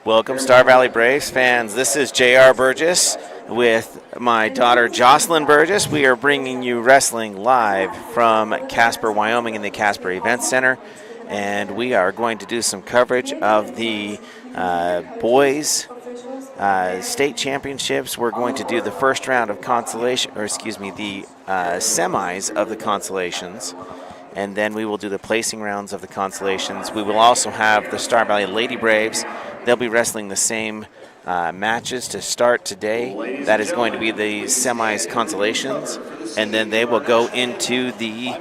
Welcome, Star Valley Braves fans. This is J.R. Burgess with my daughter Jocelyn Burgess. We are bringing you wrestling live from Casper, Wyoming in the Casper Event Center. And we are going to do some coverage of the boys state championships. We're going to do the first round of consolation, or excuse me, the semis of the consolations. And then we will do the placing rounds of the consolations. We will also have the Star Valley Lady Braves. They'll be wrestling the same matches to start today. That is going to be the semis consolations. And then they will go into the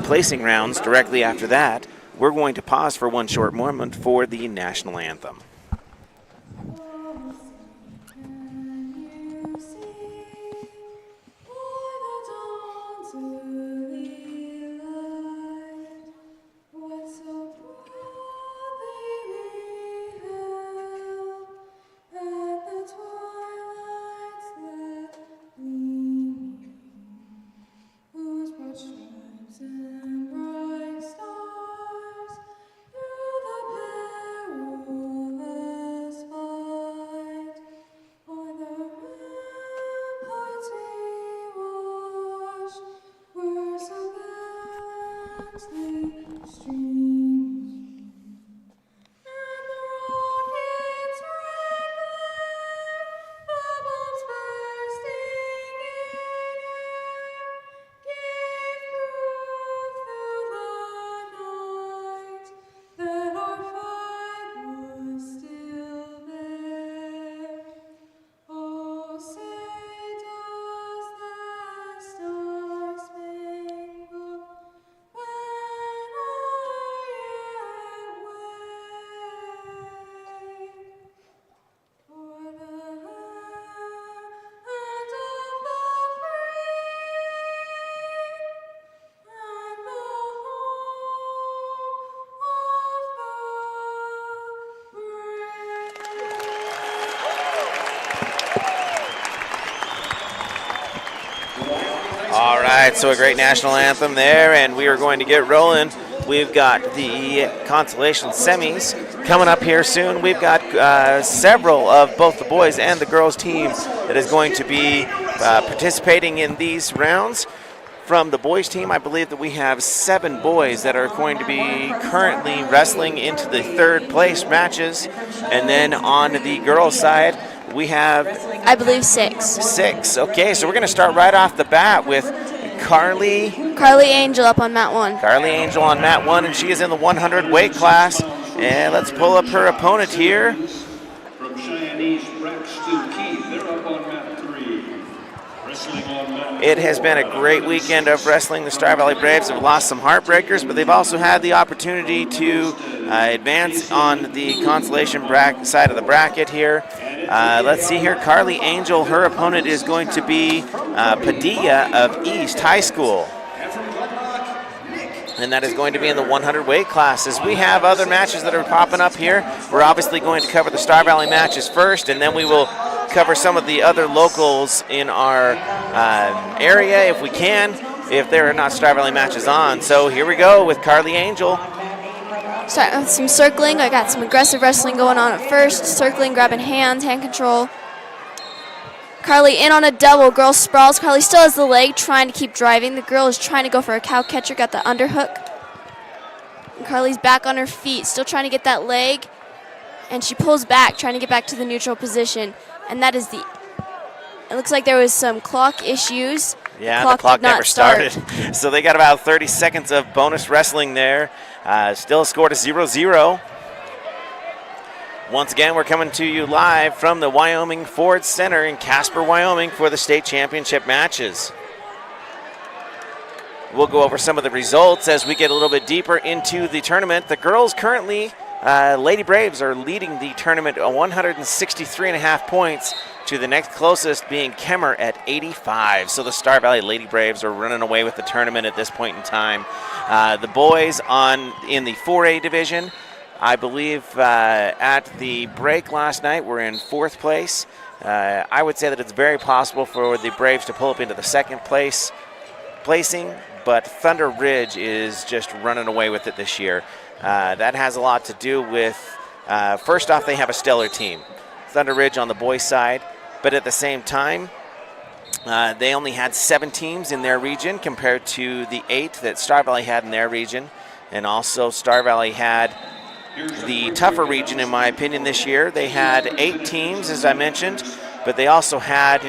placing rounds directly after that. We're going to pause for one short moment for the national anthem. All right, so a great national anthem there, and we are going to get rolling. We've got the consolation semis coming up here soon. We've got several of both the boys and the girls team that is going to be participating in these rounds. From the boys team, I believe that we have 7 boys that are going to be currently wrestling into the third place matches. And then on the girls side, we have, I believe, 6. 6. Okay, so we're going to start right off the bat with Carly Angel up on mat 1. Carly Angel on mat 1, and she is in the 100 weight class. And let's pull up her opponent here. From Cheyenne's Braxton Keith, they're up on mat 3. Wrestling on mat It has been a great weekend of wrestling. The Star Valley Braves have lost some heartbreakers, but they've also had the opportunity to advance on the consolation side of the bracket here. Let's see here. Carly Angel, her opponent is going to be Padilla of East High School. And that is going to be in the 100 weight classes. We have other matches that are popping up here. We're obviously going to cover the Star Valley matches first, and then we will cover some of the other locals in our area if we can, if there are not Star Valley matches on. So here we go with Carly Angel. Starting with some circling. I got some aggressive wrestling going on at first. Circling, grabbing hands, hand control. Carly in on a double. Girl sprawls. Carly still has the leg, trying to keep driving. The girl is trying to go for a cow catcher. Got the underhook. And Carly's back on her feet, still trying to get that leg. And she pulls back, trying to get back to the neutral position. And that is the... It looks like there was some clock issues. Yeah, the clock never started. So they got about 30 seconds of bonus wrestling there. Still scored a 0-0. Once again, we're coming to you live from the Wyoming Ford Center in Casper, Wyoming for the state championship matches. We'll go over some of the results as we get a little bit deeper into the tournament. The girls currently, Lady Braves, are leading the tournament 163.5 points to the next closest being Kemmer at 85. So the Star Valley Lady Braves are running away with the tournament at this point in time. The boys in the 4A division, I believe at the break last night, were in 4th place. I would say that it's very possible for the Braves to pull up into the 2nd placing, but Thunder Ridge is just running away with it this year. That has a lot to do with, first off, they have a stellar team. Thunder Ridge on the boys' side, but at the same time, they only had 7 teams in their region compared to the 8 that Star Valley had in their region. And also Star Valley had the tougher region, in my opinion, this year. They had 8 teams, as I mentioned, but they also had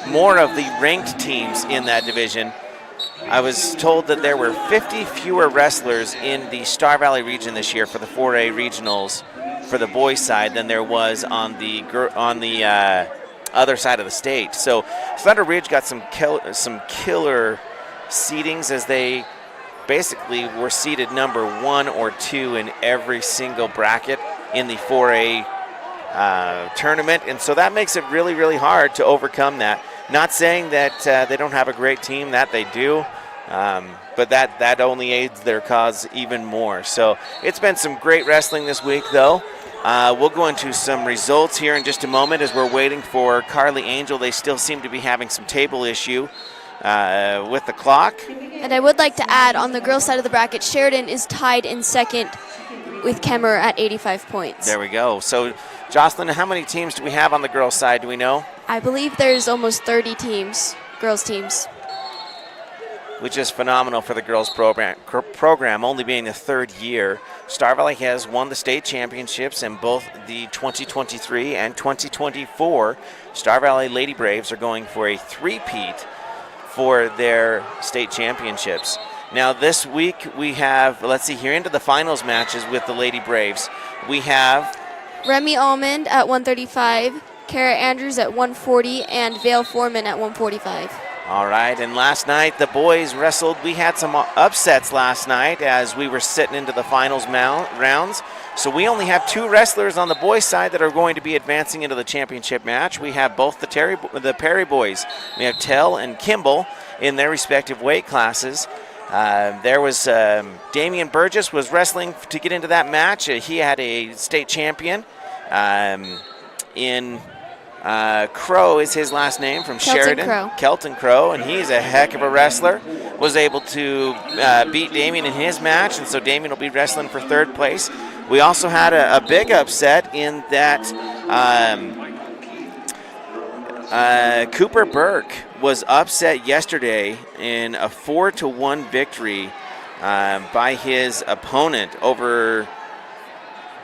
more of the ranked teams in that division. I was told that there were 50 fewer wrestlers in the Star Valley region this year for the 4A regionals for the boys' side than there was on the other side of the state. So Thunder Ridge got some killer seedings, as they basically were seeded number 1 or 2 in every single bracket in the 4A tournament, and so that makes it really, really hard to overcome that. Not saying that they don't have a great team, that they do, but that only aids their cause even more. So it's been some great wrestling this week, though. We'll go into some results here in just a moment as we're waiting for Carly Angel. They still seem to be having some table issue with the clock. And I would like to add, on the girls' side of the bracket, Sheridan is tied in second with Kemmer at 85 points. There we go. So, Jocelyn, how many teams do we have on the girls' side? Do we know? I believe there's almost 30 teams, girls' teams. Which is phenomenal for the girls' program, only being the 3rd year. Star Valley has won the state championships in both the 2023 and 2024. Star Valley Lady Braves are going for a 3-peat for their state championships. Now this week we have, let's see here, into the finals matches with the Lady Braves. We have Remy Almond at 135, Kara Andrews at 140, and Vale Foreman at 145. All right, and last night the boys wrestled. We had some upsets last night as we were sitting into the finals rounds. So we only have 2 wrestlers on the boys' side that are going to be advancing into the championship match. We have both the Perry boys. We have Tell and Kimball in their respective weight classes. There was Damian Burgess was wrestling to get into that match. He had a state champion in Crow is his last name, from Sheridan. Kelton Crow, and he's a heck of a wrestler. Was able to beat Damian in his match, and so Damian will be wrestling for 3rd place. We also had a big upset in that Cooper Burke was upset yesterday in a 4-1 victory by his opponent over,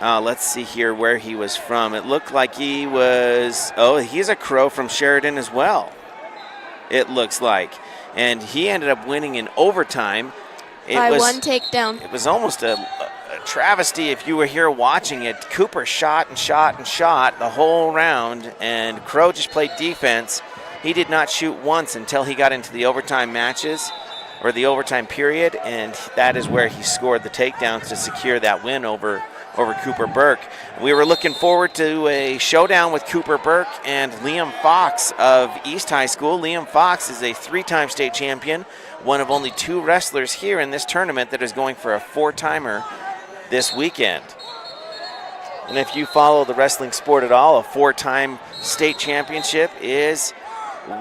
let's see here where he was from. It looked like he was, he's a Crow from Sheridan as well, it looks like. And he ended up winning in overtime. By 1 takedown. It was almost a travesty if you were here watching it. Cooper shot and shot and shot the whole round, and Crow just played defense. He did not shoot once until he got into the overtime matches, or the overtime period, and that is where he scored the takedowns to secure that win over Cooper Burke. We were looking forward to a showdown with Cooper Burke and Liam Fox of East High School. Liam Fox is a 3-time state champion, one of only 2 wrestlers here in this tournament that is going for a 4-timer this weekend. And if you follow the wrestling sport at all, a 4-time state championship is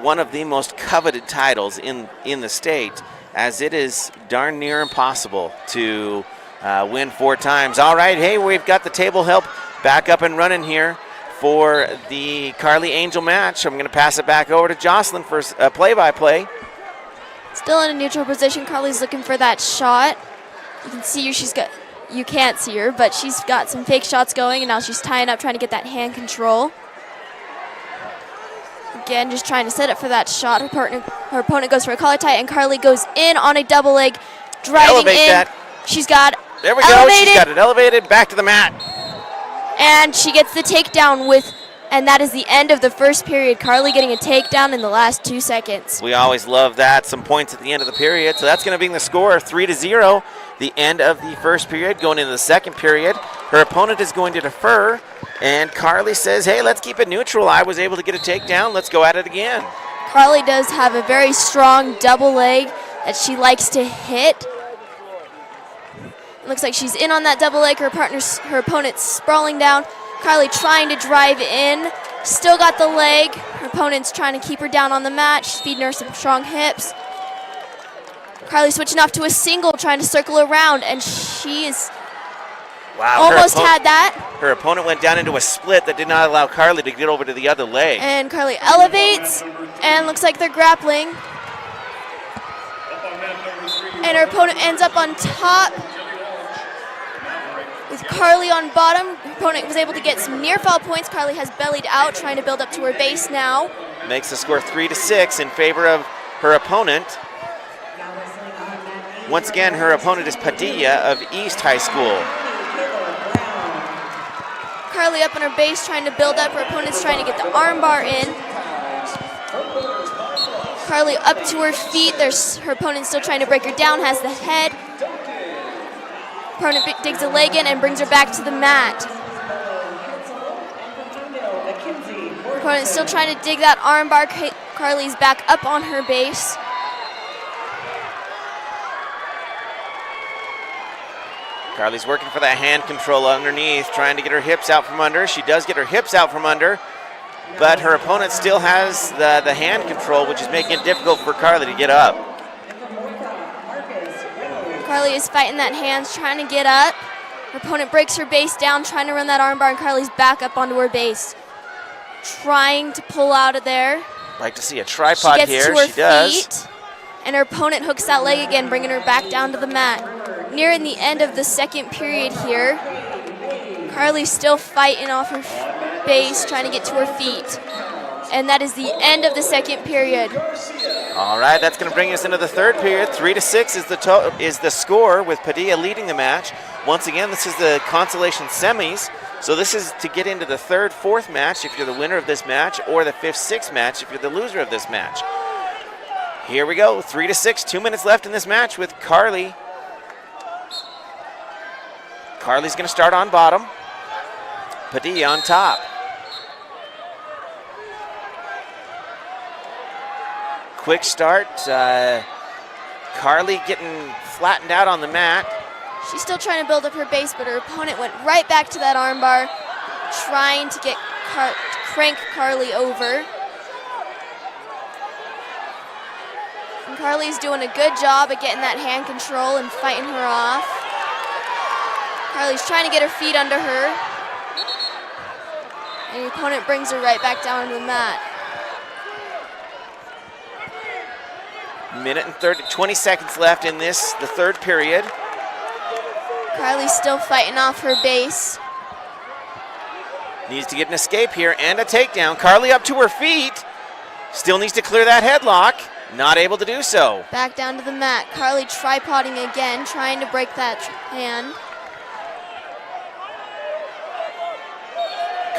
one of the most coveted titles in the state, as it is darn near impossible to win 4 times. All right, hey, we've got the table help back up and running here for the Carly Angel match. I'm going to pass it back over to Jocelyn for play-by-play. Still in a neutral position. Carly's looking for that shot. You can see her. You can't see her, but she's got some fake shots going, and now she's tying up, trying to get that hand control. Again, just trying to set up for that shot. Her opponent goes for a collar tie, and Carly goes in on a double leg, driving Elevate in. That. She's got There we elevated, go. She's got it elevated back to the mat. And she gets the takedown and that is the end of the first period. Carly getting a takedown in the last 2 seconds. We always love that. Some points at the end of the period. So that's going to be the score, 3-0. The end of the first period. Going into the second period, her opponent is going to defer, and Carly says, hey, let's keep it neutral. I was able to get a takedown. Let's go at it again. Carly does have a very strong double leg that she likes to hit. It looks like she's in on that double leg. Her opponent's sprawling down. Carly trying to drive in. Still got the leg. Her opponent's trying to keep her down on the mat. She's feeding her some strong hips. Carly switching off to a single, trying to circle around, and she is Wow. almost had that. Her opponent went down into a split that did not allow Carly to get over to the other leg. And Carly elevates, and looks like they're grappling. And her opponent ends up on top with Carly on bottom. Her opponent was able to get some near fall points. Carly has bellied out, trying to build up to her base now. Makes the score 3-6 in favor of her opponent. Once again, her opponent is Padilla of East High School. Carly up on her base, trying to build up. Her opponent's trying to get the armbar in. Carly up to her feet. Her opponent still trying to break her down, has the head. Opponent digs a leg in and brings her back to the mat. Opponent still trying to dig that armbar. Carly's back up on her base. Carly's working for that hand control underneath, trying to get her hips out from under. She does get her hips out from under, but her opponent still has the hand control, which is making it difficult for Carly to get up. Carly is fighting that hands, trying to get up. Her opponent breaks her base down, trying to run that armbar, and Carly's back up onto her base. Trying to pull out of there. Like to see a tripod she gets here. To her she does. Feet, and her opponent hooks that leg again, bringing her back down to the mat. Nearing the end of the second period here. Carly's still fighting off her base, trying to get to her feet. And that is the end of the second period. All right, that's going to bring us into the third period. 3-6 is the score, with Padilla leading the match. Once again, this is the consolation semis. So this is to get into the third, fourth match if you're the winner of this match, or the fifth, sixth match if you're the loser of this match. Here we go, 3-6, 2 minutes left in this match with Carly. Carly's going to start on bottom. Padilla on top. Quick start. Carly getting flattened out on the mat. She's still trying to build up her base, but her opponent went right back to that armbar, trying to get crank Carly over. And Carly's doing a good job at getting that hand control and fighting her off. Carly's trying to get her feet under her. And the opponent brings her right back down to the mat. Minute and 20 seconds left in the third period. Carly's still fighting off her base. Needs to get an escape here and a takedown. Carly up to her feet. Still needs to clear that headlock. Not able to do so. Back down to the mat. Carly tripoding again, trying to break that hand.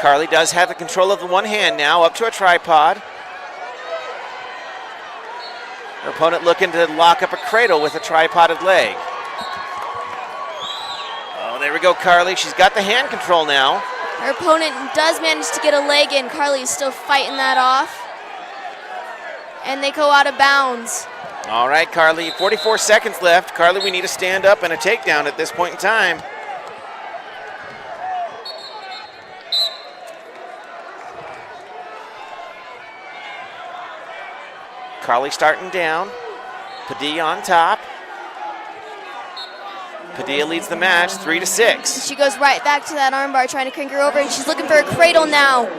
Carly does have the control of the one hand now, up to a tripod. Her opponent looking to lock up a cradle with a tripoded leg. Oh, there we go, Carly. She's got the hand control now. Her opponent does manage to get a leg in. Carly is still fighting that off. And they go out of bounds. All right, Carly, 44 seconds left. Carly, we need a stand up and a takedown at this point in time. Carly starting down. Padilla on top. Padilla leads the match 3-6. She goes right back to that armbar, trying to crank her over, and she's looking for a cradle now.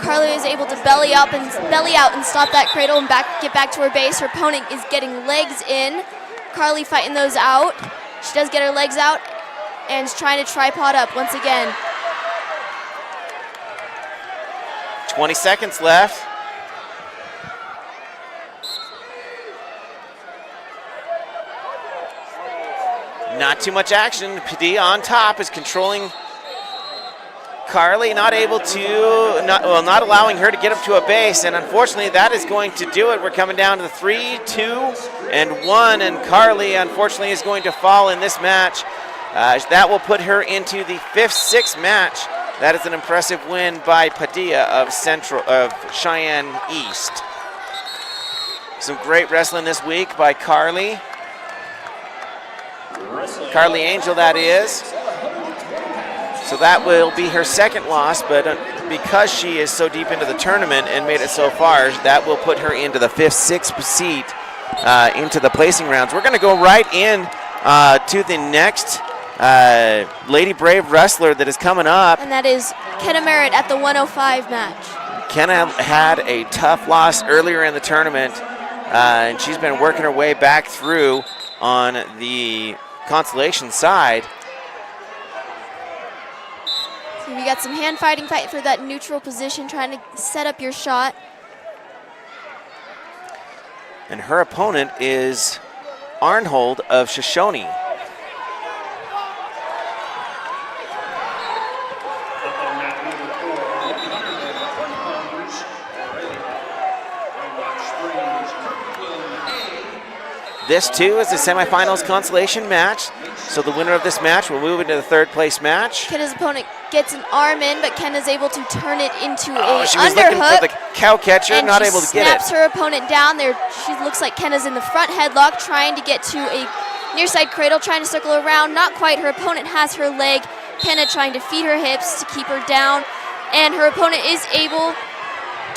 Carly is able to belly out and stop that cradle and get back to her base. Her opponent is getting legs in. Carly fighting those out. She does get her legs out and is trying to tripod up once again. 20 seconds left. Not too much action. Padilla on top is controlling Carly, not allowing her to get up to a base, and unfortunately that is going to do it. We're coming down to the 3, 2, and 1, and Carly unfortunately is going to fall in this match. That will put her into the 5th, 6th match. That is an impressive win by Padilla of Cheyenne East. Some great wrestling this week by Carly. Carly Angel, that is. So that will be her second loss, but because she is so deep into the tournament and made it so far, that will put her into the 5th, 6th seat into the placing rounds. We're going to go right in to the next Lady Brave wrestler that is coming up. And that is Kenna Merritt at the 105 match. Kenna had a tough loss earlier in the tournament, and she's been working her way back through on the consolation side. So we got some hand fighting, fight for that neutral position, trying to set up your shot. And her opponent is Arnhold of Shoshone. Up on mat number 4, 120 pounders, already. From Rock Springs, This too is the semifinals consolation match. So the winner of this match will move into the third place match. Kenna's opponent gets an arm in, but Kenna's able to turn it into a She was looking for the underhook. cow catcher, And not she able to get snaps it. her opponent down there. She looks like Kenna's in the front headlock, trying to get to a near side cradle, trying to circle around. Not quite. Her opponent has her leg. Kenna trying to feed her hips to keep her down. And her opponent is able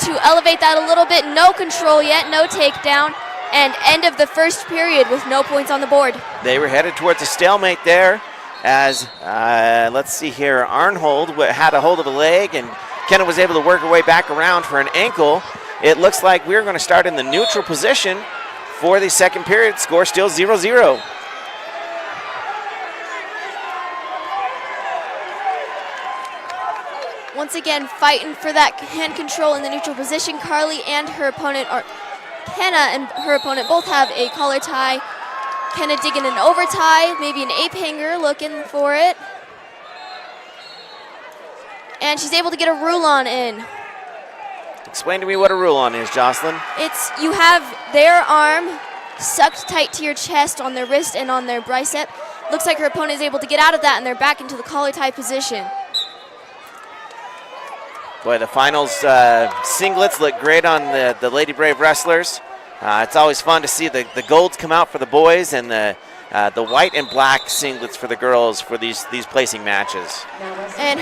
to elevate that a little bit. No control yet, no takedown. And end of the first period with no points on the board. They were headed towards a stalemate there as, let's see here, Arnhold had a hold of a leg and Kenna was able to work her way back around for an ankle. It looks like we're going to start in the neutral position for the second period. Score still 0-0. Once again, fighting for that hand control in the neutral position. Carly and her opponent, or Kenna and her opponent, both have a collar tie. Kenna digging an over tie, maybe an ape hanger, looking for it. And she's able to get a roulon in. Explain to me what a roulon is, Jocelyn. It's, you have their arm sucked tight to your chest on their wrist and on their bicep. Looks like her opponent is able to get out of that, and they're back into the collar tie position. Boy, the finals singlets look great on the Lady Brave wrestlers. It's always fun to see the golds come out for the boys and the white and black singlets for the girls for these placing matches. And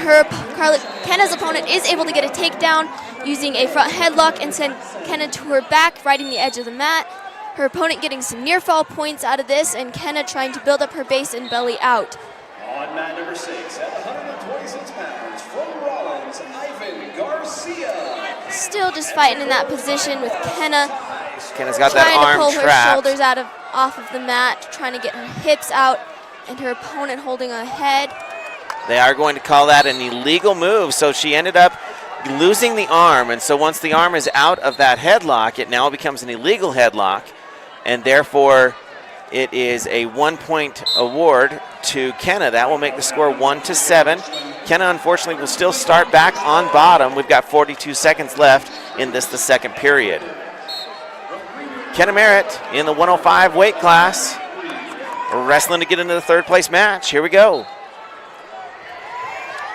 Kenna's opponent is able to get a takedown using a front headlock and send Kenna to her back, riding the edge of the mat. Her opponent getting some near fall points out of this, and Kenna trying to build up her base and belly out. on mat number 6 at 126 pounds from Rollins, Ivan Garcia. Still just fighting in that position with Kenna. Kenna's got that Trying to arm pull her trapped. shoulders off of the mat, trying to get her hips out, and her opponent holding a head. They are going to call that an illegal move, so she ended up losing the arm, and so once the arm is out of that headlock, it now becomes an illegal headlock, and therefore it is a 1-point award to Kenna. That will make the score 1-7. Kenna, unfortunately, will still start back on bottom. We've got 42 seconds left in the second period. Kenna Merritt in the 105 weight class, wrestling to get into the third place match. Here we go.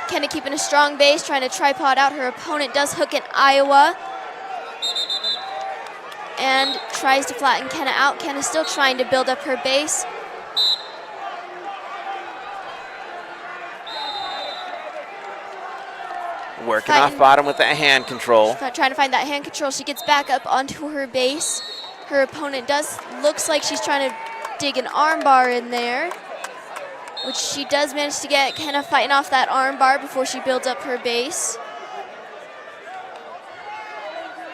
Kenna keeping a strong base, trying to tripod out. Her opponent does hook in Iowa and tries to flatten Kenna out. Kenna still trying to build up her base. Working off bottom with that hand control. Trying to find that hand control. She gets back up onto her base. Her opponent looks like she's trying to dig an armbar in there, which she does manage to get. Kenna fighting off that armbar before she builds up her base.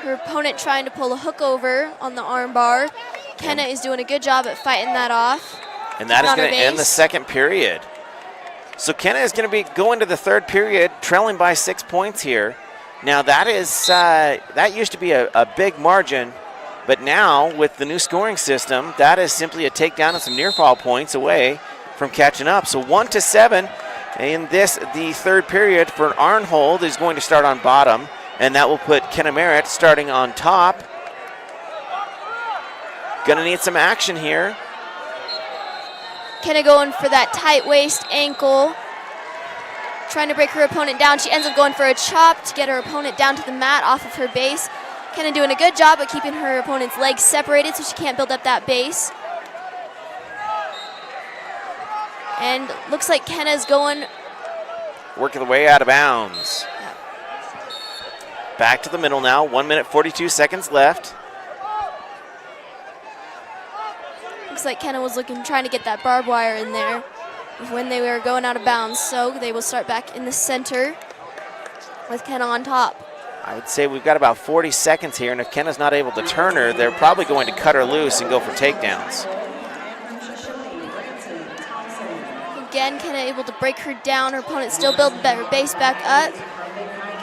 Her opponent trying to pull a hook over on the armbar. Kenna is doing a good job at fighting that off. And that is going to end the second period. So Kenna is going to be going to the third period, trailing by 6 points here. Now that used to be a big margin, but now with the new scoring system, that is simply a takedown and some near fall points away from catching up. So 1-7 in the third period for Arnhold is going to start on bottom, and that will put Kenna Merritt starting on top. Gonna need some action here. Kenna going for that tight waist ankle, trying to break her opponent down. She ends up going for a chop to get her opponent down to the mat off of her base. Kenna doing a good job at keeping her opponent's legs separated so she can't build up that base. And looks like Kenna's going. Working the way out of bounds. Back to the middle now, 1 minute 42 seconds left. looks like Kenna was trying to get that barbed wire in there when they were going out of bounds. So they will start back in the center with Kenna on top. I would say we've got about 40 seconds here, and if Kenna's not able to turn her, they're probably going to cut her loose and go for takedowns. Again, Kenna able to break her down. Her opponent still building her base back up.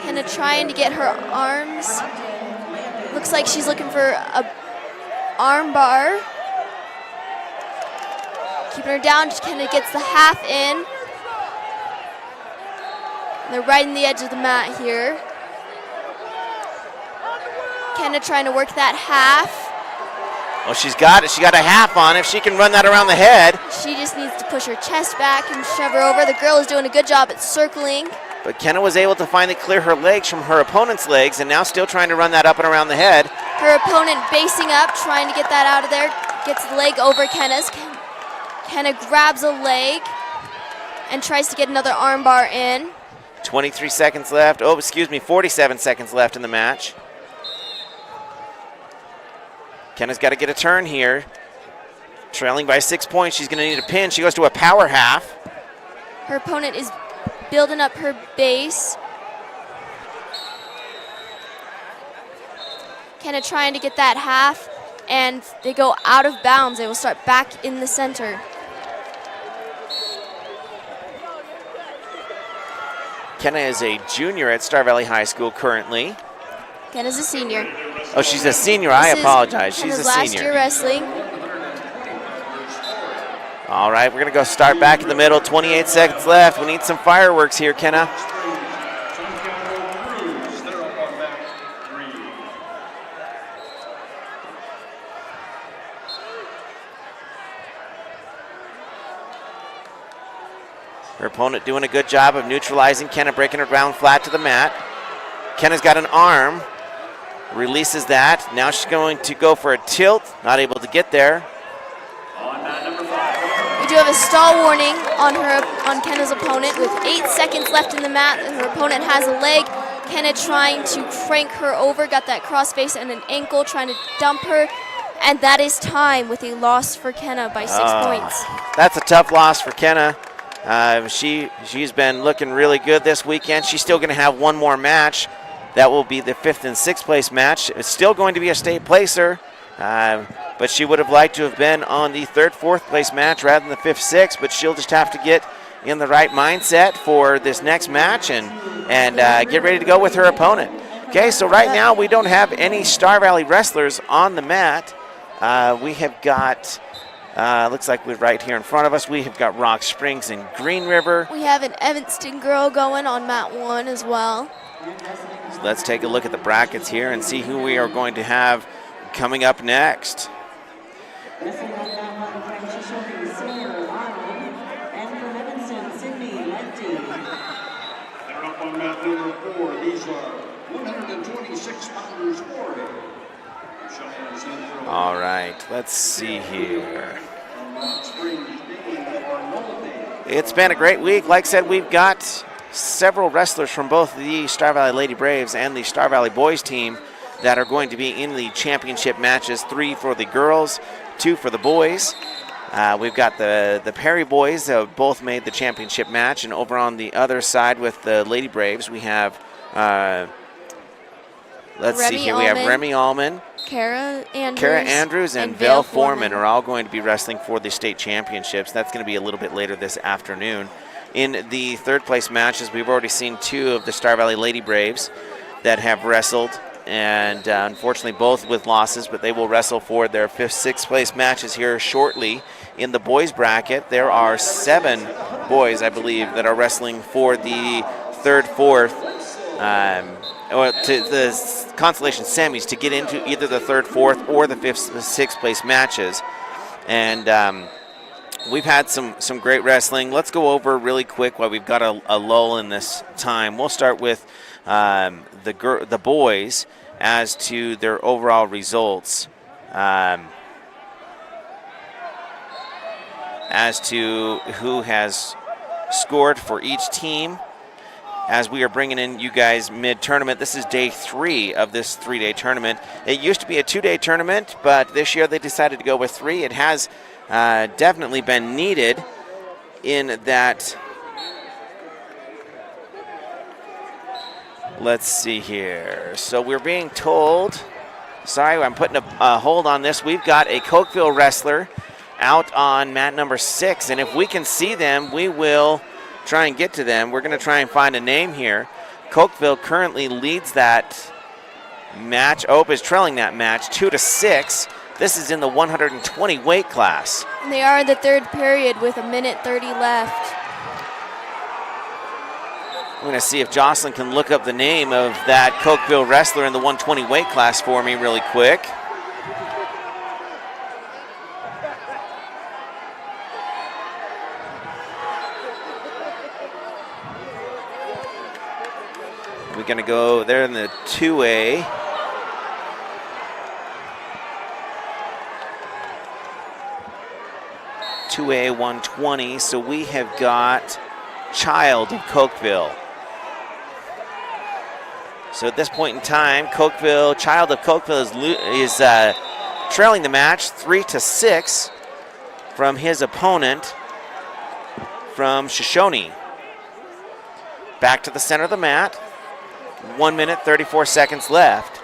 Kenna trying to get her arms. Looks like she's looking for a arm bar. Keeping her down, Kenna gets the half in. They're right in the edge of the mat here. Kenna trying to work that half. Well, she's got it. She got a half on. If she can run that around the head. She just needs to push her chest back and shove her over. The girl is doing a good job at circling. But Kenna was able to finally clear her legs from her opponent's legs, and now still trying to run that up and around the head. Her opponent basing up, trying to get that out of there. Gets the leg over Kenna's. Kenna grabs a leg and tries to get another arm bar in. 23 seconds left. 47 seconds left in the match. Kenna's got to get a turn here. Trailing by 6 points, she's going to need a pin. She goes to a power half. Her opponent is building up her base. Kenna trying to get that half, and they go out of bounds. They will start back in the center. Kenna is a junior at Star Valley High School currently. Kenna's a senior. Oh, she's a senior. I apologize. She's Kenna's a senior. last year wrestling. All right, we're going to go start back in the middle. 28 seconds left. We need some fireworks here, Kenna. Her opponent doing a good job of neutralizing Kenna, breaking her down flat to the mat. Kenna's got an arm. Releases that. Now she's going to go for a tilt. Not able to get there. We do have a stall warning on Kenna's opponent with 8 seconds left in the mat. Her opponent has a leg. Kenna trying to crank her over. Got that crossface and an ankle, trying to dump her. And that is time with a loss for Kenna by 6 points. That's a tough loss for Kenna. She's been looking really good this weekend. She's still going to have one more match. That will be the 5th and 6th place match. It's still going to be a state placer, but she would have liked to have been on the 3rd, 4th place match rather than the 5th, 6th, but she'll just have to get in the right mindset for this next match and get ready to go with her opponent. Okay, so right now we don't have any Star Valley wrestlers on the mat. We have got, looks like we're right here in front of us, we have got Rock Springs and Green River. We have an Evanston girl going on mat 1 as well. So let's take a look at the brackets here and see who we are going to have coming up next. On mat number 4, these are 126 pounders for All right, let's see here. It's been a great week. Like I said, we've got several wrestlers from both the Star Valley Lady Braves and the Star Valley boys team that are going to be in the championship matches, 3 for the girls, 2 for the boys. We've got the Perry boys both made the championship match, and over on the other side with the Lady Braves, we have, let's see here, we have Remy Allman, Kara Andrews and Val Foreman are all going to be wrestling for the state championships. That's going to be a little bit later this afternoon. In the 3rd place matches, we've already seen 2 of the Star Valley Lady Braves that have wrestled, and unfortunately both with losses, but they will wrestle for their 5th, 6th place matches here shortly. In the boys bracket, there are 7 boys, I believe, that are wrestling for the 3rd, 4th, or to the consolation semis to get into either the 3rd, 4th, or the 5th, 6th place matches. And we've had some great wrestling. Let's go over really quick while we've got a lull in this time. We'll start with the boys as to their overall results. As to who has scored for each team. As we are bringing in you guys mid-tournament, this is day 3 of this 3-day tournament. It used to be a 2-day tournament, but this year they decided to go with 3. It has definitely been needed in that. Let's see here. So we're being told, sorry, I'm putting a hold on this. We've got a Cokeville wrestler out on mat number 6, and if we can see them, we will try and get to them. We're going to try and find a name here. Cokeville currently leads that match. Ope is trailing that match 2-6. This is in the 120 weight class. And they are in the third period with 1:30 left. I'm going to see if Jocelyn can look up the name of that Cokeville wrestler in the 120 weight class for me really quick. We're going to go there in the 2A. A 120, so we have got Child of Cokeville. So at this point in time, Child of Cokeville is trailing the match 3-6 from his opponent from Shoshone. Back to the center of the mat. 1 minute, 34 seconds left.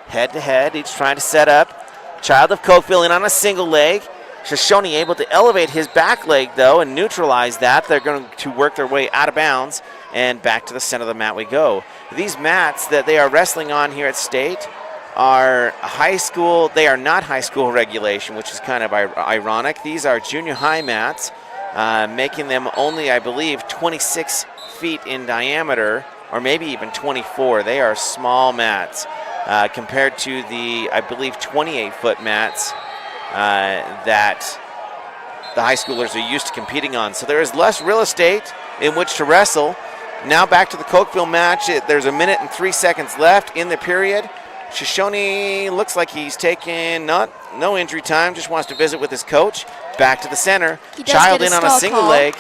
Head to head, each trying to set up. Child of Cokeville in on a single leg. Shoshone able to elevate his back leg, though, and neutralize that. They're going to work their way out of bounds, and back to the center of the mat we go. These mats that they are wrestling on here at State are high school. They are not high school regulation, which is kind of ironic. These are junior high mats, making them only, I believe, 26 feet in diameter, or maybe even 24. They are small mats. Compared to the, I believe, 28-foot mats that the high schoolers are used to competing on. So there is less real estate in which to wrestle. Now back to the Cokeville match. There's 1 minute and 3 seconds left in the period. Shoshone looks like he's taking no injury time, just wants to visit with his coach. Back to the center. Child in on a single leg.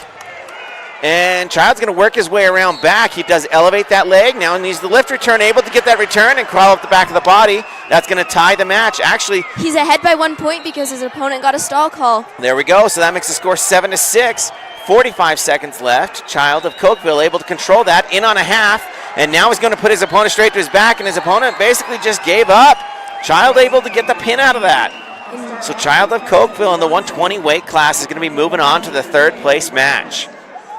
And Child's going to work his way around back. He does elevate that leg. Now he needs the lift return, able to get that return and crawl up the back of the body. That's going to tie the match. Actually, he's ahead by 1 point because his opponent got a stall call. There we go. So that makes the score 7-6. 45 seconds left. Child of Cokeville able to control that, in on a half. And now he's going to put his opponent straight to his back, and his opponent basically just gave up. Child able to get the pin out of that. So Child of Cokeville in the 120 weight class is going to be moving on to the third place match.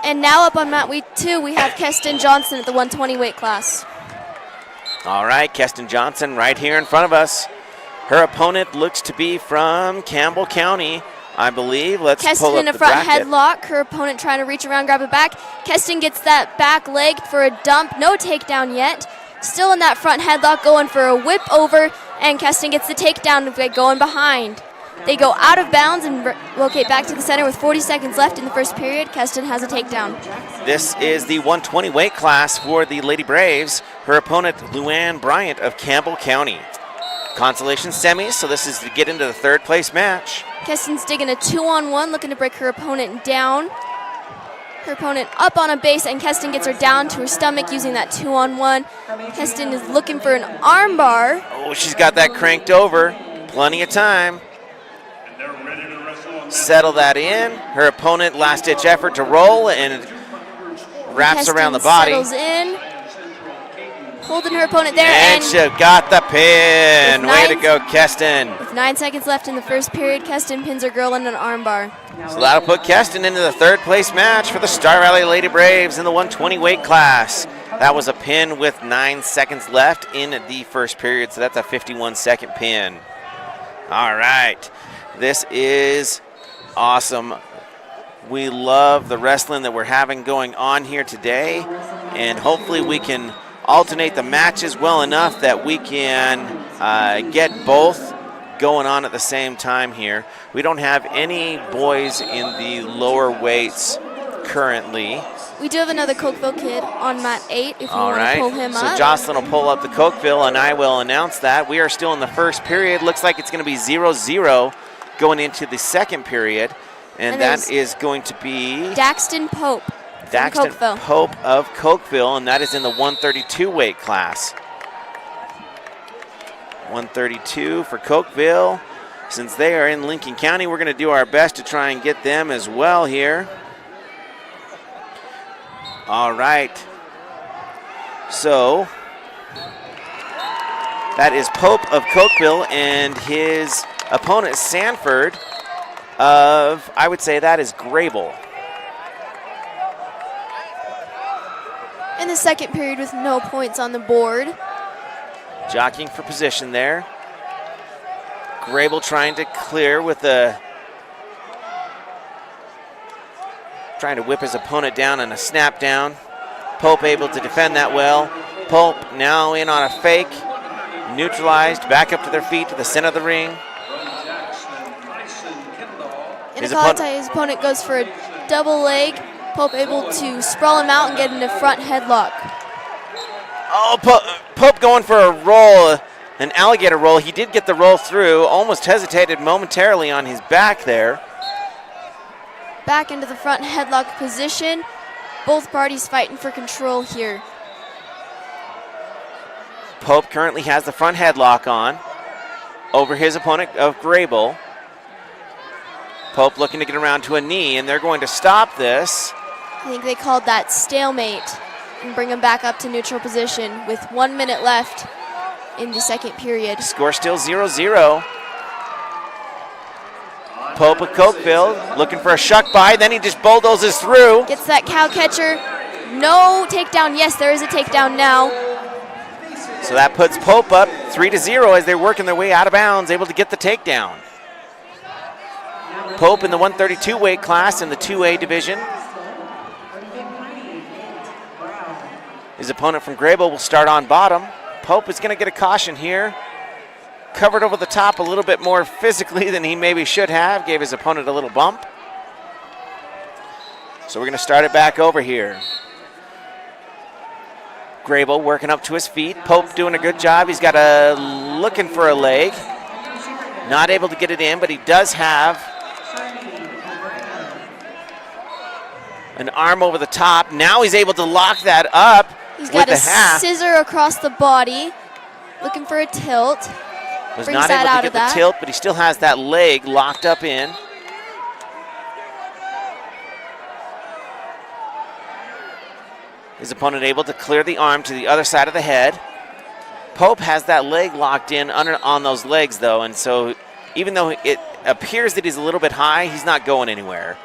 And now up on mat week 2, we have Keston Johnson at the 120 weight class. All right, Keston Johnson right here in front of us. Her opponent looks to be from Campbell County, I believe. Let's pull up Keston in a the front bracket. headlock. Her opponent trying to reach around, grab it back. Keston gets that back leg for a dump. No takedown yet. Still in that front headlock, going for a whip over, and Keston gets the takedown going behind. They go out of bounds and locate back to the center with 40 seconds left in the first period. Keston has a takedown. This is the 120 weight class for the Lady Braves. Her opponent, Luann Bryant of Campbell County. Consolation semis, so this is to get into the third place match. Keston's digging a 2-on-1, looking to break her opponent down. Her opponent up on a base, and Keston gets her down to her stomach using that 2-on-1. Keston is looking for an arm bar. Oh, she's got that cranked over. Plenty of time. Settle that in. Her opponent, last-ditch effort to roll, and wraps Keston around the body. Settles in, holding her opponent there, And she got the pin. Way to go, Keston. With 9 seconds left in the first period, Keston pins her girl in an arm bar. So that'll put Keston into the third place match for the Star Valley Lady Braves in the 120 weight class. That was a pin with 9 seconds left in the first period, so that's a 51-second pin. All right. This is awesome. We love the wrestling that we're having going on here today, and hopefully we can alternate the matches well enough that we can get both going on at the same time here. We don't have any boys in the lower weights currently. We do have another Cokeville kid on mat 8 if you All want right. to pull him So up. Jocelyn will pull up the Cokeville, and I will announce that. We are still in the first period. Looks like it's going to be 0-0 going into the second period, and that is going to be Daxton Pope. Daxton Cokeville. Pope of Cokeville, and that is in the 132 weight class. 132 for Cokeville. Since they are in Lincoln County, we're going to do our best to try and get them as well here. All right. So that is Pope of Cokeville and his opponent Sanford of, I would say that is Grable. In the second period with no points on the board. Jockeying for position there. Grable trying to clear with trying to whip his opponent down on a snap down. Pope able to defend that well. Pope now in on a fake. Neutralized, back up to their feet to the center of the ring. In a Kalatai, his opponent goes for a double leg. Pope able to sprawl him out and get into front headlock. Oh, Pope going for a roll, an alligator roll. He did get the roll through, almost hesitated momentarily on his back there. Back into the front headlock position. Both parties fighting for control here. Pope currently has the front headlock on over his opponent of Grable. Pope looking to get around to a knee, and they're going to stop this. I think they called that stalemate and bring him back up to neutral position with 1 minute left in the second period. Score still 0-0. Pope of Cokeville looking for a shuck by, then he just bulldozes through. Gets that cow catcher. No takedown. Yes, there is a takedown now. So that puts Pope up 3-0 as they're working their way out of bounds, able to get the takedown. Pope in the 132 weight class in the 2A division. His opponent from Grable will start on bottom. Pope is going to get a caution here. Covered over the top a little bit more physically than he maybe should have. Gave his opponent a little bump. So we're going to start it back over here. Grable working up to his feet. Pope doing a good job. He's got looking for a leg. Not able to get it in, but he does have an arm over the top. Now he's able to lock that up. He's got with a the half. scissor across the body. Looking for a tilt. Was Brings not that able out to of get the that. tilt, but he still has that leg locked up in. His opponent able to clear the arm to the other side of the head. Pope has that leg locked in on those legs, though, and so even though it appears that he's a little bit high, he's not going anywhere.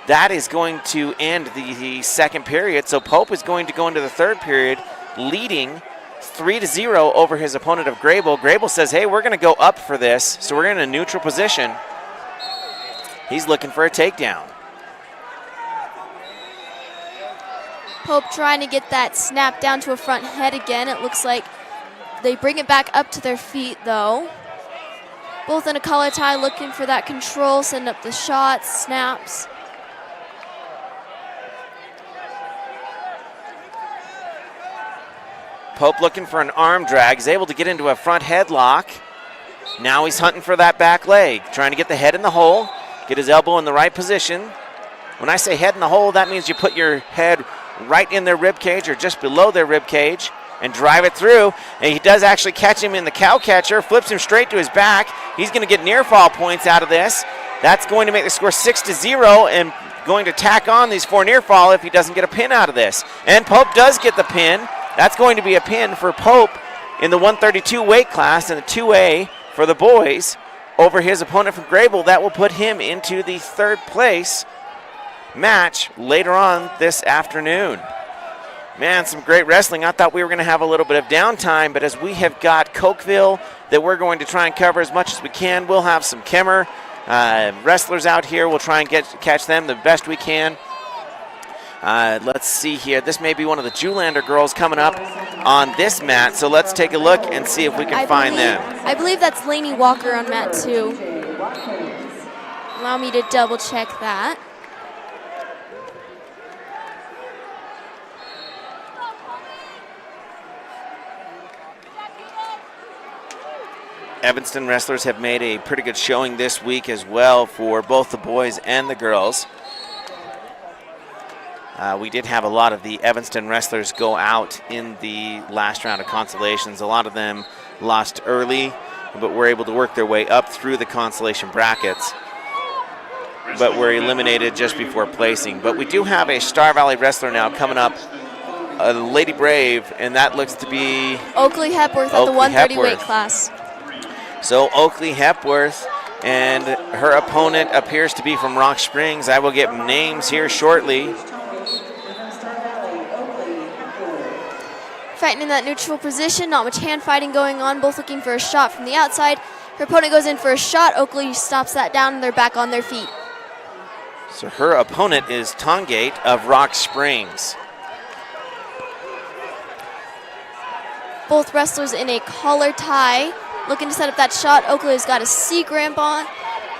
That is going to end the second period, so Pope is going to go into the third period leading 3-0 over his opponent of Grable. Grable says, hey, we're going to go up for this, so we're in a neutral position. He's looking for a takedown. Pope trying to get that snap down to a front head again. It looks like they bring it back up to their feet, though. Both in a collar tie looking for that control, setting up the shots, snaps. Pope looking for an arm drag. He's able to get into a front headlock. Now he's hunting for that back leg, trying to get the head in the hole, get his elbow in the right position. When I say head in the hole, that means you put your head right in their rib cage or just below their rib cage and drive it through. And he does actually catch him in the cow catcher, flips him straight to his back. He's going to get near fall points out of this. That's going to make the score 6-0 and going to tack on these 4 near fall if he doesn't get a pin out of this. And Pope does get the pin. That's going to be a pin for Pope in the 132 weight class and the 2A for the boys over his opponent from Grable. That will put him into the third place match later on this afternoon. Man, some great wrestling. I thought we were going to have a little bit of downtime, but as we have got Cokeville that we're going to try and cover as much as we can, we'll have some Kemmer wrestlers out here. We'll try and catch them the best we can. Let's see here. This may be one of the Julander girls coming up on this mat, so let's take a look and see if we can find them. I believe that's Lainey Walker on mat 2. Allow me to double check that. Evanston wrestlers have made a pretty good showing this week as well for both the boys and the girls. We did have a lot of the Evanston wrestlers go out in the last round of consolations. A lot of them lost early, but were able to work their way up through the consolation brackets, but were eliminated just before placing. But we do have a Star Valley wrestler now coming up, Lady Brave, and that looks to be Oakley Hepworth at the 130 weight class. So Oakley Hepworth, and her opponent appears to be from Rock Springs. I will get names here shortly. Fighting in that neutral position, not much hand fighting going on, both looking for a shot from the outside. Her opponent goes in for a shot. Oakley stops that down, and they're back on their feet. So her opponent is Tongate of Rock Springs. Both wrestlers in a collar tie, looking to set up that shot. Oakley has got a C clamp on,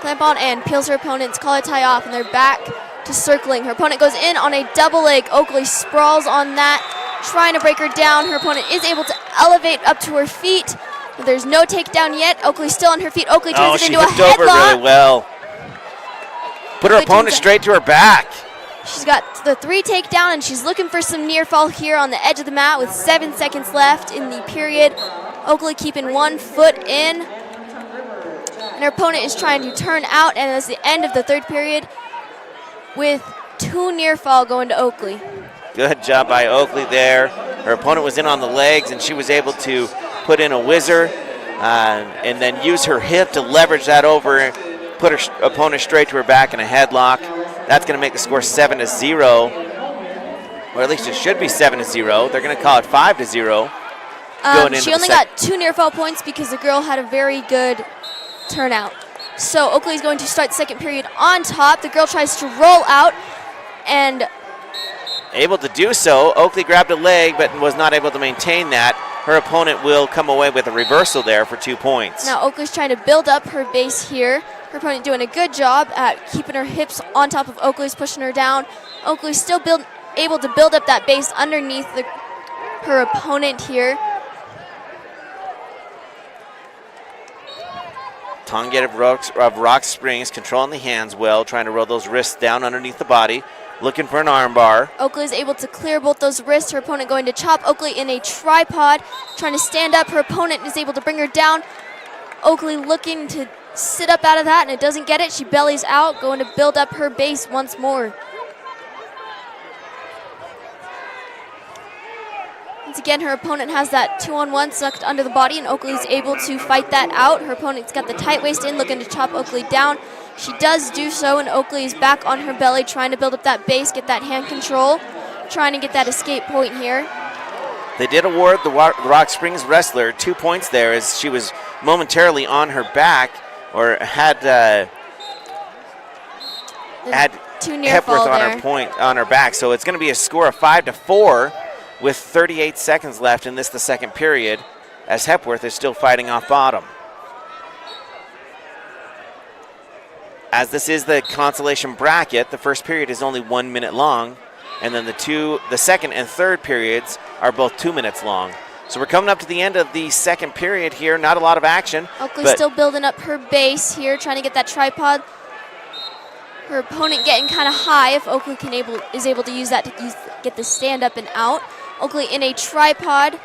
and peels her opponent's collar tie off, and they're back to circling. Her opponent goes in on a double leg. Oakley sprawls on that, trying to break her down. Her opponent is able to elevate up to her feet, but there's no takedown yet. Oakley's still on her feet. Oakley turns it into a headlock. She hooked over really well. Put her opponent straight to her back. She's got the 3 takedown, and she's looking for some near fall here on the edge of the mat with 7 seconds left in the period. Oakley keeping 1 foot in, and her opponent is trying to turn out, and it's the end of the 3rd period with 2 near fall going to Oakley. Good job by Oakley there. Her opponent was in on the legs, and she was able to put in a whizzer and then use her hip to leverage that over, put her opponent straight to her back in a headlock. That's going to make the score 7-0, or at least it should be 7-0. They're going to call it 5-0. She only got 2 near fall points because the girl had a very good turnout. So Oakley's going to start the 2nd period on top. The girl tries to roll out and able to do so. Oakley grabbed a leg but was not able to maintain that. Her opponent will come away with a reversal there for 2 points. Now Oakley's trying to build up her base here. Her opponent doing a good job at keeping her hips on top of Oakley's, pushing her down. Oakley's still able to build up that base underneath her opponent here. Tongate of Rock Springs controlling the hands well, trying to roll those wrists down underneath the body, looking for an arm bar. Oakley is able to clear both those wrists. Her opponent going to chop Oakley in a tripod, trying to stand up. Her opponent is able to bring her down. Oakley looking to sit up out of that, and it doesn't get it. She bellies out, going to build up her base once more. Once again, her opponent has that 2-on-1 sucked under the body, and Oakley is able to fight that out. Her opponent's got the tight waist in, looking to chop Oakley down. She does do so, and Oakley is back on her belly, trying to build up that base, get that hand control, trying to get that escape point here. They did award the Rock Springs wrestler 2 points there as she was momentarily on her back, or had 2 near Hepworth fall on there. on her back. So it's going to be a score of 5-4 with 38 seconds left in the 2nd period, as Hepworth is still fighting off bottom. As this is the consolation bracket, the 1st period is only 1 minute long, and then the 2nd and 3rd periods are both 2 minutes long. So we're coming up to the end of the 2nd period here. Not a lot of action. Oakley still building up her base here, trying to get that tripod. Her opponent getting kind of high if Oakley is able to use that to get the stand up and out. Oakley in a tripod,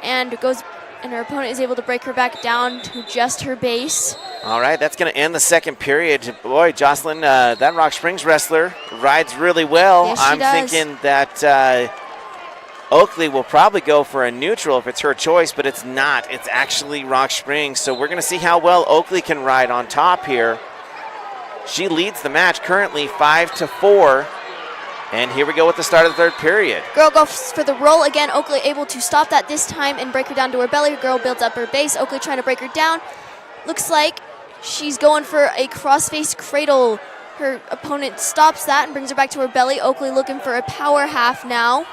and her opponent is able to break her back down to just her base. All right, that's going to end the 2nd period. Boy, Jocelyn, that Rock Springs wrestler rides really well. Yes, I'm thinking that Oakley will probably go for a neutral if it's her choice, but it's not. It's actually Rock Springs. So we're going to see how well Oakley can ride on top here. She leads the match currently 5-4. And here we go with the start of the 3rd period. Girl goes for the roll again. Oakley able to stop that this time and break her down to her belly. Girl builds up her base. Oakley trying to break her down. Looks like she's going for a cross-face cradle. Her opponent stops that and brings her back to her belly. Oakley looking for a power half now.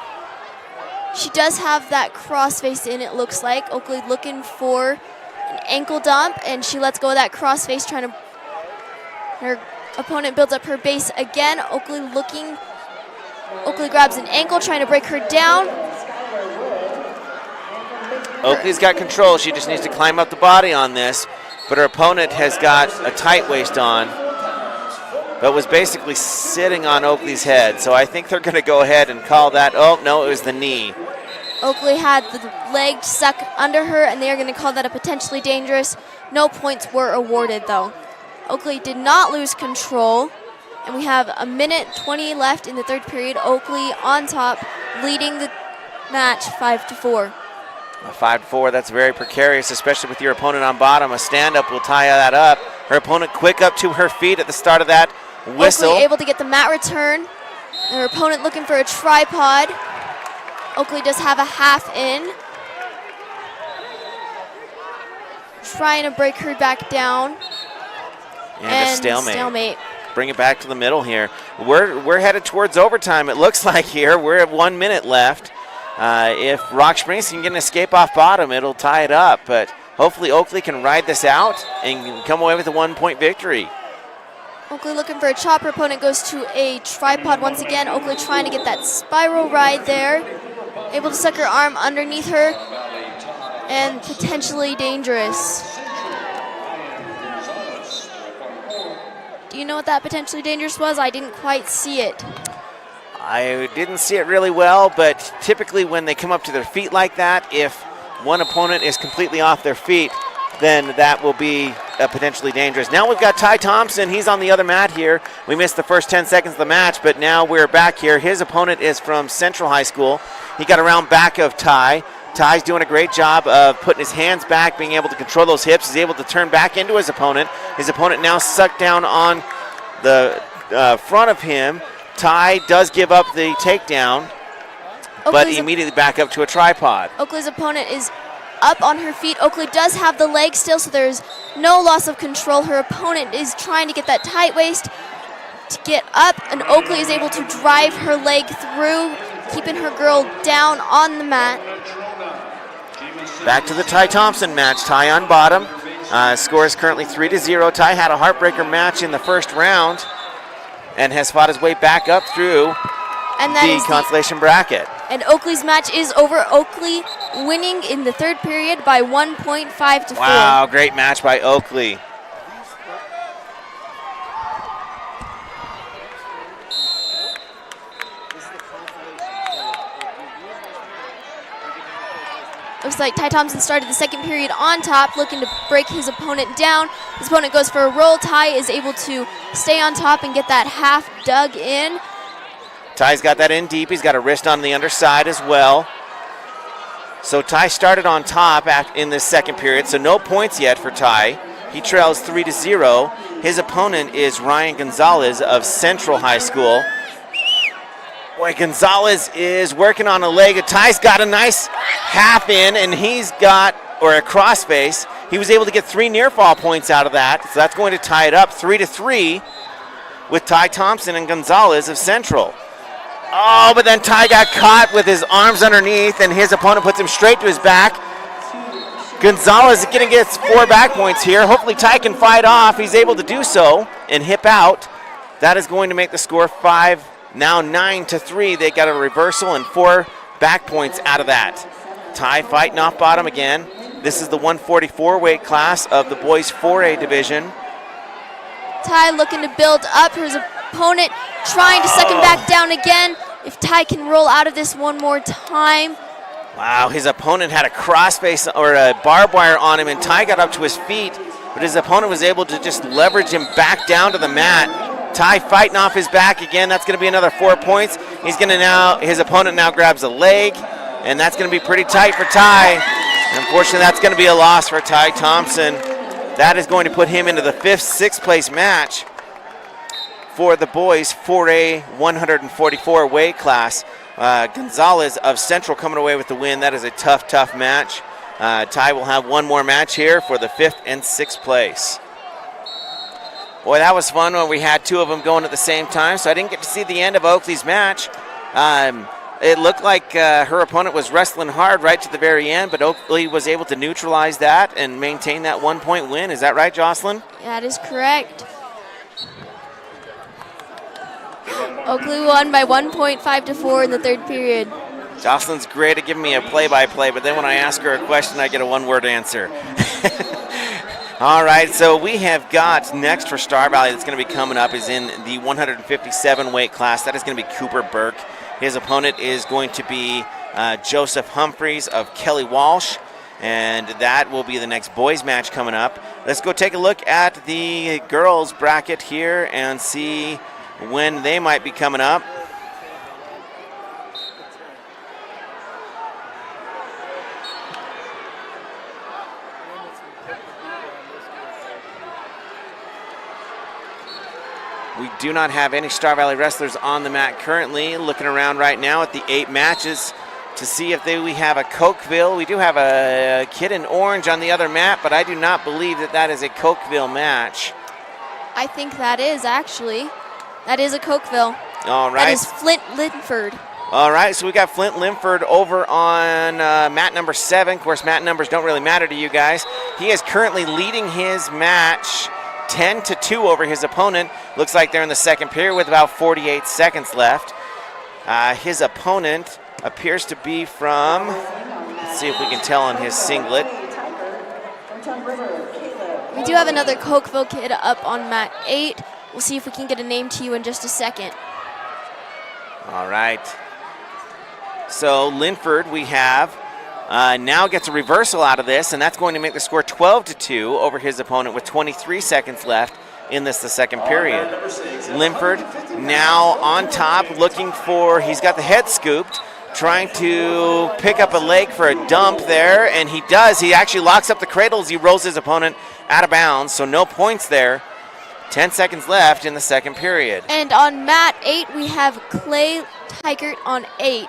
She does have that cross-face in, it looks like. Oakley looking for an ankle dump, and she lets go of that cross-face, trying to... Her opponent builds up her base again. Oakley grabs an ankle, trying to break her down. Oakley's got control. She just needs to climb up the body on this. But her opponent has got a tight waist on, but was basically sitting on Oakley's head. So I think they're going to go ahead and call that. Oh, no, it was the knee. Oakley had the leg stuck under her, and they are going to call that a potentially dangerous. No points were awarded, though. Oakley did not lose control, and we have a minute 20 left in the third period. Oakley on top, leading the match 5-4. A 5-4, that's very precarious, especially with your opponent on bottom. A stand-up will tie that up. Her opponent quick up to her feet at the start of that whistle. Oakley able to get the mat return. Her opponent looking for a tripod. Oakley does have a half in. Trying to break her back down. And a stalemate. Bring it back to the middle here. We're headed towards overtime, it looks like here. We're at 1 minute left. If Rock Springs can get an escape off bottom, it'll tie it up. But hopefully Oakley can ride this out and come away with a 1-point victory. Oakley looking for a chop. Her opponent goes to a tripod once again. Oakley trying to get that spiral ride there. Able to suck her arm underneath her. And potentially dangerous. Do you know what that potentially dangerous was? I didn't quite see it. I didn't see it really well, but typically when they come up to their feet like that, if one opponent is completely off their feet, then that will be potentially dangerous. Now we've got Ty Thompson. He's on the other mat here. We missed the first 10 seconds of the match, but now we're back here. His opponent is from Central High School. He got around back of Ty. Ty's doing a great job of putting his hands back, being able to control those hips. He's able to turn back into his opponent. His opponent now sucked down on the front of him. Ty does give up the takedown, but immediately back up to a tripod. Oakley's opponent is up on her feet. Oakley does have the leg still, so there's no loss of control. Her opponent is trying to get that tight waist to get up, and Oakley is able to drive her leg through, keeping her girl down on the mat. Back to the Ty Thompson match. Ty on bottom. Score is currently 3-0. Ty had a heartbreaker match in the first round and has fought his way back up through the consolation bracket. And Oakley's match is over. Oakley winning in the third period by 1 point, 5-4. Wow, great match by Oakley. Looks like Ty Thompson started the second period on top, looking to break his opponent down. His opponent goes for a roll. Ty is able to stay on top and get that half dug in. Ty's got that in deep. He's got a wrist on the underside as well. So Ty started on top in this second period, so no points yet for Ty. He trails 3-0. His opponent is Ryan Gonzalez of Central High School. Boy, Gonzalez is working on a leg. Ty's got a nice half in, and he's got, or a crossface. He was able to get 3 near fall points out of that, so that's going to tie it up 3-3 with Ty Thompson and Gonzalez of Central. Oh, but then Ty got caught with his arms underneath, and his opponent puts him straight to his back. Gonzalez is going to get 4 back points here. Hopefully Ty can fight off. He's able to do so and hip out. That is going to make the score 5. Now 9-3. They got a reversal and 4 back points out of that. Ty fighting off bottom again. This is the 144 weight class of the boys 4A division. Ty looking to build up. His opponent trying to suck him back down again. If Ty can roll out of this one more time. Wow, his opponent had a crossface or a barbed wire on him, and Ty got up to his feet, but his opponent was able to just leverage him back down to the mat. Ty fighting off his back again. That's going to be another 4 points. His opponent now grabs a leg, and that's going to be pretty tight for Ty. Unfortunately, that's going to be a loss for Ty Thompson. That is going to put him into the 5th, 6th place match for the boys 4A 144 weight class. Gonzalez of Central coming away with the win. That is a tough, tough match. Ty will have one more match here for the 5th and 6th place. Boy, that was fun when we had 2 of them going at the same time, so I didn't get to see the end of Oakley's match. It looked like her opponent was wrestling hard right to the very end, but Oakley was able to neutralize that and maintain that 1-point win. Is that right, Jocelyn? That is correct. Oakley won by 1 point, 5-4 in the third period. Jocelyn's great at giving me a play-by-play, but then when I ask her a question, I get a one-word answer. All right, so we have got next for Star Valley that's going to be coming up is in the 157 weight class. That is going to be Cooper Burke. His opponent is going to be Joseph Humphreys of Kelly Walsh. And that will be the next boys match coming up. Let's go take a look at the girls bracket here and see when they might be coming up. We do not have any Star Valley wrestlers on the mat currently. Looking around right now at the 8 matches to see if we have a Cokeville. We do have a kid in orange on the other mat, but I do not believe that is a Cokeville match. I think that is, actually. That is a Cokeville. All right. That is Flint Linford. All right, so we got Flint Linford over on mat number 7. Of course, mat numbers don't really matter to you guys. He is currently leading his match 10-2 over his opponent. Looks like they're in the second period with about 48 seconds left. His opponent appears to be from, let's see if we can tell on his singlet. We do have another Cokeville kid up on mat 8. We'll see if we can get a name to you in just a second. All right. So Linford, we have now gets a reversal out of this, and that's going to make the score 12-2 over his opponent with 23 seconds left in the second period. Linford now on top, looking for, he's got the head scooped, trying to pick up a leg for a dump there, and he does. He actually locks up the cradle as he rolls his opponent out of bounds, so no points there. 10 seconds left in the second period. And on mat 8, we have Clay Tykert on 8.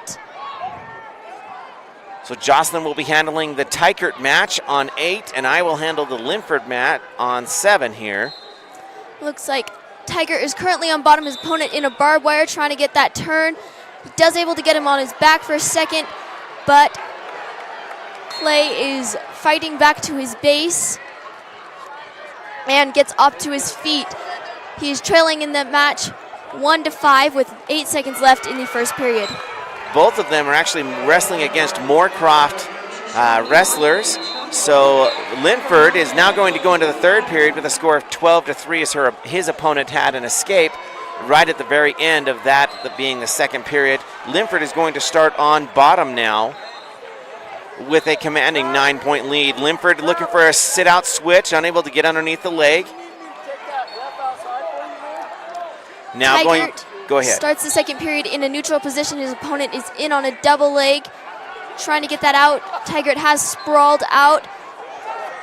So Jocelyn will be handling the Tykert match on 8, and I will handle the Linford mat on 7 here. Looks like Tykert is currently on bottom. His opponent in a barbed wire trying to get that turn. He does able to get him on his back for a second, but Clay is fighting back to his base and gets up to his feet. He is trailing in that match 1-5 with 8 seconds left in the first period. Both of them are actually wrestling against Moorcroft wrestlers. So Linford is now going to go into the third period with a score of 12-3 as his opponent had an escape right at the very end of that being the second period. Linford is going to start on bottom now with a commanding 9-point lead. Linford looking for a sit-out switch, unable to get underneath the leg. Now go ahead. Starts the second period in a neutral position. His opponent is in on a double leg, trying to get that out. Tygert has sprawled out,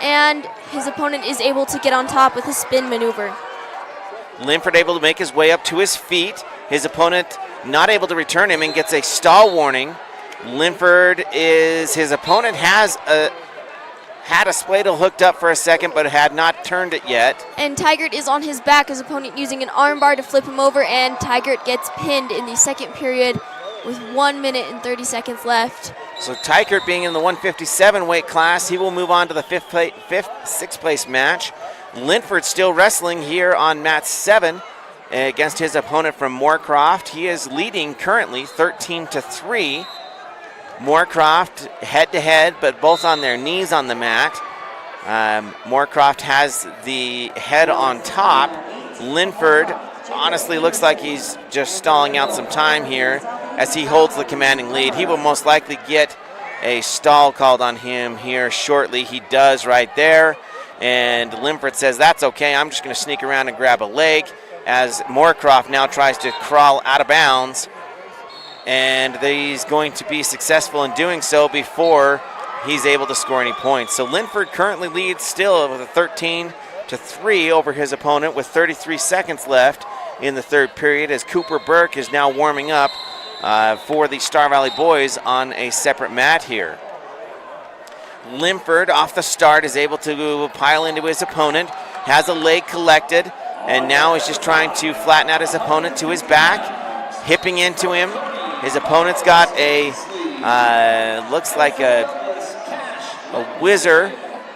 and his opponent is able to get on top with a spin maneuver. Linford able to make his way up to his feet. His opponent not able to return him and gets a stall warning. His opponent had a spladle hooked up for a second, but had not turned it yet. And Tygert is on his back, his opponent using an arm bar to flip him over, and Tygert gets pinned in the second period with 1 minute and 30 seconds left. So Tykert being in the 157 weight class, he will move on to the sixth place match. Linford still wrestling here on mat 7 against his opponent from Moorcroft. He is leading currently 13-3. Moorcroft head-to-head, but both on their knees on the mat. Moorcroft has the head on top. Linford honestly looks like he's just stalling out some time here as he holds the commanding lead. He will most likely get a stall called on him here shortly. He does right there. And Linford says, that's okay, I'm just going to sneak around and grab a leg, as Moorcroft now tries to crawl out of bounds. And he's going to be successful in doing so before he's able to score any points. So Linford currently leads still with a 13-3 over his opponent with 33 seconds left in the third period, as Cooper Burke is now warming up for the Star Valley boys on a separate mat here. Linford off the start is able to pile into his opponent, has a leg collected, and now is just trying to flatten out his opponent to his back, hipping into him. His opponent's got a, looks like a whizzer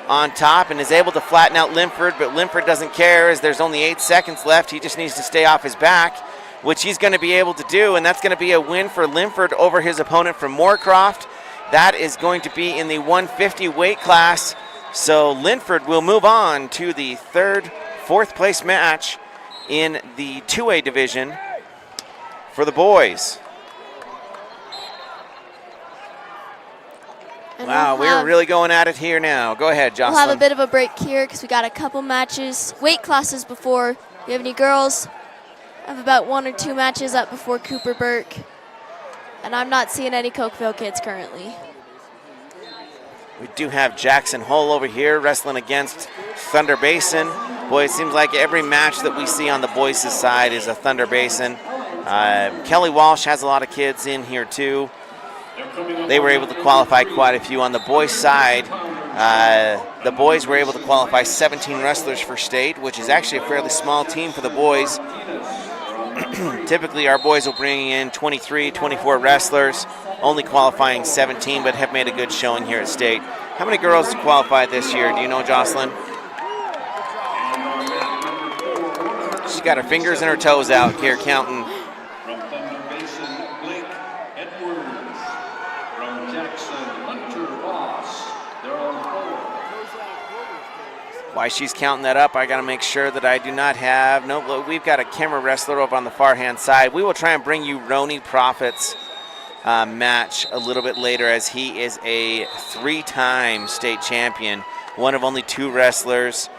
on top and is able to flatten out Linford, but Linford doesn't care as there's only 8 seconds left. He just needs to stay off his back, which he's going to be able to do, and that's going to be a win for Linford over his opponent from Moorcroft. That is going to be in the 150 weight class. So Linford will move on to the fourth place match in the 2A division for the boys. And Wow, we're really going at it here now. Go ahead, We'll Jocelyn. have a bit of a break here because we got a couple matches, weight classes before. You have any girls? I have about 1 or 2 matches up before Cooper Burke. And I'm not seeing any Cokeville kids currently. We do have Jackson Hull over here wrestling against Thunder Basin. Boy, it seems like every match that we see on the boys' side is a Thunder Basin. Kelly Walsh has a lot of kids in here too. They were able to qualify quite a few on the boys' side. The boys were able to qualify 17 wrestlers for state, which is actually a fairly small team for the boys. Typically, our boys will bring in 23, 24 wrestlers, only qualifying 17, but have made a good showing here at state. How many girls qualified this year? Do you know, Jocelyn? She's got her fingers and her toes out here counting. From Thunder Basin, Blake Edwards. From Jackson, Hunter Ross. There are 4. While she's counting that up, I got to make sure that I do not have. No, we've got a camera wrestler over on the far hand side. We will try and bring you Roni Prophet's match a little bit later, as he is a 3-time state champion, one of only 2 wrestlers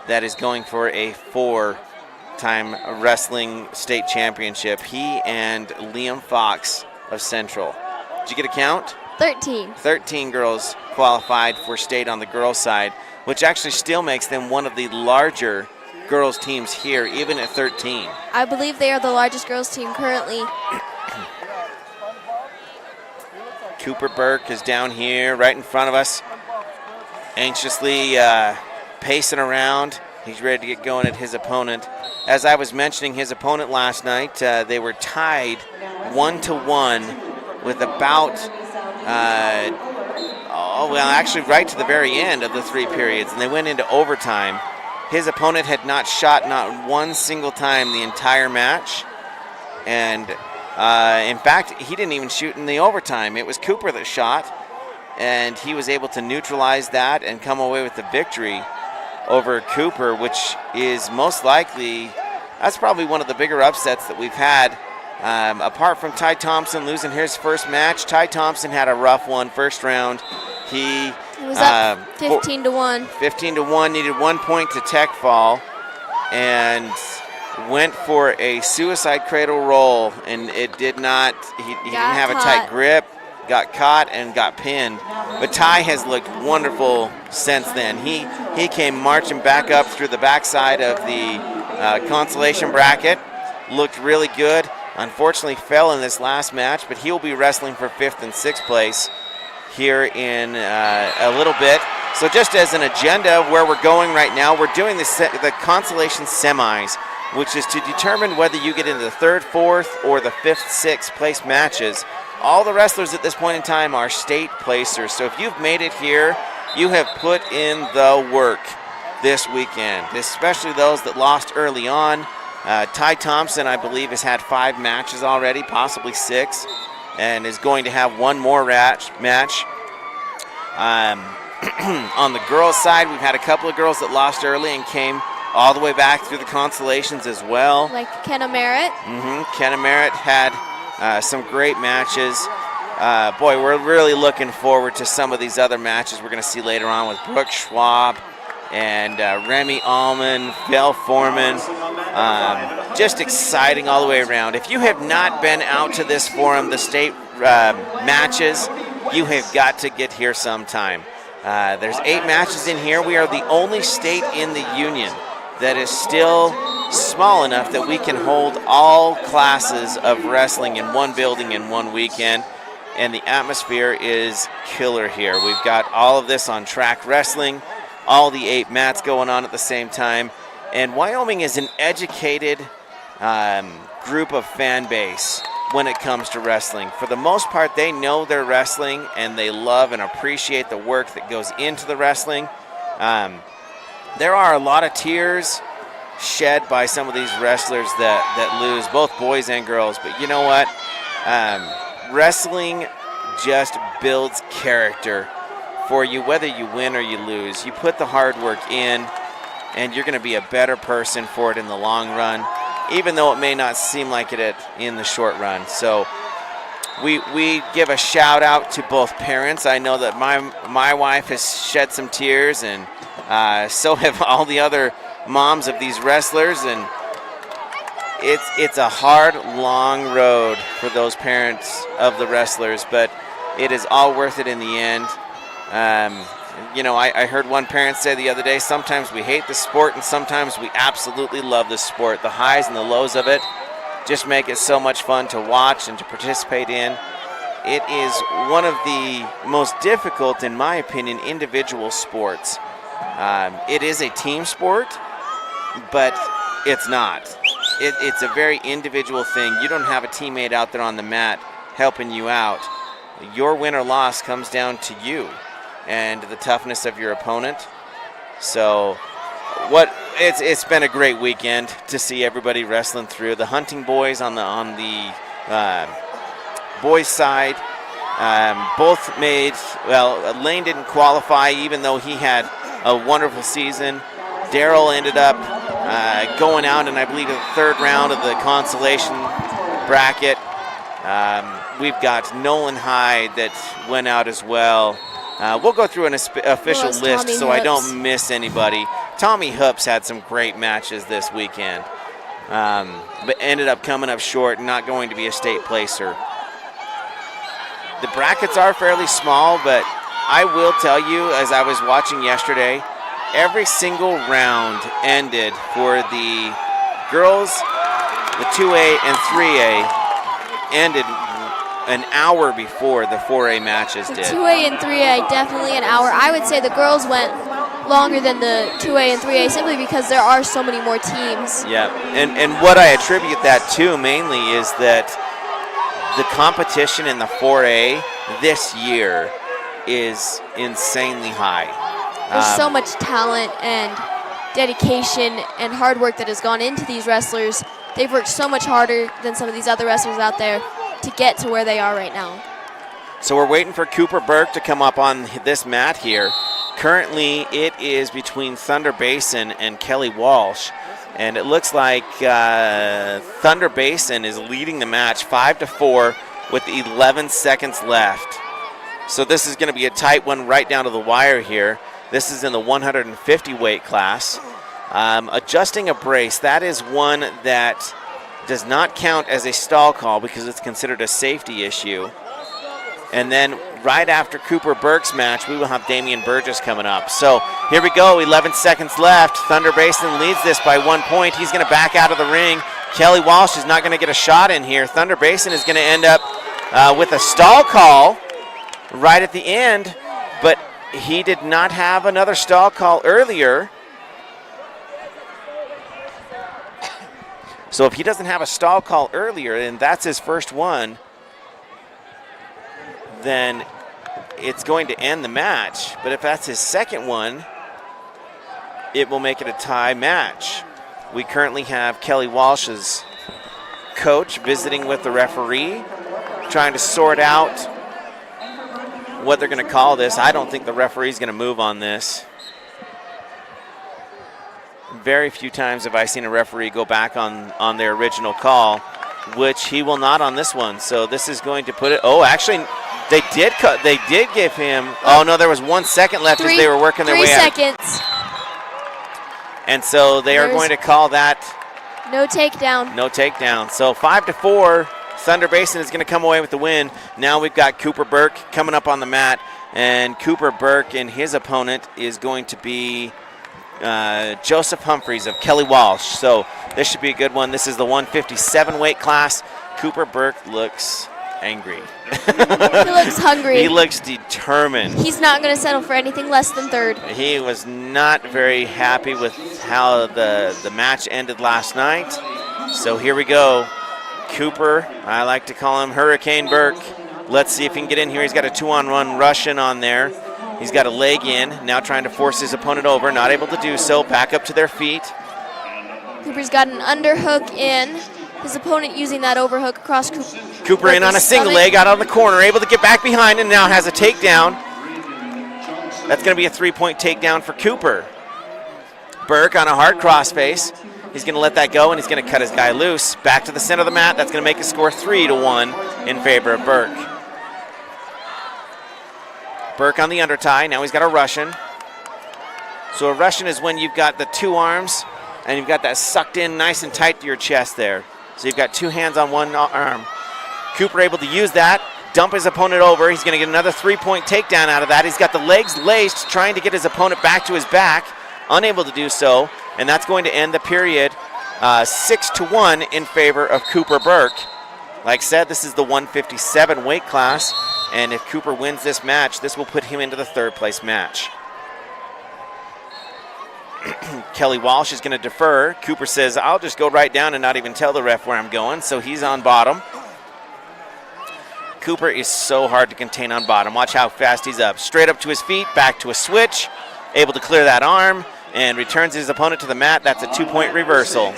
that is going for a 4-time wrestling state championship. He and Liam Fox of Central. Did you get a count? 13. 13 girls qualified for state on the girls' side, which actually still makes them one of the larger girls' teams here, even at 13. I believe they are the largest girls team currently. Cooper Burke is down here right in front of us, anxiously pacing around. He's ready to get going at his opponent. As I was mentioning his opponent last night, they were tied 1-1 with about, actually right to the very end of the 3 periods, and they went into overtime. His opponent had not shot not one single time the entire match, and in fact, he didn't even shoot in the overtime. It was Cooper that shot, and he was able to neutralize that and come away with the victory over Cooper, which is most likely, that's probably one of the bigger upsets that we've had. Apart from Ty Thompson losing his first match, Ty Thompson had a rough one first round. He was up 15-1. 15-1, needed 1 point to tech fall, and went for a suicide cradle roll, and it did not, he didn't have a tight grip, got caught and got pinned. But Ty has looked wonderful since then. He came marching back up through the backside of the consolation bracket, looked really good. Unfortunately fell in this last match, but he'll be wrestling for 5th and 6th place here in a little bit. So just as an agenda of where we're going right now, we're doing the consolation semis, which is to determine whether you get into the 3rd, 4th, or the 5th, 6th place matches. All the wrestlers at this point in time are state placers. So if you've made it here, you have put in the work this weekend, especially those that lost early on. Ty Thompson, I believe, has had 5 matches already, possibly 6, and is going to have 1 more match. On the girls' side, we've had a couple of girls that lost early and came all the way back through the consolations as well. Like Kenna Merritt. Kenna Merritt had some great matches. Boy, we're really looking forward to some of these other matches we're going to see later on with Brooke Schwab and Remy Allman, Val Foreman. Just exciting all the way around. If you have not been out to this forum, the state matches, you have got to get here sometime. There's 8 matches in here. We are the only state in the union that is still small enough that we can hold all classes of wrestling in one building in one weekend, and the atmosphere is killer here. We've got all of this on track wrestling, all the 8 mats going on at the same time, and Wyoming is an educated group of fan base when it comes to wrestling. For the most part, they know their wrestling, and they love and appreciate the work that goes into the wrestling. There are a lot of tears shed by some of these wrestlers that lose, both boys and girls. But you know what? Wrestling just builds character for you, whether you win or you lose. You put the hard work in, and you're going to be a better person for it in the long run, even though it may not seem like it in the short run. So we give a shout out to both parents. I know that my wife has shed some tears, and so have all the other moms of these wrestlers, and it's a hard, long road for those parents of the wrestlers, but it is all worth it in the end. I heard one parent say the other day, sometimes we hate the sport and sometimes we absolutely love the sport. The highs and the lows of it just make it so much fun to watch and to participate in. It is one of the most difficult, in my opinion, individual sports. It is a team sport, but it's not. It's a very individual thing. You don't have a teammate out there on the mat helping you out. Your win or loss comes down to you and the toughness of your opponent. So it's been a great weekend to see everybody wrestling through. The Hunting boys on the boys side both made, well, Lane didn't qualify even though he had a wonderful season. Daryl ended up going out in, I believe, the third round of the consolation bracket. We've got Nolan Hyde that went out as well. We'll go through an official list so I don't miss anybody. Tommy Hoops had some great matches this weekend, but ended up coming up short and not going to be a state placer. The brackets are fairly small, but I will tell you, as I was watching yesterday, every single round ended for the girls, the 2A and 3A ended an hour before the 4A matches did. 2A and 3A, definitely an hour. I would say the girls went longer than the 2A and 3A simply because there are so many more teams. Yeah, and what I attribute that to mainly is that the competition in the 4A this year is insanely high. There's so much talent and dedication and hard work that has gone into these wrestlers. They've worked so much harder than some of these other wrestlers out there to get to where they are right now. So we're waiting for Cooper Burke to come up on this mat here. Currently, it is between Thunder Basin and Kelly Walsh, and it looks like Thunder Basin is leading the match 5-4 with 11 seconds left. So this is going to be a tight one right down to the wire here. This is in the 150 weight class. Adjusting a brace, that is one that does not count as a stall call because it's considered a safety issue. And then right after Cooper Burke's match, we will have Damian Burgess coming up. So here we go, 11 seconds left. Thunder Basin leads this by 1 point. He's going to back out of the ring. Kelly Walsh is not going to get a shot in here. Thunder Basin is going to end up with a stall call right at the end, but he did not have another stall call earlier. So if he doesn't have a stall call earlier, and that's his first one, then it's going to end the match. But if that's his second one, it will make it a tie match. We currently have Kelly Walsh's coach visiting with the referee, trying to sort out what they're going to call this. I don't think the referee's going to move on this. Very few times have I seen a referee go back on their original call, which he will not on this one. So this is going to put it. Oh, actually, they did cut. They did give him. Oh no, there was 1 second left as they were working their way out. 3 seconds. And so they are going to call that no takedown. No takedown. So 5-4. Thunder Basin is going to come away with the win. Now we've got Cooper Burke coming up on the mat, and Cooper Burke and his opponent is going to be Joseph Humphreys of Kelly Walsh. So this should be a good one. This is the 157 weight class. Cooper Burke looks angry. He looks hungry. He looks determined. He's not going to settle for anything less than third. He was not very happy with how the match ended last night. So here we go. Cooper, I like to call him Hurricane Burke. Let's see if he can get in here. He's got a 2-on-1 Russian on there. He's got a leg in, now trying to force his opponent over, not able to do so. Back up to their feet. Cooper's got an underhook in. His opponent using that overhook across Cooper in on a single leg, out on the corner, able to get back behind, and now has a takedown. That's going to be a 3-point takedown for Cooper. Burke on a hard crossface. He's going to let that go, and he's going to cut his guy loose. Back to the center of the mat. That's going to make a score 3-1 in favor of Burke. Burke on the undertie. Now he's got a Russian. So a Russian is when you've got the two arms, and you've got that sucked in nice and tight to your chest there. So you've got two hands on one arm. Cooper able to use that, dump his opponent over. He's going to get another 3-point takedown out of that. He's got the legs laced, trying to get his opponent back to his back. Unable to do so, and that's going to end the period 6-1 in favor of Cooper Burke. Like I said, this is the 157 weight class, and if Cooper wins this match, this will put him into the third place match. Kelly Walsh is going to defer. Cooper says, I'll just go right down and not even tell the ref where I'm going, so he's on bottom. Cooper is so hard to contain on bottom. Watch how fast he's up. Straight up to his feet, back to a switch, able to clear that arm, and returns his opponent to the mat. That's a 2-point reversal.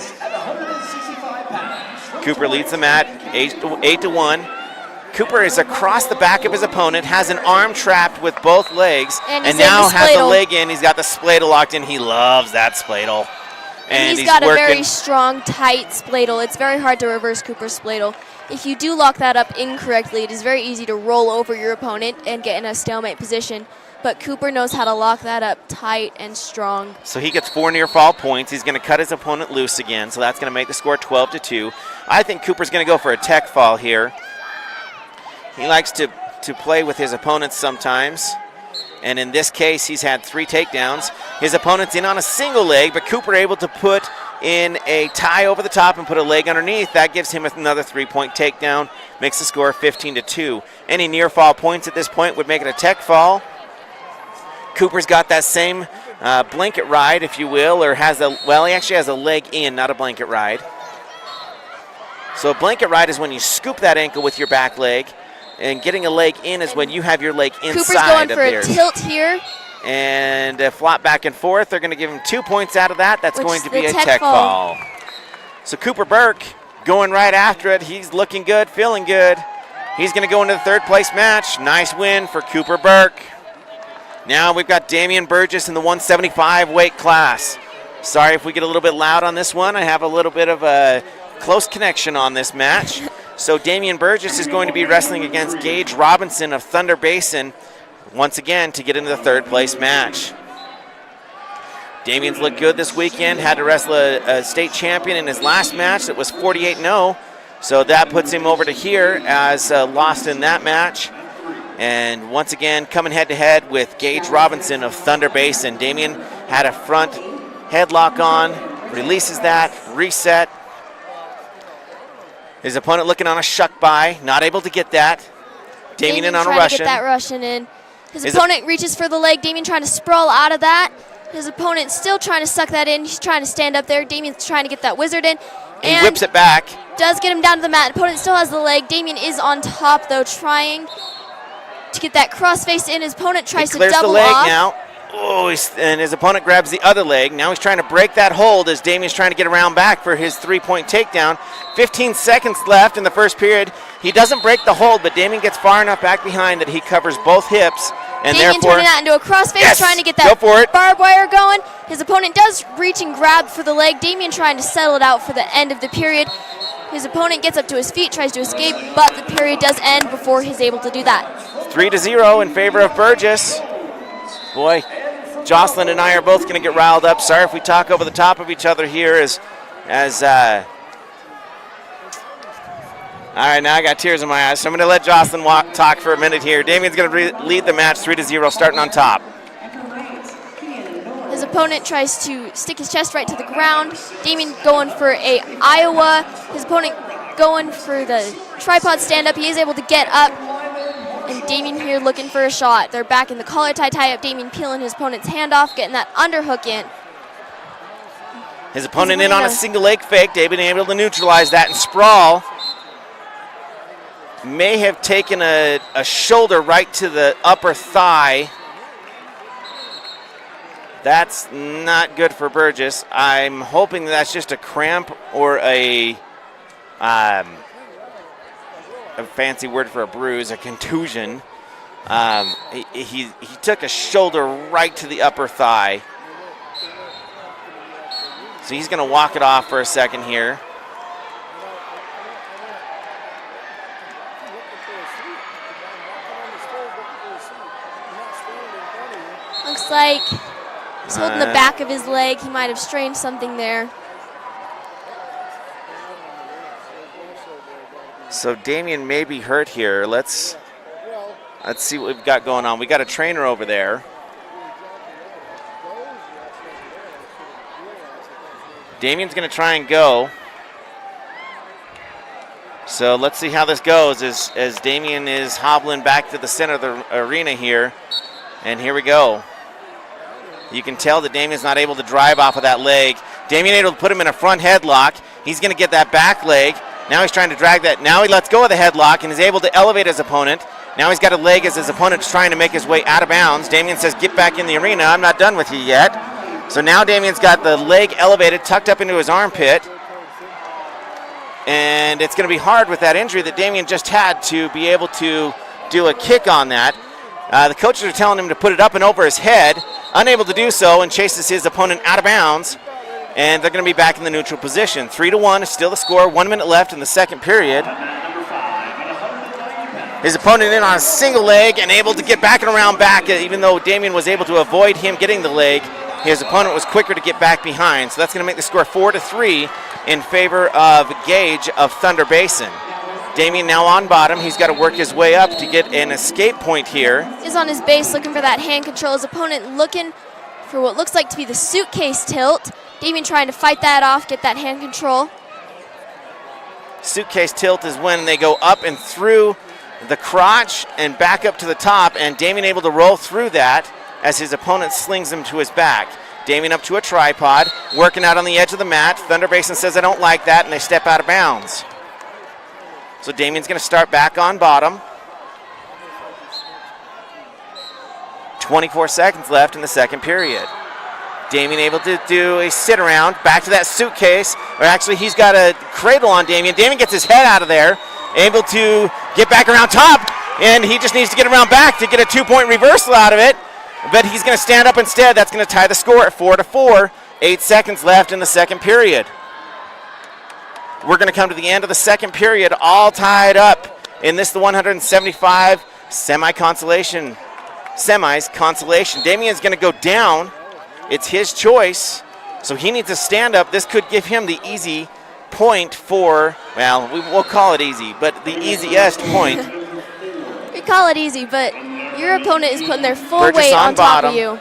Cooper leads the mat 8-1. Cooper is across the back of his opponent, has an arm trapped with both legs, and now has the leg in. He's got the spladle locked in. He loves that spladle. And he's got a very strong, tight spladle. It's very hard to reverse Cooper's spladle. If you do lock that up incorrectly, it is very easy to roll over your opponent and get in a stalemate position. But Cooper knows how to lock that up tight and strong. So he gets 4 near fall points. He's going to cut his opponent loose again, so that's going to make the score 12-2. I think Cooper's going to go for a tech fall here. He likes to play with his opponents sometimes. And in this case, he's had 3 takedowns. His opponent's in on a single leg, but Cooper able to put in a tie over the top and put a leg underneath. That gives him another 3-point takedown, makes the score 15-2. Any near fall points at this point would make it a tech fall. Cooper's got that same blanket ride, if you will, or he actually has a leg in, not a blanket ride. So a blanket ride is when you scoop that ankle with your back leg, and getting a leg in is when you have your leg inside Cooper's going for theirs. a tilt here. And a flop back and forth. They're going to give him 2 points out of that. That's going to be a tech fall. So Cooper Burke going right after it. He's looking good, feeling good. He's going to go into the third place match. Nice win for Cooper Burke. Now we've got Damian Burgess in the 175 weight class. Sorry if we get a little bit loud on this one. I have a little bit of a close connection on this match. So Damian Burgess is going to be wrestling against Gage Robinson of Thunder Basin once again to get into the third place match. Damian's looked good this weekend. Had to wrestle a state champion in his last match that was 48-0. So that puts him over to here as lost in that match. And once again, coming head-to-head with Gage Robinson of Thunder Basin. Damian had a front headlock on, releases that, reset. His opponent looking on a shuck by, not able to get that. Damian in on a Russian. To get that Russian in. His opponent reaches for the leg. Damian trying to sprawl out of that. His opponent still trying to suck that in. He's trying to stand up there. Damian's trying to get that wizard in. He whips it back. Does get him down to the mat. Opponent still has the leg. Damian is on top, though, trying to get that crossface in. His opponent tries to double off. He clears the leg now. Oh, and his opponent grabs the other leg. Now he's trying to break that hold as Damian's trying to get around back for his 3-point takedown. 15 seconds left in the first period. He doesn't break the hold, but Damian gets far enough back behind that he covers both hips. And Damian therefore, turning that into a crossface, yes, trying to get that go for it. barbed wire going. His opponent does reach and grab for the leg. Damian trying to settle it out for the end of the period. His opponent gets up to his feet, tries to escape, but the period does end before he's able to do that. 3-0 in favor of Burgess. Boy, Jocelyn and I are both going to get riled up. Sorry if we talk over the top of each other here all right, now I got tears in my eyes, so I'm going to let Jocelyn talk for a minute here. Damian's going to lead the match 3-0, starting on top. His opponent tries to stick his chest right to the ground. Damian going for a Iowa. His opponent going for the tripod stand-up. He is able to get up. And Damian here looking for a shot. They're back in the collar tie-up. Damian peeling his opponent's hand off, getting that underhook in. His opponent in on a single leg fake. Damian able to neutralize that and sprawl. May have taken a shoulder right to the upper thigh. That's not good for Burgess. I'm hoping that's just a cramp or a fancy word for a bruise, a contusion. He took a shoulder right to the upper thigh. So he's going to walk it off for a second here. Looks like he's holding the back of his leg. He might have strained something there. So Damien may be hurt here. Let's see what we've got going on. We got a trainer over there. Damien's going to try and go. So let's see how this goes as Damien is hobbling back to the center of the arena here. And here we go. You can tell that Damien's not able to drive off of that leg. Damien able to put him in a front headlock. He's going to get that back leg. Now he's trying to drag that. Now he lets go of the headlock and is able to elevate his opponent. Now he's got a leg as his opponent's trying to make his way out of bounds. Damien says, get back in the arena. I'm not done with you yet. So now Damien's got the leg elevated, tucked up into his armpit. And it's going to be hard with that injury that Damien just had to be able to do a kick on that. The coaches are telling him to put it up and over his head. Unable to do so, and chases his opponent out of bounds. And they're going to be back in the neutral position. 3-1 is still the score. 1 minute left in the second period. His opponent in on a single leg and able to get back and around back, even though Damien was able to avoid him getting the leg. His opponent was quicker to get back behind. So that's going to make the score 4-3 in favor of Gage of Thunder Basin. Damien now on bottom. He's got to work his way up to get an escape point here. He's on his base looking for that hand control. His opponent looking for what looks like to be the suitcase tilt. Damien trying to fight that off, get that hand control. Suitcase tilt is when they go up and through the crotch and back up to the top, and Damien able to roll through that as his opponent slings him to his back. Damien up to a tripod, working out on the edge of the mat. Thunder Basin says, I don't like that, and they step out of bounds. So Damien's going to start back on bottom. 24 seconds left in the second period. Damien able to do a sit around, back to that suitcase, or actually he's got a cradle on Damien. Damien gets his head out of there, able to get back around top, and he just needs to get around back to get a 2-point reversal out of it. But he's going to stand up instead. That's going to tie the score at 4-4. 8 seconds left in the second period. We're going to come to the end of the second period, all tied up in this, the 175 semis consolation. Damien's going to go down. It's his choice, so he needs to stand up. This could give him the easy point for, well, we'll call it easy, but the easiest point. We call it easy, but your opponent is putting their full Burgess weight on top bottom. of you.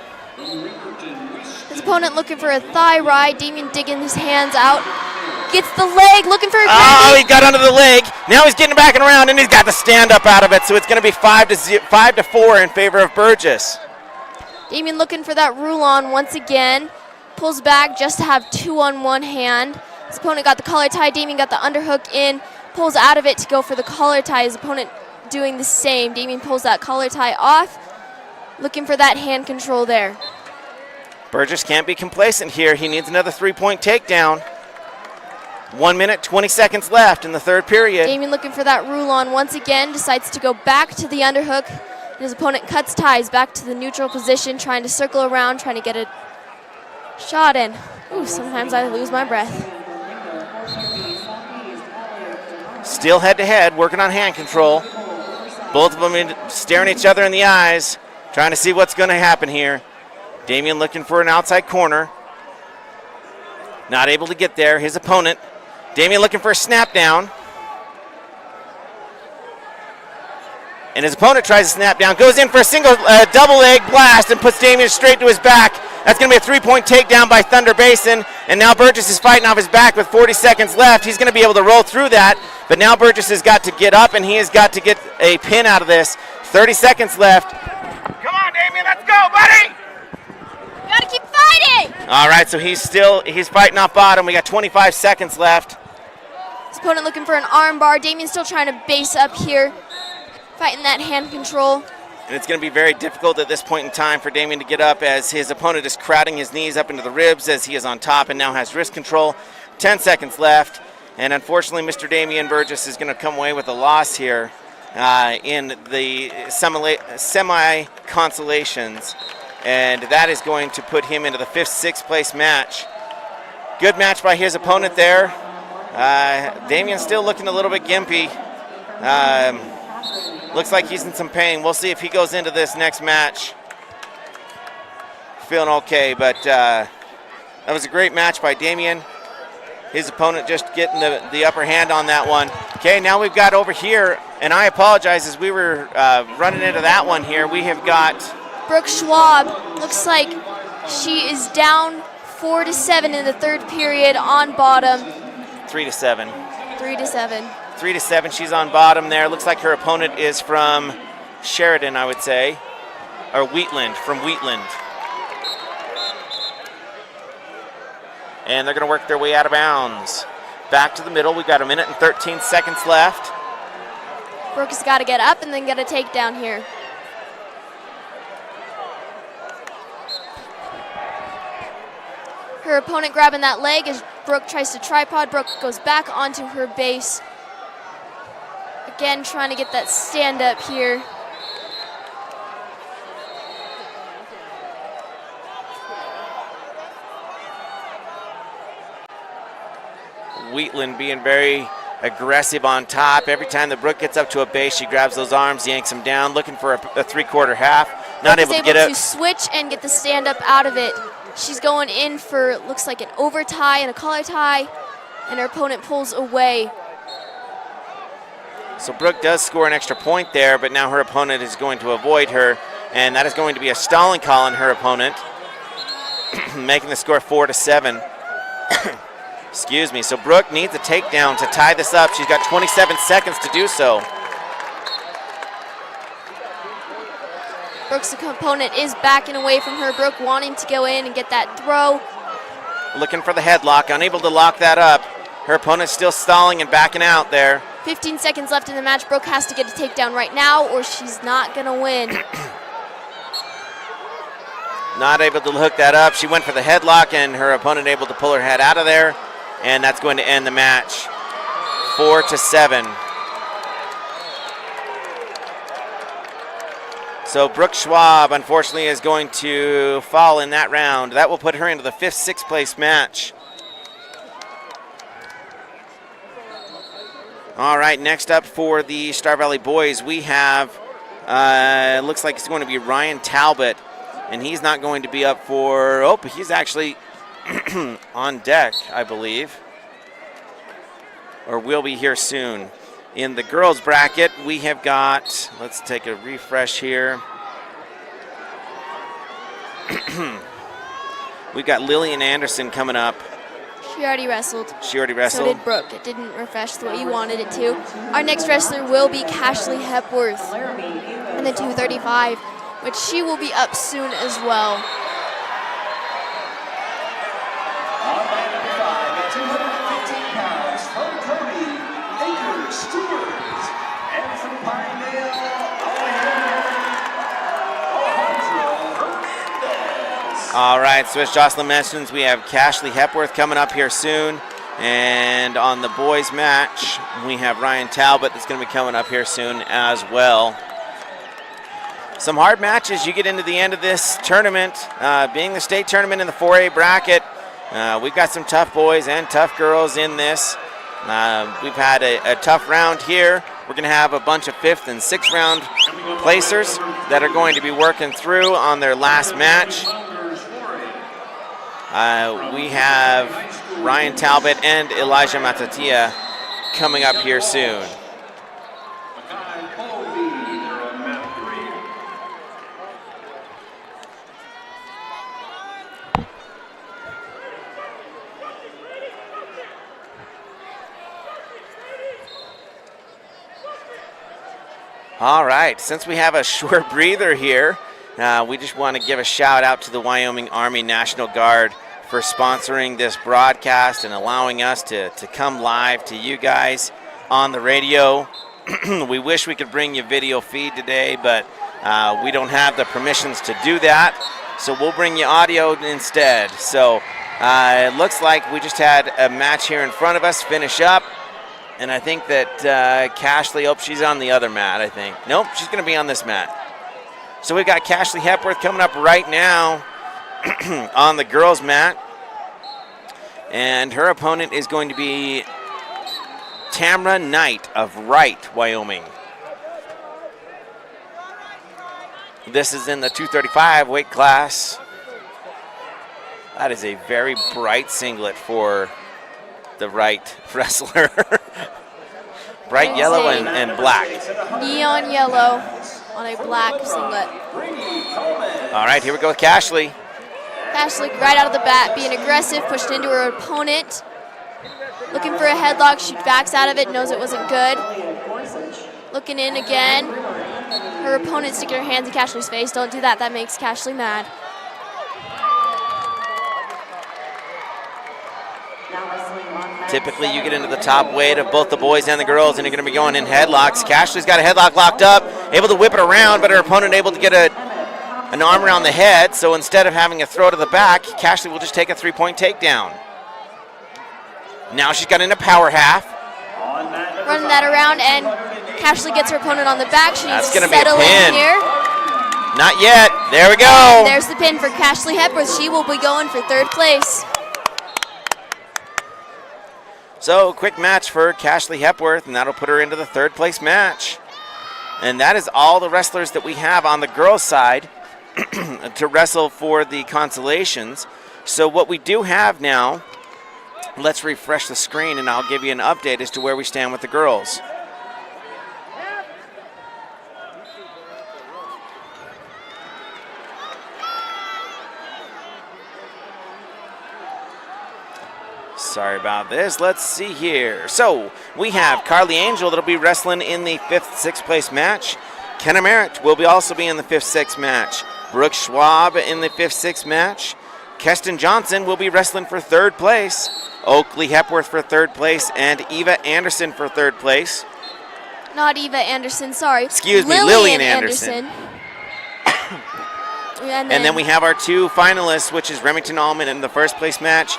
His opponent looking for a thigh ride. Damien digging his hands out. Gets the leg, looking for a Oh, he got under the leg. Now he's getting back and around, and he's got the stand up out of it, so it's going to be 5-4 in favor of Burgess. Damien looking for that rule-on once again. Pulls back just to have 2 on one hand. His opponent got the collar tie. Damien got the underhook in. Pulls out of it to go for the collar tie. His opponent doing the same. Damien pulls that collar tie off. Looking for that hand control there. Burgess can't be complacent here. He needs another 3-point takedown. 1 minute, 20 seconds left in the third period. Damien looking for that rule-on once again. Decides to go back to the underhook. His opponent cuts ties back to the neutral position, trying to circle around, trying to get a shot in. Ooh, sometimes I lose my breath. Still head-to-head, working on hand control. Both of them staring each other in the eyes, trying to see what's going to happen here. Damien looking for an outside corner. Not able to get there. His opponent, Damien looking for a snap down. And his opponent tries to snap down, goes in for a single double leg blast and puts Damien straight to his back. That's going to be a 3-point takedown by Thunder Basin. And now Burgess is fighting off his back with 40 seconds left. He's going to be able to roll through that. But now Burgess has got to get up, and he has got to get a pin out of this. 30 seconds left. Come on, Damien, let's go, buddy! Gotta keep fighting! All right, so he's fighting off bottom. We got 25 seconds left. His opponent looking for an arm bar. Damien's still trying to base up here. Fighting that hand control. And it's going to be very difficult at this point in time for Damien to get up as his opponent is crowding his knees up into the ribs as he is on top and now has wrist control. 10 seconds left. And unfortunately, Mr. Damien Burgess is going to come away with a loss here in the semi-consolations. And that is going to put him into the 5th, 6th place match Good match by his opponent there. Damien's still looking a little bit gimpy. Looks like he's in some pain. We'll see if he goes into this next match feeling okay, but that was a great match by Damien. His opponent just getting the upper hand on that one. Okay, now we've got over here, and I apologize as we were running into that one here. We have got Brooke Schwab. Looks like she is down 4-7 in the third period on bottom. 3-7. 3-7. 3-7. She's on bottom there. Looks like her opponent is from Sheridan, I would say, or Wheatland, from Wheatland. And they're going to work their way out of bounds. Back to the middle. We've got 1 minute and 13 seconds left. Brooke has got to get up and then get a takedown here. Her opponent grabbing that leg as Brooke tries to tripod. Brooke goes back onto her base. Again, trying to get that stand up here. Wheatland being very aggressive on top. Every time the Brooke gets up to a base, she grabs those arms, yanks them down, looking for a three-quarter half. Not able to get it. To switch and get the stand up out of it. She's going in for, looks like an over tie and a collar tie, and her opponent pulls away. So Brooke does score an extra point there, but now her opponent is going to avoid her, and that is going to be a stalling call on her opponent, making the score 4-7. Excuse me. So Brooke needs a takedown to tie this up. She's got 27 seconds to do so. Brooke's opponent is backing away from her. Brooke wanting to go in and get that throw. Looking for the headlock, unable to lock that up. Her opponent's still stalling and backing out there. 15 seconds left in the match. Brooke has to get a takedown right now or she's not going to win. Not able to hook that up. She went for the headlock and her opponent able to pull her head out of there. And that's going to end the match 4-7. So Brooke Schwab, unfortunately, is going to fall in that round. That will put her into the 5th, 6th place match. All right, next up for the Star Valley boys, we have, looks like it's going to be Ryan Talbot. And he's not going to be up for, he's actually on deck, I believe, or will be here soon. In the girls bracket, we have got, let's take a refresh here. We've got Lillian Anderson coming up. She already wrestled. She already wrestled? So did Brooke. It didn't refresh the way you wanted it to. Our next wrestler will be Cashley Hepworth in the 235, which she will be up soon as well. On by number 5 at 215 pounds, from Cody, Baker Stewart. And from Pinedale, Alejandro Hernandez. All right, so as Jocelyn mentions, we have Cashley Hepworth coming up here soon. And on the boys match, we have Ryan Talbot that's going to be coming up here soon as well. Some hard matches. You get into the end of this tournament, being the state tournament in the 4A bracket. We've got some tough boys and tough girls in this. We've had a tough round here. We're going to have a bunch of 5th and 6th round placers that are going to be working through on their last match. We have Ryan Talbot and Elijah Matatia coming up here soon. All right, since we have a short breather here, we just want to give a shout out to the Wyoming Army National Guard for sponsoring this broadcast and allowing us to come live to you guys on the radio. We wish we could bring you video feed today, but we don't have the permissions to do that, so we'll bring you audio instead. So it looks like we just had a match here in front of us finish up. And I think that Cashley, she's on the other mat, I think. Nope, she's going to be on this mat. So we've got Cashley Hepworth coming up right now on the girls' mat. And her opponent is going to be Tamra Knight of Wright, Wyoming. This is in the 235 weight class. That is a very bright singlet for the Wright wrestler. Bright yellow and black. Neon yellow on a black singlet. All right, here we go with Cashley. Ashley right out of the bat, being aggressive, pushed into her opponent. Looking for a headlock, she backs out of it, knows it wasn't good. Looking in again. Her opponent sticking her hands in Cashley's face. Don't do that, that makes Cashley mad. Typically, you get into the top weight of both the boys and the girls, and you're going to be going in headlocks. Cashley's got a headlock locked up, able to whip it around, but her opponent able to get an arm around the head. So instead of having a throw to the back, Cashley will just take a 3-point takedown. Now she's got in a power half. Running that around, and Cashley gets her opponent on the back. She needs That's to going to be a settle in pin. here. Not yet. There we go. And there's the pin for Cashley Hepworth. She will be going for third place. So, quick match for Cashley Hepworth, and that'll put her into the third place match. And that is all the wrestlers that we have on the girls' side to wrestle for the consolations. So what we do have now, let's refresh the screen and I'll give you an update as to where we stand with the girls. Sorry about this. Let's see here. So we have Carly Angel that'll be wrestling in the 5th, 6th place match. Kenna Merritt will also be in the 5th, 6th match. Brooke Schwab in the 5th, 6th match. Keston Johnson will be wrestling for 3rd place. Oakley Hepworth for 3rd place, and Eva Anderson for 3rd place. Not Eva Anderson, sorry. Excuse me, Lillian Anderson. And then we have our 2 finalists, which is Remington Allman in the 1st place match.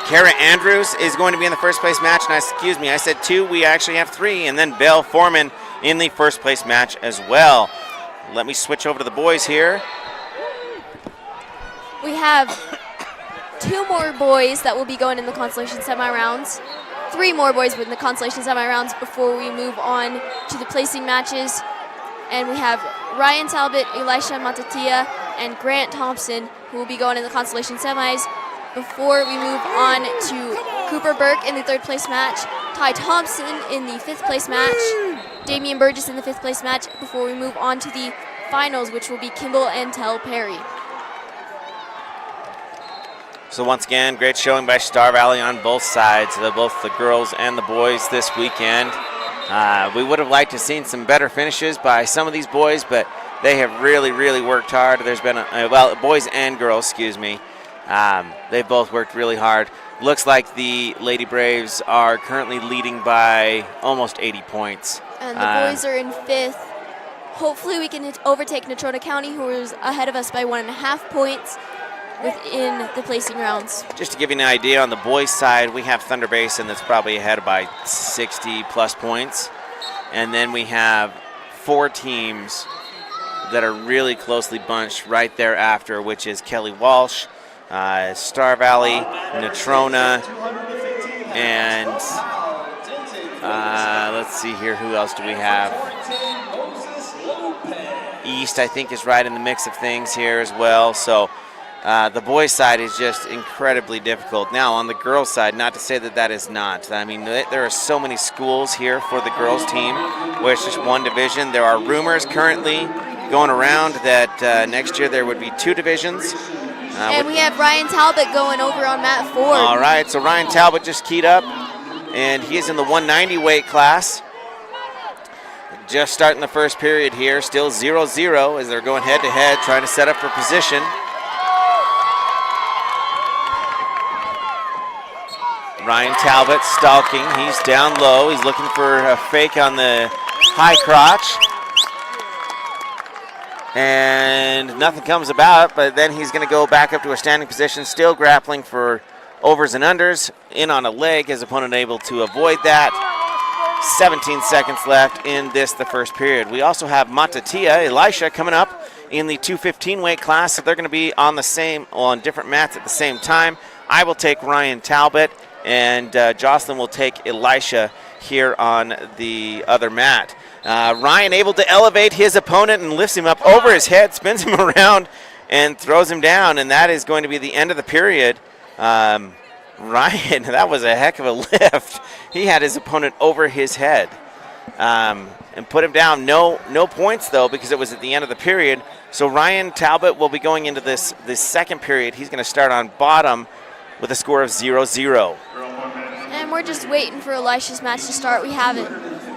Kara Andrews is going to be in the 1st place match. And excuse me, I said 2. We actually have 3. And then Belle Foreman in the 1st place match as well. Let me switch over to the boys here. we have 2 more boys that will be going in the consolation semi-rounds. 3 more boys in the consolation semi-rounds before we move on to the placing matches. And we have Ryan Talbot, Elisha Matatia, and Grant Thompson who will be going in the consolation semis before we move on to Cooper Burke in the 3rd place match, Ty Thompson in the 5th place match, Damian Burgess in the 5th place match before we move on to the finals, which will be Kimball and Tel Perry. So once again, great showing by Star Valley on both sides, both the girls and the boys this weekend. We would have liked to have seen some better finishes by some of these boys, but they have really, really worked hard. There's been, boys and girls, excuse me. They've both worked really hard. Looks like the Lady Braves are currently leading by almost 80 points. And the boys are in 5th. Hopefully we can overtake Natrona County, who is ahead of us by 1.5 points within the placing rounds. Just to give you an idea, on the boys' side, we have Thunder Basin that's probably ahead by 60-plus points. And then we have 4 teams that are really closely bunched right thereafter, which is Kelly Walsh, Star Valley, Natrona, and let's see here, who else do we have? East, I think, is right in the mix of things here as well. So the boys' side is just incredibly difficult. Now, on the girls' side, not to say that that is not. I mean, there are so many schools here for the girls' team where it's just one division. There are rumors currently going around that next year there would be 2 divisions. And we have Ryan Talbot going over on Matt Ford. All right, so Ryan Talbot just keyed up, and he is in the 190 weight class. Just starting the first period here, still 0-0 as they're going head-to-head, trying to set up for position. Ryan Talbot stalking. He's down low. He's looking for a fake on the high crotch. And nothing comes about, but then he's going to go back up to a standing position, still grappling for overs and unders. In on a leg, his opponent able to avoid that. 17 seconds left in the first period. We also have Matatia, Elisha, coming up in the 215 weight class, so they're going to be on different mats at the same time. I will take Ryan Talbot, and Jocelyn will take Elisha here on the other mat. Ryan able to elevate his opponent and lifts him up over his head, spins him around, and throws him down, and that is going to be the end of the period. Ryan, that was a heck of a lift. He had his opponent over his head and put him down. No points, though, because it was at the end of the period. So Ryan Talbot will be going into this second period. He's going to start on bottom with a score of 0-0. And we're just waiting for Elisha's match to start. We have it.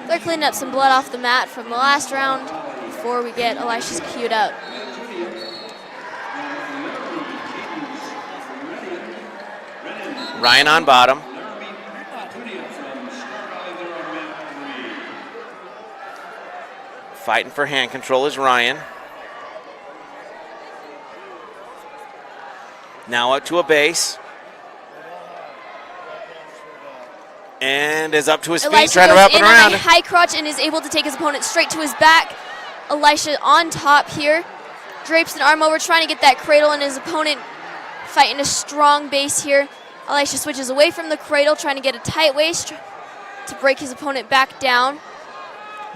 They're cleaning up some blood off the mat from the last round before we get Elisha's queued up. Ryan on bottom. Fighting for hand control is Ryan. Now up to a base. And is up to his feet, Elisha trying to goes wrap it in around. on a high crotch and is able to take his opponent straight to his back. Elisha on top here. Drapes an arm over, trying to get that cradle, and his opponent fighting a strong base here. Elisha switches away from the cradle, trying to get a tight waist to break his opponent back down.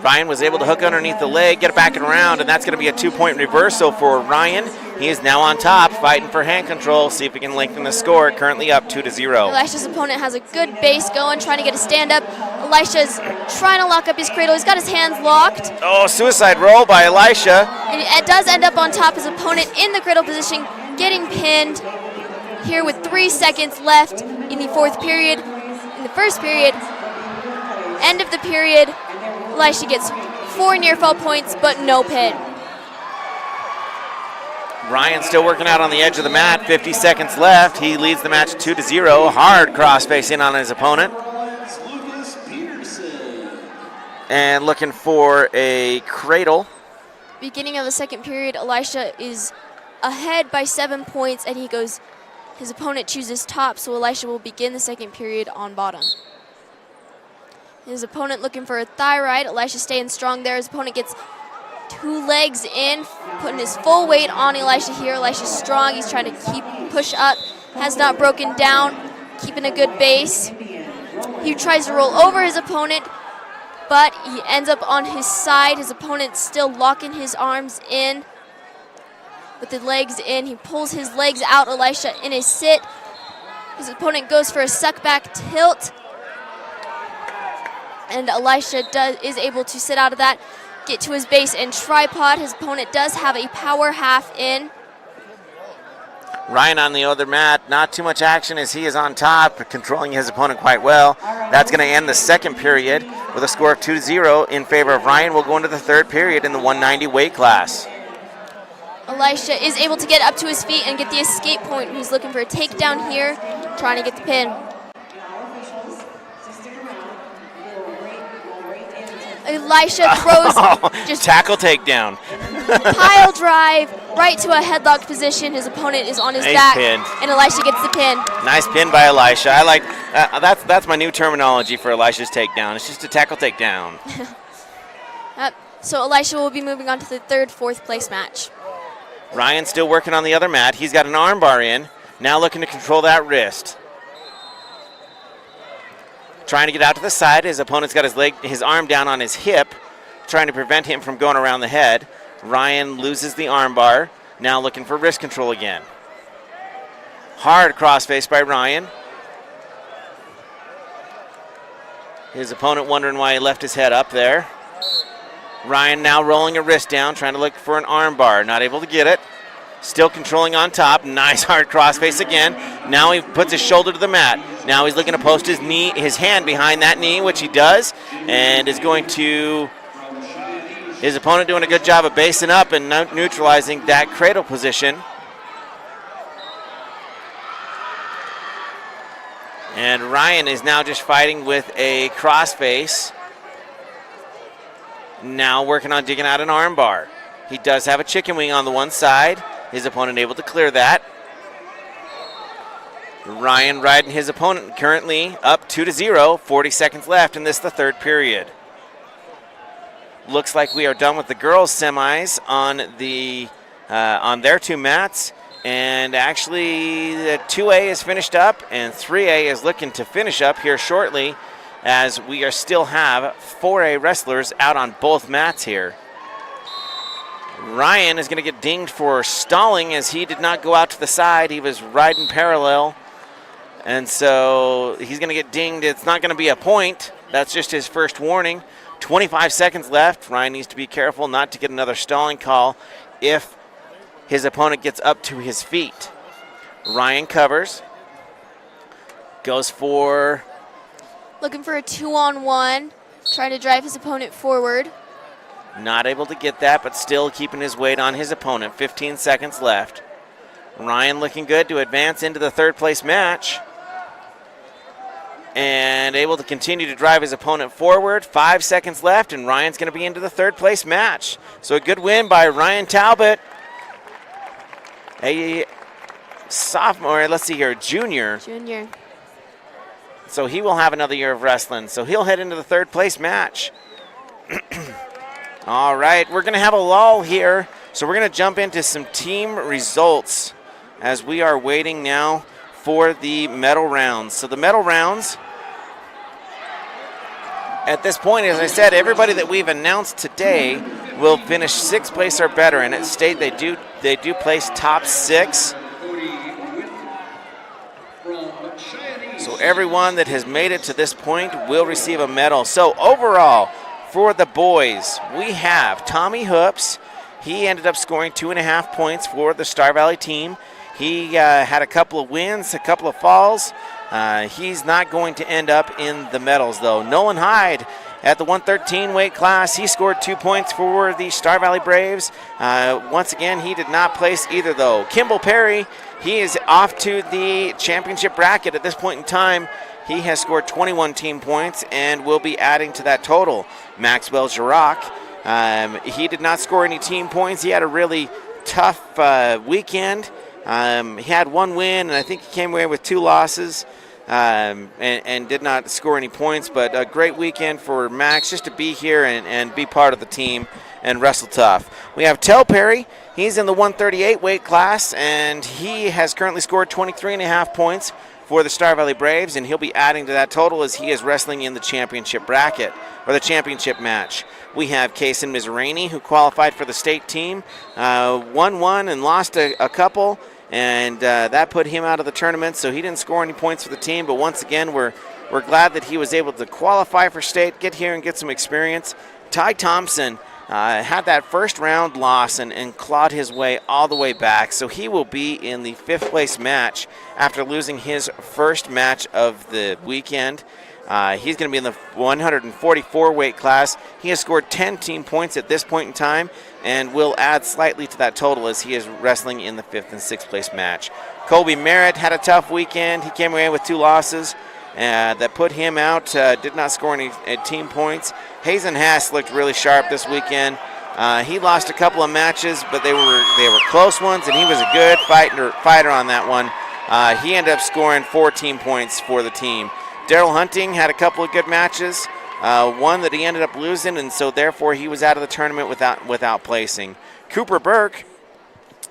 Ryan was able to hook underneath the leg, get it back and around, and that's going to be a 2-point reversal for Ryan. He is now on top, fighting for hand control, see if he can lengthen the score, currently up 2-0. Elisha's opponent has a good base going, trying to get a stand-up. Elisha's trying to lock up his cradle. He's got his hands locked. Oh, suicide roll by Elisha. And it does end up on top. His opponent in the cradle position, getting pinned here with 3 seconds left in the fourth period. In the first period, end of the period, Elisha gets 4 near fall points, but no pin. Ryan still working out on the edge of the mat, 50 seconds left. He leads the match 2-0. Hard crossface in on his opponent. And looking for a cradle. Beginning of the second period, Elisha is ahead by 7 points, and his opponent chooses top, so Elisha will begin the second period on bottom. His opponent looking for a thigh ride. Elisha staying strong there. His opponent gets 2 legs in, putting his full weight on Elisha here. Elisha's strong. He's trying to push up. Has not broken down, keeping a good base. He tries to roll over his opponent, but he ends up on his side. His opponent's still locking his arms in. With the legs in, he pulls his legs out. Elisha in a sit. His opponent goes for a suck back tilt. And Elisha is able to sit out of that, get to his base and tripod. His opponent does have a power half in. Ryan on the other mat, not too much action as he is on top, controlling his opponent quite well. That's going to end the second period with a score of 2-0 in favor of Ryan. We'll go into the third period in the 190 weight class. Elisha is able to get up to his feet and get the escape point. He's looking for a takedown here, trying to get the pin. Elisha throws just tackle takedown. pile drive right to a headlock position. His opponent is on his Nice back, pin. and Elisha gets the pin. Nice pin by Elisha. I like that's my new terminology for Elisha's takedown. It's just a tackle takedown. So Elisha will be moving on to the third, fourth place match. Ryan still working on the other mat. He's got an arm bar in. Now looking to control that wrist. Trying to get out to the side. His opponent's got his arm down on his hip, trying to prevent him from going around the head. Ryan loses the arm bar. Now looking for wrist control again. Hard crossface by Ryan. His opponent wondering why he left his head up there. Ryan now rolling a wrist down, trying to look for an arm bar. Not able to get it. Still controlling on top. Nice hard crossface again. Now he puts his shoulder to the mat. Now he's looking to post his hand behind that knee, which he does, and is going to. His opponent doing a good job of basing up and neutralizing that cradle position. And Ryan is now just fighting with a crossface. Now working on digging out an arm bar. He does have a chicken wing on the one side. His opponent able to clear that. Ryan riding his opponent, currently up 2-0, 40 seconds left in the third period. Looks like we are done with the girls' semis on their 2 mats, And actually, the 2A is finished up, and 3A is looking to finish up here shortly, as we still have 4A wrestlers out on both mats here. Ryan is going to get dinged for stalling as he did not go out to the side. He was riding parallel, and so he's going to get dinged. It's not going to be a point. That's just his first warning. 25 seconds left. Ryan needs to be careful not to get another stalling call if his opponent gets up to his feet. Ryan covers. Goes for... Looking for a 2-on-1. Trying to drive his opponent forward. Not able to get that, but still keeping his weight on his opponent. 15 seconds left. Ryan looking good to advance into the third place match. And able to continue to drive his opponent forward. 5 seconds left, and Ryan's going to be into the third place match. So a good win by Ryan Talbot. A sophomore, let's see here, junior. So he will have another year of wrestling. So he'll head into the third place match. All right, we're going to have a lull here. So we're going to jump into some team results as we are waiting now for the medal rounds. So the medal rounds, at this point, as I said, everybody that we've announced today will finish 6th place or better. And at state, they do place top 6. So everyone that has made it to this point will receive a medal. So overall, for the boys, we have Tommy Hoops. He ended up scoring 2.5 points for the Star Valley team. He had a couple of wins, a couple of falls. He's not going to end up in the medals, though. Nolan Hyde at the 113 weight class, he scored 2 points for the Star Valley Braves. Once again, he did not place either, though. Kimball Perry, he is off to the championship bracket at this point in time. He has scored 21 team points and will be adding to that total. Maxwell Girac, he did not score any team points. He had a really tough weekend. He had 1 win, and I think he came away with 2 losses and did not score any points. But a great weekend for Max just to be here and be part of the team and wrestle tough. We have Tel Perry. He's in the 138 weight class, and he has currently scored 23.5 points for the Star Valley Braves, and he'll be adding to that total as he is wrestling in the championship bracket, or the championship match. We have Kaysen Mizraini, who qualified for the state team, won one and lost a couple, and that put him out of the tournament, so he didn't score any points for the team, but once again, we're glad that he was able to qualify for state, get here and get some experience. Ty Thompson had that first round loss and clawed his way all the way back. So he will be in the 5th place match after losing his first match of the weekend. He's going to be in the 144 weight class. He has scored 10 team points at this point in time and will add slightly to that total as he is wrestling in the 5th and 6th place match. Colby Merritt had a tough weekend. He came away with 2 losses. That put him out, did not score any team points. Hazen Haas looked really sharp this weekend. He lost a couple of matches, but they were close ones, and he was a good fighter on that one. He ended up scoring 4 team points for the team. Daryl Hunting had a couple of good matches, one that he ended up losing, and so therefore he was out of the tournament without placing. Cooper Burke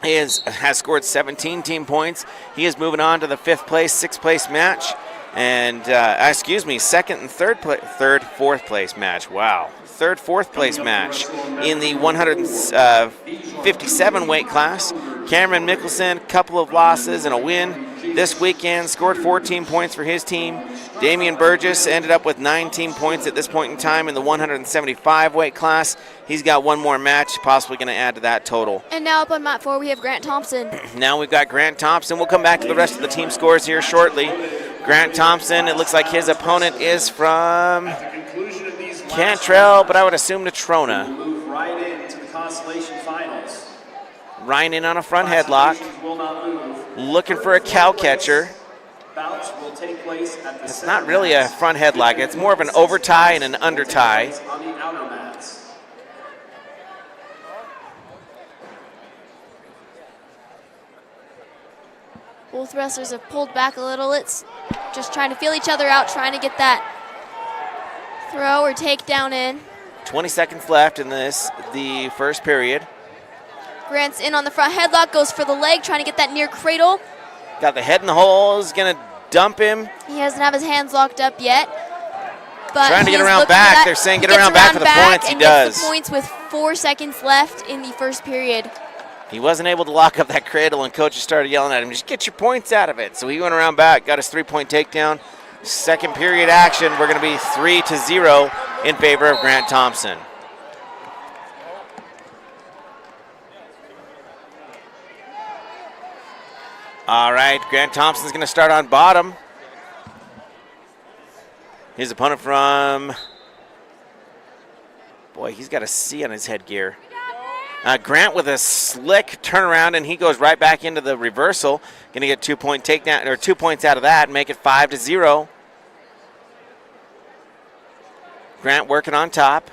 has scored 17 team points. He is moving on to the 5th place, 6th place match. And, 2nd and 4th place match. Wow. 3rd, 4th place match in the 157 weight class. Cameron Mickelson, couple of losses and a win this weekend, scored 14 points for his team. Damian Burgess ended up with 19 points at this point in time in the 175 weight class. He's got 1 more match, possibly going to add to that total. And now up on mat 4, we have Grant Thompson. Now we've got Grant Thompson. We'll come back to the rest of the team scores here shortly. Grant Thompson, it looks like his opponent is from Cantrell, but I would assume Natrona. Move right into the consolation finals. Ryan in on a front headlock, looking for a cow catcher. Bouts will take place at the It's not really a front headlock. It's more of an over tie and an under tie. on the outer mats. Both wrestlers have pulled back a little. It's just trying to feel each other out, trying to get that throw or takedown in. 20 seconds left in the first period. Grant's in on the front headlock, goes for the leg, trying to get that near cradle. Got the head in the hole, is going to dump him. He doesn't have his hands locked up yet. But Trying to get he's around looking back. for that. They're saying He get around gets back for the points. He and does. gets the points with 4 seconds left in the first period. He wasn't able to lock up that cradle, and coaches started yelling at him, just get your points out of it. So he went around back, got his 3-point takedown. Second period action, we're going to be 3-0 in favor of Grant Thompson. All right, Grant Thompson's going to start on bottom. His opponent from, boy, he's got a C on his headgear. Grant with a slick turnaround, and he goes right back into the reversal. Going to get 2-point takedown, or 2 points out of that, and make it 5-0. Grant working on top.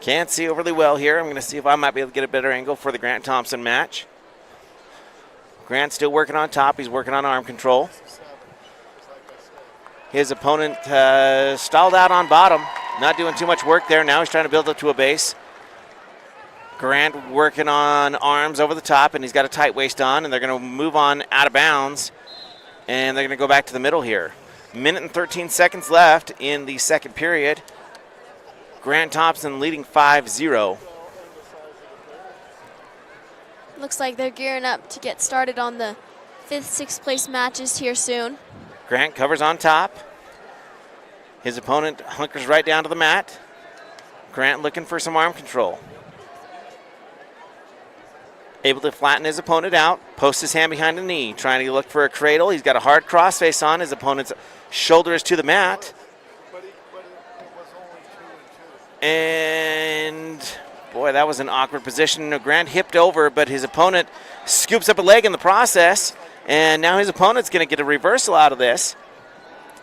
Can't see overly well here. I'm going to see if I might be able to get a better angle for the Grant Thompson match. Grant still working on top. He's working on arm control. His opponent stalled out on bottom. Not doing too much work there. Now he's trying to build up to a base. Grant working on arms over the top, and he's got a tight waist on, and they're going to move on out of bounds, and they're going to go back to the middle here. Minute and 13 seconds left in the second period. Grant Thompson leading 5-0. Looks like they're gearing up to get started on the 5th, 6th place matches here soon. Grant covers on top. His opponent hunkers right down to the mat. Grant looking for some arm control. Able to flatten his opponent out, posts his hand behind the knee, trying to look for a cradle. He's got a hard crossface on. His opponent's shoulder is to the mat. And, boy, that was an awkward position. Grant hipped over, but his opponent scoops up a leg in the process. And now his opponent's going to get a reversal out of this,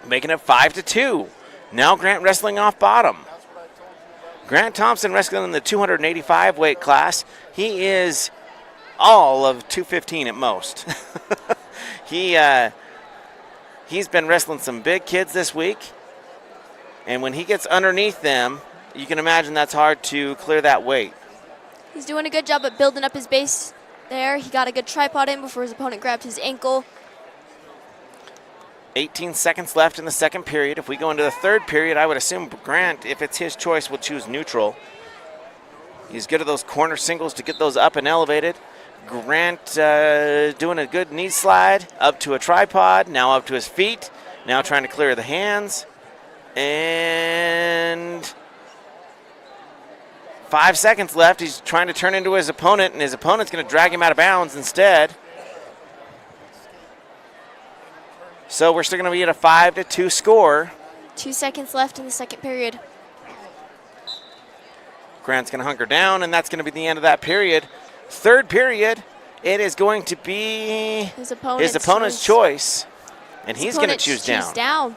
making it 5-2. Now Grant wrestling off bottom. Grant Thompson wrestling in the 285 weight class. He is all of 215 at most. He's been wrestling some big kids this week. And when he gets underneath them, you can imagine that's hard to clear that weight. He's doing a good job at building up his base there. He got a good tripod in before his opponent grabbed his ankle. 18 seconds left in the second period. If we go into the third period, I would assume Grant, if it's his choice, will choose neutral. He's good at those corner singles to get those up and elevated. Grant doing a good knee slide up to a tripod, now up to his feet, now trying to clear the hands. And 5 seconds left. He's trying to turn into his opponent, and his opponent's going to drag him out of bounds instead. So we're still going to be at a 5-2 score. 2 seconds left in the second period. Grant's going to hunker down, and that's going to be the end of that period. Third period, it is going to be his opponent's choice, and he's going to choose down.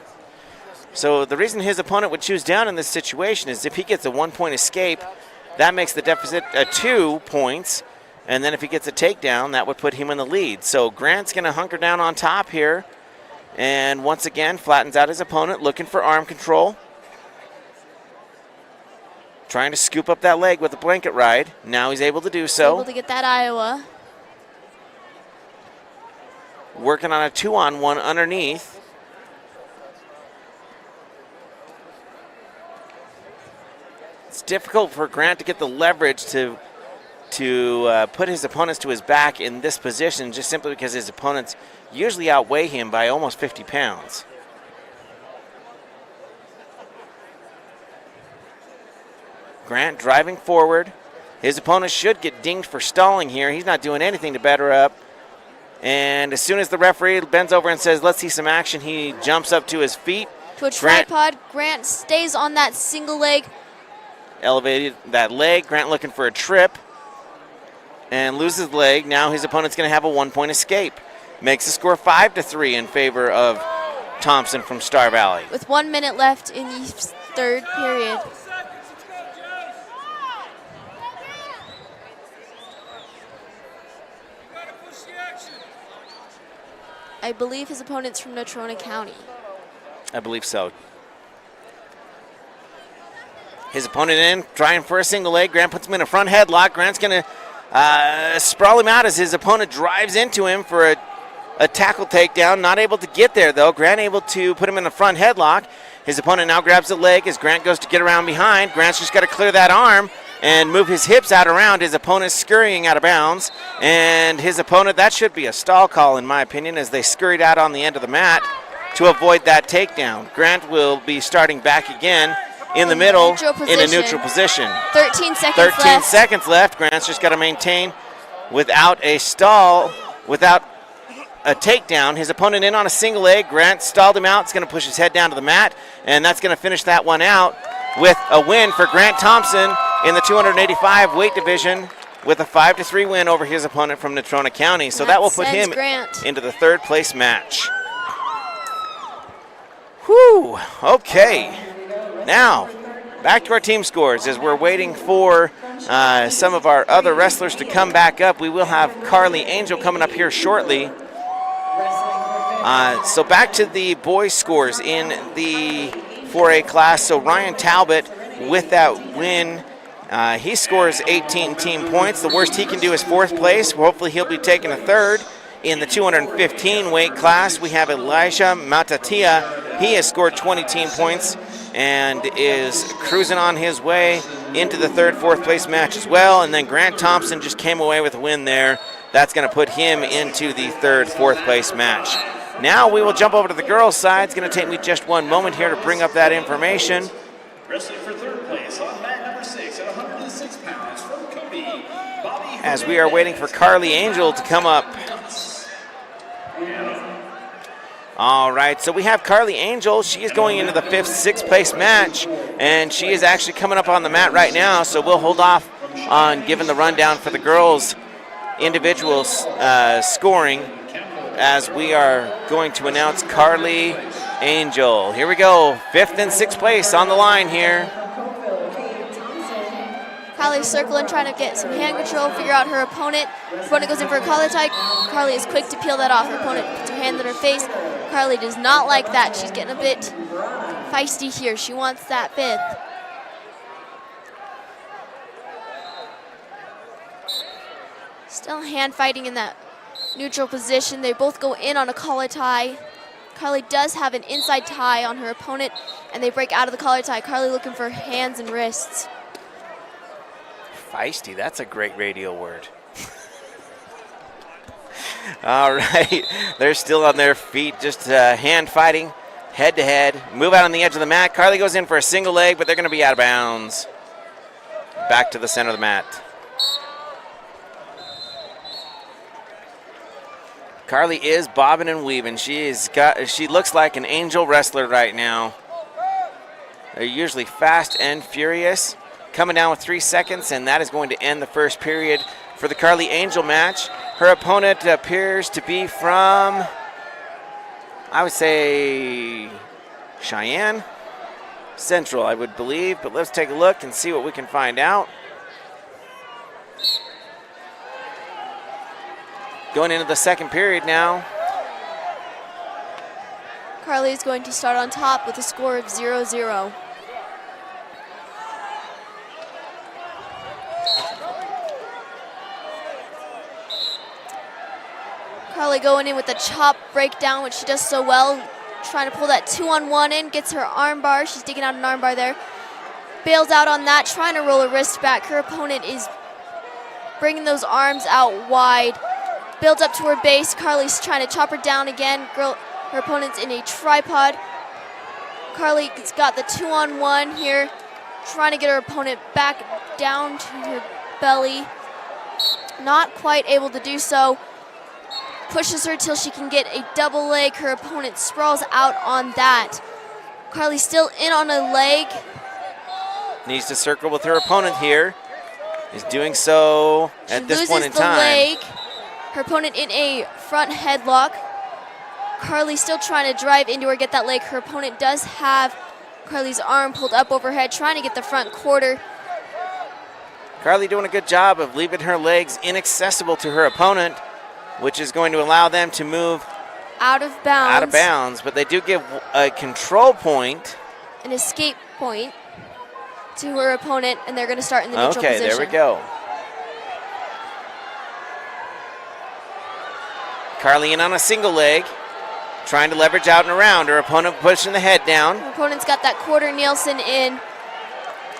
So the reason his opponent would choose down in this situation is if he gets a 1-point escape, that makes the deficit 2 points, and then if he gets a takedown, that would put him in the lead. So Grant's going to hunker down on top here, and once again flattens out his opponent, looking for arm control. Trying to scoop up that leg with a blanket ride. Now he's able to do so. Able to get that Iowa. Working on a 2-on-1 underneath. It's difficult for Grant to get the leverage to put his opponents to his back in this position, just simply because his opponents usually outweigh him by almost 50 pounds. Grant driving forward. His opponent should get dinged for stalling here. He's not doing anything to batter up. And as soon as the referee bends over and says, let's see some action, he jumps up to his feet. To a tripod. Grant stays on that single leg. Elevated that leg. Grant looking for a trip. And loses the leg. Now his opponent's going to have a 1-point escape. Makes the score 5-3 in favor of Thompson from Star Valley. With 1 minute left in the third period. I believe his opponent's from Natrona County. I believe so. His opponent in, trying for a single leg. Grant puts him in a front headlock. Grant's going to sprawl him out as his opponent drives into him for a tackle takedown. Not able to get there, though. Grant able to put him in a front headlock. His opponent now grabs the leg as Grant goes to get around behind. Grant's just got to clear that arm and move his hips out around. His opponent scurrying out of bounds. And his opponent, that should be a stall call in my opinion, as they scurried out on the end of the mat to avoid that takedown. Grant will be starting back again in the middle in a neutral position. 13 seconds 13 left. seconds left. Grant's just got to maintain without a stall, without a takedown. His opponent in on a single leg. Grant stalled him out. It's going to push his head down to the mat, and that's going to finish that one out with a win for Grant Thompson in the 285 weight division with a 5-3 win over his opponent from Natrona County. So that will put him into the third place match. Whew, okay. Now, back to our team scores as we're waiting for some of our other wrestlers to come back up. We will have Carly Angel coming up here shortly. So back to the boys' scores in the 4A class. So Ryan Talbot with that win, he scores 18 team points. The worst he can do is fourth place. Hopefully he'll be taking a third. In the 215 weight class, we have Elijah Matatia. He has scored 20 team points and is cruising on his way into the third, fourth place match as well. And then Grant Thompson just came away with a win there. That's going to put him into the third, fourth place match. Now we will jump over to the girls' side. It's going to take me just one moment here to bring up that information. Wrestling for third place on mat number 6 at 106 pounds from Cody, Bobby. As we are waiting for Carly Angel to come up. All right, so we have Carly Angel. She is going into the fifth, sixth place match, and she is actually coming up on the mat right now, so we'll hold off on giving the rundown for the girls' individual scoring as we are going to announce Carly Angel. Here we go, fifth and sixth place on the line here. Carly's circling, trying to get some hand control, figure out her opponent. Her opponent goes in for a collar tie. Carly is quick to peel that off. Her opponent puts her hand in her face. Carly does not like that. She's getting a bit feisty here. She wants that fifth. Still hand fighting in that neutral position. They both go in on a collar tie. Carly does have an inside tie on her opponent, and they break out of the collar tie. Carly looking for hands and wrists. Feisty, that's a great radio word. All right, they're still on their feet, just hand fighting, head to head. Move out on the edge of the mat. Carly goes in for a single leg, but they're going to be out of bounds. Back to the center of the mat. Carly is bobbing and weaving. She looks like an angel wrestler right now. They're usually fast and furious. Coming down with 3 seconds, and that is going to end the first period for the Carly Angel match. Her opponent appears to be from, I would say, Cheyenne Central, I would believe, but let's take a look and see what we can find out. Going into the second period now. Carly is going to start on top with a score of 0-0. Carly going in with a chop breakdown, which she does so well. Trying to pull that 2-on-1 in, gets her arm bar. She's digging out an arm bar there. Bails out on that, trying to roll her wrist back. Her opponent is bringing those arms out wide. Builds up to her base. Carly's trying to chop her down again. Her opponent's in a tripod. Carly's got the 2-on-1 here, trying to get her opponent back down to her belly. Not quite able to do so. Pushes her till she can get a double leg. Her opponent sprawls out on that. Carly's still in on a leg. Needs to circle with her opponent here. Is doing so at this point in time. Leg. Her opponent in a front headlock. Carly still trying to drive into her, get that leg. Her opponent does have Carly's arm pulled up overhead, trying to get the front quarter. Carly doing a good job of leaving her legs inaccessible to her opponent, which is going to allow them to move out of bounds. But they do give a control point. An escape point. to her opponent, and they're going to start in the neutral Okay, position. there we go. Carly in on a single leg, trying to leverage out and around. Her opponent pushing the head down. Her opponent's got that quarter Nielsen in.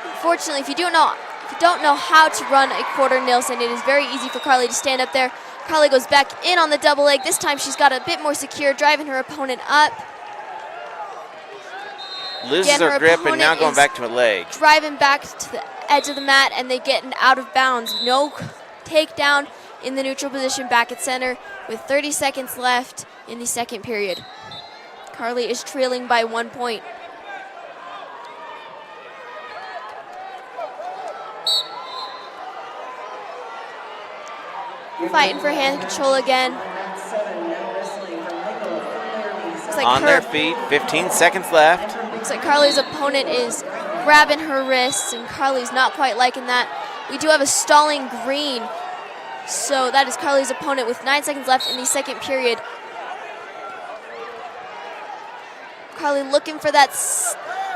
Unfortunately, if you don't know how to run a quarter Nielsen, it is very easy for Carly to stand up there. Carly goes back in on the double leg. This time she's got a bit more secure, driving her opponent up. Loses Again, her grip and opponent now going is back to a leg. driving back to the edge of the mat, and they get out of bounds. No takedown in the neutral position back at center with 30 seconds left in the second period. Carly is trailing by 1 point. Fighting for hand control again. Looks like On their feet, 15 seconds left. Looks like Carly's opponent is grabbing her wrists, and Carly's not quite liking that. We do have a stalling green, so that is Carly's opponent with 9 seconds left in the second period. Carly looking for that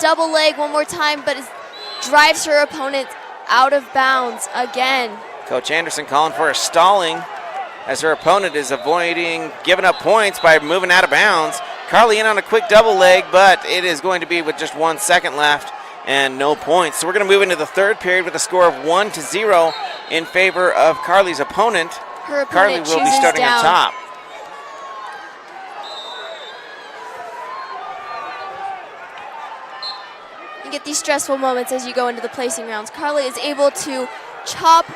double leg one more time, but drives her opponent out of bounds again. Coach Anderson calling for a stalling as her opponent is avoiding giving up points by moving out of bounds. Carly in on a quick double leg, but it is going to be with just 1 second left and no points. So we're going to move into the third period with a score of 1-0 in favor of Carly's opponent. Her Carly opponent will be chooses starting down. at top. You get these stressful moments as you go into the placing rounds. Carly is able to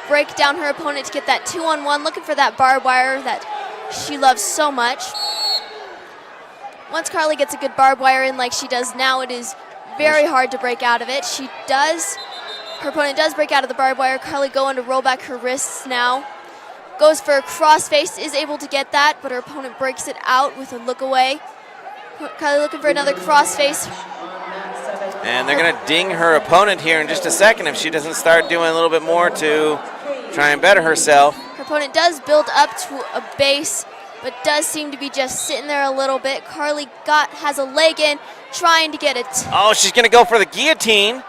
break down her opponent to get that 2-on-1, looking for that barbed wire that she loves so much. Once Carly gets a good barbed wire in like she does now, it is very hard to break out of it. Her opponent does break out of the barbed wire. Carly going to roll back her wrists now. Goes for a crossface, is able to get that, but her opponent breaks it out with a look away. Carly looking for another crossface. And they're going to ding her opponent here in just a second if she doesn't start doing a little bit more to try and better herself. Her opponent does build up to a base, but does seem to be just sitting there a little bit. Carly has a leg in, trying to get it. Oh, she's going to go for the guillotine.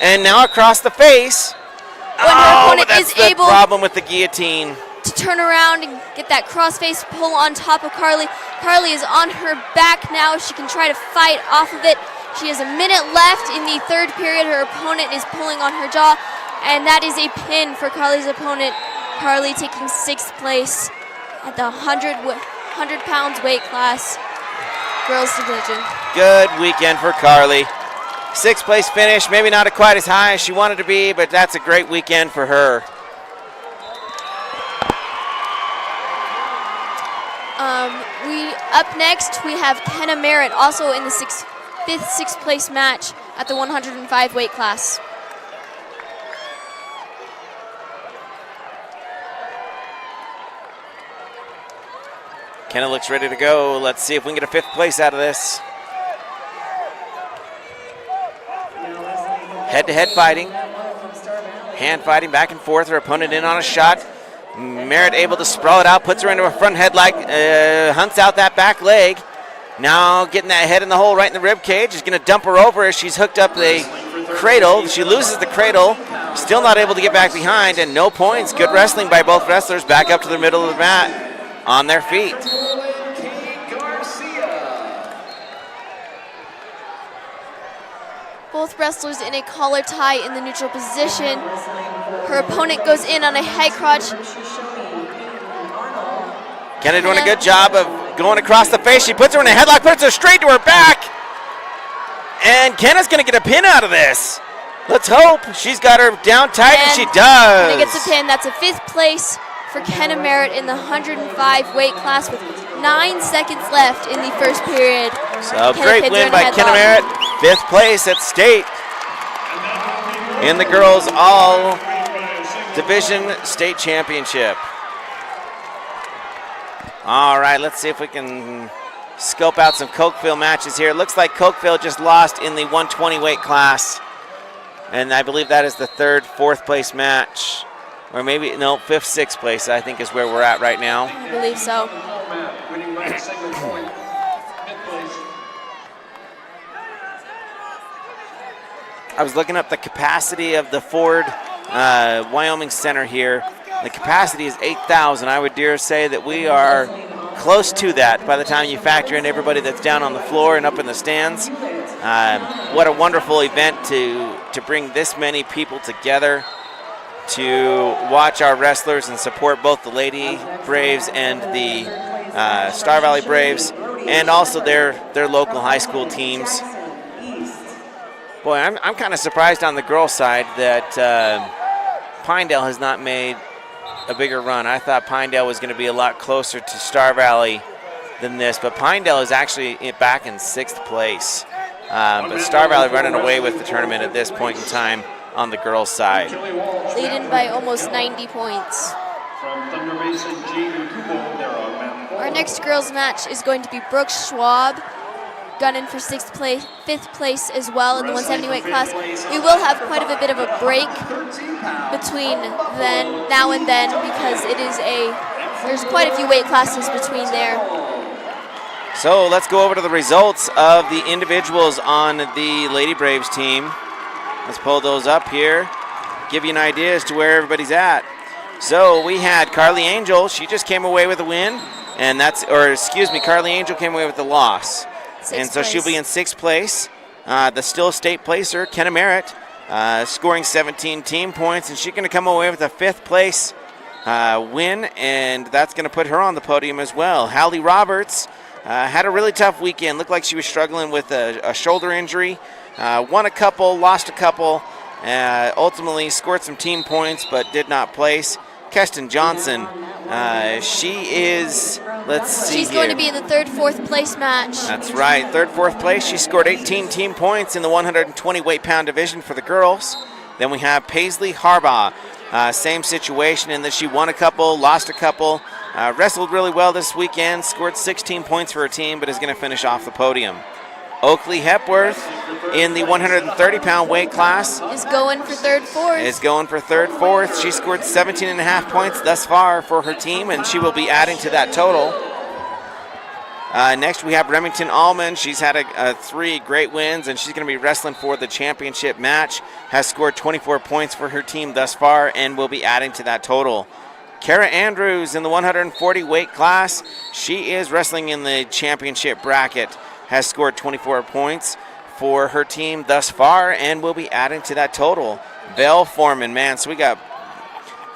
And now across the face. When her opponent that's is the able problem with the guillotine. to turn around and get that crossface pull on top of Carly. Carly is on her back now. She can try to fight off of it. She has a minute left in the third period. Her opponent is pulling on her jaw, and that is a pin for Carly's opponent. Carly taking 6th place at the 100 pounds weight class, girls division. Good weekend for Carly. 6th place finish, maybe not quite as high as she wanted to be, but that's a great weekend for her. Up next, we have Kenna Merritt, also in the 6th place match at the 105 weight class. Kenna looks ready to go. Let's see if we can get a 5th place out of this. Head-to-head fighting. Hand fighting back and forth. Her opponent in on a shot. Merritt able to sprawl it out, puts her into a front headlock, hunts out that back leg. Now getting that head in the hole right in the rib cage. Is going to dump her over as she's hooked up the cradle. She loses the cradle. Still not able to get back behind, and no points. Good wrestling by both wrestlers. Back up to the middle of the mat on their feet. Both wrestlers in a collar tie in the neutral position. Her opponent goes in on a head crotch. Kenna doing a good job of going across the face. She puts her in a headlock, puts her straight to her back. And Kenna's going to get a pin out of this. Let's hope. She's got her down tight, and she does. Kenna gets a pin. That's a 5th place for Kenna Merritt in the 105 weight class with 9 seconds left in the first period. So great win by Kenna Merritt. 5th place at state in the girls all division state championship. All right, let's see if we can scope out some Cokeville matches here. It looks like Cokeville just lost in the 120 weight class. And I believe that is the 3rd, 4th place match. Or maybe, no, 5th, 6th place, I think is where we're at right now. I believe so. Winning by a single point. 5th place. I was looking up the capacity of the Ford Wyoming Center here. The capacity is 8,000. I would dare say that we are close to that by the time you factor in everybody that's down on the floor and up in the stands. What a wonderful event to bring this many people together to watch our wrestlers and support both the Lady Braves and the Star Valley Braves, and also their local high school teams. Boy, I'm kind of surprised on the girls' side that Pinedale has not made a bigger run. I thought Pinedale was going to be a lot closer to Star Valley than this, but Pinedale is actually back in 6th place. But Star Valley running away with the tournament at this point in time on the girls' side. Leading by almost 90 points. From Thunder Basin, Jean Kubo, they're on mat 4. Our next girls' match is going to be Brooke Schwab, gunning for 5th place as well in the 170 weight class. We will have quite a bit of a break between now and then because there's quite a few weight classes between there. So let's go over to the results of the individuals on the Lady Braves team. Let's pull those up here, give you an idea as to where everybody's at. So we had Carly Angel. She just came away with a win, and Carly Angel came away with the loss. And so she'll be in 6th place. The still state placer, Kenna Merritt, scoring 17 team points, and she's going to come away with a 5th place win, and that's going to put her on the podium as well. Hallie Roberts had a really tough weekend. Looked like she was struggling with a shoulder injury. Won a couple, lost a couple, ultimately scored some team points but did not place. Keston Johnson, she is, She's going to be in the 3rd, 4th place match. That's right, 3rd, 4th place. She scored 18 team points in the 120 weight pound division for the girls. Then we have Paisley Harbaugh, same situation in that she won a couple, lost a couple, wrestled really well this weekend, scored 16 points for her team, but is going to finish off the podium. Oakley Hepworth in the 130 pound weight class is going for 3rd, 4th. She scored 17.5 points thus far for her team, and she will be adding to that total. Next we have Remington Allman. She's had 3 great wins, and she's going to be wrestling for the championship match. Has scored 24 points for her team thus far and will be adding to that total. Kara Andrews in the 140 weight class. She is wrestling in the championship bracket. Has scored 24 points for her team thus far and will be adding to that total. Val Foreman, man, so we got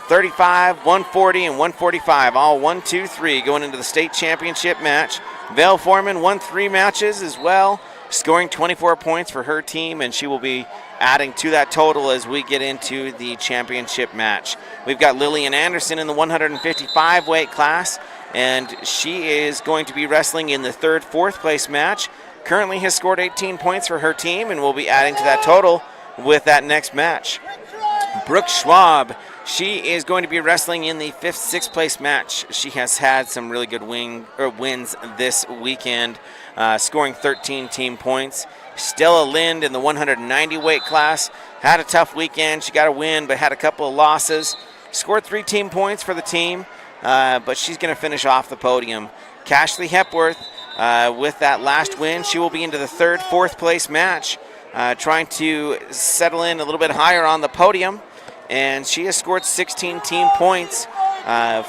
35, 140, and 145, all 1, 2, 3 going into the state championship match. Val Foreman won 3 matches as well, scoring 24 points for her team, and she will be adding to that total as we get into the championship match. We've got Lillian Anderson in the 155 weight class, and she is going to be wrestling in the 3rd, 4th place match. Currently has scored 18 points for her team and will be adding to that total with that next match. Brooke Schwab, she is going to be wrestling in the 5th, 6th place match. She has had some really good wins this weekend, scoring 13 team points. Stella Lind in the 190 weight class had a tough weekend. She got a win but had a couple of losses. Scored 3 team points for the team. But she's going to finish off the podium. Cashley Hepworth, with that last win, she will be into the 3rd, 4th place match, trying to settle in a little bit higher on the podium. And she has scored 16 team points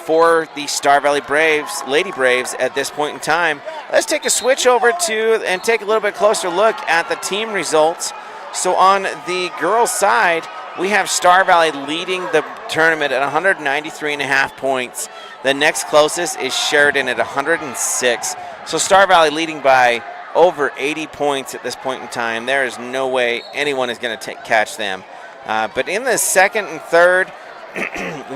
for the Star Valley Braves, Lady Braves, at this point in time. Let's take a switch over and take a little bit closer look at the team results. So on the girls' side, we have Star Valley leading the tournament at 193.5 points. The next closest is Sheridan at 106. So Star Valley leading by over 80 points at this point in time. There is no way anyone is going to catch them. But in the 2nd and 3rd,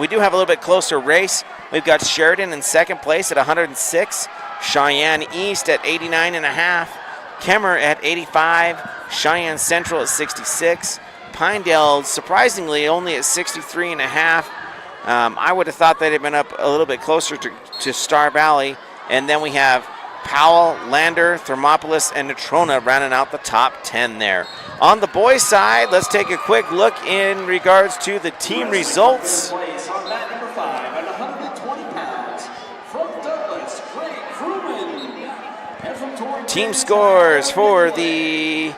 we do have a little bit closer race. We've got Sheridan in 2nd place at 106. Cheyenne East at 89.5. Kemmer at 85. Cheyenne Central at 66. Pinedale, surprisingly, only at 63.5. I would have thought they'd have been up a little bit closer to Star Valley. And then we have Powell, Lander, Thermopolis, and Natrona rounding out the top 10 there. On the boys' side, let's take a quick look in regards to the team results. Place on mat number 5 at 120 pounds from Douglas, Greg Fruman. And from Torrington, Team scores for the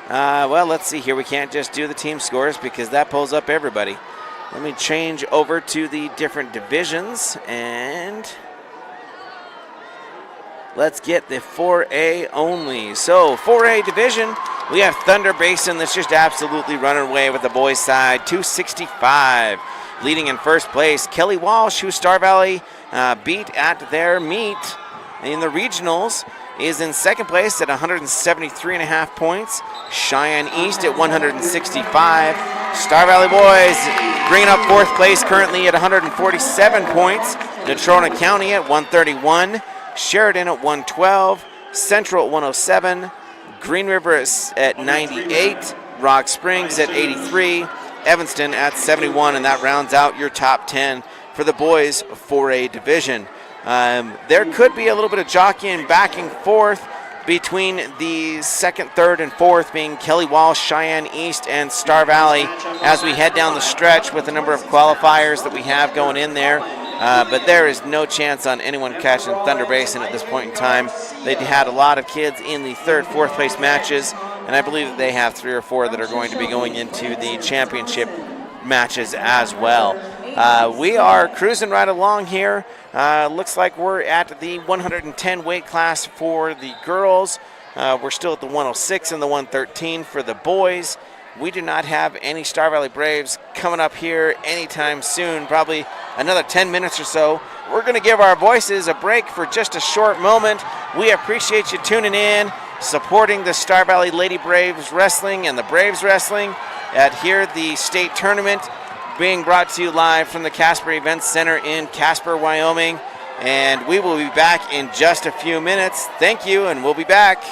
Well, let's see here. We can't just do the team scores because that pulls up everybody. Let me change over to the different divisions and let's get the 4A only. So 4A division, we have Thunder Basin that's just absolutely running away with the boys' side, 265. Leading in first place, Kelly Walsh, who Star Valley beat at their meet in the regionals, is in second place at 173.5 points. Cheyenne East at 165. Star Valley boys bringing up fourth place currently at 147 points. Natrona County at 131. Sheridan at 112. Central at 107. Green River at 98. Rock Springs at 83. Evanston at 71, and that rounds out your top 10 for the boys 4A division. There could be a little bit of jockeying back and forth between the second, third, and fourth being Kelly Walsh, Cheyenne East, and Star Valley as we head down the stretch with the number of qualifiers that we have going in there. But there is no chance on anyone catching Thunder Basin at this point in time. They had a lot of kids in the third, fourth place matches, and I believe that they have 3 or 4 that are going to be going into the championship matches as well. We are cruising right along here. Looks like we're at the 110 weight class for the girls. We're still at the 106 and the 113 for the boys. We do not have any Star Valley Braves coming up here anytime soon, probably another 10 minutes or so. We're going to give our voices a break for just a short moment. We appreciate you tuning in, supporting the Star Valley Lady Braves Wrestling and the Braves Wrestling at here the state tournament, being brought to you live from the Casper Events Center in Casper, Wyoming. And we will be back in just a few minutes. Thank you, and we'll be back.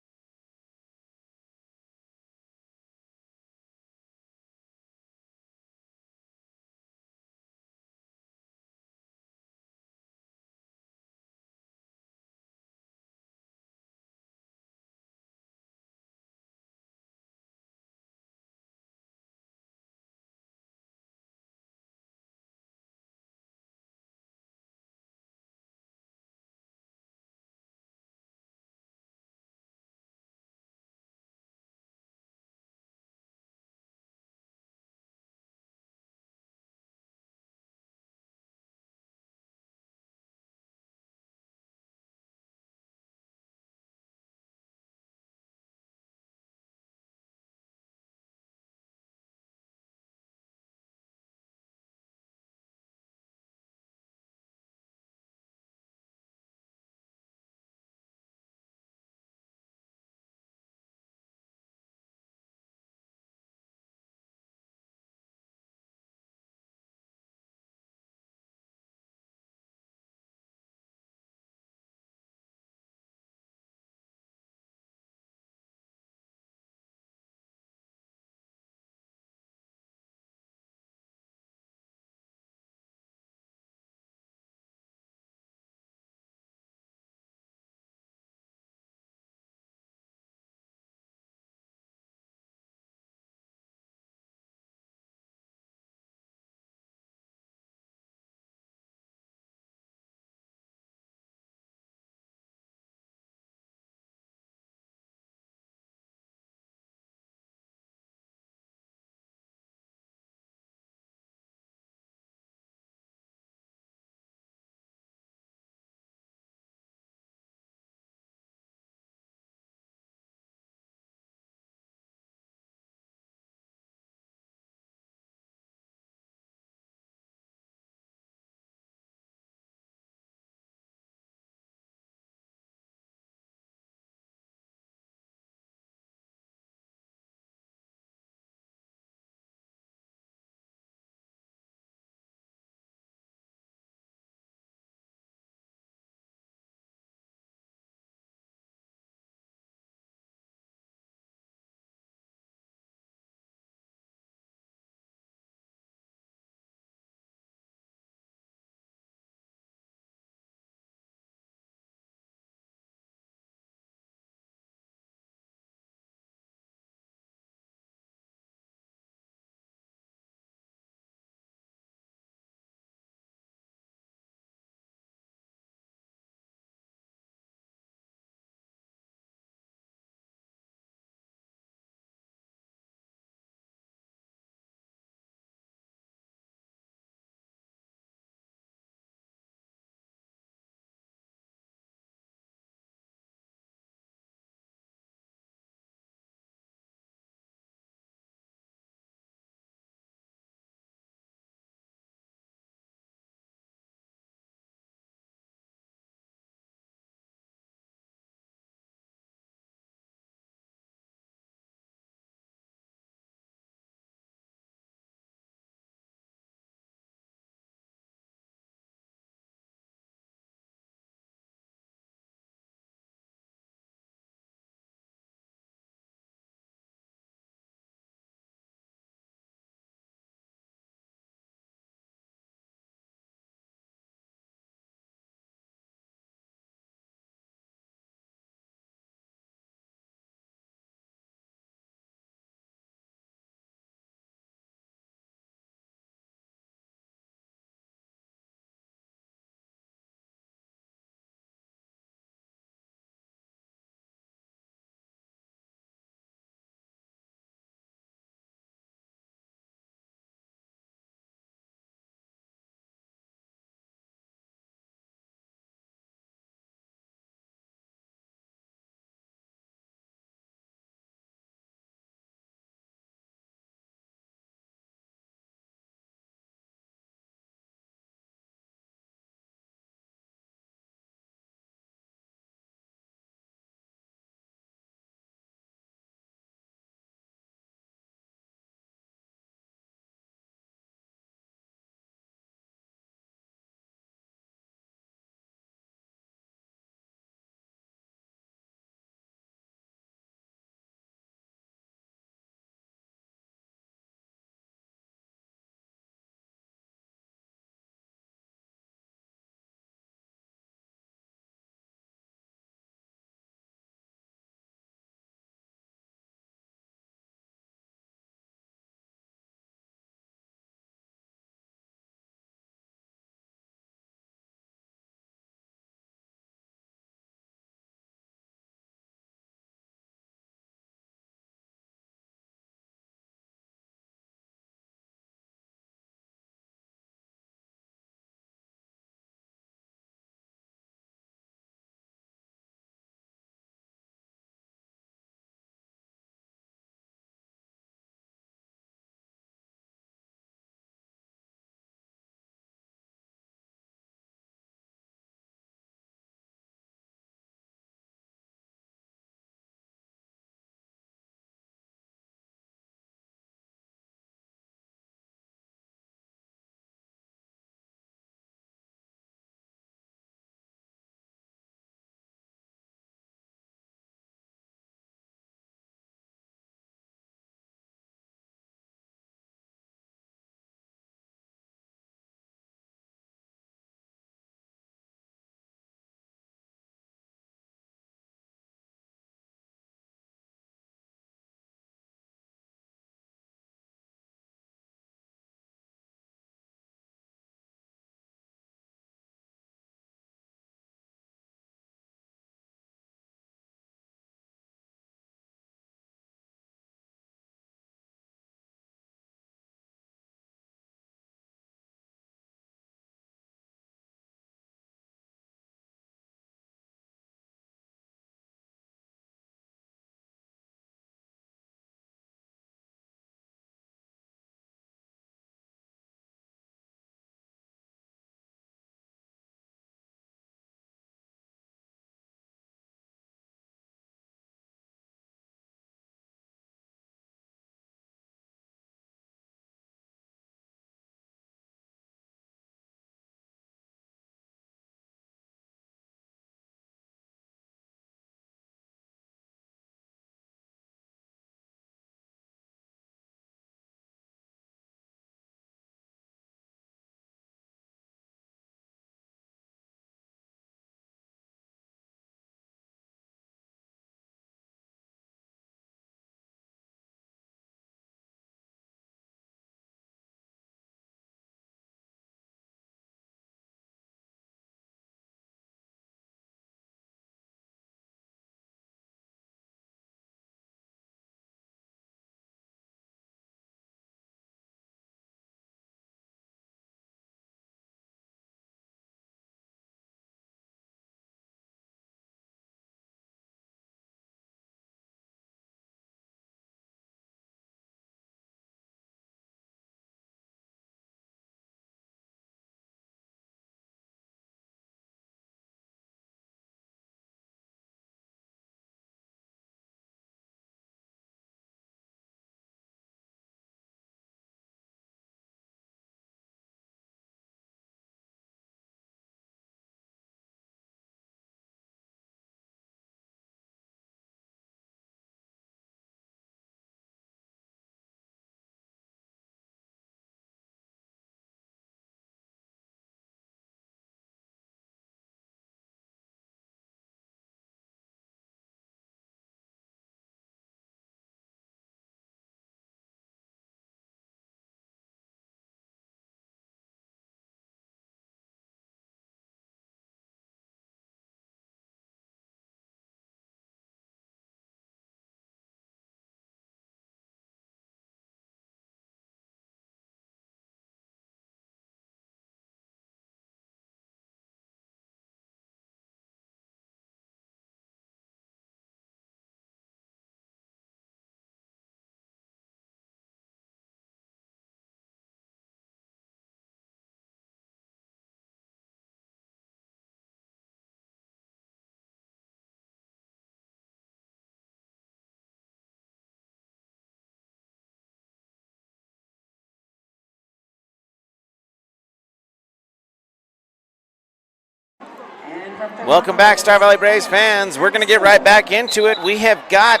Welcome back, Star Valley Braves fans. We're going to get right back into it. We have got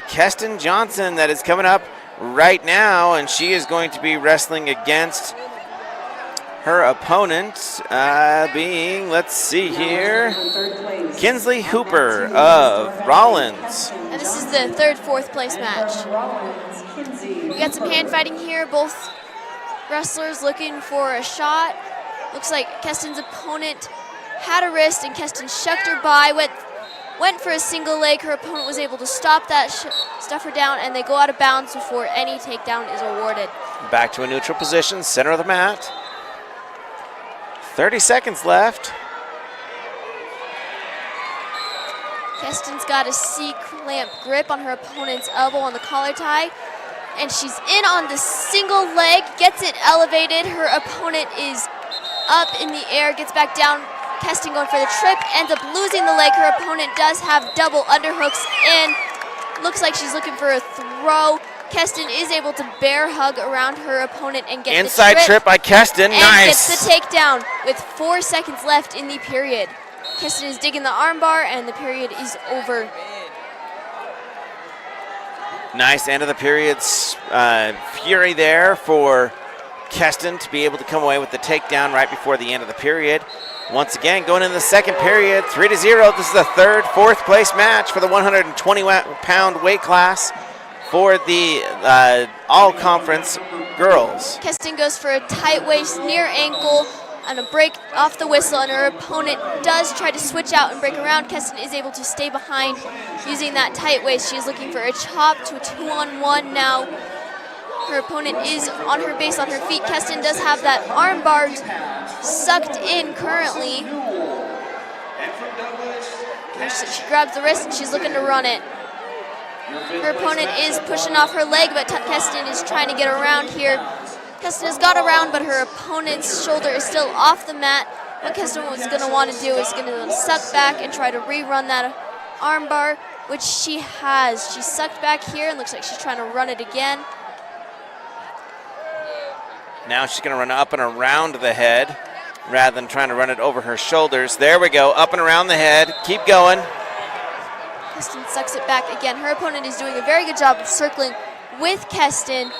Keston Johnson that is coming up right now, and she is going to be wrestling against her opponent being, let's see here, Kinsley Hooper of Rollins. And this is the third fourth place match. We got some hand fighting here. Both wrestlers looking for a shot. Looks like Keston's opponent had a wrist and Keston shucked her by, went for a single leg. Her opponent was able to stop that, stuff her down, and they go out of bounds before any takedown is awarded. Back to a neutral position, center of the mat. 30 seconds left. Keston's got a C-clamp grip on her opponent's elbow on the collar tie, and she's in on the single leg, gets it elevated. Her opponent is up in the air, gets back down. Keston going for the trip, ends up losing the leg. Her opponent does have double underhooks in. Looks like she's looking for a throw. Keston is able to bear hug around her opponent and get inside the trip by Keston. And nice. Gets the takedown with 4 seconds left in the period. Keston is digging the armbar, and the period is over. Nice end of the period's fury there for Keston to be able to come away with the takedown right before the end of the period. Once again, going into the second period, 3-0. This is the third, fourth place match for the 120-pound weight class for the all-conference girls. Keston goes for a tight waist, near ankle, and a break off the whistle, and her opponent does try to switch out and break around. Keston is able to stay behind using that tight waist. She's looking for a chop to a 2-on-1 now. Her opponent is on her base, on her feet. Keston does have that arm bar sucked in currently. She grabs the wrist and she's looking to run it. Her opponent is pushing off her leg, but Keston is trying to get around here. Keston has got around, but her opponent's shoulder is still off the mat. What Keston was going to want to do is going to suck back and try to rerun that arm bar, which she has. She sucked back here and looks like she's trying to run it again. Now she's going to run up and around the head rather than trying to run it over her shoulders. There we go, up and around the head. Keep going. Keston sucks it back again. Her opponent is doing a very good job of circling with Keston.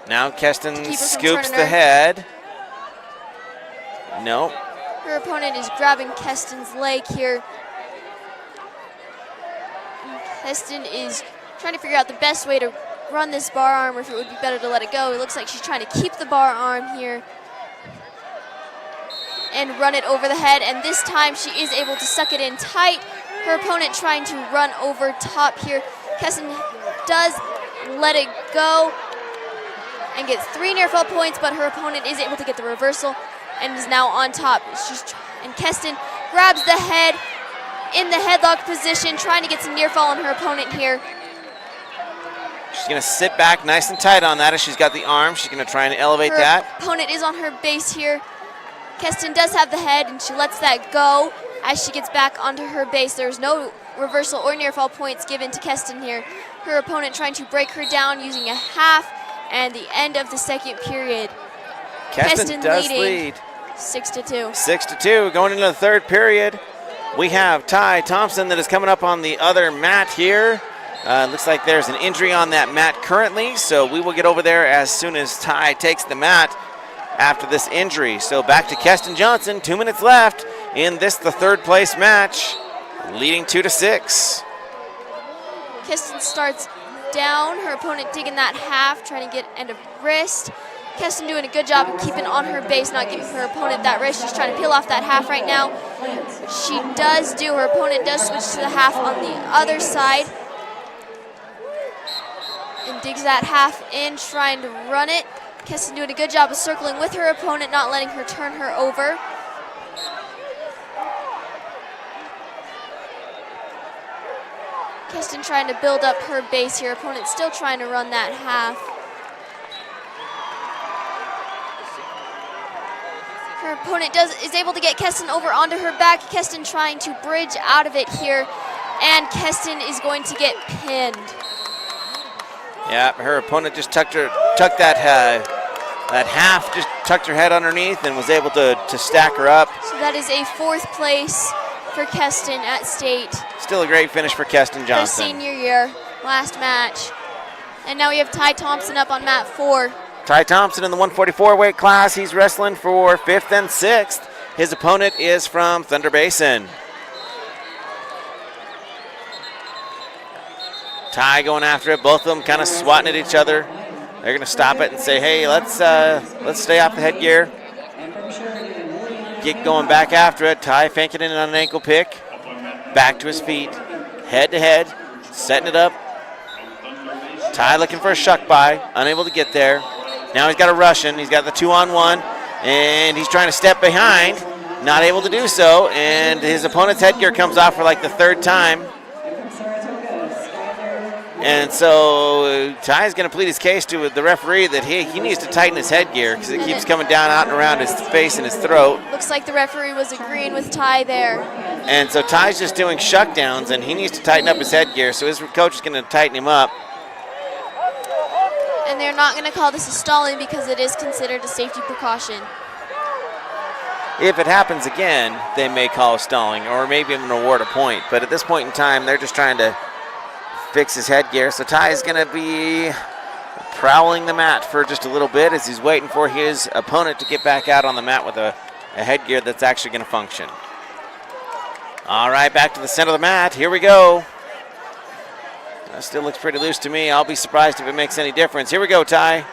Now Keston scoops the head. Nope. Her opponent is grabbing Keston's leg here. Keston is trying to figure out the best way to run this bar arm, or if it would be better to let it go. It looks like she's trying to keep the bar arm here and run it over the head, and this time she is able to suck it in tight. Her opponent trying to run over top here. Keston does let it go and gets 3 near fall points, but her opponent is able to get the reversal and is now on top. And Keston grabs the head in the headlock position, trying to get some near fall on her opponent here. She's going to sit back nice and tight on that as she's got the arm. She's going to try and elevate that. Her opponent is on her base here. Keston does have the head, and she lets that go as she gets back onto her base. There's no reversal or near fall points given to Keston here. Her opponent trying to break her down using a half, and the end of the second period. Keston does lead 6-2. 6-2 going into the third period. We have Ty Thompson that is coming up on the other mat here. Looks like there's an injury on that mat currently, so we will get over there as soon as Ty takes the mat after this injury. So back to Keston Johnson, 2 minutes left in this, the third place match, leading 2-6. Keston starts down, her opponent digging that half, trying to get end of wrist. Keston doing a good job of keeping on her base, not giving her opponent that wrist. She's trying to peel off that half right now. She does do, her opponent does switch to the half on the other side and digs that half in, trying to run it. Keston doing a good job of circling with her opponent, not letting her turn her over. Keston trying to build up her base here. Opponent still trying to run that half. Her opponent is able to get Keston over onto her back. Keston trying to bridge out of it here, and Keston is going to get pinned. Yeah, her opponent just tucked that half just tucked her head underneath and was able to stack her up. So that is a 4th place for Keston at state. Still a great finish for Keston Her Johnson. senior year, last match. And now we have Ty Thompson up on mat 4. Ty Thompson in the 144 weight class. He's wrestling for 5th and 6th. His opponent is from Thunder Basin. Ty going after it. Both of them kind of swatting at each other. They're going to stop it and say, hey, let's stay off the headgear. Get going back after it. Ty fanking in on an ankle pick. Back to his feet. Head to head. Setting it up. Ty looking for a shuck by. Unable to get there. Now he's got a Russian. He's got the 2-on-1. And he's trying to step behind. Not able to do so. And his opponent's headgear comes off for like the 3rd time. And so Ty's going to plead his case to the referee that he needs to tighten his headgear because it keeps coming down out and around his face and his throat. Looks like the referee was agreeing with Ty there. And so Ty's just doing shutdowns, and he needs to tighten up his headgear. So his coach is going to tighten him up. And they're not going to call this a stalling because it is considered a safety precaution. If it happens again, they may call a stalling or maybe even award a point. But at this point in time, they're just trying to fix his headgear. So Ty is going to be prowling the mat for just a little bit as he's waiting for his opponent to get back out on the mat with a headgear that's actually going to function. All right, back to the center of the mat. Here we go. That still looks pretty loose to me. I'll be surprised if it makes any difference. Here we go, Ty.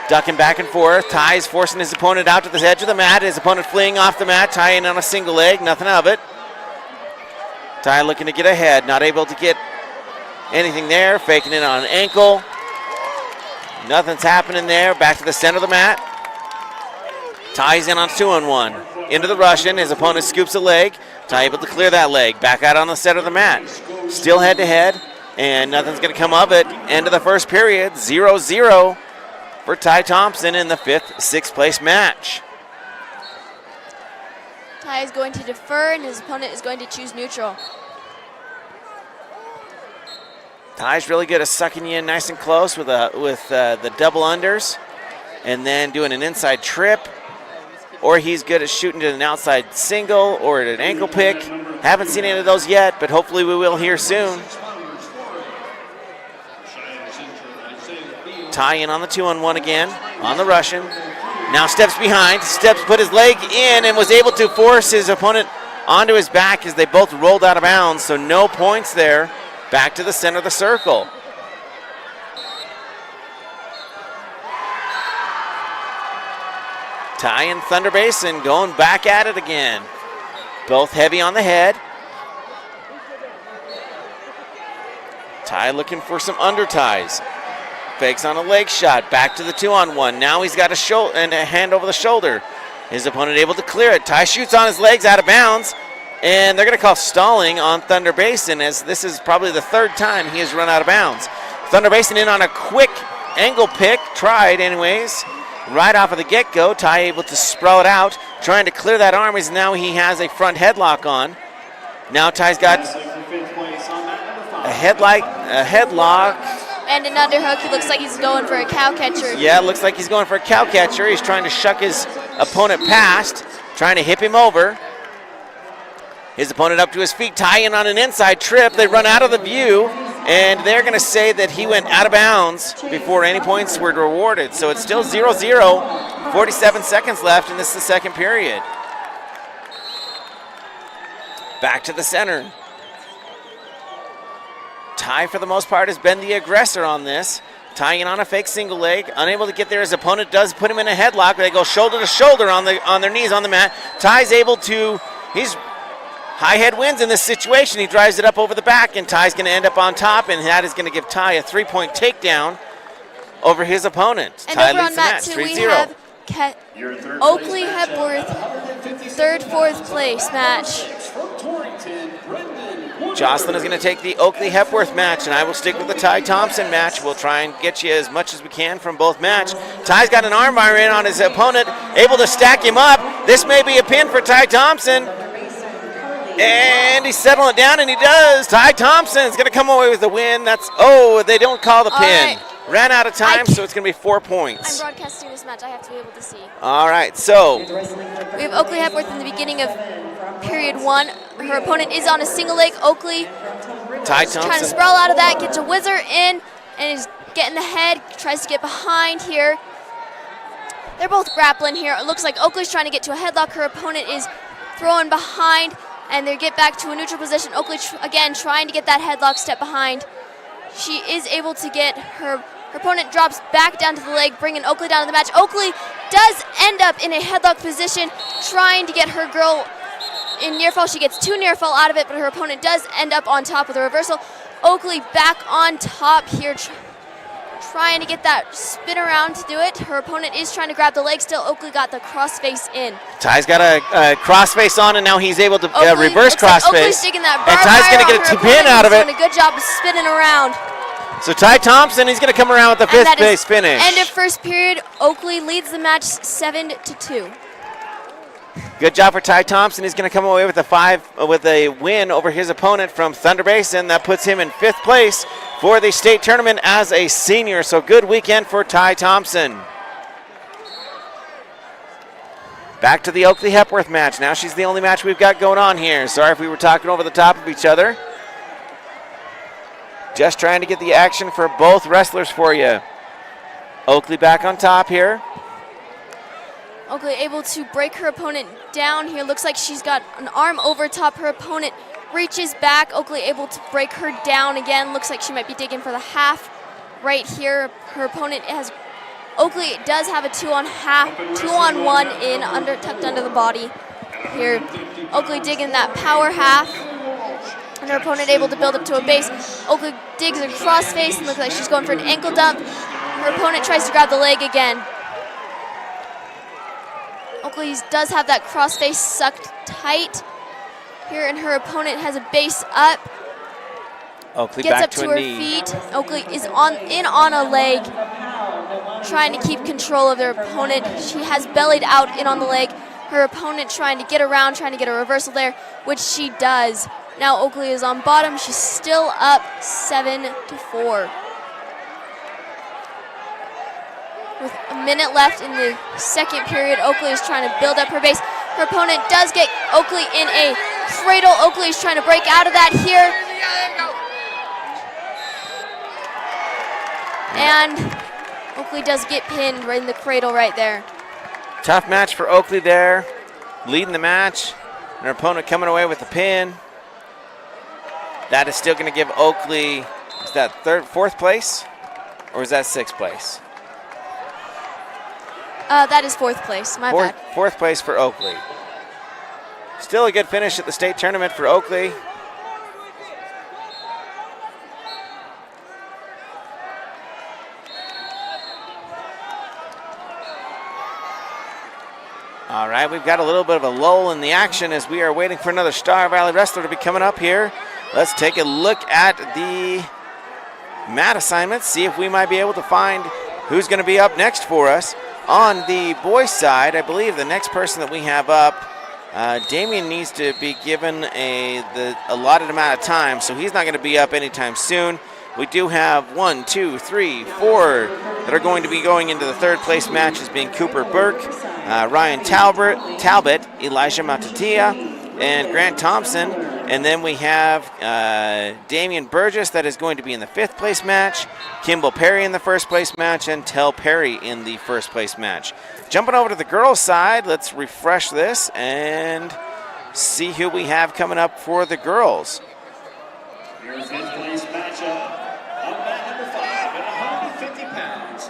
Ducking back and forth. Ty's forcing his opponent out to the edge of the mat. His opponent fleeing off the mat. Ty in on a single leg. Nothing of it. Ty looking to get ahead. Not able to get anything there. Faking it on an ankle. Nothing's happening there. Back to the center of the mat. Ty's in on 2-on-1. Into the Russian. His opponent scoops a leg. Ty able to clear that leg. Back out on the center of the mat. Still head to head. And nothing's going to come of it. End of the first period. 0-0 for Ty Thompson in the 5th, 6th place match. Ty is going to defer, and his opponent is going to choose neutral. Ty's really good at sucking you in nice and close with the double unders and then doing an inside trip. Or he's good at shooting to an outside single or at an ankle pick. Haven't seen any of those yet, but hopefully we will here soon. Ty in on the 2-on-1 again, on the Russian. Now steps behind, put his leg in and was able to force his opponent onto his back as they both rolled out of bounds, so no points there. Back to the center of the circle. Ty and Thunder Basin going back at it again. Both heavy on the head. Ty looking for some under ties. Fakes on a leg shot, back to the 2-on-1. Now he's got a hand over the shoulder. His opponent able to clear it. Ty shoots on his legs out of bounds, and they're going to call stalling on Thunder Basin as this is probably the 3rd time he has run out of bounds. Thunder Basin in on a quick angle pick, tried anyways. Right off of the get-go, Ty able to sprawl it out, trying to clear that arm as now he has a front headlock on. Now Ty's got a headlock. And an underhook. He looks like he's going for a cow catcher. Yeah, it looks like he's going for a cow catcher. He's trying to shuck his opponent past, trying to hip him over. His opponent up to his feet, tying on an inside trip. They run out of the view, and they're going to say that he went out of bounds before any points were rewarded. So it's still 0-0, 47 seconds left, and this is the 2nd period. Back to the center. Ty, for the most part, has been the aggressor on this. Tying on a fake single leg, unable to get there. His opponent does put him in a headlock. They go shoulder to shoulder on their knees on the mat. Ty's able to, high head wins in this situation. He drives it up over the back, and Ty's going to end up on top, and that is going to give Ty a 3-point takedown over his opponent. And Ty over leads on the mat match, 2, we 3-0. have Oakley Hepworth, 3rd, 4th place match. Jocelyn is going to take the Oakley Hepworth match, and I will stick with the Ty Thompson match. We'll try and get you as much as we can from both match. Ty's got an armbar in on his opponent, able to stack him up. This may be a pin for Ty Thompson. And he's settling it down, and he does. Ty Thompson is going to come away with the win. They don't call the pin. All right. ran out of time, so it's going to be 4 I'm points. broadcasting this match. I have to be able to see. All right, so We have Oakley Hepworth in the beginning of period 1. Her opponent is on a single leg. Oakley Ty trying to Thompson. sprawl out of that, gets a whizzer in, and is getting the head, tries to get behind here. They're both grappling here. It looks like Oakley's trying to get to a headlock. Her opponent is throwing behind, and they get back to a neutral position. Oakley, again, trying to get that headlock step behind. She is able to get her opponent drops back down to the leg, bringing Oakley down to the match. Oakley does end up in a headlock position, trying to get her girl in near fall. She gets 2 near fall out of it, but her opponent does end up on top with a reversal. Oakley back on top here, trying to get that spin around to do it. Her opponent is trying to grab the leg still. Oakley got the crossface in. Ty's got a crossface on, and now he's able to Oakley, reverse looks like crossface. Oakley's digging that And barbed Ty's going to wire get on a her pin out of opponent. it. He's doing a good job of spinning around. So Ty Thompson, he's going to come around with the And fifth that is place finish. end of first period. Oakley leads the match 7-2. Good job for Ty Thompson. He's going to come away with a win over his opponent from Thunder Basin. That puts him in 5th place for the state tournament as a senior. So good weekend for Ty Thompson. Back to the Oakley Hepworth match. Now she's the only match we've got going on here. Sorry if we were talking over the top of each other. Just trying to get the action for both wrestlers for you. Oakley back on top here. Oakley able to break her opponent down here. Looks like she's got an arm over top. Her opponent reaches back. Oakley able to break her down again. Looks like she might be digging for the half right here. Her opponent has, Oakley does have a 2-on-1 in, tucked under the body here. Oakley digging that power half. And her opponent able to build up to a base. Oakley digs a crossface and looks like she's going for an ankle dump. Her opponent tries to grab the leg again. Oakley does have that crossface sucked tight here, and her opponent has a base up. Oakley Gets back up to to a her knee. feet. Oakley is on a leg, trying to keep control of their opponent. She has bellied out in on the leg. Her opponent trying to get around, trying to get a reversal there, which she does. Now Oakley is on bottom. She's still up 7-4. With a minute left in the second period, Oakley is trying to build up her base. Her opponent does get Oakley in a cradle. Oakley is trying to break out of that here. And Oakley does get pinned right in the cradle right there. Tough match for Oakley there, leading the match. And her opponent coming away with the pin. That is still going to give Oakley, is that 4th place? Or is that 6th place? That is 4th place, my bad. 4th place for Oakley. Still a good finish at the state tournament for Oakley. All right, we've got a little bit of a lull in the action as we are waiting for another Star Valley wrestler to be coming up here. Let's take a look at the mat assignments, see if we might be able to find who's going to be up next for us. On the boys' side, I believe the next person that we have up, Damien needs to be given the allotted amount of time, so he's not going to be up anytime soon. We do have 1, 2, 3, 4 that are going to be going into the 3rd place matches, being Cooper Burke, Ryan Talbot, Elijah Matatia, and Grant Thompson. And then we have Damian Burgess that is going to be in the 5th place match, Kimball Perry in the 1st place match, and Tell Perry in the 1st place match. Jumping over to the girls' side, let's refresh this and see who we have coming up for the girls. Your 5th place matchup on mat number 5 at 150 pounds.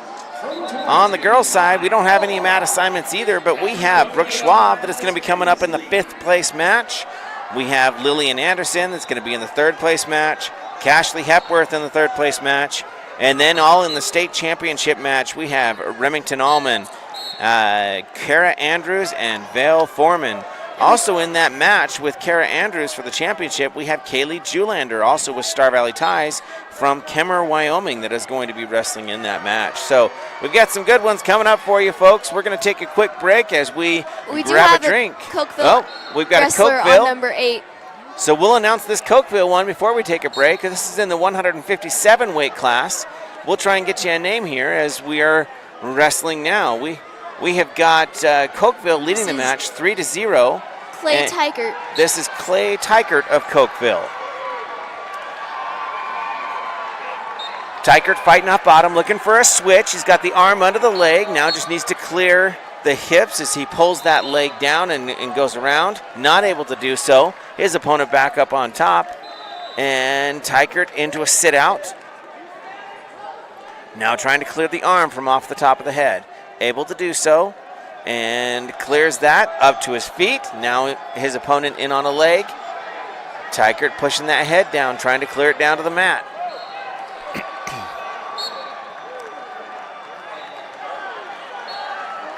On the girls' side, we don't have any mat assignments either, but we have Brooke Schwab that is going to be coming up in the 5th place match. We have Lillian Anderson that's going to be in the 3rd place match, Cashley Hepworth in the 3rd place match, and then all in the state championship match, we have Remington Allman, Kara Andrews, and Vale Foreman. Also in that match with Kara Andrews for the championship, we have Kaylee Julander, also with Star Valley Ties from Kemmer, Wyoming, that is going to be wrestling in that match. So we've got some good ones coming up for you, folks. We're going to take a quick break as we grab a drink. Cokeville we've got a wrestler Cokeville. on number 8. So we'll announce this Cokeville one before we take a break. This is in the 157 weight class. we'll try and get you a name here as we are wrestling now. We have got Cokeville leading the match 3-0. Clay And Tykert. this is Clay Tykert of Cokeville. Tykert fighting off bottom, looking for a switch. He's got the arm under the leg. Now just needs to clear the hips as he pulls that leg down and goes around. Not able to do so. His opponent back up on top. And Tykert into a sit out. Now trying to clear the arm from off the top of the head. Able to do so. And clears that up to his feet. Now his opponent in on a leg. Tykert pushing that head down, trying to clear it down to the mat.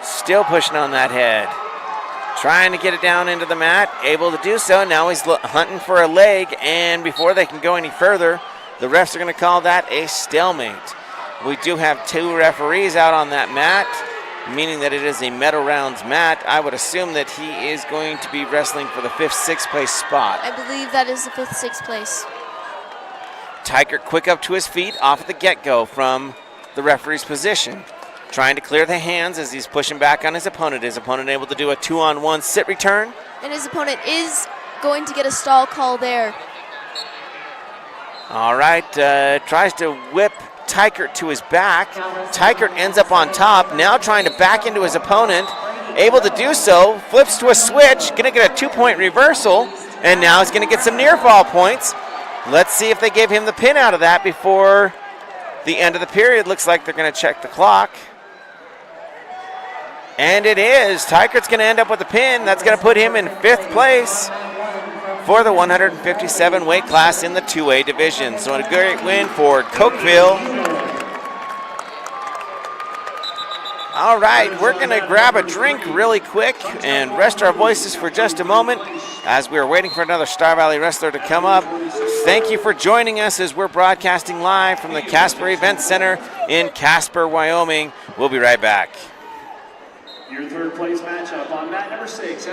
Still pushing on that head. Trying to get it down into the mat. Able to do so. Now he's hunting for a leg. And before they can go any further, the refs are going to call that a stalemate. We do have 2 referees out on that mat, meaning that it is a medal rounds mat. I would assume that he is going to be wrestling for the 5th, 6th place spot. I believe that is the 5th, 6th place. Tykert quick up to his feet off at the get-go from the referee's position. Trying to clear the hands as he's pushing back on his opponent. His opponent able to do a 2-on-1 sit return. And his opponent is going to get a stall call there. All right, tries to whip Tykert to his back. Tykert ends up on top, now trying to back into his opponent. Able to do so, flips to a switch, gonna get a 2-point reversal, and now he's gonna get some near fall points. Let's see if they give him the pin out of that before the end of the period. Looks like they're gonna check the clock. And it is. Tykert's going to end up with a pin. That's going to put him in 5th place for the 157 weight class in the 2A division. So a great win for Cokeville. All right, we're going to grab a drink really quick and rest our voices for just a moment as we're waiting for another Star Valley wrestler to come up. Thank you for joining us as we're broadcasting live from the Casper Event Center in Casper, Wyoming. We'll be right back. Your 3rd place matchup on mat number 6.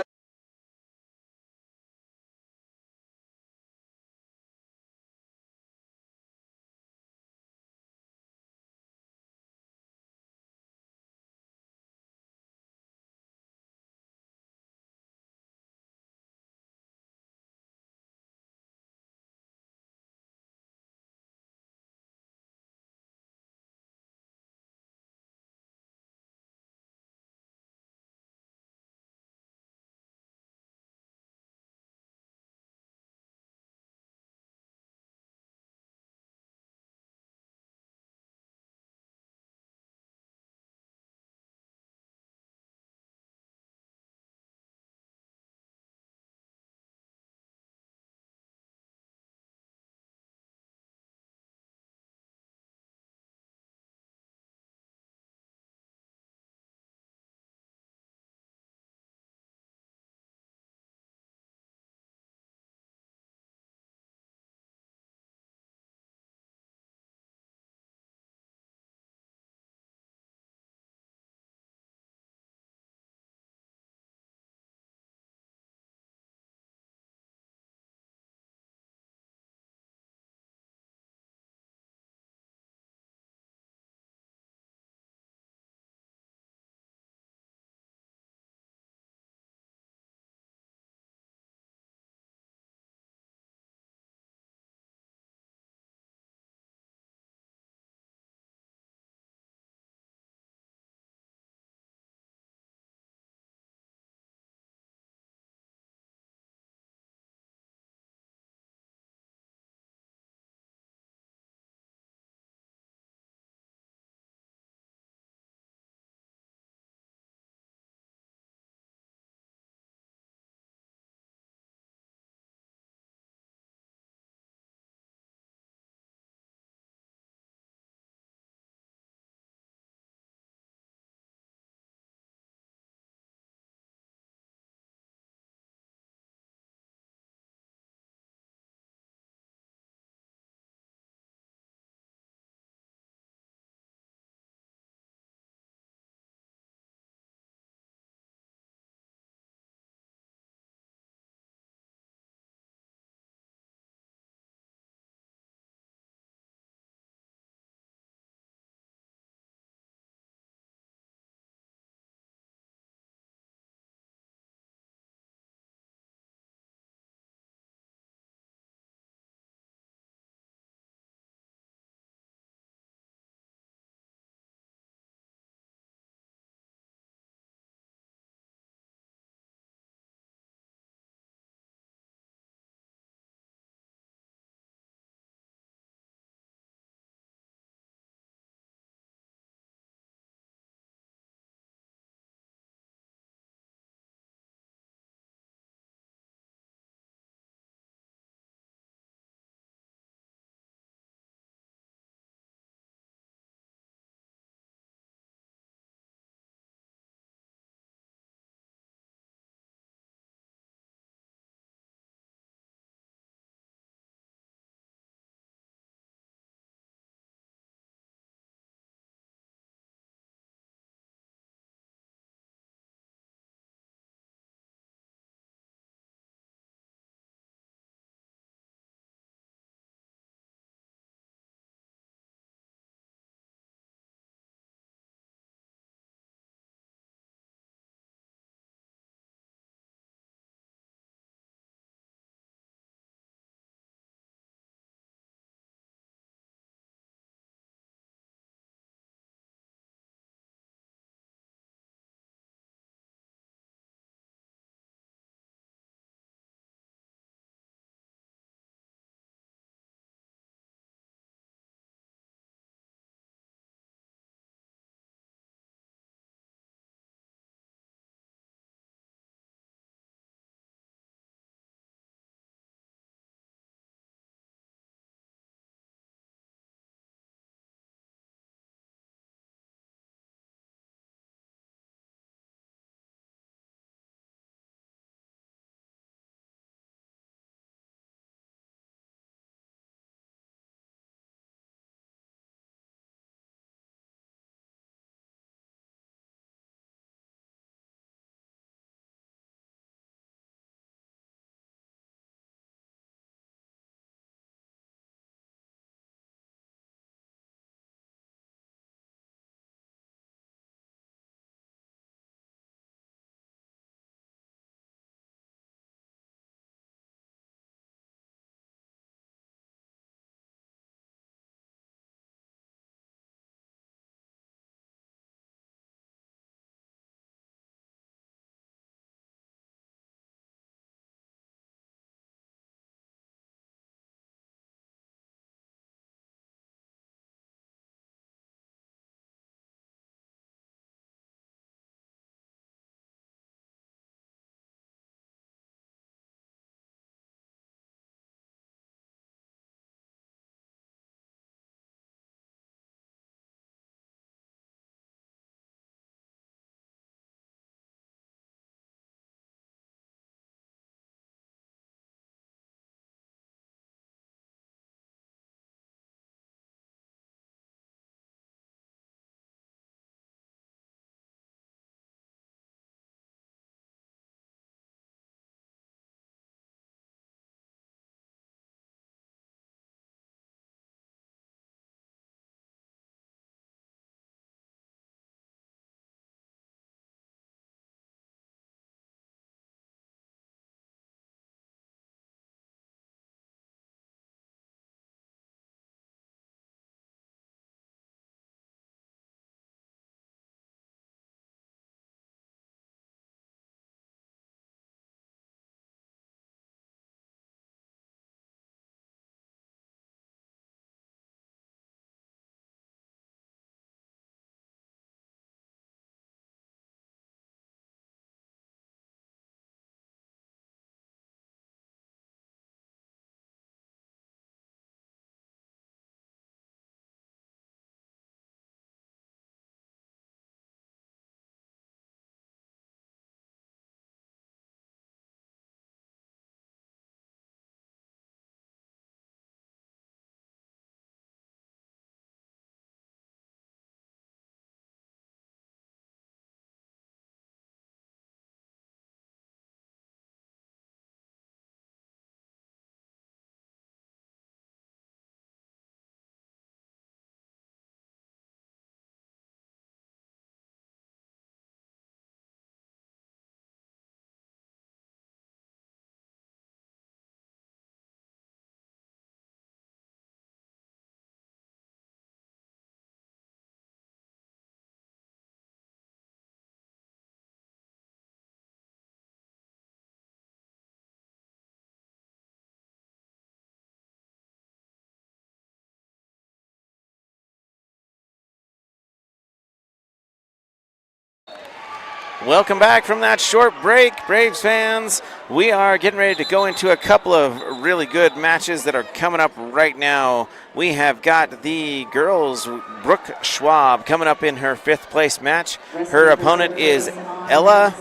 Welcome back from that short break, Braves fans. We are getting ready to go into a couple of really good matches that are coming up right now. We have got the girls, Brooke Schwab, coming up in her 5th place match. Her opponent is Ella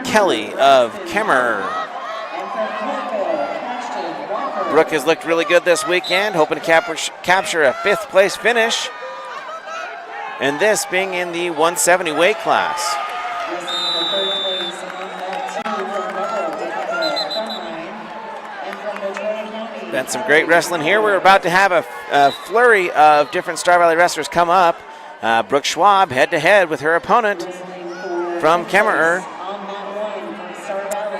Kelly of Kemmerer. Brooke has looked really good this weekend, hoping to capture a 5th place finish. And this being in the 170 weight class. Been some great wrestling here. We're about to have a flurry of different Star Valley wrestlers come up. Brooke Schwab head-to-head with her opponent from Kemmerer.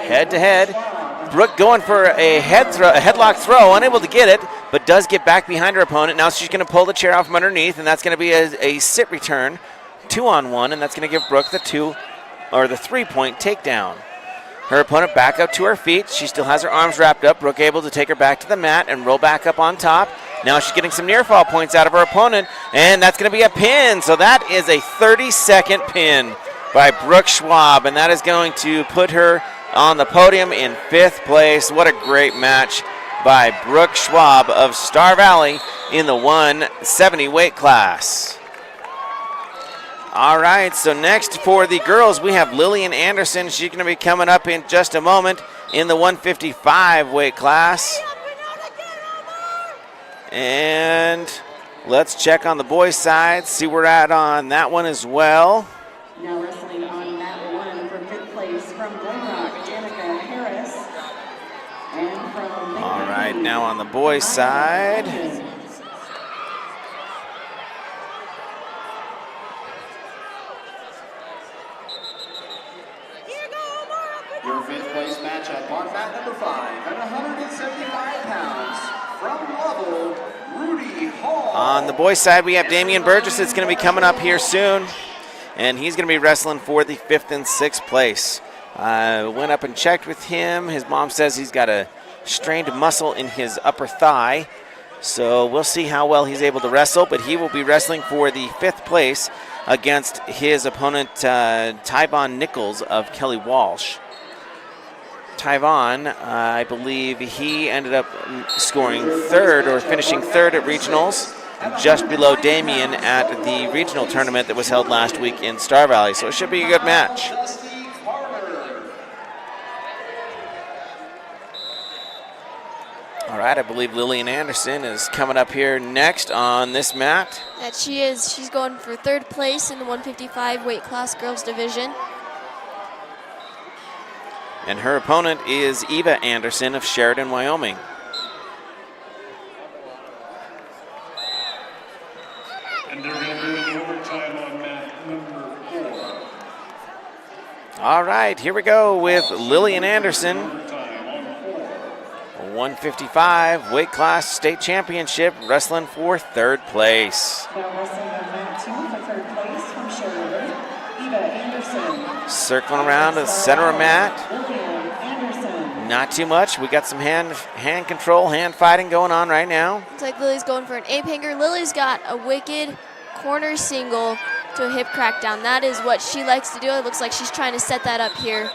Head-to-head. Brooke going for a headlock throw, unable to get it, but does get back behind her opponent. Now she's going to pull the chair out from underneath, and that's going to be a sit return, 2-on-1, and that's going to give Brooke the 3-point takedown. Her opponent back up to her feet. She still has her arms wrapped up. Brooke able to take her back to the mat and roll back up on top. Now she's getting some near fall points out of her opponent, and that's going to be a pin. So that is a 30-second pin by Brooke Schwab, and that is going to put her on the podium in 5th place. What a great match by Brooke Schwab of Star Valley in the 170 weight class. All right, so next for the girls, we have Lillian Anderson. She's going to be coming up in just a moment in the 155 weight class. And let's check on the boys' side, see where we're at on that one as well. Now wrestling on mat 1 for 5th place from Glen Rock, Danica Harris. And from All right, now on the boys' side. Your 5th place matchup on mat number 5 at 175 pounds from Lovell, Rudy Hall. On the boys' side, we have Damian Burgess that's going to be coming up here soon, and he's going to be wrestling for the 5th and 6th place. Went up and checked with him. His mom says he's got a strained muscle in his upper thigh, so we'll see how well he's able to wrestle, but he will be wrestling for the 5th place against his opponent, Tyvon Nichols of Kelly Walsh. Tyvon, I believe he ended up scoring 3rd or finishing 3rd at regionals, just below Damien at the regional tournament that was held last week in Star Valley. So it should be a good match. All right, I believe Lillian Anderson is coming up here next on this mat. That she is. She's going for 3rd place in the 155 weight class girls division. And her opponent is Eva Anderson of Sheridan, Wyoming. And they're going to do an overtime on mat number 4. All right, here we go with Lillian Anderson. Overtime on 4. 155 weight class state championship, wrestling for 3rd place. now wrestling on mat 2 for 3rd place from Sheridan, Eva Anderson. Circling around to the center of mat. Lillian Anderson. Not too much. We got some hand control, hand fighting going on right now. Looks like Lily's going for an ape hanger. Lily's got a wicked corner single to a hip crackdown. That is what she likes to do. It looks like she's trying to set that up here.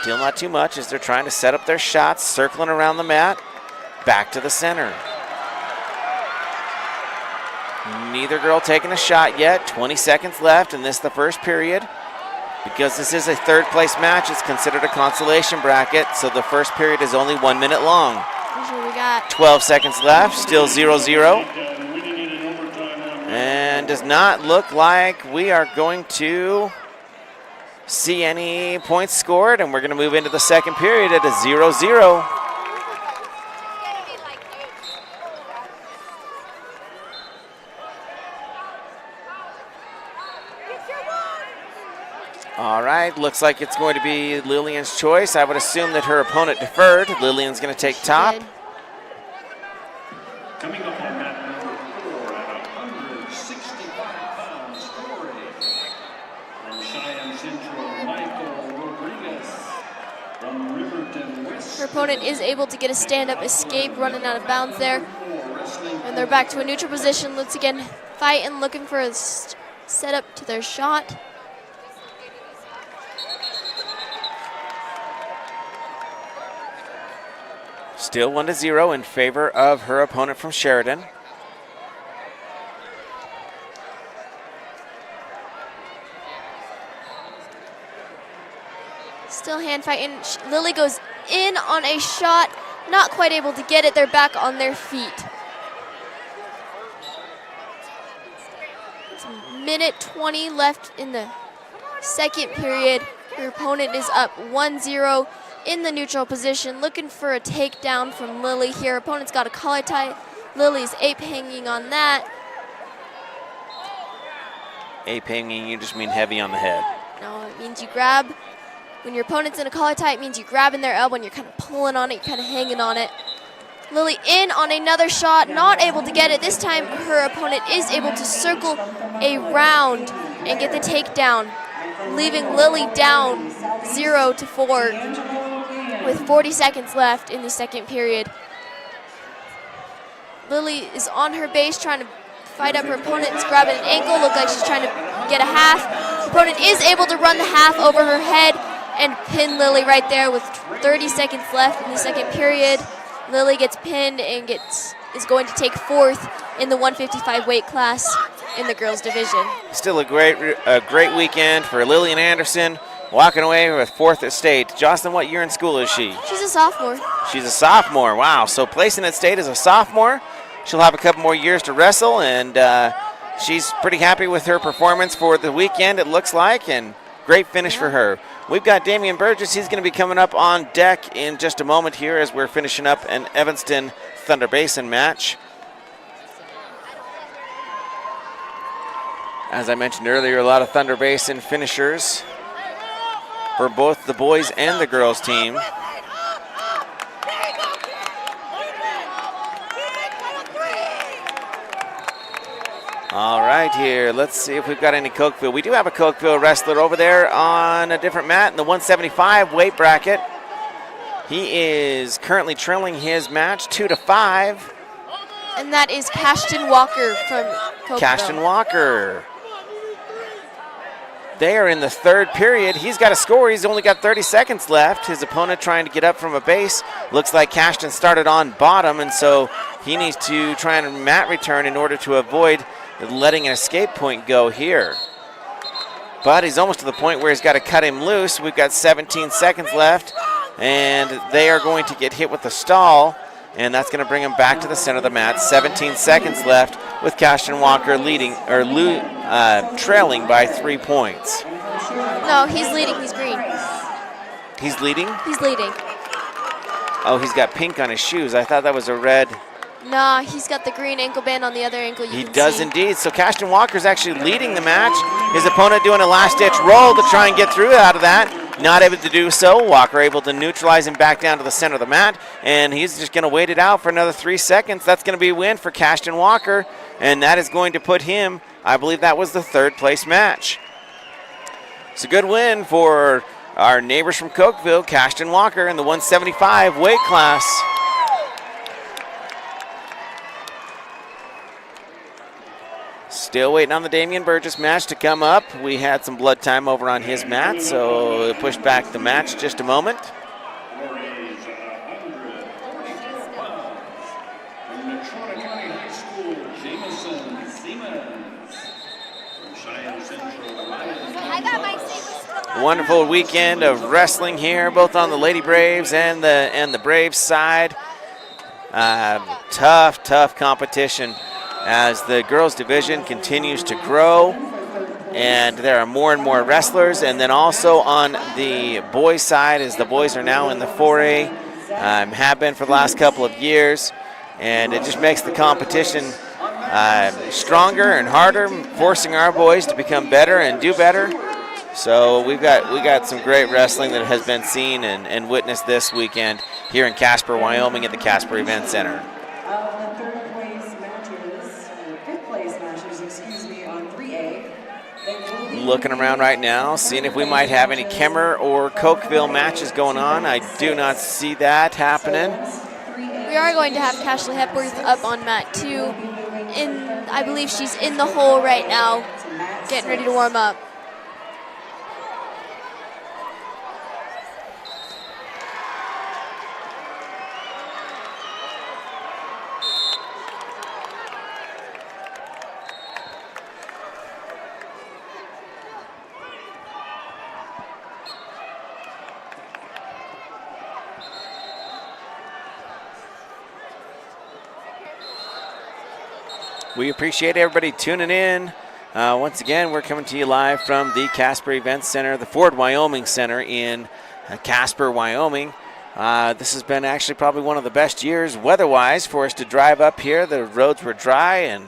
Still not too much as they're trying to set up their shots, circling around the mat, back to the center. Neither girl taking a shot yet. 20 seconds left, and this is the first period. Because this is a 3rd place match, it's considered a consolation bracket, so the first period is only 1 minute long. We got 12 seconds left, still 0-0. And does not look like we are going to see any points scored, and we're going to move into the 2nd period at a 0-0. All right, looks like it's going to be Lillian's choice. I would assume that her opponent deferred. Lillian's going to take top. good. Coming up on mat number 4 at 165 pounds, from Cheyenne Central, Michael Rodriguez. From Riverton West. Her opponent is able to get a stand-up escape, running out of bounds there. And they're back to a neutral position. Once again, fighting, looking for a setup to their shot. Still 1-0 in favor of her opponent from Sheridan. Still hand fighting. Lily goes in on a shot, not quite able to get it. They're back on their feet. It's a minute 20 left in the second period. Her opponent is up 1-0 in the neutral position, looking for a takedown from Lily here. Opponent's got a collar tie. Lily's ape hanging on that. Ape hanging, you just mean heavy on the head. No, it means you grab. When your opponent's in a collar tie, it means you grabbing their elbow and you're kind of pulling on it, you're kind of hanging on it. Lily in on another shot, not able to get it. This time her opponent is able to circle around and get the takedown, leaving Lily down 0-4 with 40 seconds left in the second period. Lily is on her base trying to fight up her opponent. It's grabbing an ankle, look like she's trying to get a half. Opponent is able to run the half over her head and pin Lily right there with 30 seconds left in the second period. Lily gets pinned and is going to take fourth in the 155 weight class in the girls division. Still a great weekend for Lillian Anderson, walking away with fourth at state. Jocelyn, what year in school is she? She's a sophomore. She's a sophomore, wow. So placing at state as a sophomore, she'll have a couple more years to wrestle, and she's pretty happy with her performance for the weekend, it looks like, and great finish for her. We've got Damian Burgess. He's going to be coming up on deck in just a moment here as we're finishing up an Evanston Thunder Basin match. As I mentioned earlier, a lot of Thunder Basin finishers for both the boys and the girls team. All right, here, let's see if we've got any Cokeville. We do have a Cokeville wrestler over there on a different mat in the 175 weight bracket. He is currently trailing his match 2-5. And that is Cashton Walker from Cokeville. Cashton Walker. They are in the third period. He's got a score. He's only got 30 seconds left. His opponent trying to get up from a base. Looks like Cashton started on bottom, and so he needs to try and mat return in order to avoid letting an escape point go here. But he's almost to the point where he's got to cut him loose. We've got 17 seconds left, and they are going to get hit with the stall, and that's going to bring him back to the center of the mat. 17 seconds left with Cashton Walker leading or trailing by 3 points. No, he's leading. He's green. He's leading? He's leading. Oh, he's got pink on his shoes. I thought that was a red. Nah, he's got the green ankle band on the other ankle. He does indeed. So Cashton Walker's actually leading the match. His opponent doing a last-ditch roll to try and get through out of that. Not able to do so. Walker able to neutralize him back down to the center of the mat, and he's just going to wait it out for another 3 seconds. That's going to be a win for Cashton Walker, and that is going to put him, I believe that was the third place match. It's a good win for our neighbors from Cokeville, Cashton Walker in the 175 weight class. Still waiting on the Damian Burgess match to come up. We had some blood time over on his mat, so it pushed back the match just a moment. Wonderful weekend of wrestling here, both on the Lady Braves and the Braves side. Tough competition as the girls division continues to grow, and there are more and more wrestlers. And then also on the boys side, as the boys are now in the 4A, have been for the last couple of years, and it just makes the competition stronger and harder, forcing our boys to become better and do better. So we got some great wrestling that has been seen and witnessed this weekend here in Casper, Wyoming at the Casper Event Center. Looking around right now, seeing if we might have any Kemmer or Cokeville matches going on. I do not see that happening. We are going to have Cashley Hepworth up on mat 2. I believe she's in the hole right now, getting ready to warm up. We appreciate everybody tuning in. Once again, we're coming to you live from the Casper Events Center, the Ford Wyoming Center in Casper, Wyoming. This has been actually probably one of the best years weather-wise for us to drive up here. The roads were dry,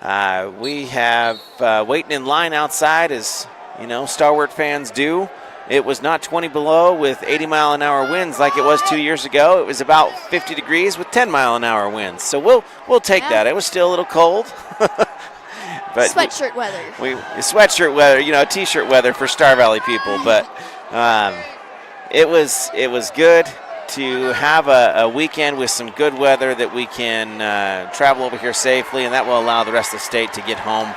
and we have waiting in line outside as, you know, stalwart fans do. It was not 20 below with 80-mile-an-hour winds like it was 2 years ago. It was about 50 degrees with 10-mile-an-hour winds. So we'll take that. It was still a little cold. But sweatshirt weather. Sweatshirt weather, you know, t-shirt weather for Star Valley people. But it was good to have a weekend with some good weather that we can travel over here safely, and that will allow the rest of the state to get home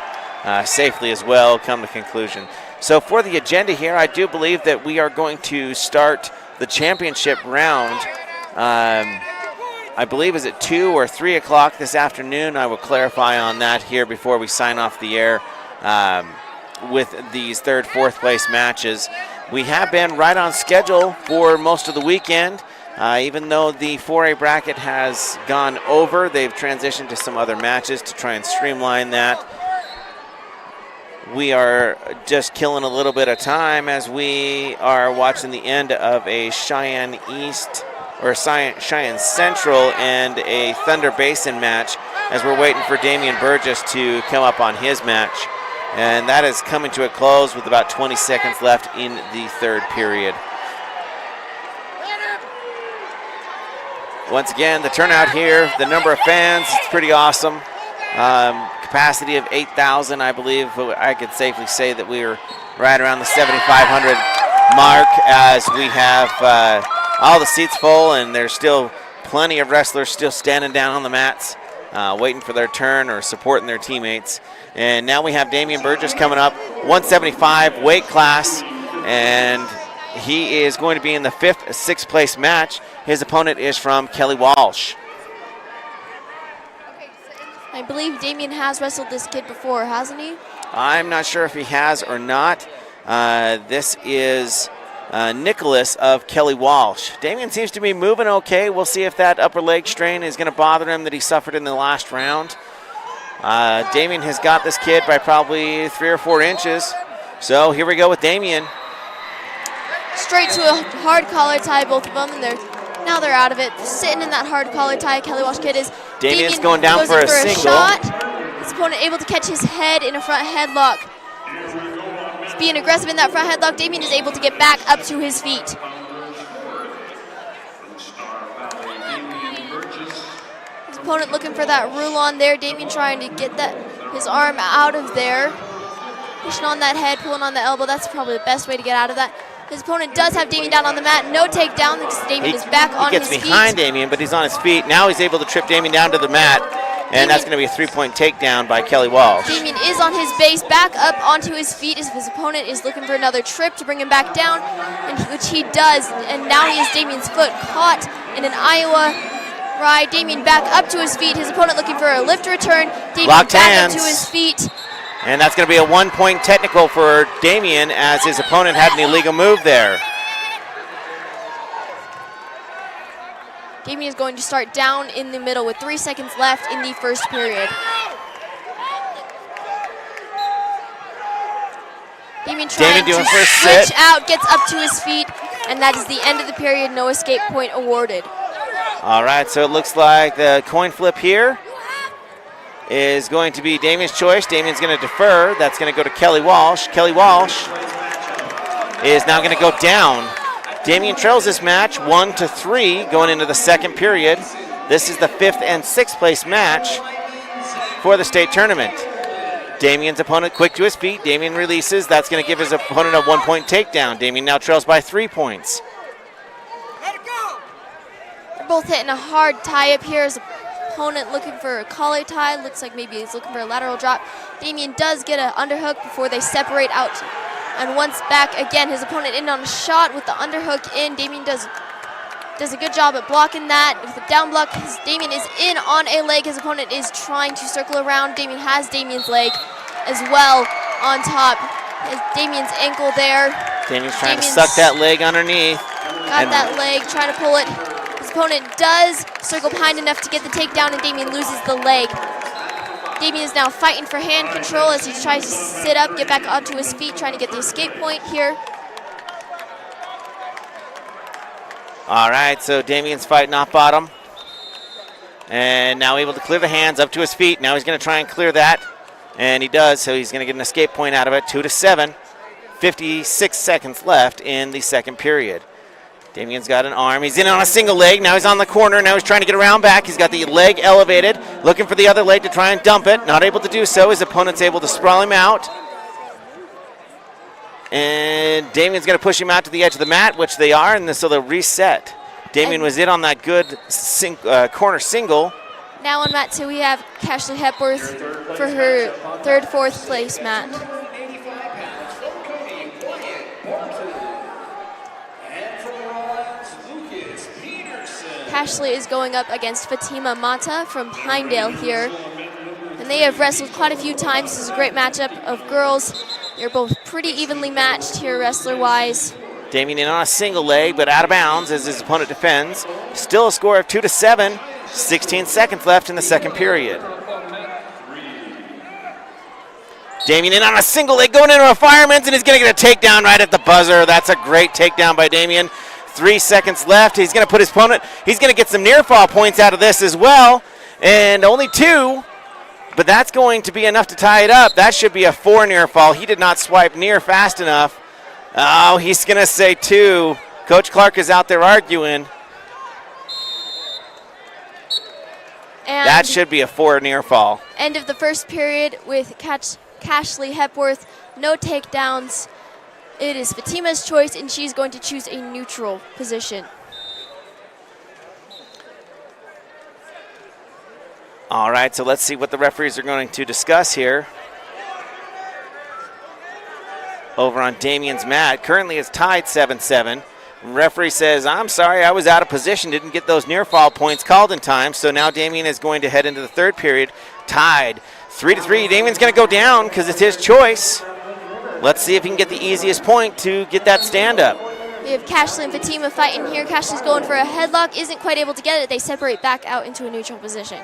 safely as well, come to conclusion. So for the agenda here, I do believe that we are going to start the championship round. I believe is at 2 or 3 o'clock this afternoon. I will clarify on that here before we sign off the air with these third, fourth place matches. We have been right on schedule for most of the weekend. Even though the 4A bracket has gone over, they've transitioned to some other matches to try and streamline that. We are just killing a little bit of time as we are watching the end of a Cheyenne East or Cheyenne Central and a Thunder Basin match as we're waiting for Damian Burgess to come up on his match. And that is coming to a close with about 20 seconds left in the third period. Once again, the turnout here, the number of fans, it's pretty awesome. Capacity of 8,000, I believe. I could safely say that we are right around the 7,500 mark as we have all the seats full, and there's still plenty of wrestlers still standing down on the mats, waiting for their turn or supporting their teammates. And now we have Damian Burgess coming up, 175 weight class, and he is going to be in the 5th, 6th place match. His opponent is from Kelly Walsh. I believe Damian has wrestled this kid before, hasn't he? I'm not sure if he has or not. This is Nicholas of Kelly Walsh. Damian seems to be moving okay. We'll see if that upper leg strain is going to bother him that he suffered in the last round. Damian has got this kid by probably 3 or 4 inches. So here we go with Damian. Straight to a hard collar tie, both of them, and now they're out of it. Sitting in that hard collar tie, Kelly Walsh kid is. Damian's going down for a single. Shot. His opponent able to catch his head in a front headlock. He's being aggressive in that front headlock. Damian is able to get back up to his feet. His opponent looking for that rule on there. Damian trying to get his arm out of there. Pushing on that head, pulling on the elbow. That's probably the best way to get out of that. His opponent does have Damian down on the mat. No takedown because Damian is back on his feet. He gets behind Damian, but he's on his feet. Now he's able to trip Damian down to the mat, and that's going to be a 3-point takedown by Kelly Walsh. Damian is on his base, back up onto his feet as his opponent is looking for another trip to bring him back down, which he does. And now he has Damian's foot caught in an Iowa ride. Damian back up to his feet. His opponent looking for a lift return. Damian Locked back hands. up to his feet. And that's going to be a 1-point technical for Damian as his opponent had an illegal move there. Damian is going to start down in the middle with 3 seconds left in the first period. Damian trying to switch out, gets up to his feet, and that is the end of the period. No escape point awarded. All right, so it looks like the coin flip here is going to be Damian's choice. Damian's going to defer. That's going to go to Kelly Walsh. Kelly Walsh is now going to go down. Damian trails this match 1-3 going into the second period. This is the 5th and 6th place match for the state tournament. Damian's opponent quick to his feet. Damian releases. That's going to give his opponent a 1-point takedown. Damian now trails by 3 points. They're both hitting a hard tie up here. His opponent looking for a collar tie. Looks like maybe he's looking for a lateral drop. Damien does get an underhook before they separate out. And once back again, his opponent in on a shot with the underhook in. Damien does a good job at blocking that. With the down block, Damien is in on a leg. His opponent is trying to circle around. Damien has Damien's leg as well on top. Damien's ankle there. Damien's trying to suck that leg underneath. Got that leg, trying to pull it. His opponent does circle behind enough to get the takedown, and Damien loses the leg. Damien is now fighting for hand control as he tries to sit up, get back onto his feet, trying to get the escape point here. All right, so Damien's fighting off bottom. And now able to clear the hands up to his feet. Now he's going to try and clear that. And he does, so he's going to get an escape point out of it, 2-7. 56 seconds left in the second period. Damien's got an arm. He's in on a single leg. Now he's on the corner. Now he's trying to get around back. He's got the leg elevated, looking for the other leg to try and dump it. Not able to do so. His opponent's able to sprawl him out. And Damien's going to push him out to the edge of the mat, which they are, and so they'll reset. Damien was in on that good corner single. Now on mat 2, we have Cashley Hepworth for her third, fourth place mat. Cashley is going up against Fatima Mata from Pinedale here. And they have wrestled quite a few times. This is a great matchup of girls. They're both pretty evenly matched here wrestler-wise. Damien in on a single leg, but out of bounds as his opponent defends. Still a score of 2-7. 16 seconds left in the second period. Damien in on a single leg, going into a fireman's, and he's going to get a takedown right at the buzzer. That's a great takedown by Damien. 3 seconds left. He's going to put his opponent, he's going to get some near fall points out of this as well. And only 2, but that's going to be enough to tie it up. That should be a 4 near fall. He did not swipe near fast enough. Oh, he's going to say 2. Coach Clark is out there arguing. And that should be a 4 near fall. End of the first period with Cashley Hepworth. No takedowns. It is Fatima's choice, and she's going to choose a neutral position. All right, so let's see what the referees are going to discuss here. Over on Damien's mat. Currently it's tied 7-7. Referee says, I'm sorry, I was out of position, didn't get those near fall points called in time, so now Damien is going to head into the third period, tied 3-3. Damien's going to go down because it's his choice. Let's see if he can get the easiest point to get that stand-up. We have Cashley and Fatima fighting here. Cashley's going for a headlock, isn't quite able to get it. They separate back out into a neutral position.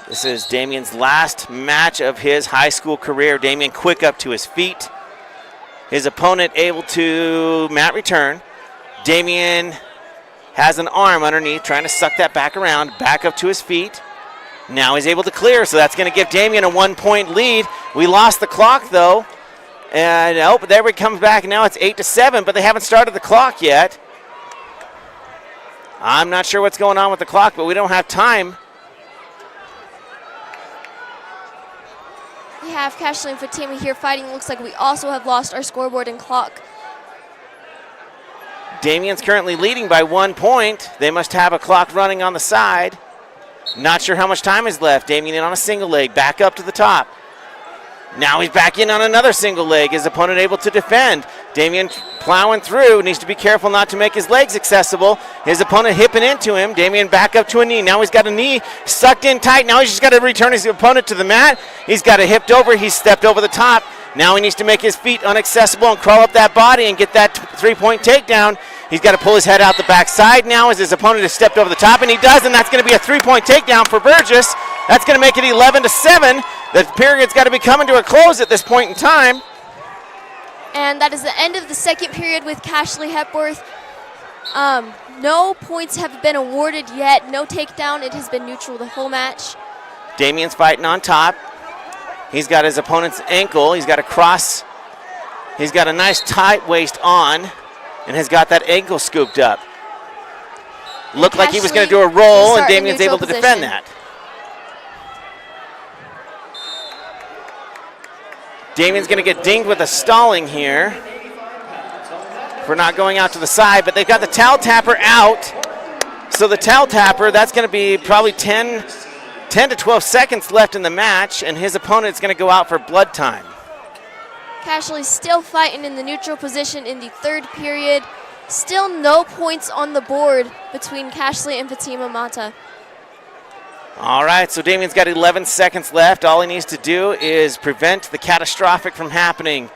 This is Damien's last match of his high school career. Damien quick up to his feet. His opponent able to mat return. Damien has an arm underneath, trying to suck that back around, back up to his feet. Now he's able to clear, so that's going to give Damien a 1-point lead. We lost the clock, though. And, oh, but there he comes back. Now it's 8-7, but they haven't started the clock yet. I'm not sure what's going on with the clock, but we don't have time. We have Cashley and Fatima here fighting. Looks like we also have lost our scoreboard and clock. Damien's currently leading by 1 point. They must have a clock running on the side. Not sure how much time is left. Damien in on a single leg, back up to the top. Now he's back in on another single leg. His opponent able to defend. Damien plowing through. Needs to be careful not to make his legs accessible. His opponent hipping into him. Damien back up to a knee. Now he's got a knee sucked in tight. Now he's just got to return his opponent to the mat. He's got it hipped over. He's stepped over the top. Now he needs to make his feet unaccessible and crawl up that body and get that 3-point takedown. He's got to pull his head out the backside now as his opponent has stepped over the top, and he does, and that's going to be a 3-point takedown for Burgess. That's going to make it 11-7. The period's got to be coming to a close at this point in time. And that is the end of the second period with Cashley Hepworth. No points have been awarded yet. No takedown. It has been neutral the whole match. Damien's fighting on top. He's got his opponent's ankle. He's got a cross. He's got a nice tight waist on and has got that ankle scooped up. Looked like he was going to do a roll, and Damien's able to defend that. Damien's going to get dinged with a stalling here for not going out to the side, but they've got the towel tapper out. So the towel tapper, that's going to be probably 10 to 12 seconds left in the match, and his opponent is going to go out for blood time. Cashley's still fighting in the neutral position in the third period. Still no points on the board between Cashley and Fatima Mata. All right, so Damien's got 11 seconds left. All he needs to do is prevent the catastrophic from happening.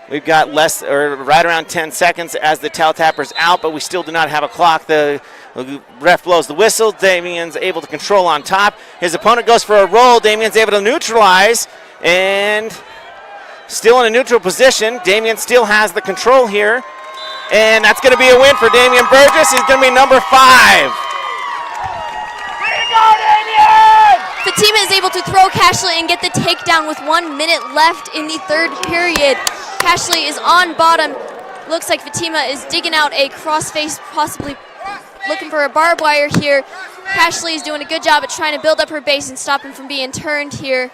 We've got right around 10 seconds as the towel tapper's out, but we still do not have a clock. The ref blows the whistle. Damien's able to control on top. His opponent goes for a roll. Damien's able to neutralize, and still in a neutral position. Damien still has the control here, and that's going to be a win for Damien Burgess. He's going to be number 5. Fatima is able to throw Cashley and get the takedown with 1 minute left in the third period. Cashley is on bottom. Looks like Fatima is digging out a crossface, possibly looking for a barbed wire here. Cashley is doing a good job at trying to build up her base and stop him from being turned here.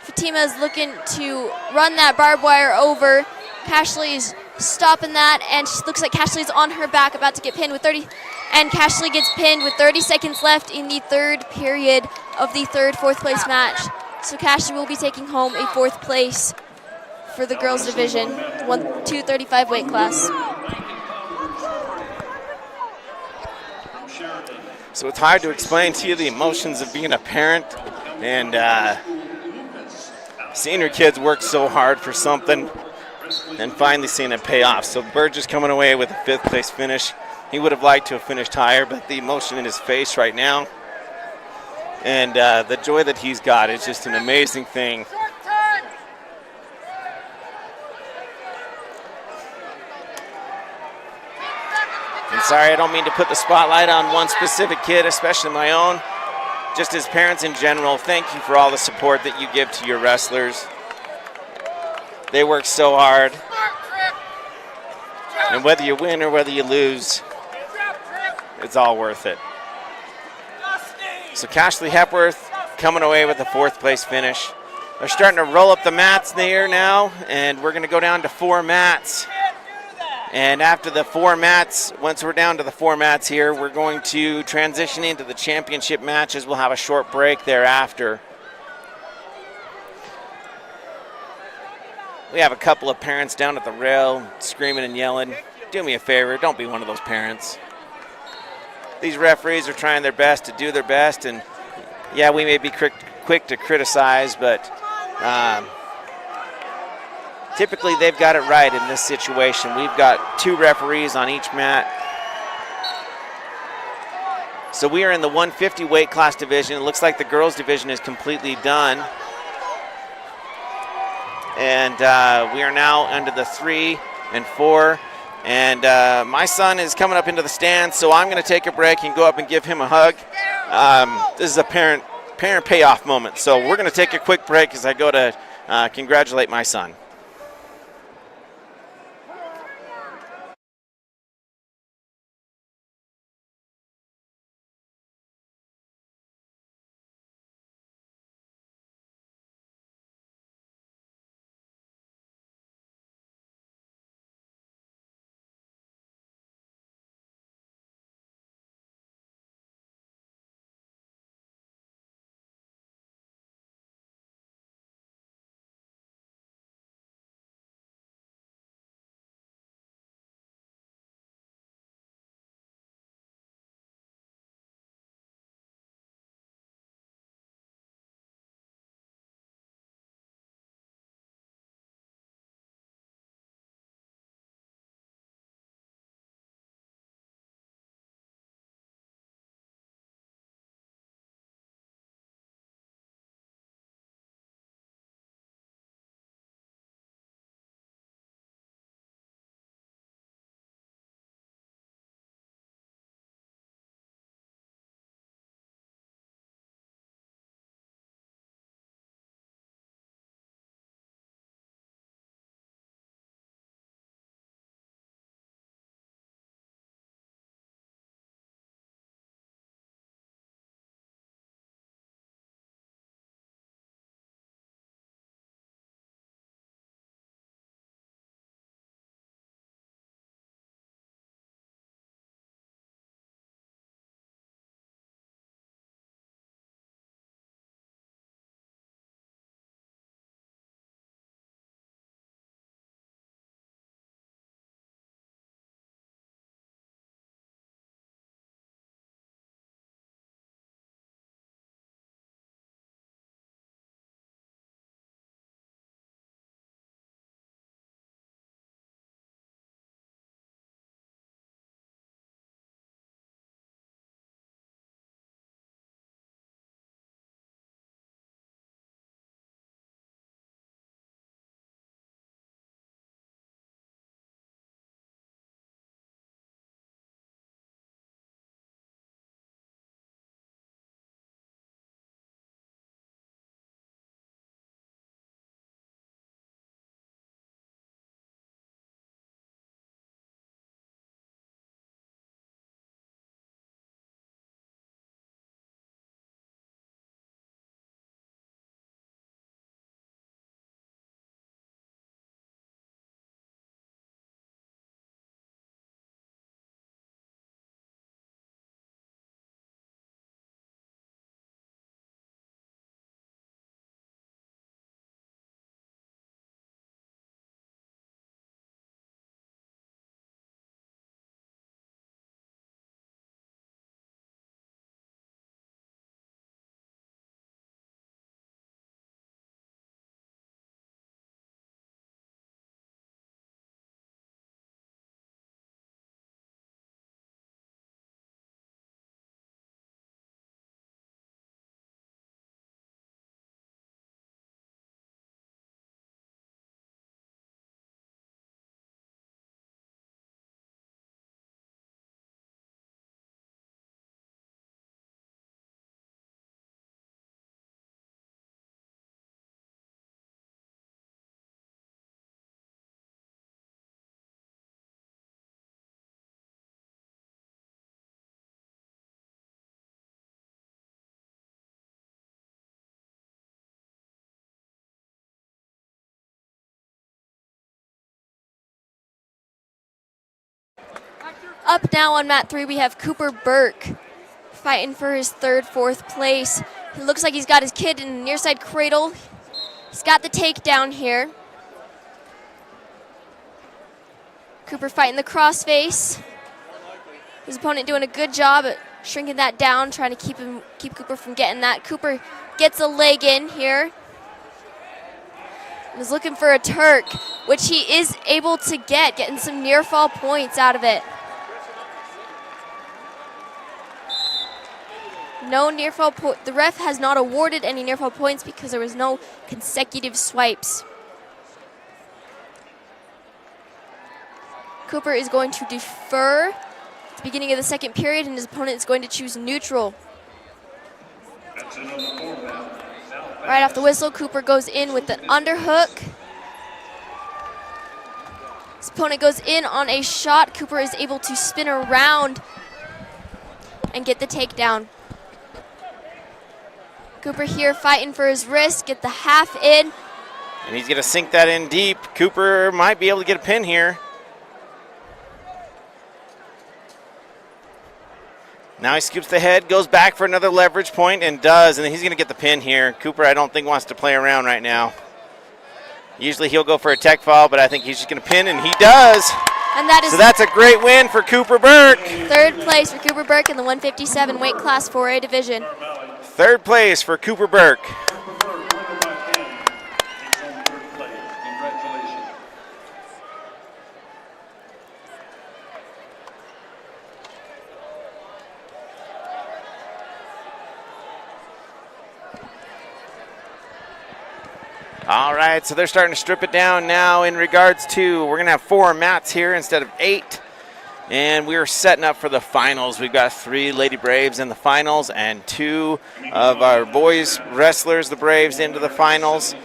Fatima is looking to run that barbed wire over. Cashley is stopping that, and she looks like Cashley is on her back, about to get pinned with 30. And Cashley gets pinned with 30 seconds left in the third period of the fourth place match. So Cashley will be taking home a 4th place for the girls division, 235 weight class. So it's hard to explain to you the emotions of being a parent and seeing your kids work so hard for something and finally seeing it pay off. So Burgess coming away with a 5th place finish. He would have liked to have finished higher, but the emotion in his face right now and the joy that he's got is just an amazing thing. And sorry, I don't mean to put the spotlight on one specific kid, especially my own. Just as parents in general, thank you for all the support that you give to your wrestlers. They work so hard. And whether you win or whether you lose, it's all worth it. So Cashley Hepworth coming away with a 4th place finish. They're starting to roll up the mats there now, and we're going to go down to 4 mats. And after the 4 mats, once we're down to the 4 mats here, we're going to transition into the championship matches. We'll have a short break thereafter. We have a couple of parents down at the rail screaming and yelling. Do me a favor, don't be one of those parents. These referees are trying their best to do their best, and yeah, we may be quick to criticize, but typically they've got it right in this situation. We've got 2 referees on each mat. So we are in the 150 weight class division. It looks like the girls division is completely done. And we are now under the 3 and 4. And my son is coming up into the stands, so I'm going to take a break and go up and give him a hug. This is a parent payoff moment. So we're going to take a quick break as I go to congratulate my son. Up now on mat 3, we have Cooper Burke fighting for his third, fourth place. He looks like he's got his kid in a near side cradle. He's got the takedown here. Cooper fighting the crossface. His opponent doing a good job at shrinking that down, trying to keep Cooper from getting that. Cooper gets a leg in here. He's looking for a Turk, which he is able to getting some near fall points out of it. No near fall the ref has not awarded any near fall points because there was no consecutive swipes. Cooper is going to defer at the beginning of the second period, and his opponent is going to choose neutral. Right off the whistle, Cooper goes in with the underhook. His opponent goes in on a shot. Cooper is able to spin around and get the takedown. Cooper here fighting for his wrist, get the half in. And he's going to sink that in deep. Cooper might be able to get a pin here. Now he scoops the head, goes back for another leverage point, and does, and he's going to get the pin here. Cooper, I don't think, wants to play around right now. Usually he'll go for a tech fall, but I think he's just going to pin, and he does. And that is so that's a great win for Cooper Burke. Third place for Cooper Burke in the 157 weight class 4A division. Third place for Cooper Burke. All right, so they're starting to strip it down now in regards to, we're going to have 4 mats here instead of 8. And we're setting up for the finals. We've got 3 Lady Braves in the finals and 2 of our boys wrestlers, the Braves, into the finals.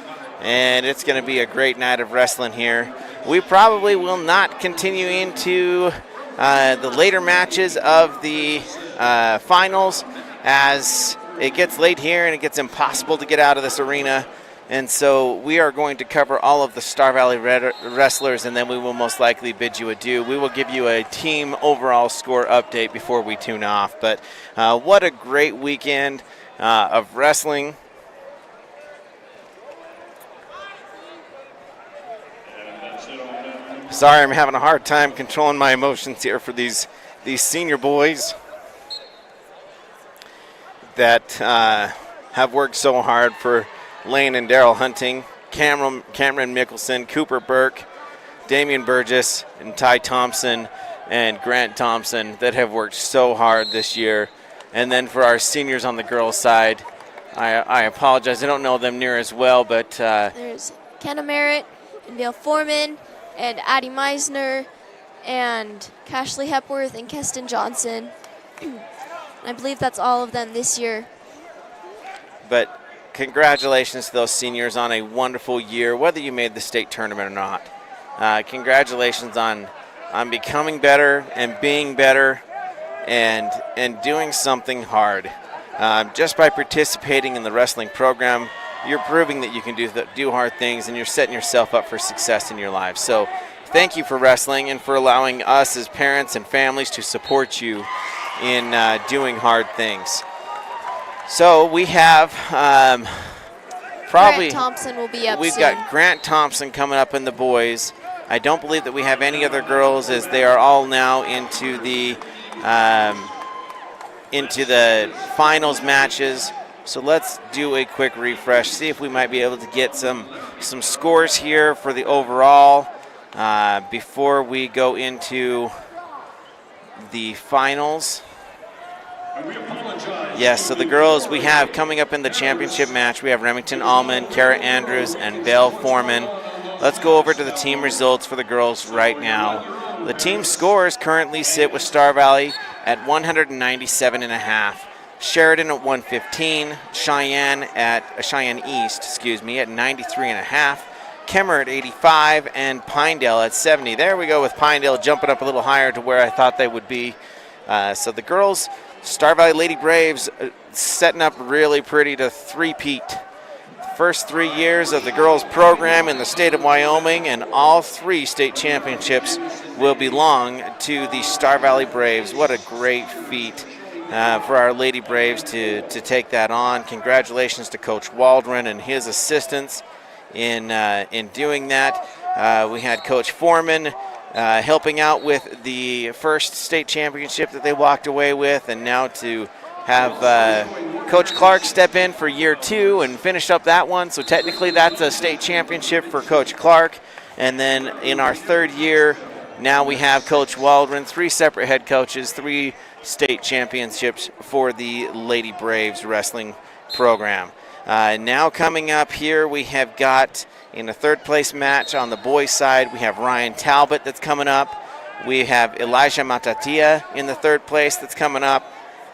And it's going to be a great night of wrestling here. We probably will not continue into the later matches of the finals as it gets late here and it gets impossible to get out of this arena. And so we are going to cover all of the Star Valley wrestlers, and then we will most likely bid you adieu. We will give you a team overall score update before we tune off. But what a great weekend of wrestling. Sorry, I'm having a hard time controlling my emotions here for these senior boys that have worked so hard for Lane and Daryl Hunting, Cameron Mickelson, Cooper Burke, Damian Burgess, and Ty Thompson and Grant Thompson that have worked so hard this year. And then for our seniors on the girls' side, I apologize. I don't know them near as well, but there's Kenna Merritt and Dale Foreman and Addie Meisner and Cashley Hepworth and Keston Johnson. I believe that's all of them this year. But congratulations to those seniors on a wonderful year, whether you made the state tournament or not. Congratulations on becoming better and being better and doing something hard. Just by participating in the wrestling program, you're proving that you can do hard things, and you're setting yourself up for success in your life. So thank you for wrestling and for allowing us as parents and families to support you in doing hard things. So we have probably Grant Thompson will be up We've soon. got Grant Thompson coming up in the boys. I don't believe that we have any other girls, as they are all now into the finals matches. So let's do a quick refresh, see if we might be able to get some scores here for the overall before we go into the finals. Yes, so the girls we have coming up in the championship match, we have Remington Allman, Kara Andrews, and Belle Foreman. Let's go over to the team results for the girls right now. The team scores currently sit with Star Valley at 197.5, Sheridan at 115, Cheyenne East, at 93.5, Kemmer at 85, and Pinedale at 70. There we go with Pinedale jumping up a little higher to where I thought they would be. So the girls, Star Valley Lady Braves, setting up really pretty to three-peat first 3 years of the girls program in the state of Wyoming, and all 3 state championships will belong to the Star Valley Braves. What a great feat for our Lady Braves to take that on. Congratulations to Coach Waldron and his assistants in doing that. We had Coach Foreman helping out with the first state championship that they walked away with, and now to have Coach Clark step in for year 2 and finish up that one. So technically that's a state championship for Coach Clark. And then in our 3rd year, now we have Coach Waldron, 3 separate head coaches, 3 state championships for the Lady Braves wrestling program. Now coming up here, we have got in a 3rd place match on the boys side, we have Ryan Talbot that's coming up. We have Elijah Matatia in the 3rd place that's coming up.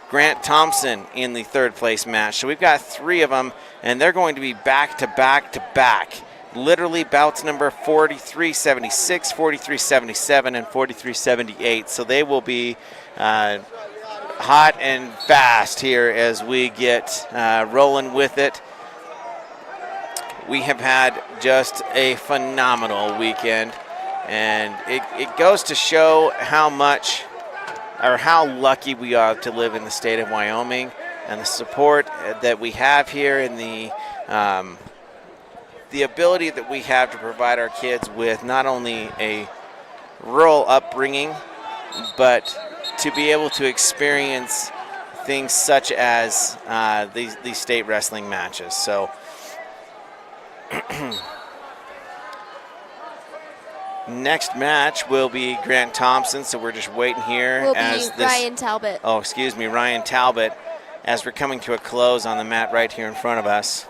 Grant Thompson in the 3rd place match. So we've got 3 of them, and they're going to be back to back to back. Literally bouts number 4376, 4377, and 4378. So they will be hot and fast here as we get rolling with it. We have had just a phenomenal weekend, and it goes to show how much or how lucky we are to live in the state of Wyoming, and the support that we have here, and the ability that we have to provide our kids with not only a rural upbringing, but to be able to experience things such as these state wrestling matches. So next match will be Grant Thompson, so we're just waiting here. Will be Ryan Talbot. Oh, excuse me, Ryan Talbot, as we're coming to a close on the mat right here in front of us.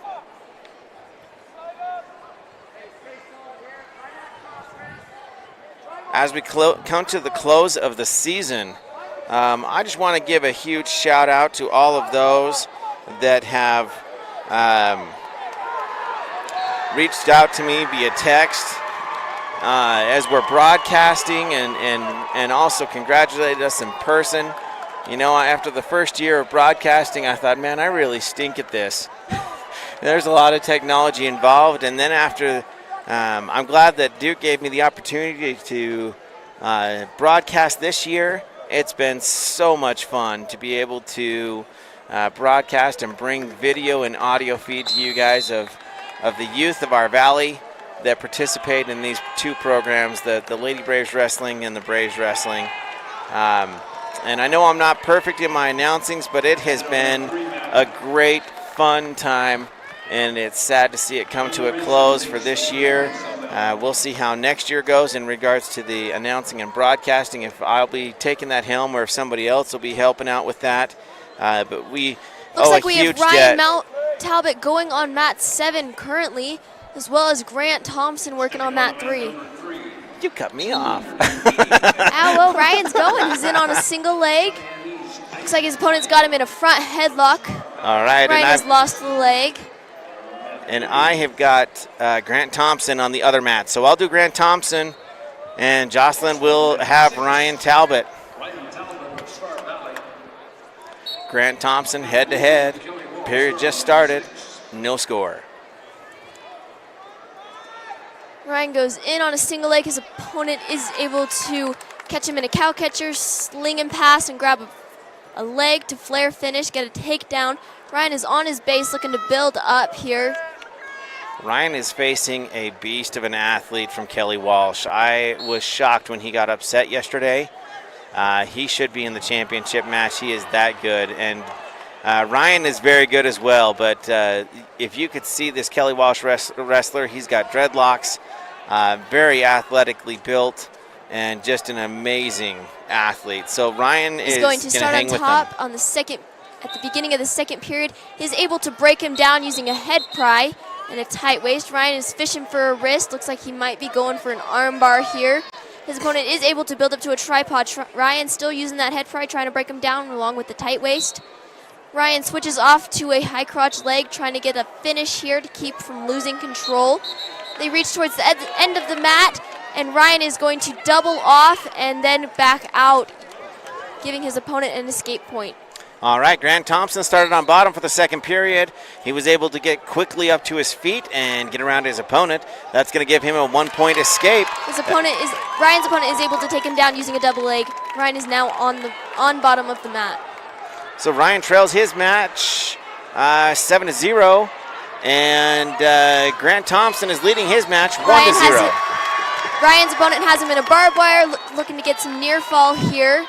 As we come to the close of the season, I just want to give a huge shout out to all of those that have reached out to me via text as we're broadcasting, and also congratulated us in person. You know, after the first year of broadcasting, I thought, man, I really stink at this. There's a lot of technology involved, and then after, I'm glad that Duke gave me the opportunity to broadcast this year. It's been so much fun to be able to broadcast and bring video and audio feed to you guys of the youth of our valley that participate in these 2 programs, the Lady Braves Wrestling and the Braves Wrestling. And I know I'm not perfect in my announcings, but it has been a great, fun time, and it's sad to see it come to a close for this year. We'll see how next year goes in regards to the announcing and broadcasting, if I'll be taking that helm or if somebody else will be helping out with that. But we Looks like we have Ryan debt. Talbot going on mat 7 currently, as well as Grant Thompson working on mat 3. You cut me off. Well, Ryan's going. He's in on a single leg. Looks like his opponent's got him in a front headlock. All right. Ryan has lost the leg. And I have got Grant Thompson on the other mat. So I'll do Grant Thompson, and Jocelyn will have Ryan Talbot. Grant Thompson head-to-head. Period just started. No score. Ryan goes in on a single leg. His opponent is able to catch him in a cow catcher, sling him past, and grab a leg to flare finish, get a takedown. Ryan is on his base looking to build up here. Ryan is facing a beast of an athlete from Kelly Walsh. I was shocked when he got upset yesterday. He should be in the championship match. He is that good. And Ryan is very good as well. But if you could see this Kelly Walsh wrestler, he's got dreadlocks, very athletically built, and just an amazing athlete. So Ryan is going to start on top on the second. At the beginning of the second period, he's able to break him down using a head pry and a tight waist. Ryan is fishing for a wrist. Looks like he might be going for an arm bar here. His opponent is able to build up to a tripod. Ryan still using that head pry, trying to break him down along with the tight waist. Ryan switches off to a high crotch leg, trying to get a finish here to keep from losing control. They reach towards the end of the mat, and Ryan is going to double off and then back out, giving his opponent an escape point. All right, Grant Thompson started on bottom for the second period. He was able to get quickly up to his feet and get around his opponent. That's going to give him a 1-point escape. Ryan's opponent is able to take him down using a double leg. Ryan is now on bottom of the mat. So Ryan trails his match 7-0, and Grant Thompson is leading his match 1-0. Ryan's opponent has him in a barbed wire, looking to get some near fall here.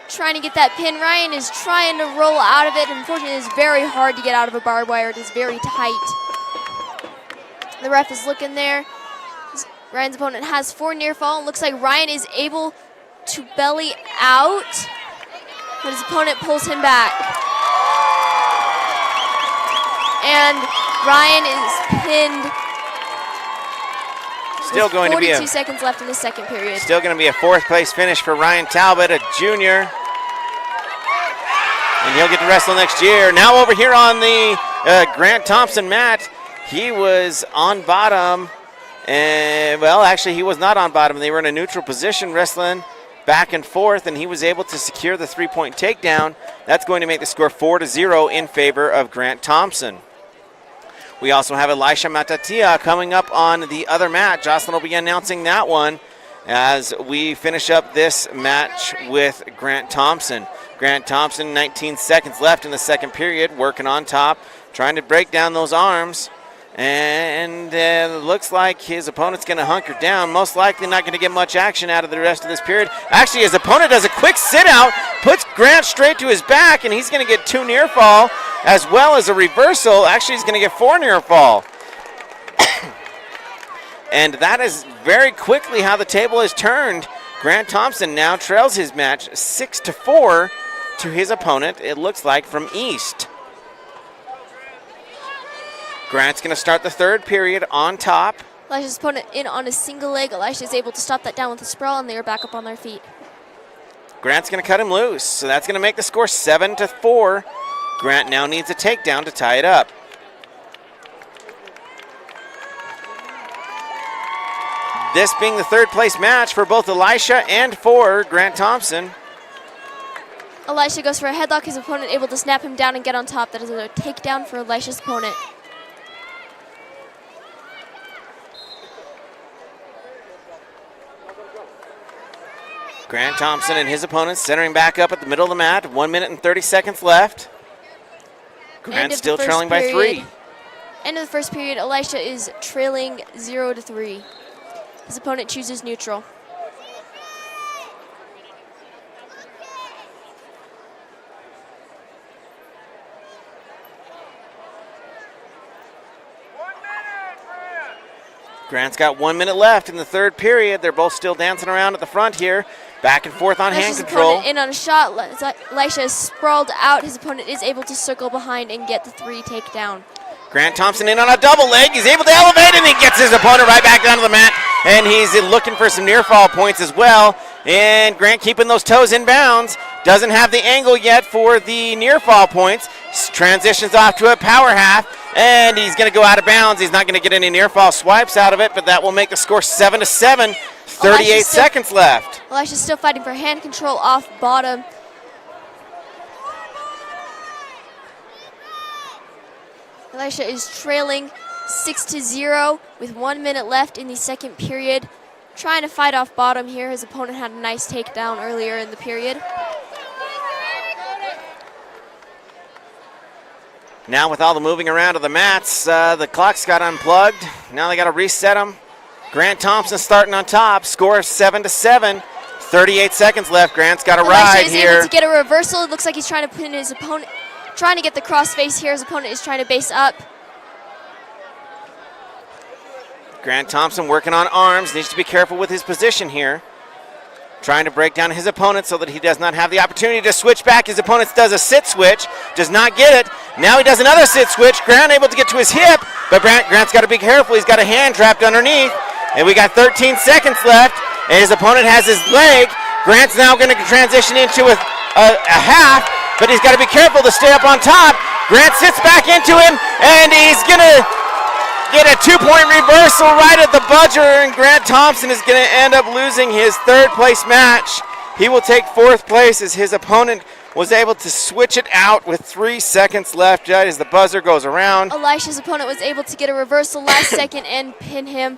Trying to get that pin. Ryan is trying to roll out of it. Unfortunately, it is very hard to get out of a barbed wire. It is very tight. The ref is looking there. Ryan's opponent has 4 near fall. It looks like Ryan is able to belly out, but his opponent pulls him back. And Ryan is pinned. Still going to be 42 seconds left in the second period. Still going to be a 4th place finish for Ryan Talbot, a junior. And he'll get to wrestle next year. Now over here on the Grant Thompson mat, he was on bottom. And, well, actually, he was not on bottom. They were in a neutral position wrestling back and forth, and he was able to secure the 3-point takedown. That's going to make the score 4-0 in favor of Grant Thompson. We also have Elisha Matatia coming up on the other mat. Jocelyn will be announcing that one as we finish up this match with Grant Thompson. Grant Thompson, 19 seconds left in the second period, working on top, trying to break down those arms. And looks like his opponent's going to hunker down. Most likely not going to get much action out of the rest of this period. Actually, his opponent does a quick sit-out, puts Grant straight to his back, and he's going to get 2 near fall as well as a reversal. Actually, he's going to get 4 near fall. And that is very quickly how the table has turned. Grant Thompson now trails his match 6-4 to his opponent, it looks like, from East. Grant's going to start the third period on top. Elisha's opponent in on a single leg. Elisha is able to stop that down with a sprawl, and they are back up on their feet. Grant's going to cut him loose, so that's going to make the score 7-4. Grant now needs a takedown to tie it up. This being the third place match for both Elisha and for Grant Thompson. Elisha goes for a headlock. His opponent able to snap him down and get on top. That is a takedown for Elisha's opponent. Grant Thompson and his opponent centering back up at the middle of the mat. 1 minute and 30 seconds left. Grant still trailing by 3. End of the first period, Elisha is trailing 0-3. His opponent chooses neutral. Grant's got 1 minute left in the third period. They're both still dancing around at the front here. Back and forth on hand control. In on a shot. Elisha is sprawled out. His opponent is able to circle behind and get the 3 takedown. Grant Thompson in on a double leg. He's able to elevate, and he gets his opponent right back down to the mat. And he's looking for some near fall points as well. And Grant keeping those toes in bounds. Doesn't have the angle yet for the near fall points. Transitions off to a power half. And he's going to go out of bounds. He's not going to get any near fall swipes out of it, but that will make the score 7-7. 38 seconds left. Elisha's still fighting for hand control off bottom. Elisha is trailing 6-0 with 1 minute left in the second period. Trying to fight off bottom here. His opponent had a nice takedown earlier in the period. Now with all the moving around of the mats, the clocks got unplugged. Now they got to reset them. Grant Thompson starting on top. Score 7-7. 38 seconds left. Grant's got a ride here. Elisha is able to get a reversal. It looks like he's trying to pin his opponent. Trying to get the cross face here. His opponent is trying to base up. Grant Thompson working on arms. Needs to be careful with his position here. Trying to break down his opponent so that he does not have the opportunity to switch back. His opponent does a sit switch. Does not get it. Now he does another sit switch. Grant able to get to his hip. But Grant's got to be careful. He's got a hand trapped underneath. And we got 13 seconds left. And his opponent has his leg. Grant's now going to transition into a half. But he's got to be careful to stay up on top. Grant sits back into him, and he's going to get a 2-point reversal right at the buzzer, and Grant Thompson is going to end up losing his third place match. He will take 4th place as his opponent was able to switch it out with 3 seconds left as the buzzer goes around. Elisha's opponent was able to get a reversal last second and pin him.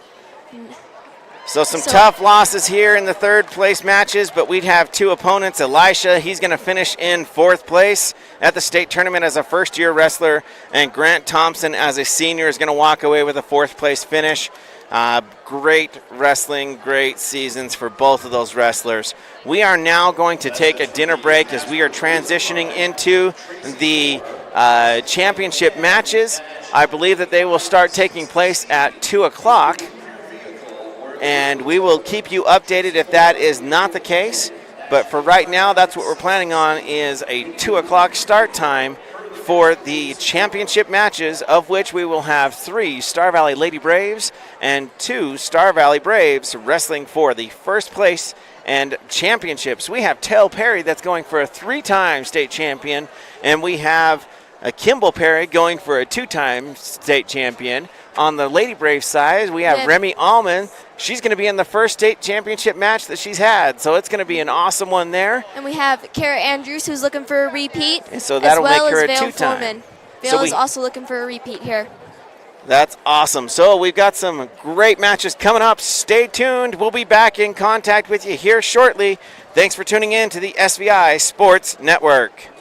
So some tough losses here in the third place matches, but we'd have two opponents. Elisha, he's going to finish in fourth place at the state tournament as a first-year wrestler, and Grant Thompson as a senior is going to walk away with a fourth place finish. Great wrestling, great seasons for both of those wrestlers. We are now going to take a dinner break as we are transitioning into the championship matches. I believe that they will start taking place at 2 o'clock. And we will keep you updated if that is not the case. But for right now, that's what we're planning on, is a 2 o'clock start time for the championship matches, of which we will have 3 Star Valley Lady Braves and 2 Star Valley Braves wrestling for the first place and championships. We have Tell Perry that's going for a 3-time state champion, and we have Kimball Perry going for a 2-time state champion. On the Lady Brave side, we have Remy Allman. She's going to be in the first state championship match that she's had, so it's going to be an awesome one there. And we have Kara Andrews, who's looking for a repeat, and so that'll as well make her as a Vale 2-time. Foreman. Vale is also looking for a repeat here. That's awesome. So we've got some great matches coming up. Stay tuned. We'll be back in contact with you here shortly. Thanks for tuning in to the SVI Sports Network.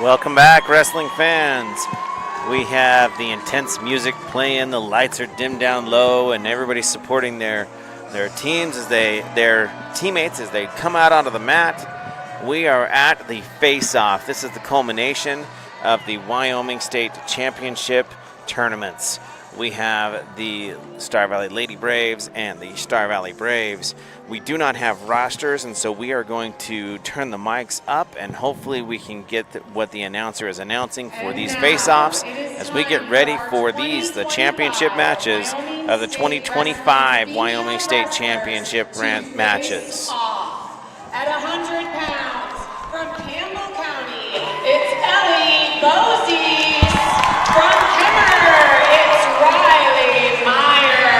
Welcome back, wrestling fans. We have the intense music playing, the lights are dimmed down low, and everybody's supporting their teams their teammates as they come out onto the mat. We are at the face-off. This is the culmination of the Wyoming State Championship tournaments. We have the Star Valley Lady Braves and the Star Valley Braves. We do not have rosters, and so we are going to turn the mics up, and hopefully we can get what the announcer is announcing for these face-offs as we get ready for the championship matches of the 2025 Wyoming State Championship matches. At 100 pounds from Campbell County, it's Ellie Bozes. From Kemmer, it's Riley Meyer.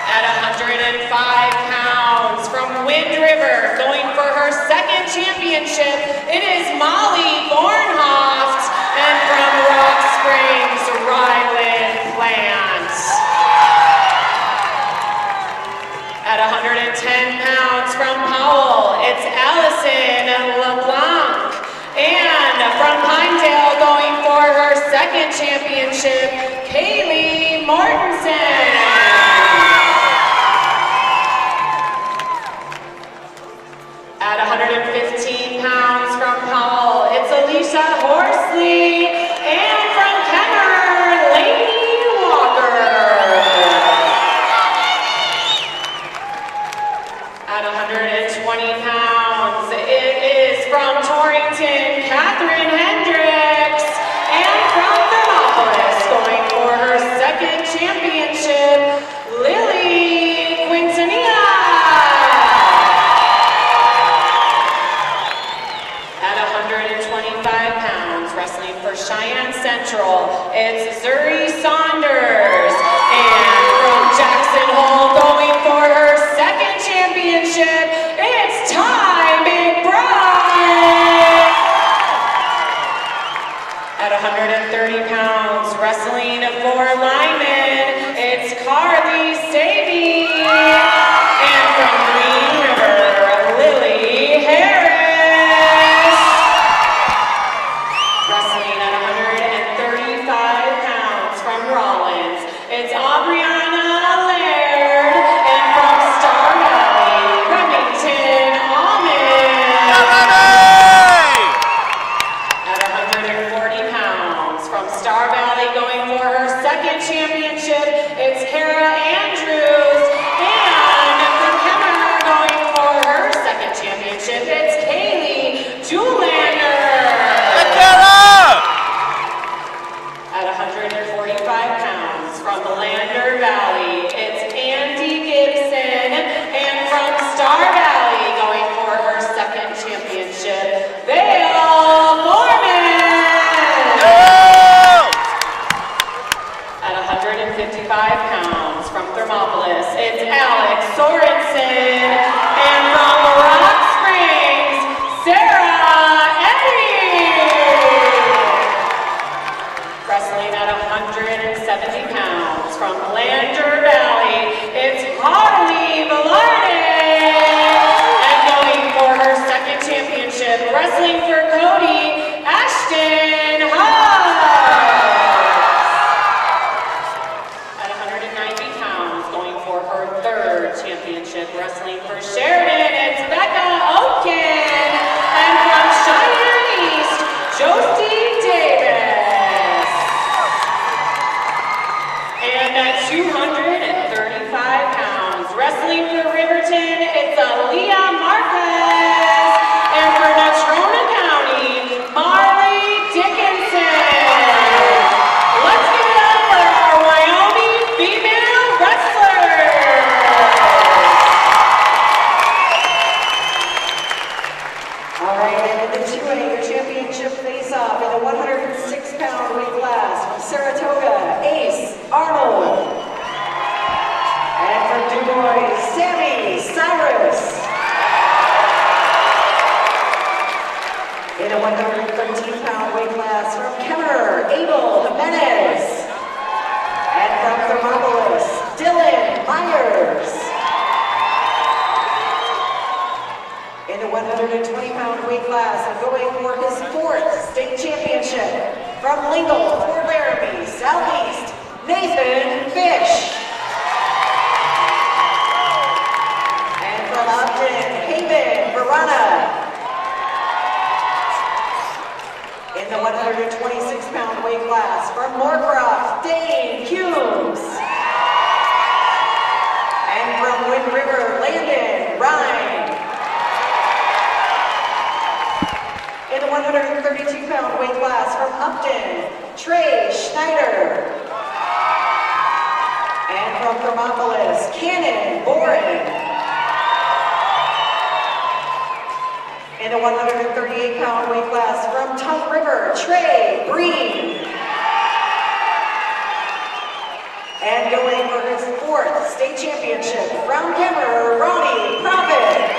At 105 pounds from Wind River, going for her second championship, it is Molly Bornhoft. And from Rock Springs, Ryland Plant. At 110 pounds from Powell, it's Allison LeBlanc. And from Pinedale, going for her second championship, Kaylee Mortensen. At 115 pounds from Powell, it's Alicia Horsley. And from Kemmer, Lainey Walker. At 120 pounds, it is from Torrington, Catherine Hendricks. And from Thermopolis, going for her second championship, Lily Quintanilla. At 125 pounds, wrestling for Cheyenne Central, it's Zuri Saunders. And from Jackson Hole, going for her second championship, it's Ty McBride. At 130 pounds, wrestling for Lyman, it's Carly Savy. And from Green River, Lily Harris. Wrestling at 135 pounds from Rollins, it's Aubriana Laird. And from Star Valley, Remington Almond. At 140 pounds from Star Valley, going for her second championship, it's Kara Andrews. And from Kemmer, going for her second championship, it's Kaylee Julander. At 145 pounds from Lander Valley, it's Andy Gibson. And from Star Valley, going for her second championship, Vale Mormon. At 155 pounds from Thermopolis, it's Alex Sorensen. And from Rock Springs, Sarah Eddy. Wrestling at 170 pounds from Lander Valley, it's Harley Velarde. And going for her second championship, wrestling for Cody, Ashton Huss. At 190 pounds, going for her third championship, wrestling for Sheridan, it's Becca Oaken. And from Cheyenne East, Josie Davis. And at 235 pounds, wrestling for Riverton, it's Aaliyah Marquez. And for Natrona County, Marley Dickinson. Let's give it up for our Wyoming female wrestlers. All right, and the 2A championship face-off in the 106-pound weight class from Saratoga, Ace Arnold. And from Du Bois, Sammy Cyrus. In a 113-pound weight class from Kemmer, Abel Jimenez. And from Thermopolis, Dylan Myers. In the 100 120-pound weight class and going for his 4th state championship from Lingle, Fort Laramie, Southeast, Nathan Fish. And from Upton, Haven Verana. In the 126-pound weight class from Moorcroft, Dane Humes. And from Wind River, Landon Ryan. In the 132-pound weight class from Upton, Trey Schneider. And from Thermopolis, Cannon Boren. In the 138-pound weight class from Tongue River, Trey Breen. And going for his 4th state championship, Round Kemmer, Ronnie Profit.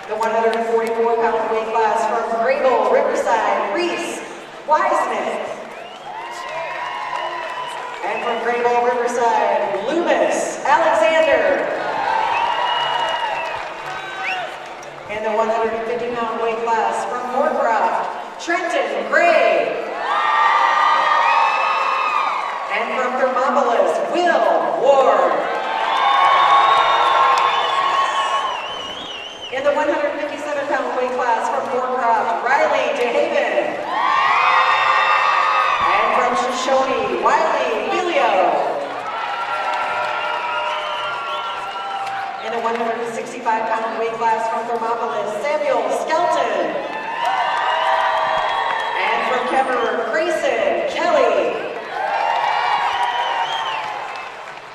The 144-pound weight class from Grable, Riverside, Reese Wiseman. And from Grable, Riverside, Loomis Alexander. In the 150-pound weight class from Moorcroft, Trenton Gray. And from Thermopolis, Will Ward. In the 157-pound weight class from Moorcroft, Riley DeHaven. And from Shoshone, Wiley Filio. In the 165-pound weight class from Thermopolis, Samuel Skelton. And from Kemmerer, Grayson Kelly.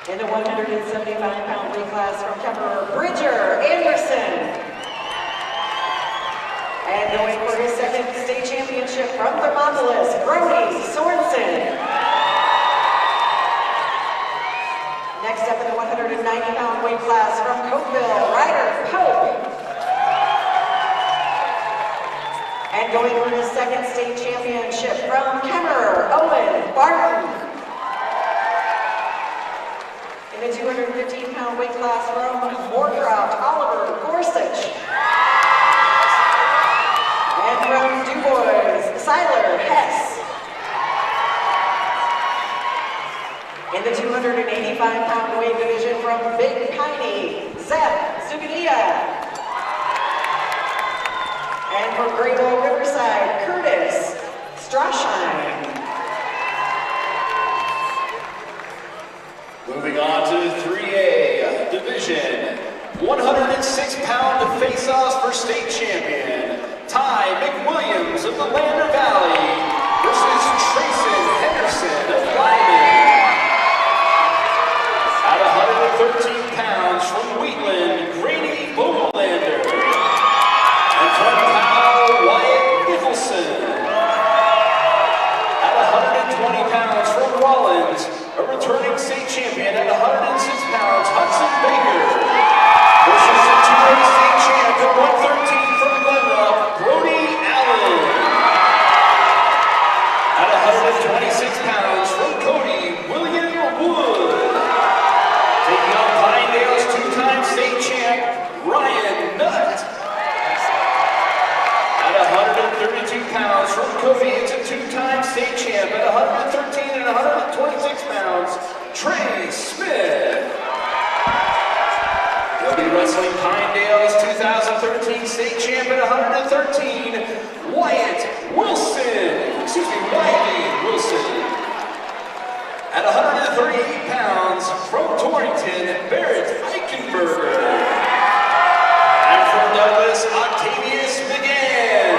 In the 175-pound weight class from Kemmerer, Bridger Anderson. And going for his 2nd state championship from Thermopolis, Brody Sorensen. Next up in the 190-pound weight class from Cokeville, Ryder Pope. And going for his 2nd state championship from Kemmerer, Owen Barton. In the 215-pound weight class from Moorcroft, Oliver Gorsuch. And from DuBois, Siler Hess. In the 285-pound weight division from Big Piney, Zep Zugadia. And from Grable Riverside, Curtis Strasheim. Moving on to 3A division, 106-pound face-offs for state champion, Ty McWilliams of the Lander Valley versus Trayson Henderson of Wyoming. At 113 pounds from Wheatland, Grady Bogelander. And from Powell, Wyatt Nicholson. At 120 pounds from Rollins, a returning state champion at 106 pounds, Hudson Baker. Versus the 2A state champ at 113 from Glenrock, Brody Allen. At 126 pounds from Cody, William Wood. Taking on Pinedale's 2-time state champ, Ryan Nutt. At 132 pounds from Cody, it's a 2-time state champ at 113 and 126 pounds, Trey Smith. He'll be wrestling Pinedale's 2013 state champ at 113, Wyatt Wilson. Wiley Wilson. At 138 pounds from Torrington, Barrett Eichenberger. And from Douglas, Octavius McGann.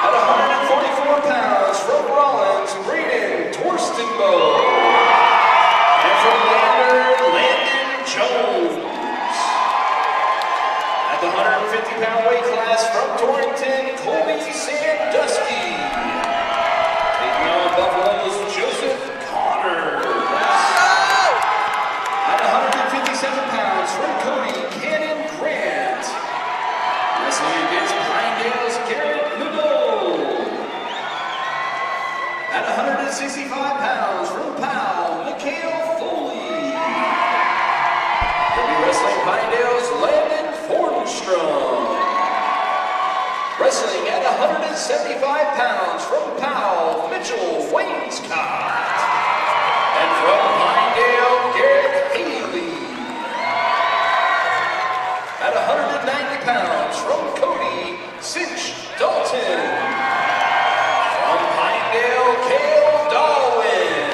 At 144 pounds from Rollins, Braden Torstenbow. And from Lander, Landon Jones. At the 150-pound weight class from Torrington, Colby Sandusky. Taking on Buffalo's Joseph Connors. At 157 pounds from Cody, Cannon Grant. Wrestling against Pinedale's Garrett Legault. At 165 pounds from Powell, Mikhail Foley. Mitchell Wainscott. And from Pinedale, Garrett Haley. At 190 pounds, from Cody Cinch Dalton. From Pinedale, Cale Darwin.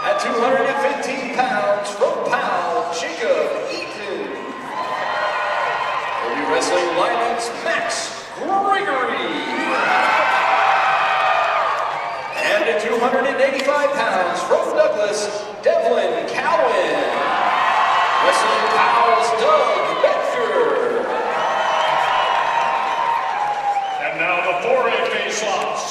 At 215 pounds, from Powell, Jacob Eaton. He'll be wrestling lineman's Max Gregory. And at 285 pounds, from Douglas, Devlin Cowan. Wrestling Powell's Doug Bedford. And now the 4A face-offs.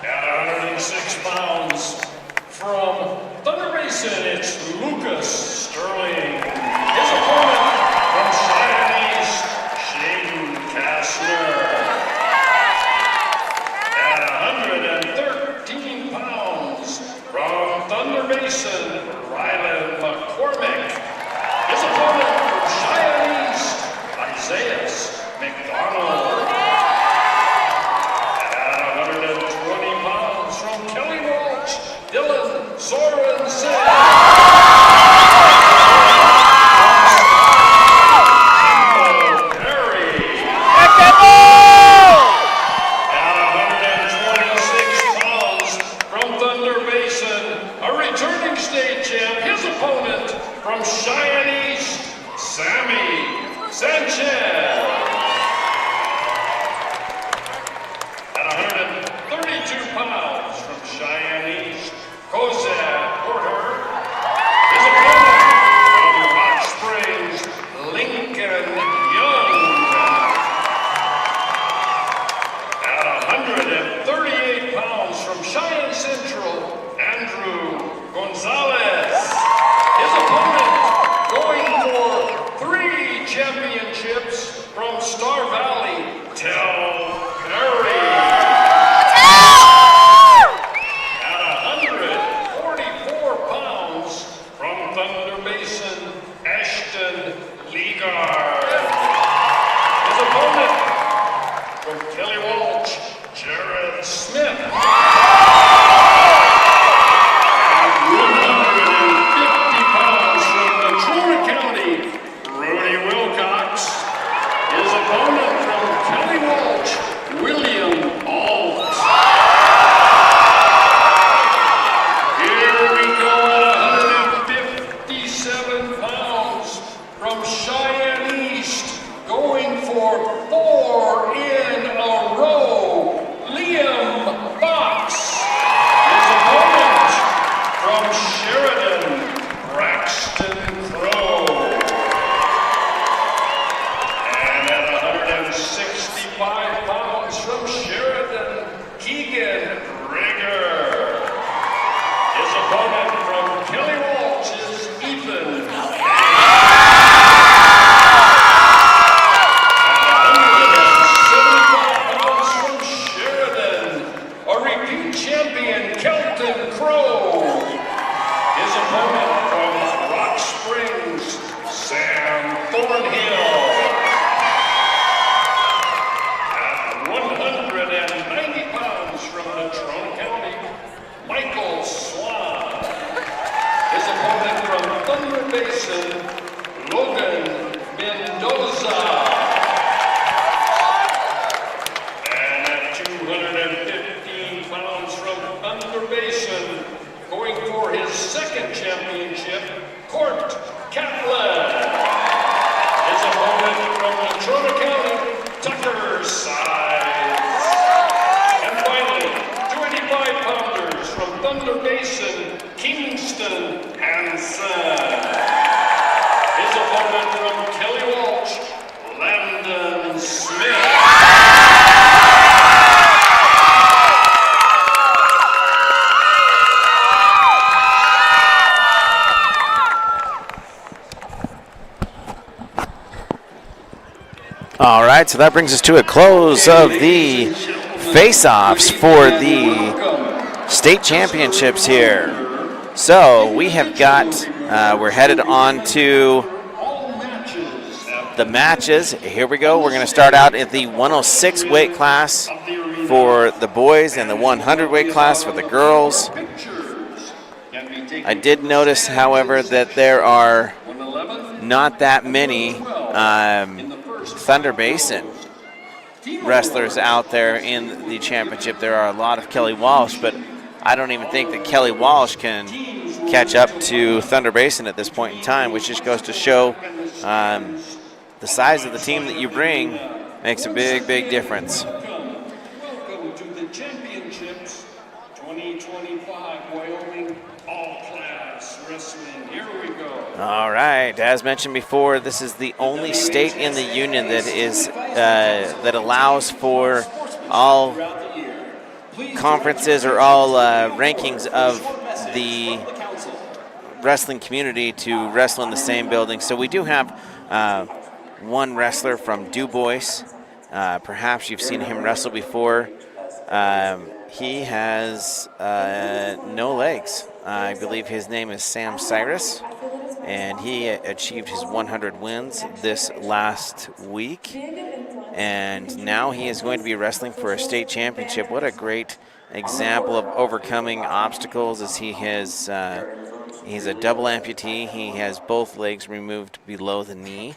At 106 pounds, from Thunder Basin, it's Lucas Sterling. His opponent from Cheyenne East, Shane Kastner. At 113 pounds, from Thunder Basin, Rylan McCormick. His opponent from Cheyenne East, Isaiah McDonald. At 120 pounds, from Kelly Walsh, Dylan Sorensen. From Cheyenne East, Sammy Sanchez. At 132 pounds, from Cheyenne East, Cosette Porter. His opponent from Rock Springs, Lincoln Young. At 138 pounds, from Cheyenne Central, Andrew Gonzalez. His opponent going for 3 championships from Star Valley, Tel Perry. At 144 pounds, from Thunder Basin, Ashton Leagard. His opponent from Kelly Walsh, Jared Smith. All right, so that brings us to a close of the face-offs for the state championships here. So we have got, we're headed on to the matches. Here we go. We're going to start out at the 106 weight class for the boys and the 100 weight class for the girls. I did notice, however, that there are not that many Thunder Basin wrestlers out there in the championship. There are a lot of Kelly Walsh, but I don't even think that Kelly Walsh can catch up to Thunder Basin at this point in time, which just goes to show the size of the team that you bring makes a big, big difference. Welcome to the Championships 2025 Wyoming All-Class Wrestling. Here we go. All right, as mentioned before, this is the only state in the union that is that allows for all conferences or all rankings of the wrestling community to wrestle in the same building. So we do have one wrestler from Du Bois. Perhaps you've seen him wrestle before. He has no legs. I believe his name is Sam Cyrus, and he achieved his 100 wins this last week. And now he is going to be wrestling for a state championship. What a great example of overcoming obstacles, as he has he's a double amputee. He has both legs removed below the knee.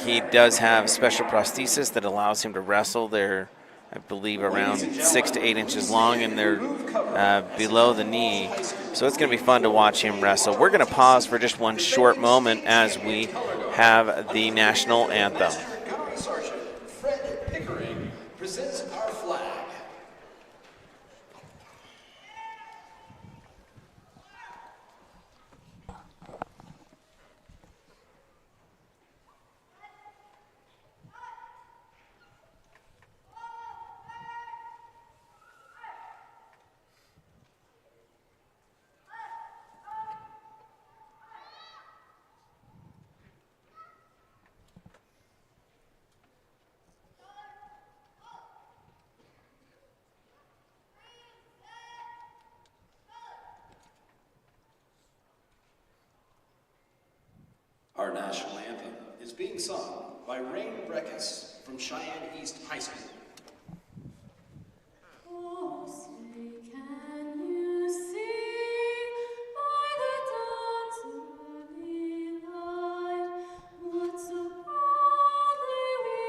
He does have special prosthesis that allows him to wrestle. They're, I believe, around 6 to 8 inches long, and they're below the knee. So it's going to be fun to watch him wrestle. We're going to pause for just one short moment as we have the national anthem. Sergeant Fred Pickering presents our flag. Our national anthem is being sung by Rain Breckus from Cheyenne East High School. Oh, say, can you see by the dawn's early light what so proudly we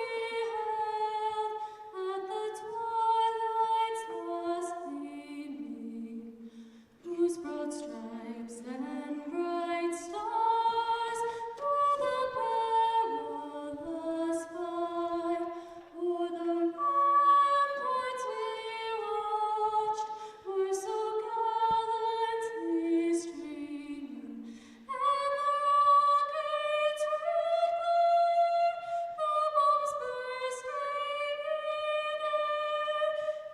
hailed at the twilight's last gleaming, whose broad stripes and bright stars through the perilous fight o'er the ramparts we watched were so gallantly streaming, and the rockets red glare, the bombs bursting in air,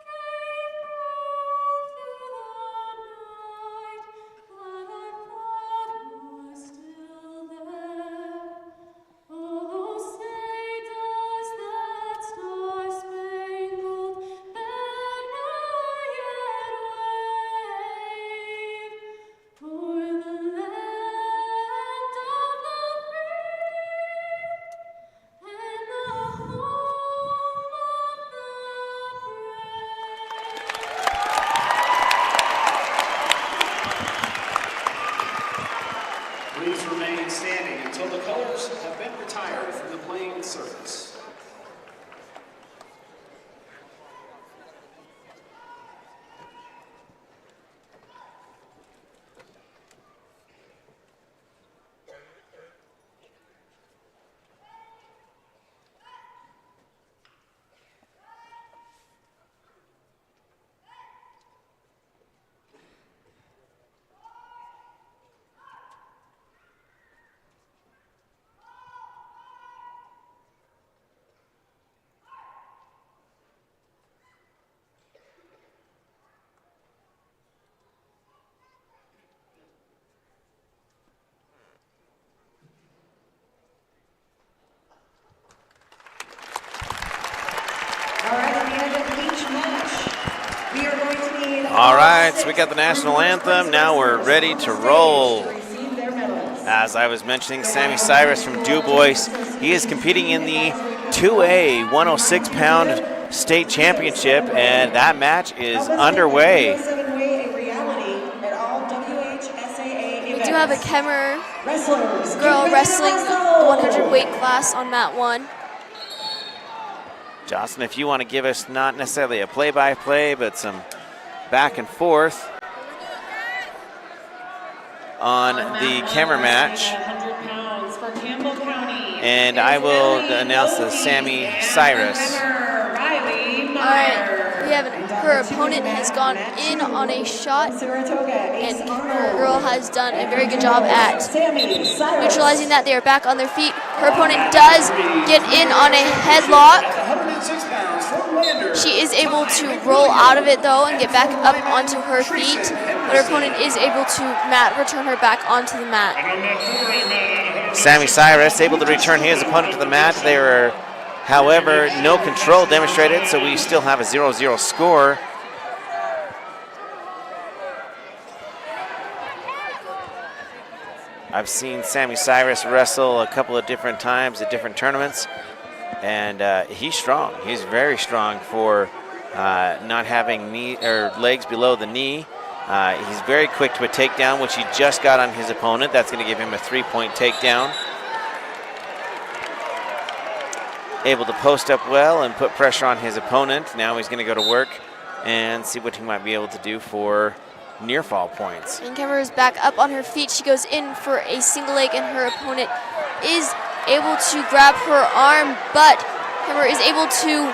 gave proof through the night that our flag was still there. Oh, say does that star-spangled banner yet wave o'er the land of the free and the home of the Please remain standing until the colors have been retired from the playing surface. All right, at the end of each match, we are going to need All right, so we got the national anthem. Now we're ready to roll. to receive their medals. As I was mentioning, Sammy Cyrus from Du Bois, he is competing in the 2A 106-pound state championship, and that match is underway. We do have a Kemmer girl wrestling the 100 weight class on mat 1. Jocelyn, if you want to give us not necessarily a play-by-play, but some back and forth on the Kemmer match. 100 pounds for Campbell County. And I will announce the Sammy Cyrus. All right, we have her opponent has gone in on a shot, and her girl has done a very good job at neutralizing that. They are back on their feet. Her opponent does get in on a headlock. She is able to roll out of it though and get back up onto her feet, but her opponent is able to return her back onto the mat. Sammy Cyrus able to return his opponent to the mat. They were, however, no control demonstrated, so we still have a 0-0 score. I've seen Sammy Cyrus wrestle a couple of different times at different tournaments, and he's strong. He's very strong for not having legs below the knee. He's very quick to a takedown, which he just got on his opponent. That's going to give him a 3-point takedown. Able to post up well and put pressure on his opponent. Now he's going to go to work and see what he might be able to do for near fall points. And Kemmer is back up on her feet. She goes in for a single leg, and her opponent is able to grab her arm, but Kemmer is able to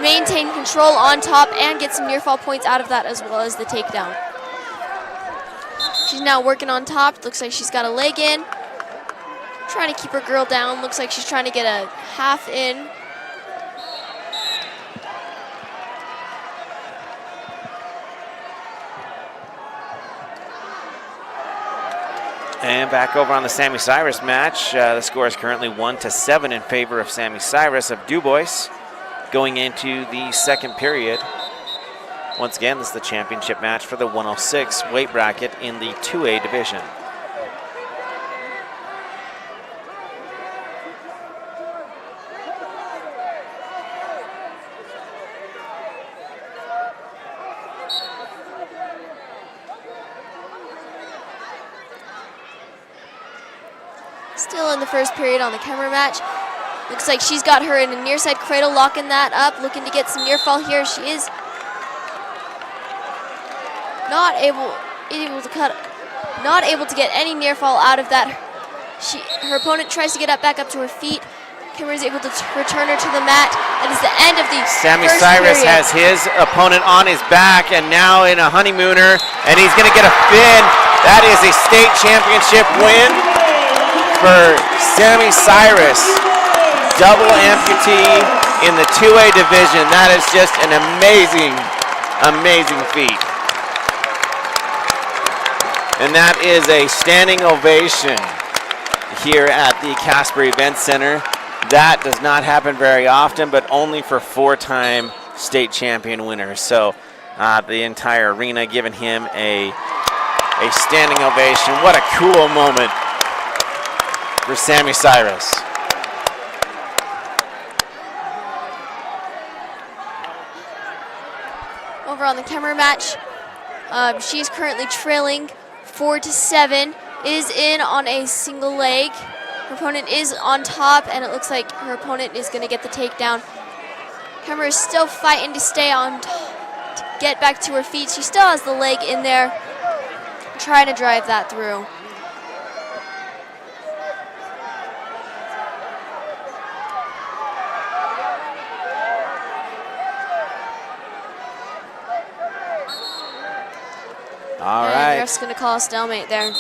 maintain control on top and get some near fall points out of that, as well as the takedown. She's now working on top. Looks like she's got a leg in. Trying to keep her girl down. Looks like she's trying to get a half in. And back over on the Sammy Cyrus match. The score is currently 1-7 in favor of Sammy Cyrus of Dubois going into the second period. Once again, this is the championship match for the 106 weight bracket in the 2A division. Still in the first period on the Kemmer match. Looks like she's got her in a near side cradle, locking that up, looking to get some near fall here. She is not able to get any near fall out of that. Her opponent tries to get up back up to her feet. Kemmer is able to return her to the mat. That is the end of the Sammy first Cyrus period. has his opponent on his back and now in a honeymooner, and he's going to get a fin. That is a state championship win for Sammy Cyrus. Double amputee in the 2A division. That is just an amazing, amazing feat. And that is a standing ovation here at the Casper Event Center. That does not happen very often, but only for 4-time state champion winners. So the entire arena giving him a standing ovation. What a cool moment for Sammy Cyrus. Over on the Kemmer match, she's currently trailing 4-7. Is in on a single leg. Her opponent is on top, and it looks like her opponent is going to get the takedown. Kemmer is still fighting to stay on, to get back to her feet. She still has the leg in there, trying to drive that through. All and right. the ref's going to call a stalemate there.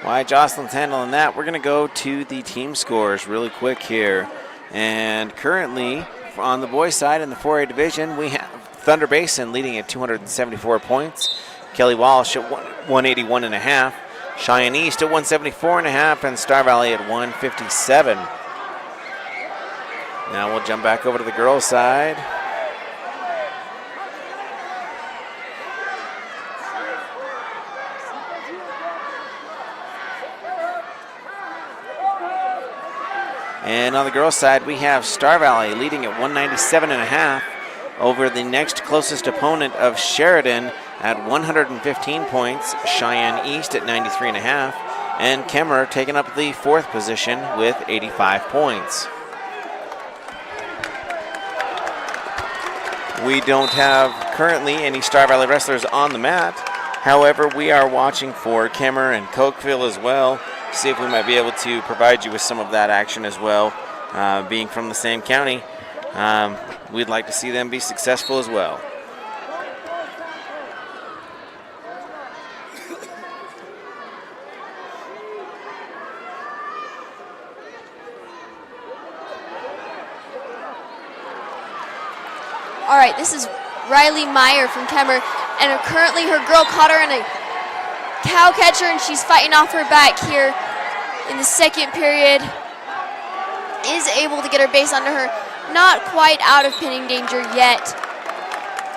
While Jocelyn's handling that, we're going to go to the team scores really quick here. And currently, on the boys' side in the 4A division, we have Thunder Basin leading at 274 points. Kelly Walsh at 181.5. Cheyenne East at 174.5. And Star Valley at 157. Now we'll jump back over to the girls' side. And on the girls' side, we have Star Valley leading at 197.5 over the next closest opponent of Sheridan at 115 points, Cheyenne East at 93.5, and Kemmer taking up the 4th position with 85 points. We don't have currently any Star Valley wrestlers on the mat. However, we are watching for Kemmer and Cokeville as well, see if we might be able to provide you with some of that action as well. Being from the same county, we'd like to see them be successful as well. All right, this is Riley Meyer from Kemmer, and currently her girl caught her in a cow catcher, and she's fighting off her back here in the 2nd period. Is able to get her base under her. Not quite out of pinning danger yet.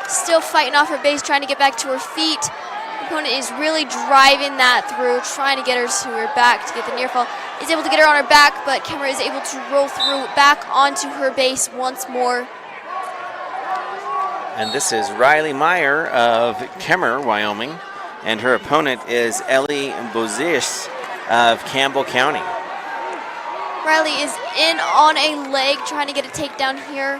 Still fighting off her base, trying to get back to her feet. The opponent is really driving that through, trying to get her to her back to get the near fall. Is able to get her on her back, but Kemmer is able to roll through back onto her base once more. And this is Riley Meyer of Kemmer, Wyoming, and her opponent is Ellie Bozis of Campbell County. Riley is in on a leg, trying to get a takedown here.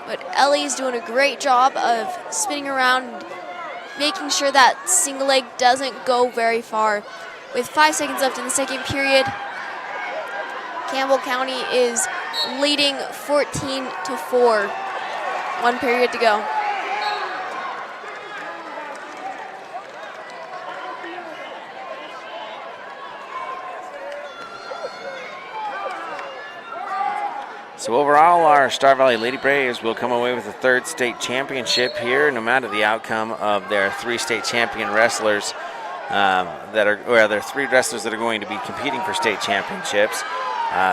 But Ellie is doing a great job of spinning around, making sure that single leg doesn't go very far. With 5 seconds left in the 2nd period, Campbell County is leading 14-4. 1 period to go. So overall, our Star Valley Lady Braves will come away with a 3rd state championship here, no matter the outcome of their 3 state champion wrestlers their 3 wrestlers that are going to be competing for state championships.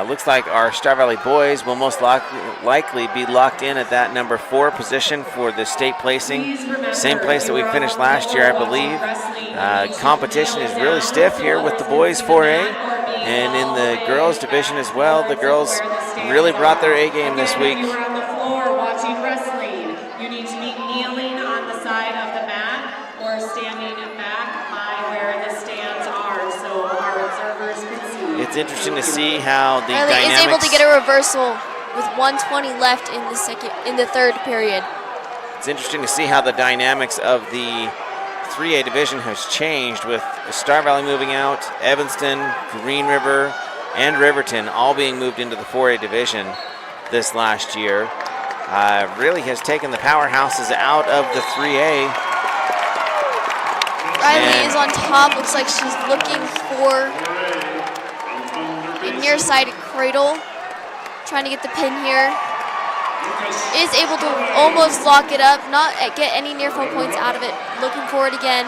Looks like our Star Valley boys will most likely be locked in at that number 4 position for the state placing. Same place that we finished last year, I believe. Competition is really stiff here with the boys 4A, and in the girls division as well. The girls really brought their A game this week. You are on the floor watching wrestling. You need to be kneeling on the side of the mat or standing back by where the stands are, so our observers can see. It's interesting to see how the Riley dynamics is able to get a reversal with 1:20 left in the 3rd period. It's interesting to see how the dynamics of the 3A division has changed, with Star Valley moving out, Evanston, Green River, and Riverton all being moved into the 4A division this last year. Really has taken the powerhouses out of the 3A. Riley is on top. Looks like she's looking for a near-sided cradle. Trying to get the pin here. Is able to almost lock it up, not get any near fall points out of it. Looking for it again.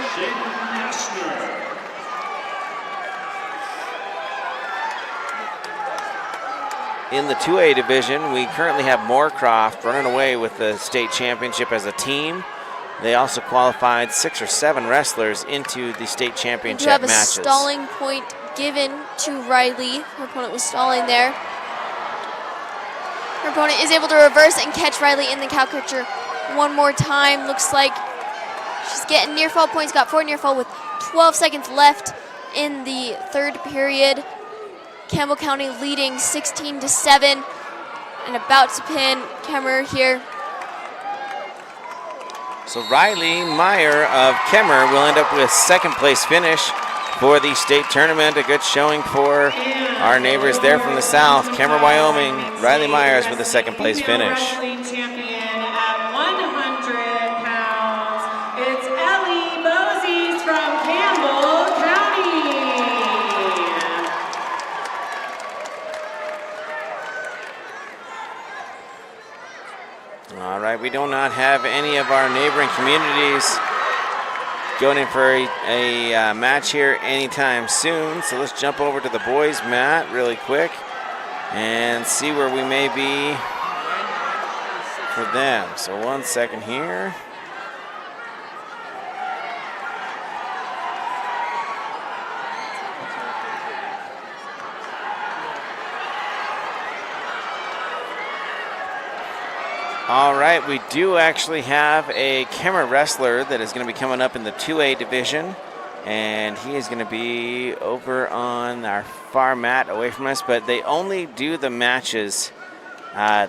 In the 2A division, we currently have Moorcroft running away with the state championship as a team. They also qualified 6 or 7 wrestlers into the state championship We have a matches. stalling point given to Riley. Her opponent was stalling there. Her opponent is able to reverse and catch Riley in the cow catcher one more time. Looks like she's getting near fall points. Got 4 near fall with 12 seconds left in the 3rd period. Campbell County leading 16-7 and about to pin Kemmer here. So Riley Meyer of Kemmer will end up with 2nd place finish for the state tournament. A good showing for our neighbors there from the south. Kemmer, Wyoming. Riley Myers with a 2nd place finish. Wrestling champion at 100 pounds. It's Ellie Bozis from Campbell County. All right, we do not have any of our neighboring communities going in for a match here anytime soon. So let's jump over to the boys' mat really quick and see where we may be for them. So 1 second here. All right, we do actually have a camera wrestler that is going to be coming up in the 2A division, and he is going to be over on our far mat away from us, but they only do the matches,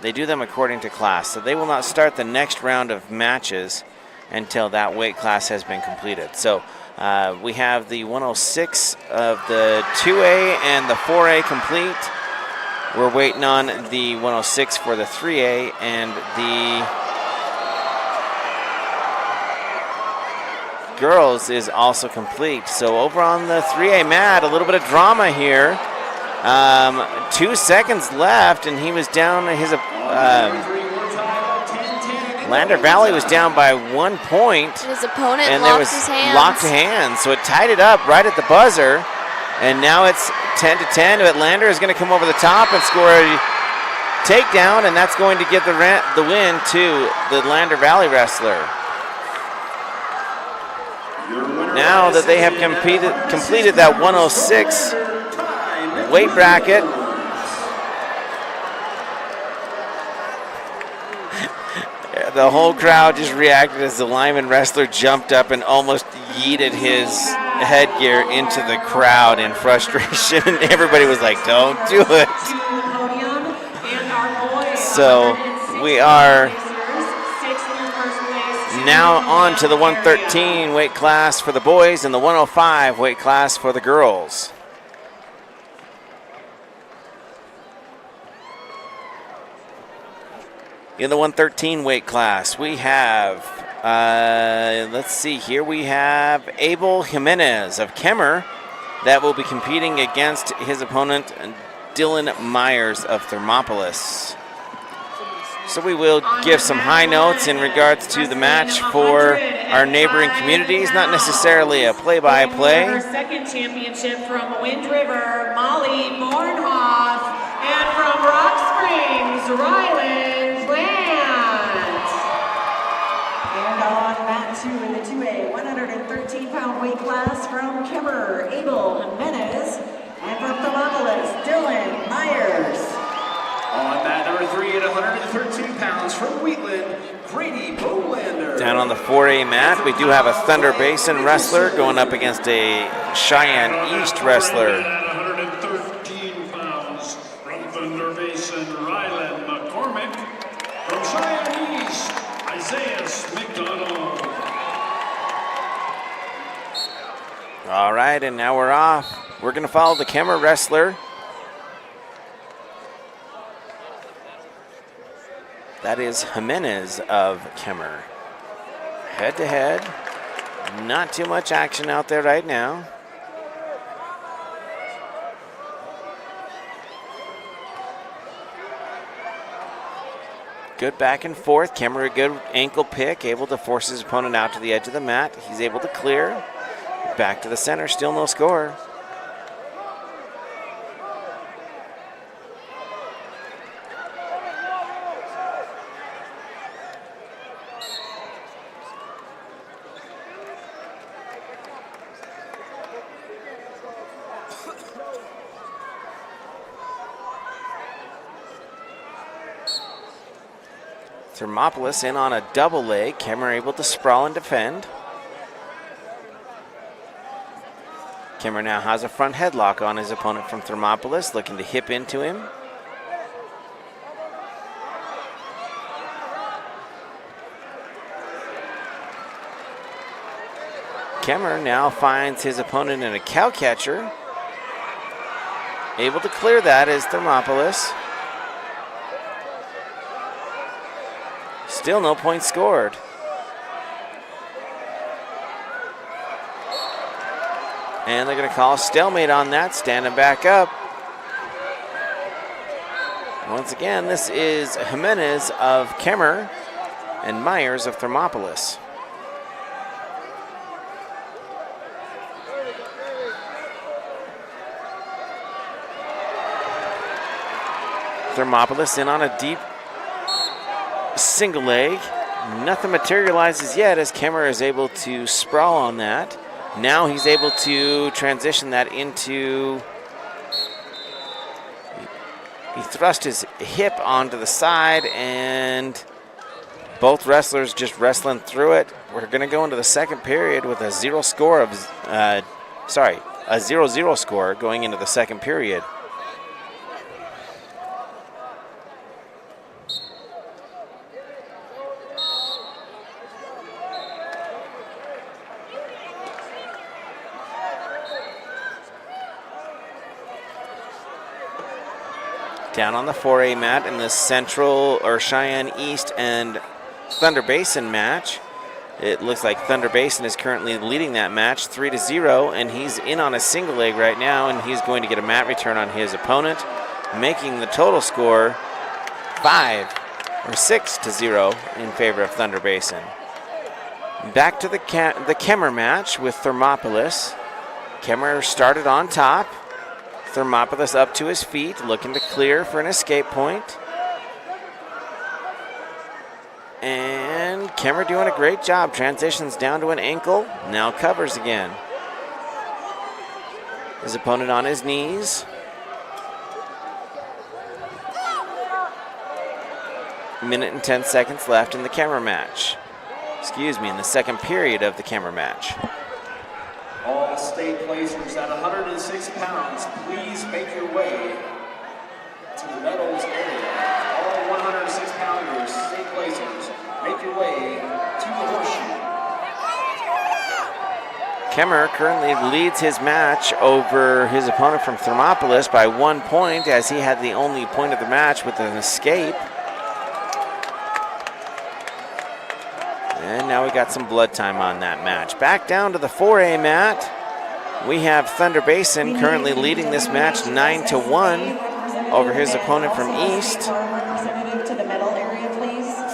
they do them according to class, so they will not start the next round of matches until that weight class has been completed. So we have the 106 of the 2A and the 4A complete. We're waiting on the 106 for the 3A, and the girls is also complete. So over on the 3A mat, a little bit of drama here. 2 seconds left, and he was down. Lander Valley was down by 1 point. His opponent and there locked was his hands. locked hands, so it tied it up right at the buzzer. And now it's 10-10, but Lander is going to come over the top and score a takedown, and that's going to give the win to the Lander Valley wrestler. Now that they have completed that 106 weight bracket, the whole crowd just reacted as the Lyman wrestler jumped up and almost yeeted his headgear into the crowd in frustration, and everybody was like, "Don't do it." So we are now on to the 113 weight class for the boys and the 105 weight class for the girls. In the 113 weight class, we have, let's see here, we have Abel Jimenez of Kemmer that will be competing against his opponent, Dylan Myers of Thermopolis. So we will give some high notes in regards to the match for our neighboring communities, not necessarily a play-by-play. Her second championship from Wind River, Molly Bornhoff, and from Rock Springs, Ryland Plant. And on mat 2 in the 2A, 113-pound weight class from Kemmer, Abel Jimenez, and from Thermopolis, Dylan Myers. On mat number 3 at 113 pounds from Wheatland, Grady Bolander. Down on the 4A mat, we do have a Thunder Basin wrestler going up against a Cheyenne East wrestler. At 113 pounds from Thunder Basin, Ryland McCormick. From Cheyenne East, Isaiah McDonald. All right, and now we're off. We're going to follow the Kemmer wrestler. That is Jimenez of Kemmer. Head to head. Not too much action out there right now. Good back and forth. Kemmer, a good ankle pick, able to force his opponent out to the edge of the mat. He's able to clear. Back to the center, still no score. Thermopolis in on a double leg. Kemmer able to sprawl and defend. Kemmer now has a front headlock on his opponent from Thermopolis, looking to hip into him. Kemmer now finds his opponent in a cow catcher. Able to clear that is Thermopolis. Still no points scored. And they're going to call a stalemate on that, standing back up. Once again, this is Jimenez of Kemmer and Myers of Thermopolis. Thermopolis in on a deep single leg. Nothing materializes yet as Kemmer is able to sprawl on that. Now he's able to transition that into, he thrust his hip onto the side and Both wrestlers just wrestling through it. We're going to go into the second period with a 0-0 score going into the second period. Down on the 4A mat in the Central or Cheyenne East and Thunder Basin match. It looks like Thunder Basin is currently leading that match 3-0, and he's in on a single leg right now, and he's going to get a mat return on his opponent, making the total score 6-0 in favor of Thunder Basin. Back to the Kemmer match with Thermopolis. Kemmer started on top. Thermopolis up to his feet, looking to clear for an escape point. And Kemmer doing a great job. Transitions down to an ankle, now covers again. His opponent on his knees. Minute and 10 seconds left in the Kemmer match. Excuse me, in the second period of the Kemmer match. All state placers at 106 pounds, please make your way to the medals area. All 106 pounders, state placers, make your way to the horseshoe. Kemmer currently leads his match over his opponent from Thermopolis by 1 point, as he had the only point of the match with an escape. And now we got some blood time on that match. Back down to the 4A mat. We have Thunder Basin currently leading this match 9-1 over his opponent from East.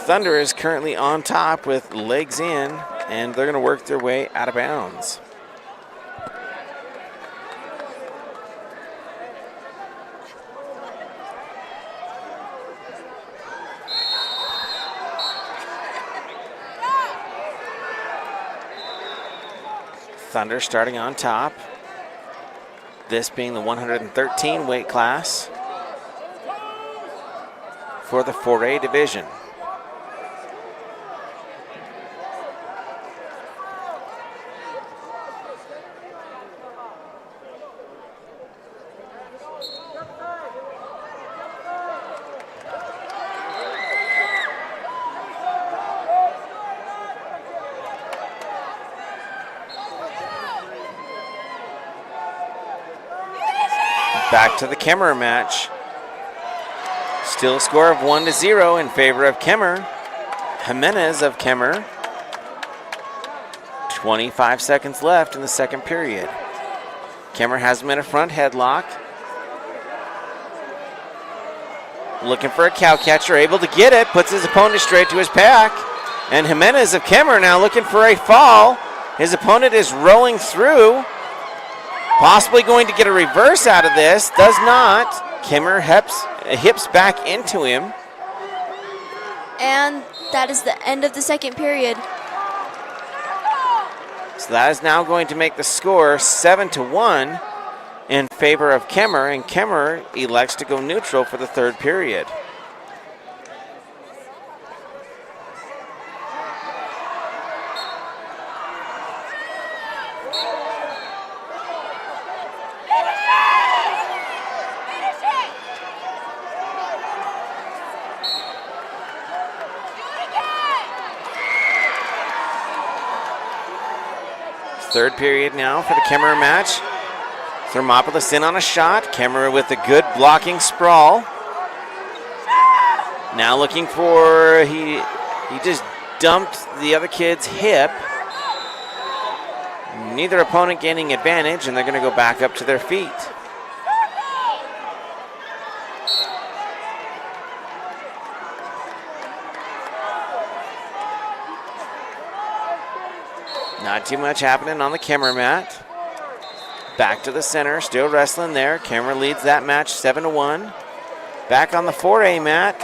Thunder is currently on top with legs in, and they're going to work their way out of bounds. Thunder starting on top. This being the 113 weight class for the 4A division. Back to the Kemmer match. Still a score of 1-0 in favor of Kemmer. Jimenez of Kemmer. 25 seconds left in the second period. Kemmer has him in a front headlock. Looking for a cow catcher, able to get it, puts his opponent straight to his pack. And Jimenez of Kemmer now looking for a fall. His opponent is rolling through. Possibly going to get a reverse out of this. Does not. Kemmer hips back into him. And that is the end of the second period. So that is now going to make the score 7-1 in favor of Kemmer, and Kemmer elects to go neutral for the third period. Third period now for the Kemmer match. Thermopolis in on a shot. Kemmer with a good blocking sprawl. Now looking for, he just dumped the other kid's hip. Neither opponent gaining advantage, and they're going to go back up to their feet. Not too much happening on the Kemmer mat. Back to the center, still wrestling there. Kemmer leads that match 7-1. Back on the 4A mat,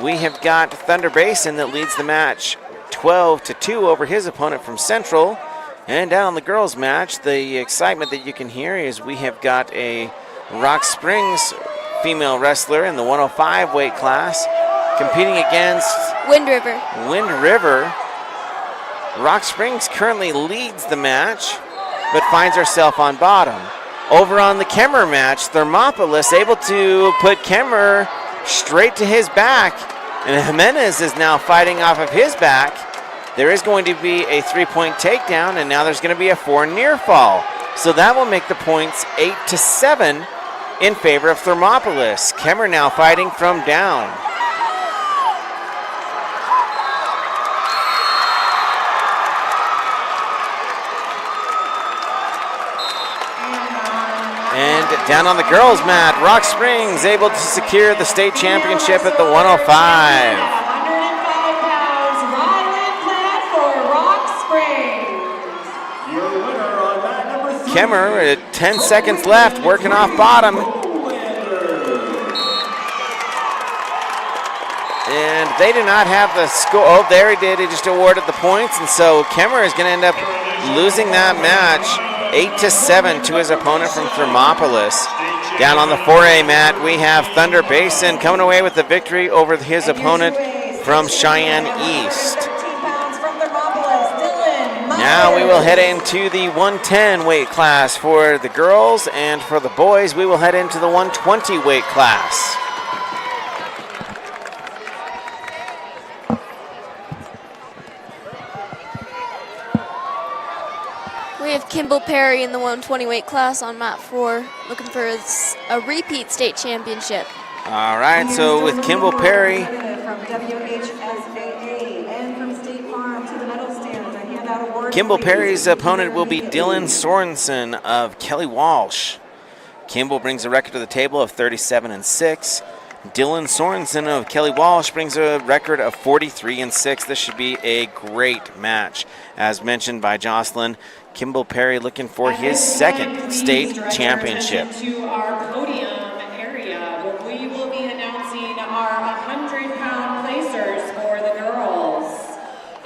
we have got Thunder Basin that leads the match 12-2 over his opponent from Central. And down on the girls match, the excitement that you can hear is we have got a Rock Springs female wrestler in the 105 weight class competing against Wind River. Wind River. Rock Springs currently leads the match, but finds herself on bottom. Over on the Kemmer match, Thermopolis able to put Kemmer straight to his back, and Jimenez is now fighting off of his back. There is going to be a 3-point takedown, and now there's going to be a 4 near fall. So that will make the points 8-7 in favor of Thermopolis. Kemmer now fighting from down. And down on the girls' mat, Rock Springs able to secure the state championship at the 105. 105 pounds, Ryland Platt for Rock Springs. Your winner on mat number 3. Kemmer at 10 seconds left, working off bottom. And they do not have the score. Oh, there he did. He just awarded the points. And so Kemmer is going to end up losing that match 8-7 to his opponent from Thermopolis. Down on the 4A mat, we have Thunder Basin coming away with the victory over his opponent from Cheyenne East. 13 pounds from Thermopolis, Dylan Myers. Now we will head into the 110 weight class for the girls, and for the boys, we will head into the 120 weight class. We have Kimball Perry in the 120 weight class on mat 4, looking for a repeat state championship. All right, so with Kimball Perry, From WHSAA and from State Farm to the medal stand to hand out awards. Kimball Perry's opponent will be Dylan Sorensen of Kelly Walsh. Kimball brings a record to the table of 37-6. Dylan Sorensen of Kelly Walsh brings a record of 43-6. This should be a great match. As mentioned by Jocelyn, Kimball Perry looking for his second state championship. To our podium area, where we will be announcing our 100-pound placers for the girls.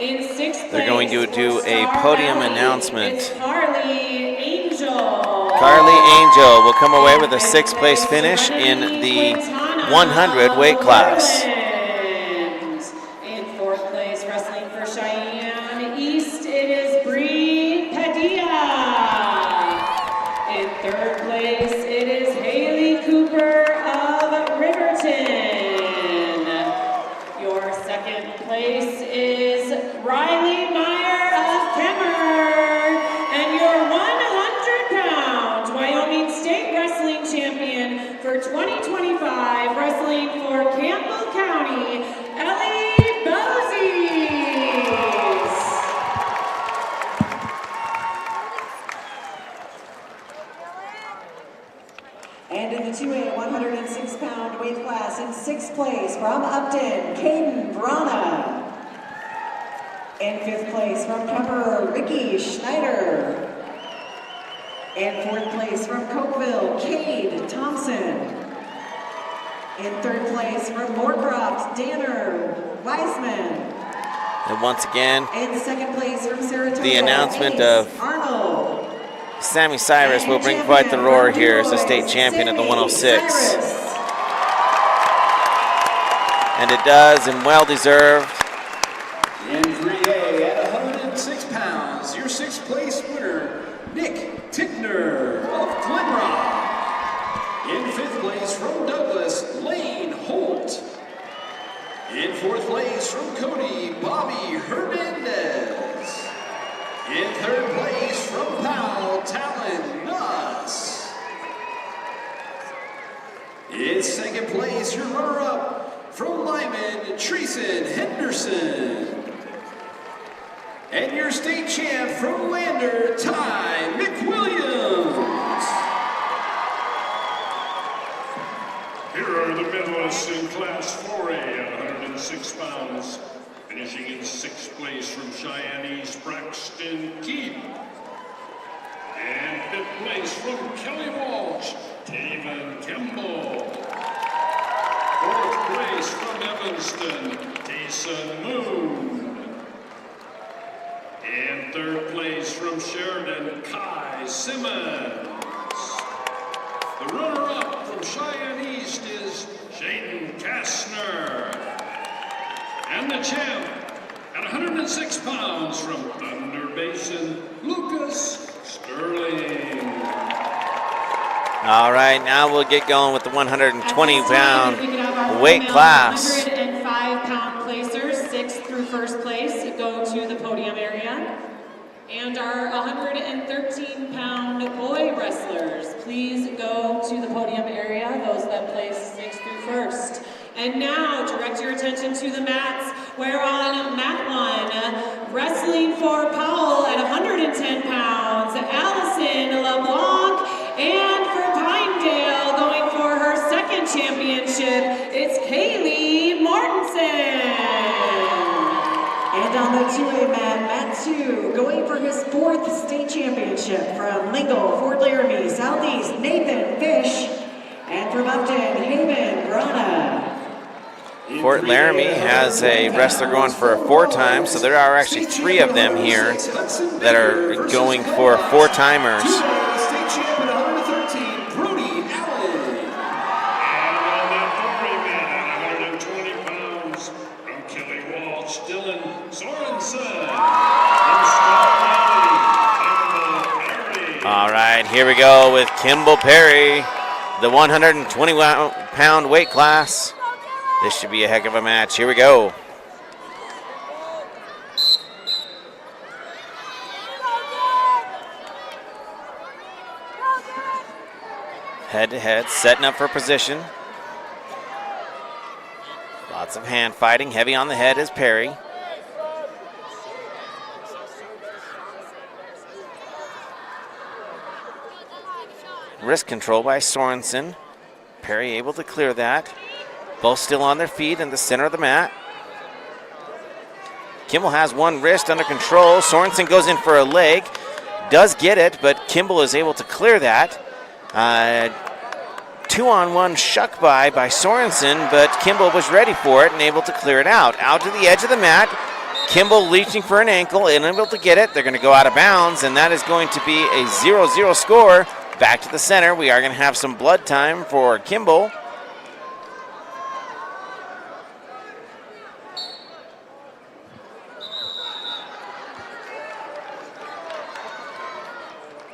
In 6th place, They're going to do a podium announcement. It's Carly Angel. Carly Angel will come away with a 6th place finish in the 100 weight class. In 4th place, wrestling for Cheyenne East, it is Bree Padilla. In 3rd place, it is Haley Cooper of Riverton. Your 2nd place is Riley Meyer of Kemmer. And your 100-pound Wyoming State Wrestling Champion for 2025, wrestling for Campbell County, Ellie Bozes. And in the 2A 106-pound weight class, in 6th place from Upton, Caden Brana. In 5th place from Kemper, Ricky Schneider. And 4th place from Cokeville, Cade Thompson. In 3rd place from Moorcroft, Danner Wiseman. And once again, In 2nd place from Saratoga, the announcement Ace of Arnold. Sammy Cyrus will bring quite the roar here as the state champion at the 106. And it does, and well deserved. In 3A at 106 pounds, your 6th place winner, Nick Tickner of Glenrock. In 5th place from Douglas, Lane Holt. In 4th place from Cody, Bobby Hernandez. In 3rd place from Powell, Talon Nuss. In 2nd place, your runner-up from Lyman, Treason Henderson. And your state champ from Lander, Ty McWilliams. Here are the medalists in Class 4A at 106 pounds. Finishing in 6th place from Cheyenne East, Braxton Keith. And 5th place from Kelly Walsh, Taven Kimball. 4th place from Evanston, Tayson Moon. And 3rd place from Sheridan, Kai Simmons. The runner-up from Cheyenne East is Shaden Kastner. the champ at 106 pounds from Thunder Basin, Lucas Sterling. All right, now we'll get going with the 120-pound weight class. 105-pound placers, 6th through 1st place, go to the podium area. And our 113-pound boy wrestlers, please go to the podium area, those that place 6th through 1st. And now, direct your attention to the mats, where on mat 1, wrestling for Powell at 110 pounds, Allison LeBlanc, and for Pinedale, going for her 2nd championship, it's Kaylee Mortensen. And on the 2A mat, mat 2, going for his 4th state championship from Lingle, Fort Laramie, Southeast, Nathan Fish. And from Upton, Haven Grana. Fort Laramie has a wrestler going for a 4-time, so there are actually 3 of them here that are going for 4-timers. State champ at 113, Brody Allen. And on that 40 man at 120 pounds from Kelly Walsh, Dylan Sorensen. From Star Valley, Kimball Perry. All right, here we go with Kimball Perry, the 120-pound weight class. This should be a heck of a match. Here we go. Head to head, setting up for position. Lots of hand fighting. Heavy on the head is Perry. Wrist control by Sorensen. Perry able to clear that. Both still on their feet in the center of the mat. Kimball has one wrist under control. Sorensen goes in for a leg. Does get it, but Kimball is able to clear that. 2-on-1 shuck by Sorensen, but Kimball was ready for it and able to clear it out. Out to the edge of the mat. Kimball reaching for an ankle, unable to get it. They're going to go out of bounds, and that is going to be a 0-0 score. Back to the center. We are going to have some blood time for Kimball.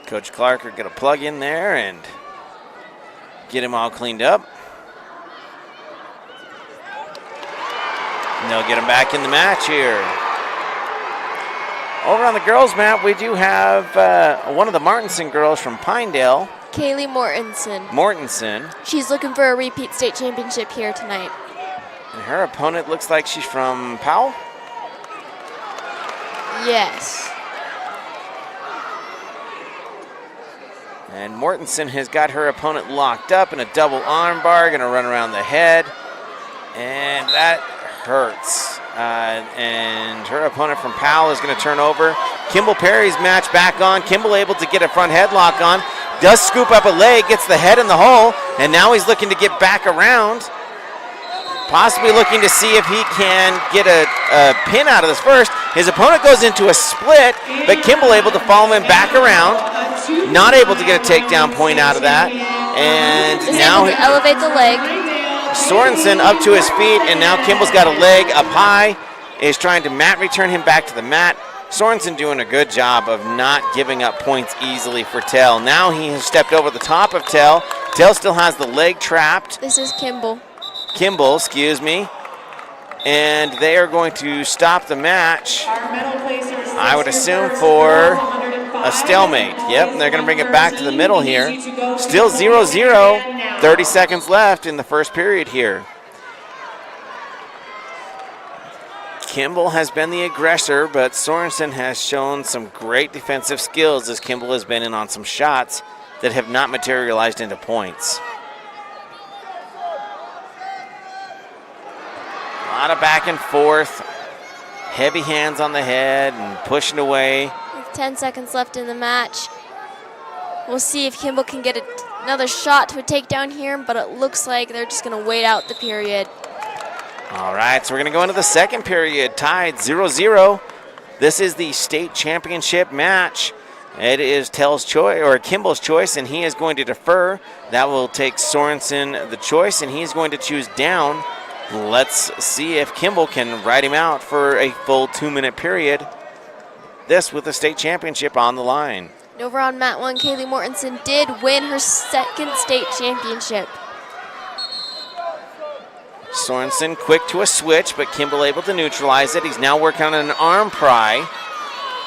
Coach Clark are going to plug in there and get him all cleaned up. And they'll get him back in the match here. Over on the girls' mat, we do have one of the Martinson girls from Pinedale. Kaylee Mortensen. Mortensen. She's looking for a repeat state championship here tonight. And her opponent looks like she's from Powell. Yes. And Mortensen has got her opponent locked up in a double arm bar, going to run around the head. And that hurts. And her opponent from Powell is going to turn over. Kimball Perry's match back on. Kimball able to get a front headlock on. Does scoop up a leg, gets the head in the hole. And now he's looking to get back around. Possibly looking to see if he can get a pin out of this first. His opponent goes into a split, but Kimball able to follow him back around. Not able to get a takedown point out of that. And Is now able to elevate the leg. Sorensen up to his feet, and now Kimball's got a leg up high. Is trying to mat return him back to the mat. Sorensen doing a good job of not giving up points easily for Tell. Now he has stepped over the top of Tell. Tell still has the leg trapped. This is Kimball. Kimball, excuse me. And they are going to stop the match, I would assume, for a stalemate. Yep, and they're going to bring it back to the middle here. Still 0-0, 30 seconds left in the first period here. Kimball has been the aggressor, but Sorensen has shown some great defensive skills as Kimball has been in on some shots that have not materialized into points. A lot of back and forth, heavy hands on the head and pushing away. With 10 seconds left in the match. We'll see if Kimball can get another shot to a takedown here, but it looks like they're just going to wait out the period. All right, so we're going to go into the second period, tied 0-0. This is the state championship match. It is Tell's choice, or Kimball's choice, and he is going to defer. That will take Sorensen the choice, and he's going to choose down Let's see if Kimball can ride him out for a full 2-minute period. This with the state championship on the line. And over on mat 1, Kaylee Mortensen did win her second state championship. Sorensen quick to a switch, but Kimball able to neutralize it. He's now working on an arm pry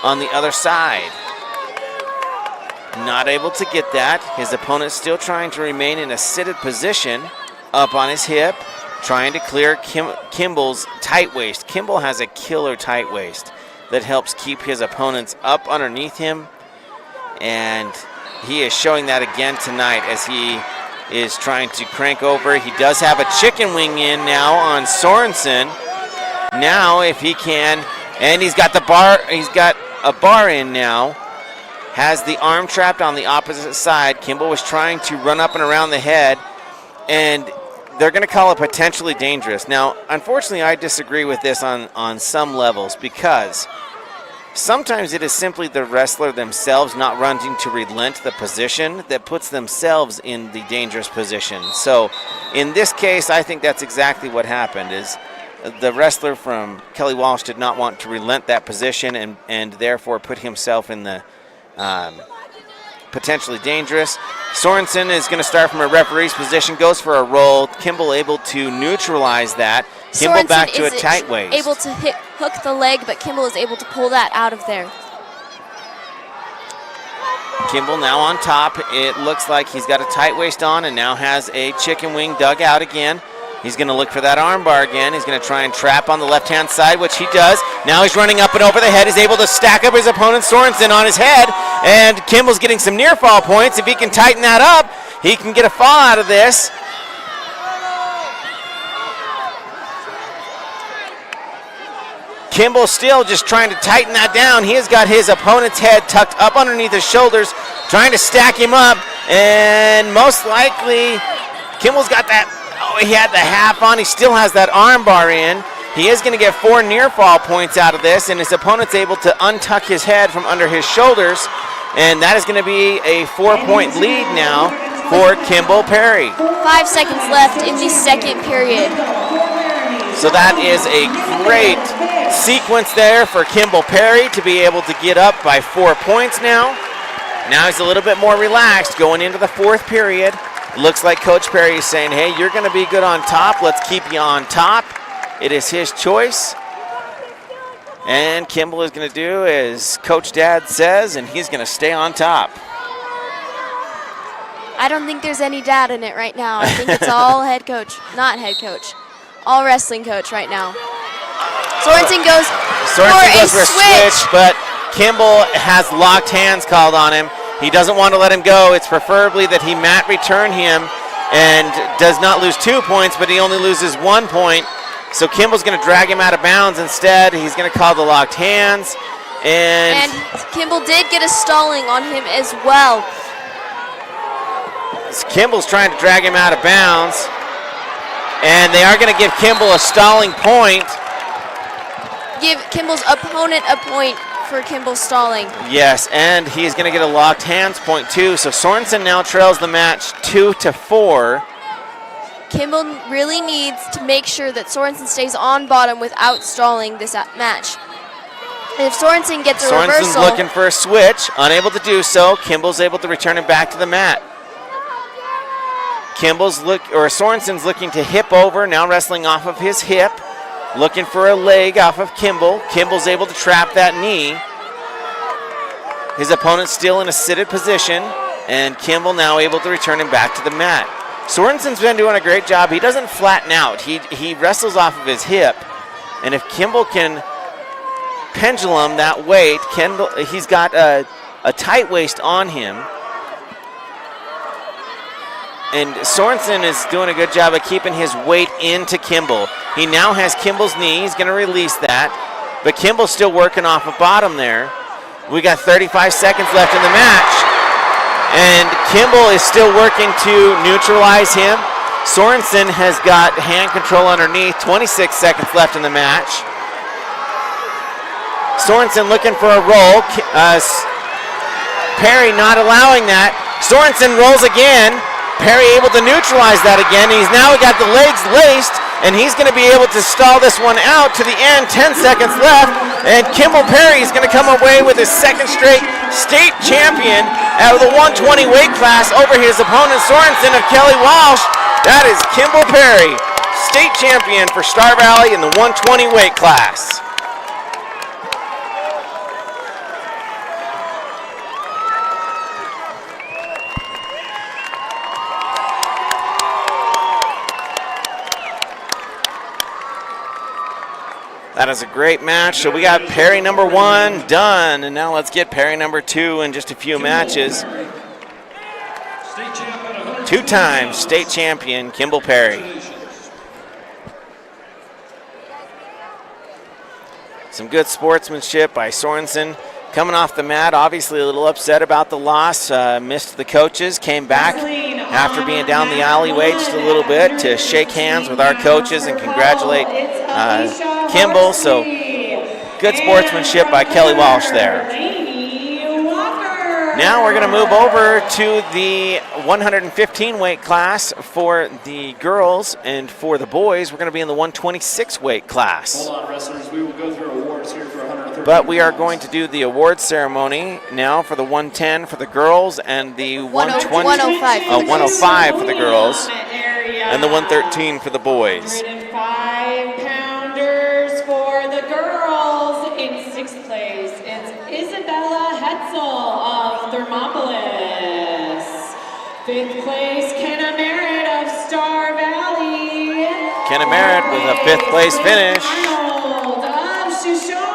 on the other side. Not able to get that. His opponent still trying to remain in a seated position up on his hip, trying to clear Kimball's tight waist. Kimball has a killer tight waist that helps keep his opponents up underneath him, and he is showing that again tonight as he is trying to crank over. He does have a chicken wing in now on Sorensen. Now if he can, and he's got a bar in now, has the arm trapped on the opposite side. Kimball was trying to run up and around the head, and they're going to call it potentially dangerous. Now, unfortunately, I disagree with this on some levels, because sometimes it is simply the wrestler themselves not wanting to relent the position that puts themselves in the dangerous position. So in this case, I think that's exactly what happened, is the wrestler from Kelly Walsh did not want to relent that position and therefore put himself in the potentially dangerous. Sorensen is going to start from a referee's position, goes for a roll. Kimball able to neutralize that. Kimball Sorensen back to a is tight waist. able to hook the leg, but Kimball is able to pull that out of there. Kimball now on top. It looks like he's got a tight waist on and now has a chicken wing dug out again. He's going to look for that arm bar again. He's going to try and trap on the left-hand side, which he does. Now he's running up and over the head. He's able to stack up his opponent, Sorensen, on his head. And Kimball's getting some near fall points. If he can tighten that up, he can get a fall out of this. Kimball still just trying to tighten that down. He has got his opponent's head tucked up underneath his shoulders, trying to stack him up. And most likely, Kimball's got that. Oh, he had the half on. He still has that arm bar in. He is going to get 4 near fall points out of this, and his opponent's able to untuck his head from under his shoulders, and that is going to be a 4-point lead now for Kimball Perry. 5 seconds left in the second period. So that is a great sequence there for Kimball Perry to be able to get up by 4 points now. Now he's a little bit more relaxed going into the fourth period. Looks like Coach Perry is saying, hey, you're going to be good on top. Let's keep you on top. It is his choice. And Kimball is going to do as Coach Dad says, and he's going to stay on top. I don't think there's any dad in it right now. I think it's all head coach, not head coach. All wrestling coach right now. Sorensen goes for a switch, but Kimball has locked hands called on him. He doesn't want to let him go. It's preferably that he mat return him and does not lose 2 points, but he only loses 1 point. So Kimball's going to drag him out of bounds instead. He's going to call the locked hands. And Kimball did get a stalling on him as well. Kimball's trying to drag him out of bounds. And they are going to give Kimball a stalling point. Give Kimball's opponent a point for Kimball stalling. Yes, and he's going to get a locked hands point too. So Sorensen now trails the match 2-4. Kimball really needs to make sure that Sorensen stays on bottom without stalling this match. And if Sorensen gets a reversal... Sorensen's looking for a switch, unable to do so. Kimball's able to return him back to the mat. Sorensen's looking to hip over, now wrestling off of his hip. Looking for a leg off of Kimball. Kimball's able to trap that knee. His opponent's still in a seated position, and Kimball now able to return him back to the mat. Sorensen's been doing a great job. He doesn't flatten out. He wrestles off of his hip, and if Kimball can pendulum that weight, he's got a tight waist on him. And Sorensen is doing a good job of keeping his weight into Kimball. He now has Kimball's knee. He's going to release that. But Kimball's still working off of bottom there. We got 35 seconds left in the match. And Kimball is still working to neutralize him. Sorensen has got hand control underneath. 26 seconds left in the match. Sorensen looking for a roll. Perry not allowing that. Sorensen rolls again. Perry able to neutralize that again. He's now got the legs laced. and he's going to be able to stall this one out to the end. 10 seconds left, and Kimball Perry is going to come away with his second straight state champion out of the 120 weight class over his opponent Sorensen of Kelly Walsh. That is Kimball Perry, state champion for Star Valley in the 120 weight class. That is a great match. So we got Perry number 1 done, and now let's get Perry number 2 in just a few matches. Two-time state champion, Kimball Perry. Some good sportsmanship by Sorensen. Coming off the mat, obviously a little upset about the loss. Missed the coaches, came back after being down the alleyway just a little bit to shake hands with our coaches and congratulate Kimball. So good sportsmanship by Kelly Walsh there. Now we're going to move over to the 115 weight class for the girls, and for the boys, we're going to be in the 126 weight class. Hold on, wrestlers. We will go through awards here for 130. But we are going to do the awards ceremony now for the 110 for the girls and the 120, 105 for the girls and the 113 for the boys. 105-pounders for the girls. In 6th place, it's Isabella Hetzel of Thermopolis. 5th place, Kenna Merritt of Star Valley. Kenna Merritt with a 5th place finish. Arnold of Shoshone.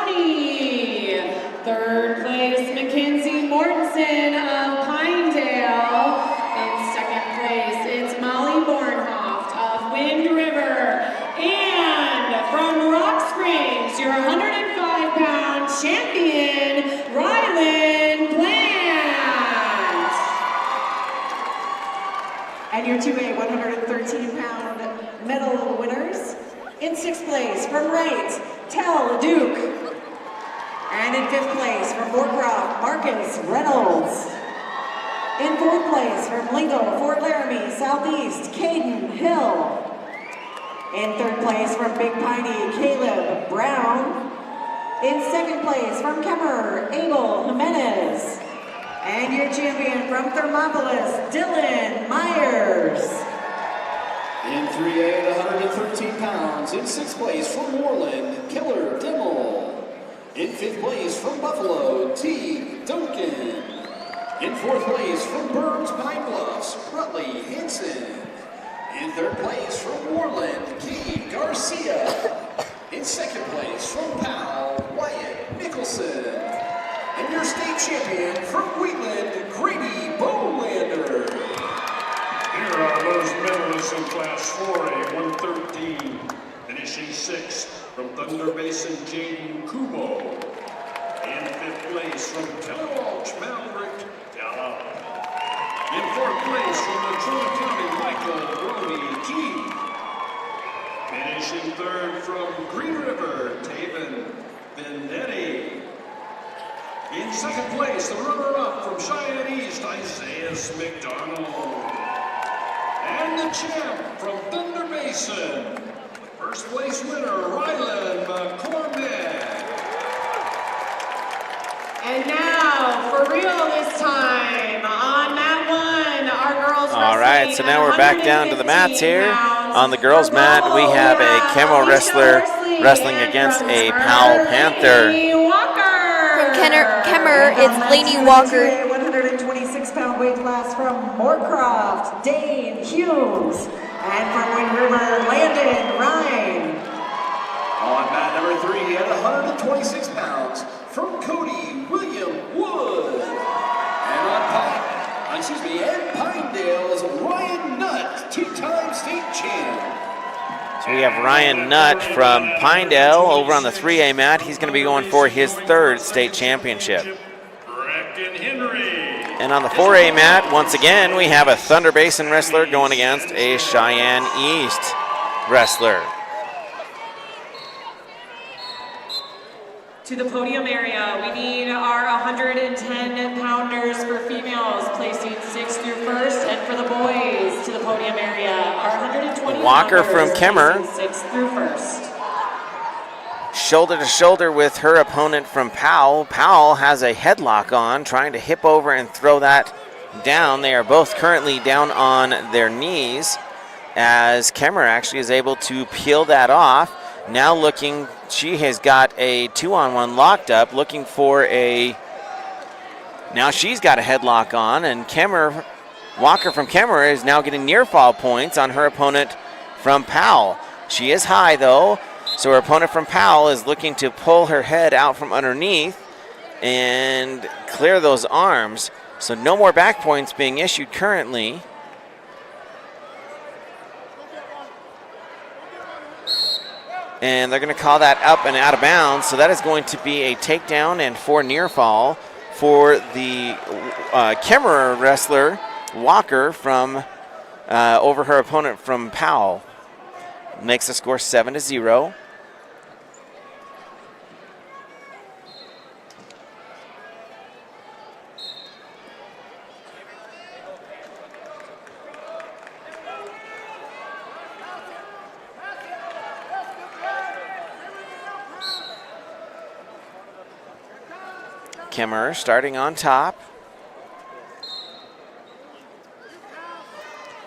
3rd place, Mackenzie Mortensen of Pinedale. In 2nd place, it's Molly Bornhoft of Wind River. And from Rock Springs, your 105-pound champion, Rylan Plant. And your 2A 113-pound medal winners. In 6th place from Wright, Tal Duke. And in 5th place from Moorcroft, Marcus Reynolds. In 4th place from Lingo, Fort Laramie, Southeast, Caden Hill. In 3rd place from Big Piney, Caleb Brown. In 2nd place from Kemmer, Abel Jimenez. And your champion from Thermopolis, Dylan Myers. In 3A at 113 pounds, in 6th place from Moreland, Killer Dimmel. In 5th place from Buffalo, T. Duncan. In 4th place from Burns Pine Bluffs, Rutley Hinson. In 3rd place from Moreland, Keith Garcia. In 2nd place from Powell, Wyatt Nicholson. And your state champion from Wheatland, Grady Bowlander. Here are those medalists in Class 4A 113, finishing 6th from Thunder Basin, Jaden Kubo. In 5th place from Kelowalch, Maverick Gallup. In 4th place from Natrona County, Michael Brody Key. Finishing 3rd from Green River, Taven Vendetti. In 2nd place, the runner-up from Cheyenne East, Isaiah McDonald. And the champ from Thunder Basin, first place winner, Rylan McCormick. And now, for real this time, on mat 1, our girls All right, so now we're back down to the mats here. On the girls' mat, we have a Camo wrestler wrestling against a Powell Panther. From Kemmer, it's Lainey Walker. 126-pound weight class from Moorcroft, Dane Hughes. And from Wind River, Landon Ryan. On mat number 3 at 126 pounds, from Cody William Wood. And on Pinedale's Ryan Nutt, 2-time state champ. So we have Ryan Nutt from Pinedale over on the 3A mat. He's going to be going for his 3rd state championship. Bracken Henry. And on the 4A mat, once again, we have a Thunder Basin wrestler going against a Cheyenne East wrestler. To the podium area, we need our 110-pounders for females, placing 6th through 1st, and for the boys, to the podium area, our 120 Walker from Kemmer. 6 through first. Shoulder to shoulder with her opponent from Powell. Powell has a headlock on, trying to hip over and throw that down. They are both currently down on their knees as Kemmer actually is able to peel that off. Now looking, she has got a 2-on-1 locked up, looking for a, now she's got a headlock on, and Walker from Kemmer is now getting near fall points on her opponent from Powell. She is high though, so her opponent from Powell is looking to pull her head out from underneath and clear those arms. So no more back points being issued currently. And they're going to call that up and out of bounds. So that is going to be a takedown and 4 near fall for the Kemmerer wrestler, Walker, from over her opponent from Powell. Makes the score 7-0. Kemmerer starting on top.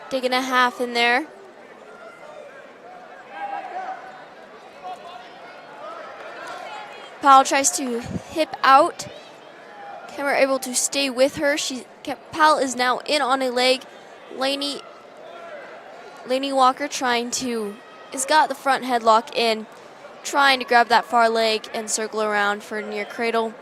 Digging a half in there. Powell tries to hip out. Kemmerer able to stay with her. Powell is now in on a leg. Laney Walker has got the front headlock in, trying to grab that far leg and circle around for near cradle.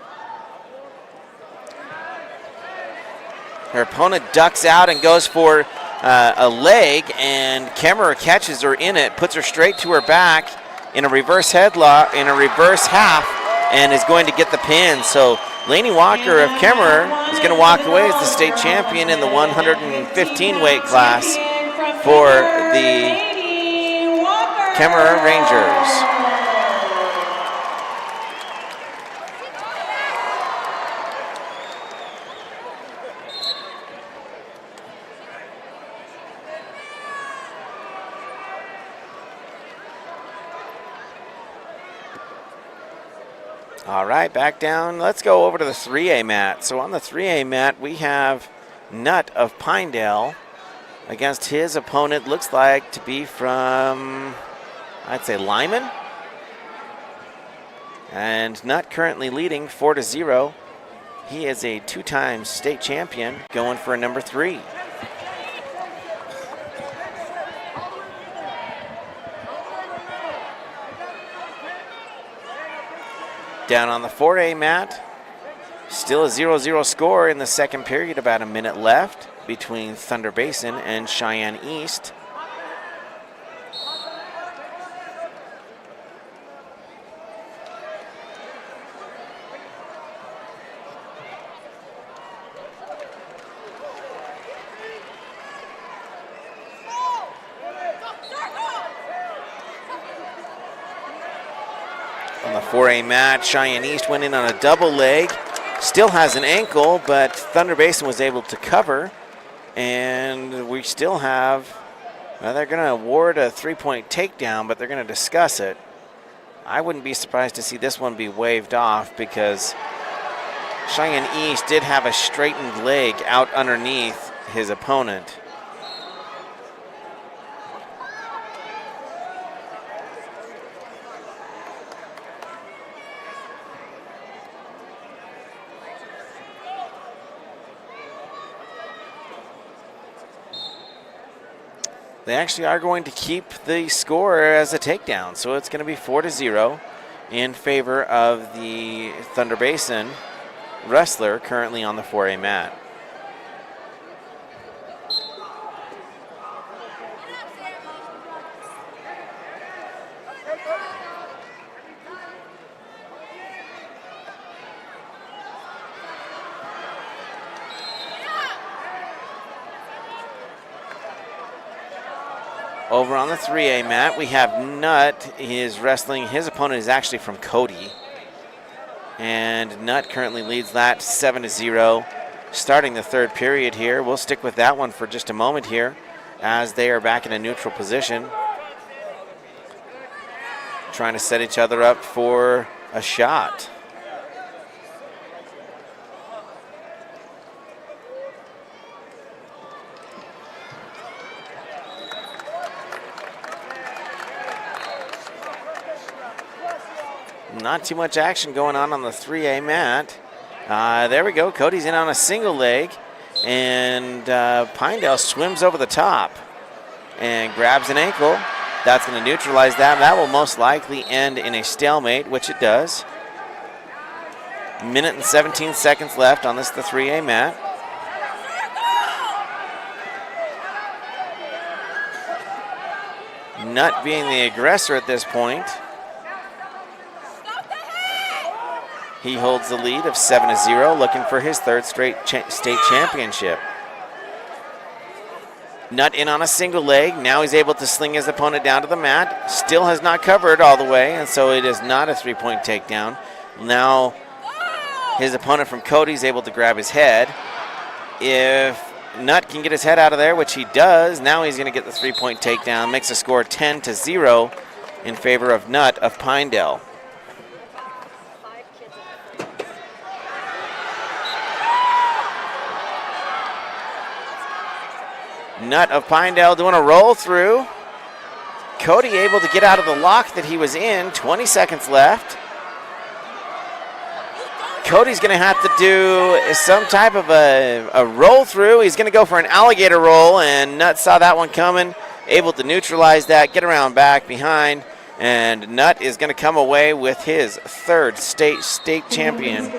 Her opponent ducks out and goes for a leg, and Kemmerer catches her in it, puts her straight to her back in a reverse headlock, in a reverse half, and is going to get the pin. So Laney Walker of Kemmerer is going to walk away as the state champion in the 115 weight class for the Kemmerer Rangers. All right, back down. Let's go over to the 3A mat. So on the 3A mat, we have Nutt of Pinedale against his opponent. Looks like to be from, I'd say, Lyman. And Nutt currently leading 4-0. He is a 2-time state champion, going for a number 3. Down on the 4A mat, still a 0-0 score in the second period, about a minute left between Thunder Basin and Cheyenne East. On the 4A mat, Cheyenne East went in on a double leg. Still has an ankle, but Thunder Basin was able to cover. And we still have, well, they're going to award a 3-point takedown, but they're going to discuss it. I wouldn't be surprised to see this one be waved off because Cheyenne East did have a straightened leg out underneath his opponent. They actually are going to keep the score as a takedown, so it's going to be 4-0 in favor of the Thunder Basin wrestler currently on the 4A mat. Over on the 3A mat, we have Nutt. He is wrestling. His opponent is actually from Cody. And Nutt currently leads that 7-0. Starting the third period here. We'll stick with that one for just a moment here as they are back in a neutral position. trying to set each other up for a shot. Not too much action going on the 3A mat. There we go. Cody's in on a single leg, and Pinedale swims over the top and grabs an ankle. That's going to neutralize that. That will most likely end in a stalemate, which it does. Minute and 17 seconds left on the 3A mat. Nutt being the aggressor at this point. He holds the lead of 7-0, looking for his third straight state championship. Nutt in on a single leg. Now he's able to sling his opponent down to the mat. Still has not covered all the way, and so it is not a three-point takedown. Now his opponent from Cody is able to grab his head. If Nutt can get his head out of there, which he does, now he's going to get the three-point takedown. Makes the score 10-0 in favor of Nutt of Pinedale. Nutt of Pinedale doing a roll through. Cody able to get out of the lock that he was in. 20 seconds left. Cody's going to have to do some type of a roll through. He's going to go for an alligator roll, and Nutt saw that one coming. Able to neutralize that, get around back behind, and Nutt is going to come away with his third straight state championship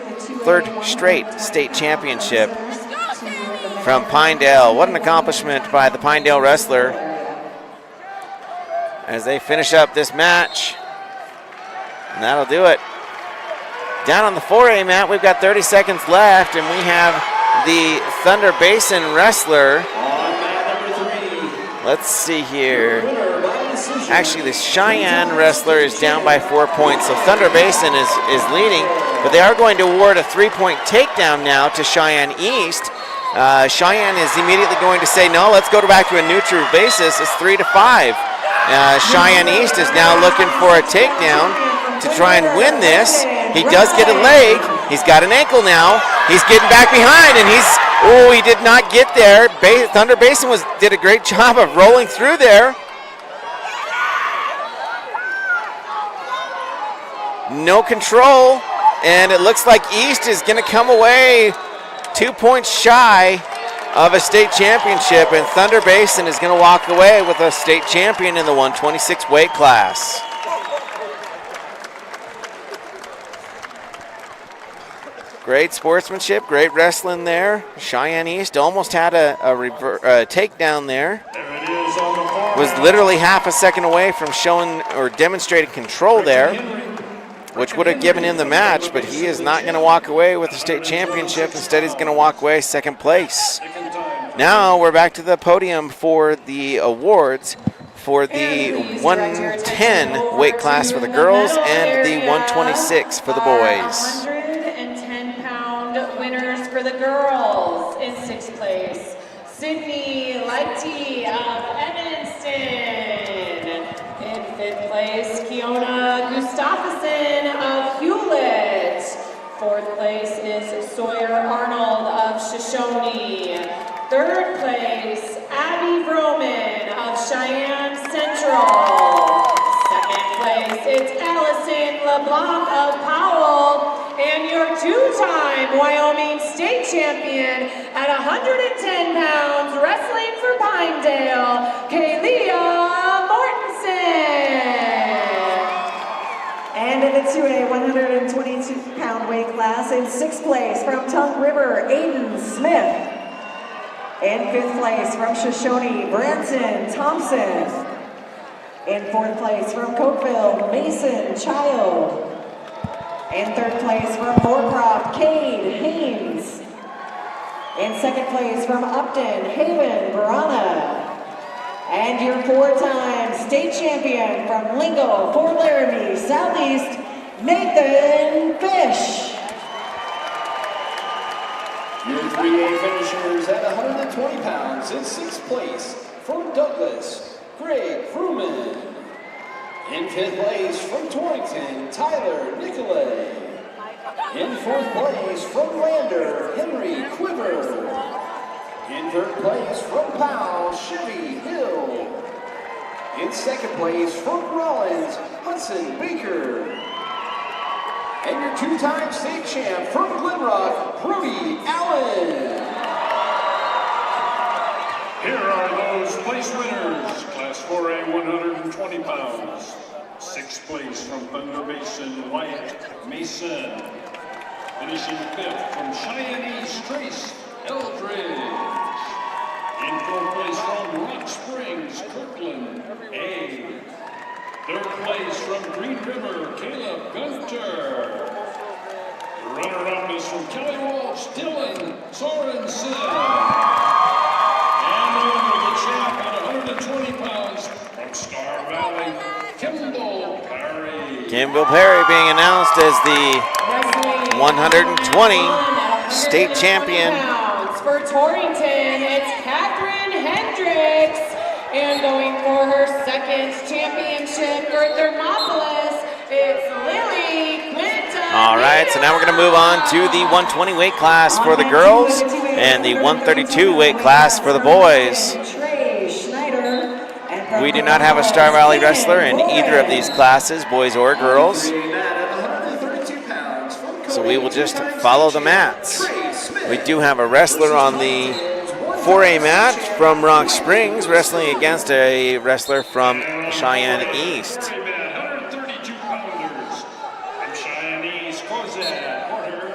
from Pinedale. What an accomplishment by the Pinedale wrestler as they finish up this match. And that'll do it. Down on the 4A mat, we've got 30 seconds left, and we have the Thunder Basin wrestler. Let's see here. Actually, the Cheyenne wrestler is down by 4 points, so Thunder Basin is leading, but they are going to award a three-point takedown now to Cheyenne East. Cheyenne is immediately going to say, no, let's go back to a neutral basis. It's 3-5. Cheyenne East is now looking for a takedown to try and win this. He does get a leg. He's got an ankle now. He's getting back behind, and he did not get there. Thunder Basin did a great job of rolling through there. No control, and it looks like East is going to come away 2 points shy of a state championship, and Thunder Basin is going to walk away with a state champion in the 126 weight class. Great sportsmanship, great wrestling there. Cheyenne East almost had a takedown there. Was literally half a second away from showing or demonstrating control there, which would have given him the match, but he is not going to walk away with the state championship. Instead, he's going to walk away second place. Now we're back to the podium for the awards for the 110 weight class for the girls and the 126 for the boys. 110-pound winners for the girls. In sixth place, Sydney Lighty of Evanston. In fifth place, Kiona Gustafson of Hewlett. Fourth place is Sawyer Arnold of Shoshone. Third place, Abby Vroman of Cheyenne Central. Second place, it's Allison LeBlanc of Powell. And your two-time Wyoming state champion at 110 pounds, wrestling for Pinedale, Kaylia Mortensen. And in the 2A 122-pound weight class, in sixth place from Tongue River, Aiden Smith. In fifth place from Shoshone, Branson Thompson. In fourth place from Cokeville, Mason Child. In third place from Moorcroft, Cade Haynes. In second place from Upton, Haven Barana. And your four-time state champion from Lingo, Fort Laramie, Southeast, Nathan Fish. Your 3A finishers at 120 pounds in sixth place from Douglas, Greg Fruman. In fifth place from Torrington, Tyler Nicolay. In fourth place from Lander, Henry Quiver. In third place from Powell, Chevy Hill. In second place from Rollins, Hudson Baker. And your two-time state champ from Glenrock, Brody Allen. Here are those place winners. Class 4A, 120 pounds. Sixth place from Thunder Basin, Wyatt Mason. Finishing fifth from Cheyenne East, Trace Eldridge. In fourth place from Rock Springs, Kirkland A. Third place from Green River, Caleb Gunter. Runner-up is from Kelly Walsh, Dylan Sorensen. And over the champ at 120 pounds from Star Valley, Kimball Perry. Kimball Perry being announced as the 120 state champion. For Torrington, it's Catherine Hendricks. And going for her second championship for Thermopolis, it's Lily Quinta. All right, so now we're going to move on to the 120 weight class for the girls and the 132 weight class for the boys. We do not have a Star Valley wrestler in either of these classes, boys or girls. So we will just follow the mats. We do have a wrestler on the 4A mat from Rock Springs wrestling against a wrestler from Cheyenne East. 132 pounders from Cheyenne East, Cozad Porter.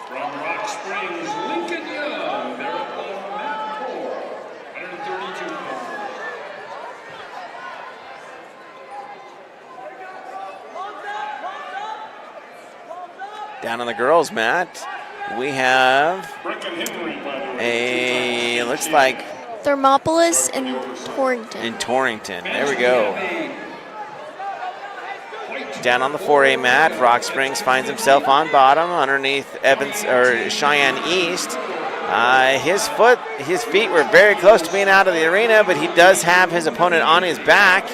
From Rock Springs, Lincoln Young. They're up on mat 4, 132 pounders. Down on the girls' mat, we have Breckin Henry, by the way. looks like Thermopolis and Torrington. in Torrington. There we go. Down on the 4A mat, Rock Springs finds himself on bottom underneath Cheyenne East. His feet were very close to being out of the arena, but he does have his opponent on his back.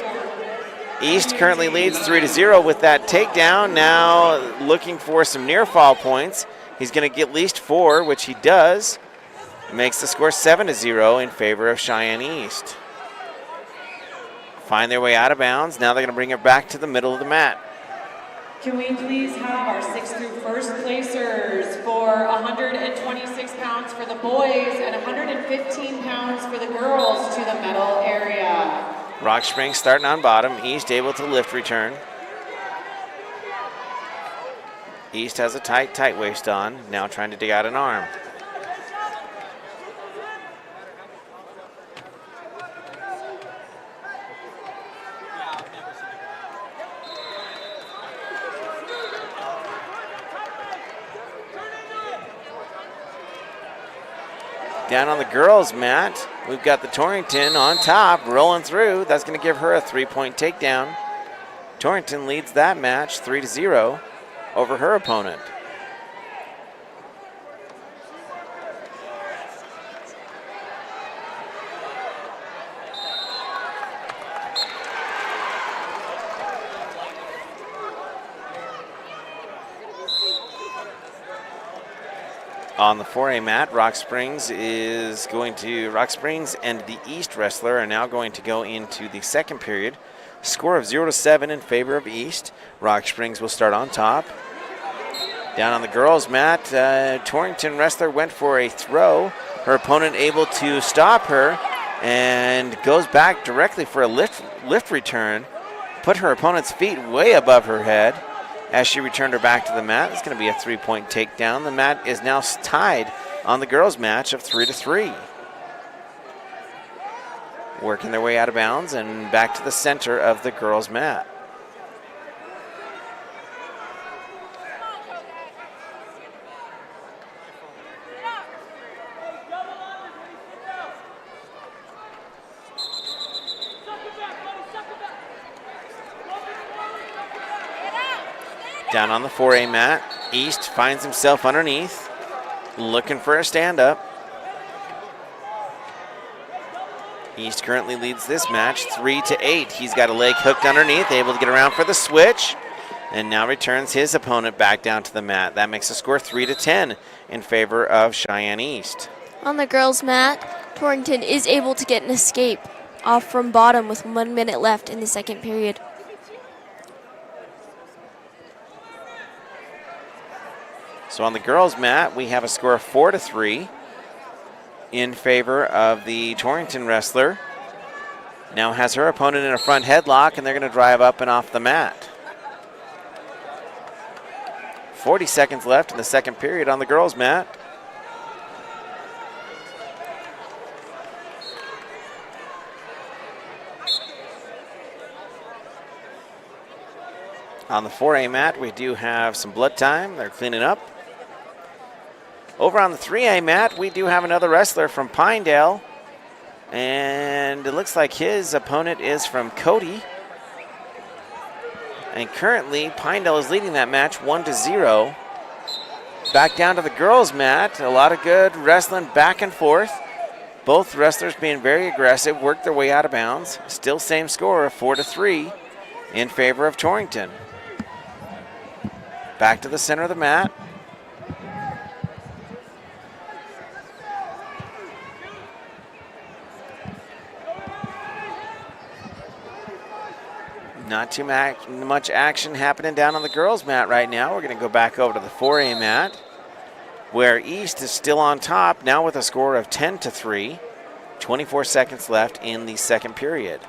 East currently leads 3-0 with that takedown. Now looking for some near fall points. He's going to get at least 4, which he does. It makes the score 7-0 in favor of Cheyenne East. Find their way out of bounds. Now they're going to bring it back to the middle of the mat. Can we please have our 6th through 1st placers for 126 pounds for the boys and 115 pounds for the girls to the medal area? Rock Springs starting on bottom. East able to lift return. East has a tight waist on. Now trying to dig out an arm. Down on the girls' mat, we've got the Torrington on top, rolling through. That's going to give her a 3-point takedown. Torrington leads that match 3-0 over her opponent. On the 4A mat, Rock Springs and the East wrestler are now going to go into the second period. Score of 0-7 in favor of East. Rock Springs will start on top. Down on the girls' mat, Torrington wrestler went for a throw. Her opponent able to stop her and goes back directly for a lift return. Put her opponent's feet way above her head. As she returned her back to the mat, it's going to be a 3-point takedown. The mat is now tied on the girls' match of 3-3. Working their way out of bounds and back to the center of the girls' mat. Down on the 4A mat, East finds himself underneath, looking for a stand-up. East currently leads this match 3-8. He's got a leg hooked underneath, able to get around for the switch, and now returns his opponent back down to the mat. That makes the score 3-10 in favor of Cheyenne East. On the girls' mat, Torrington is able to get an escape off from bottom with 1 minute left in the second period. So on the girls' mat, we have a score of 4-3 in favor of the Torrington wrestler. Now has her opponent in a front headlock, and they're going to drive up and off the mat. 40 seconds left in the second period on the girls' mat. On the 4A mat, we do have some blood time. They're cleaning up. Over on the 3A mat, we do have another wrestler from Pinedale. And it looks like his opponent is from Cody. And currently, Pinedale is leading that match 1-0. Back down to the girls' mat. A lot of good wrestling back and forth. Both wrestlers being very aggressive, worked their way out of bounds. Still same score of 4-3 in favor of Torrington. Back to the center of the mat. Not too much action happening down on the girls' mat right now. We're going to go back over to the 4A mat, where East is still on top, now with a score of 10-3. 24 seconds left in the second period.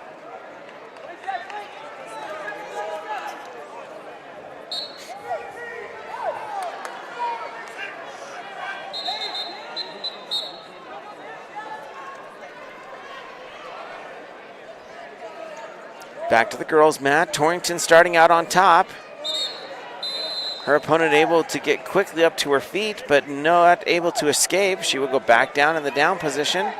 Back to the girls' mat. Torrington starting out on top. Her opponent able to get quickly up to her feet, but not able to escape. She will go back down in the down position.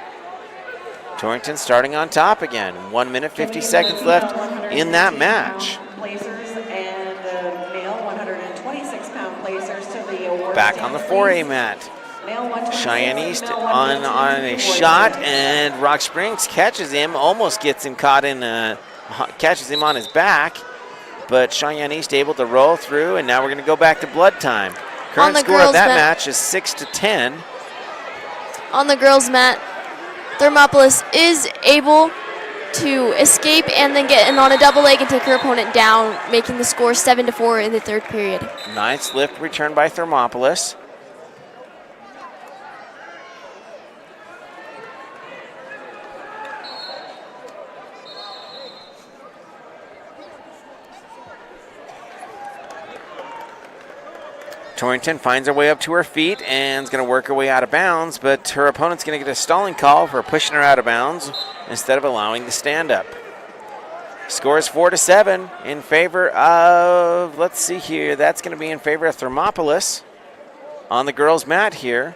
Torrington starting on top again. 1 minute, 50 seconds left in that match. Placers and the male 126-pound placers to the award. Back on the 4A mat. Cheyenne East on a shot, and Rock Springs catches him, almost gets him caught in catches him on his back, but Cheyenne East able to roll through, and now we're going to go back to blood time. Current score of that match is 6-10. On the girls' mat, Thermopolis is able to escape and then get in on a double leg and take her opponent down, making the score 7-4 in the third period. Nice lift return by Thermopolis. Torrington finds her way up to her feet and is going to work her way out of bounds, but her opponent's going to get a stalling call for pushing her out of bounds instead of allowing the stand-up. Score is 4-7 in favor of, let's see here, that's going to be in favor of Thermopolis on the girls' mat here.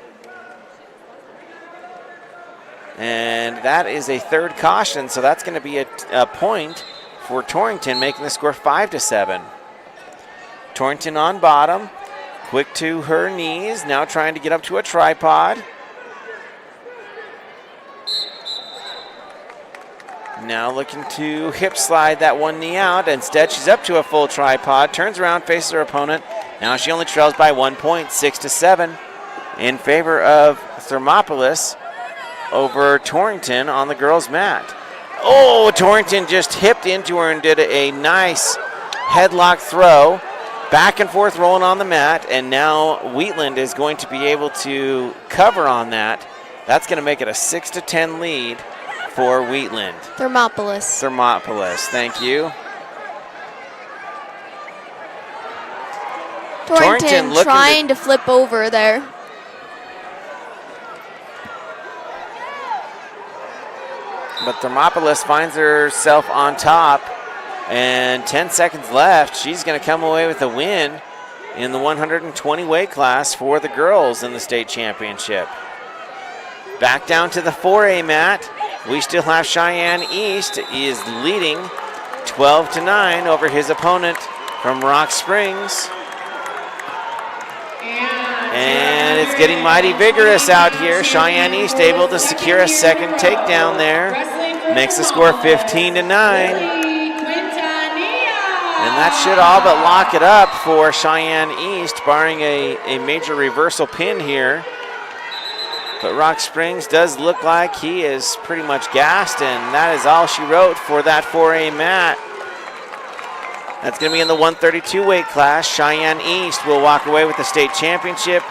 And that is a third caution, so that's going to be a point for Torrington, making the score 5-7. Torrington on bottom. Quick to her knees, now trying to get up to a tripod. Now looking to hip slide that one knee out. Instead, she's up to a full tripod, turns around, faces her opponent. Now she only trails by 1 point, 6-7, in favor of Thermopolis over Torrington on the girls' mat. Oh, Torrington just hipped into her and did a nice headlock throw. Back and forth rolling on the mat, and now Wheatland is going to be able to cover on that. That's going to make it a 6-10 lead for Wheatland. Thermopolis. Thermopolis, thank you. Torrington trying to flip over there. But Thermopolis finds herself on top. And 10 seconds left. She's going to come away with a win in the 120 weight class for the girls in the state championship. Back down to the 4A mat. We still have Cheyenne East is leading 12-9 over his opponent from Rock Springs. And it's getting mighty vigorous out here. Cheyenne East able to secure a second takedown there. Wrestling Makes the score 15-9. Lily Quintanilla. And that should all but lock it up for Cheyenne East, barring a major reversal pin here. But Rock Springs does look like he is pretty much gassed, and that is all she wrote for that 4A mat. That's going to be in the 132 weight class. Cheyenne East will walk away with the state championship.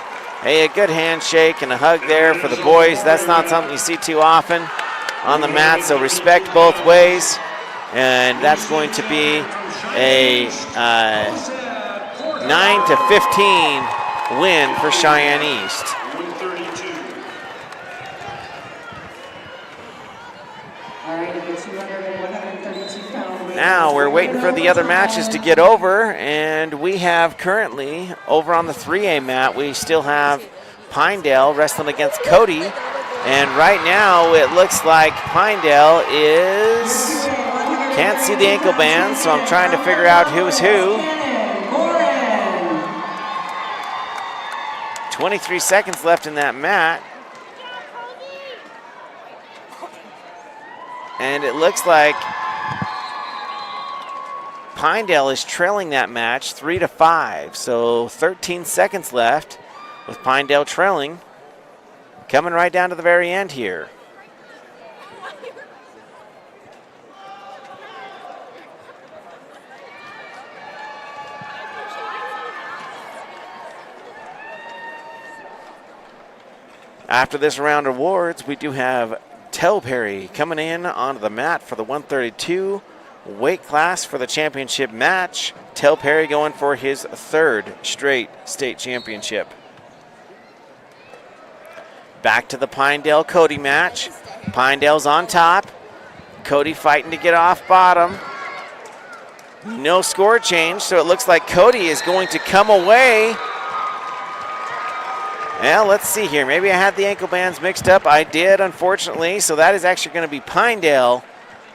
Hey, a good handshake and a hug there for the boys. That's not something you see too often on the mat, so respect both ways. And that's going to be a 9-15 win for Cheyenne East. 132. All right, the 200 and 132 pound weight. Now we're waiting for the other matches to get over, and we have currently over on the 3A mat, we still have Pinedale wrestling against Cody, and right now it looks like Pinedale is, can't see the ankle band, so I'm trying to figure out who's who. 23 seconds left in that mat. And it looks like Pinedale is trailing that match 3-5. So 13 seconds left with Pinedale trailing. Coming right down to the very end here. After this round of awards, we do have Tel Perry coming in onto the mat for the 132 weight class for the championship match. Tel Perry going for his third straight state championship. Back to the Pinedale Cody match. Pinedale's on top. Cody fighting to get off bottom. No score change, so it looks like Cody is going to come away. Well, let's see here. Maybe I had the ankle bands mixed up. I did, unfortunately. So that is actually going to be Pinedale,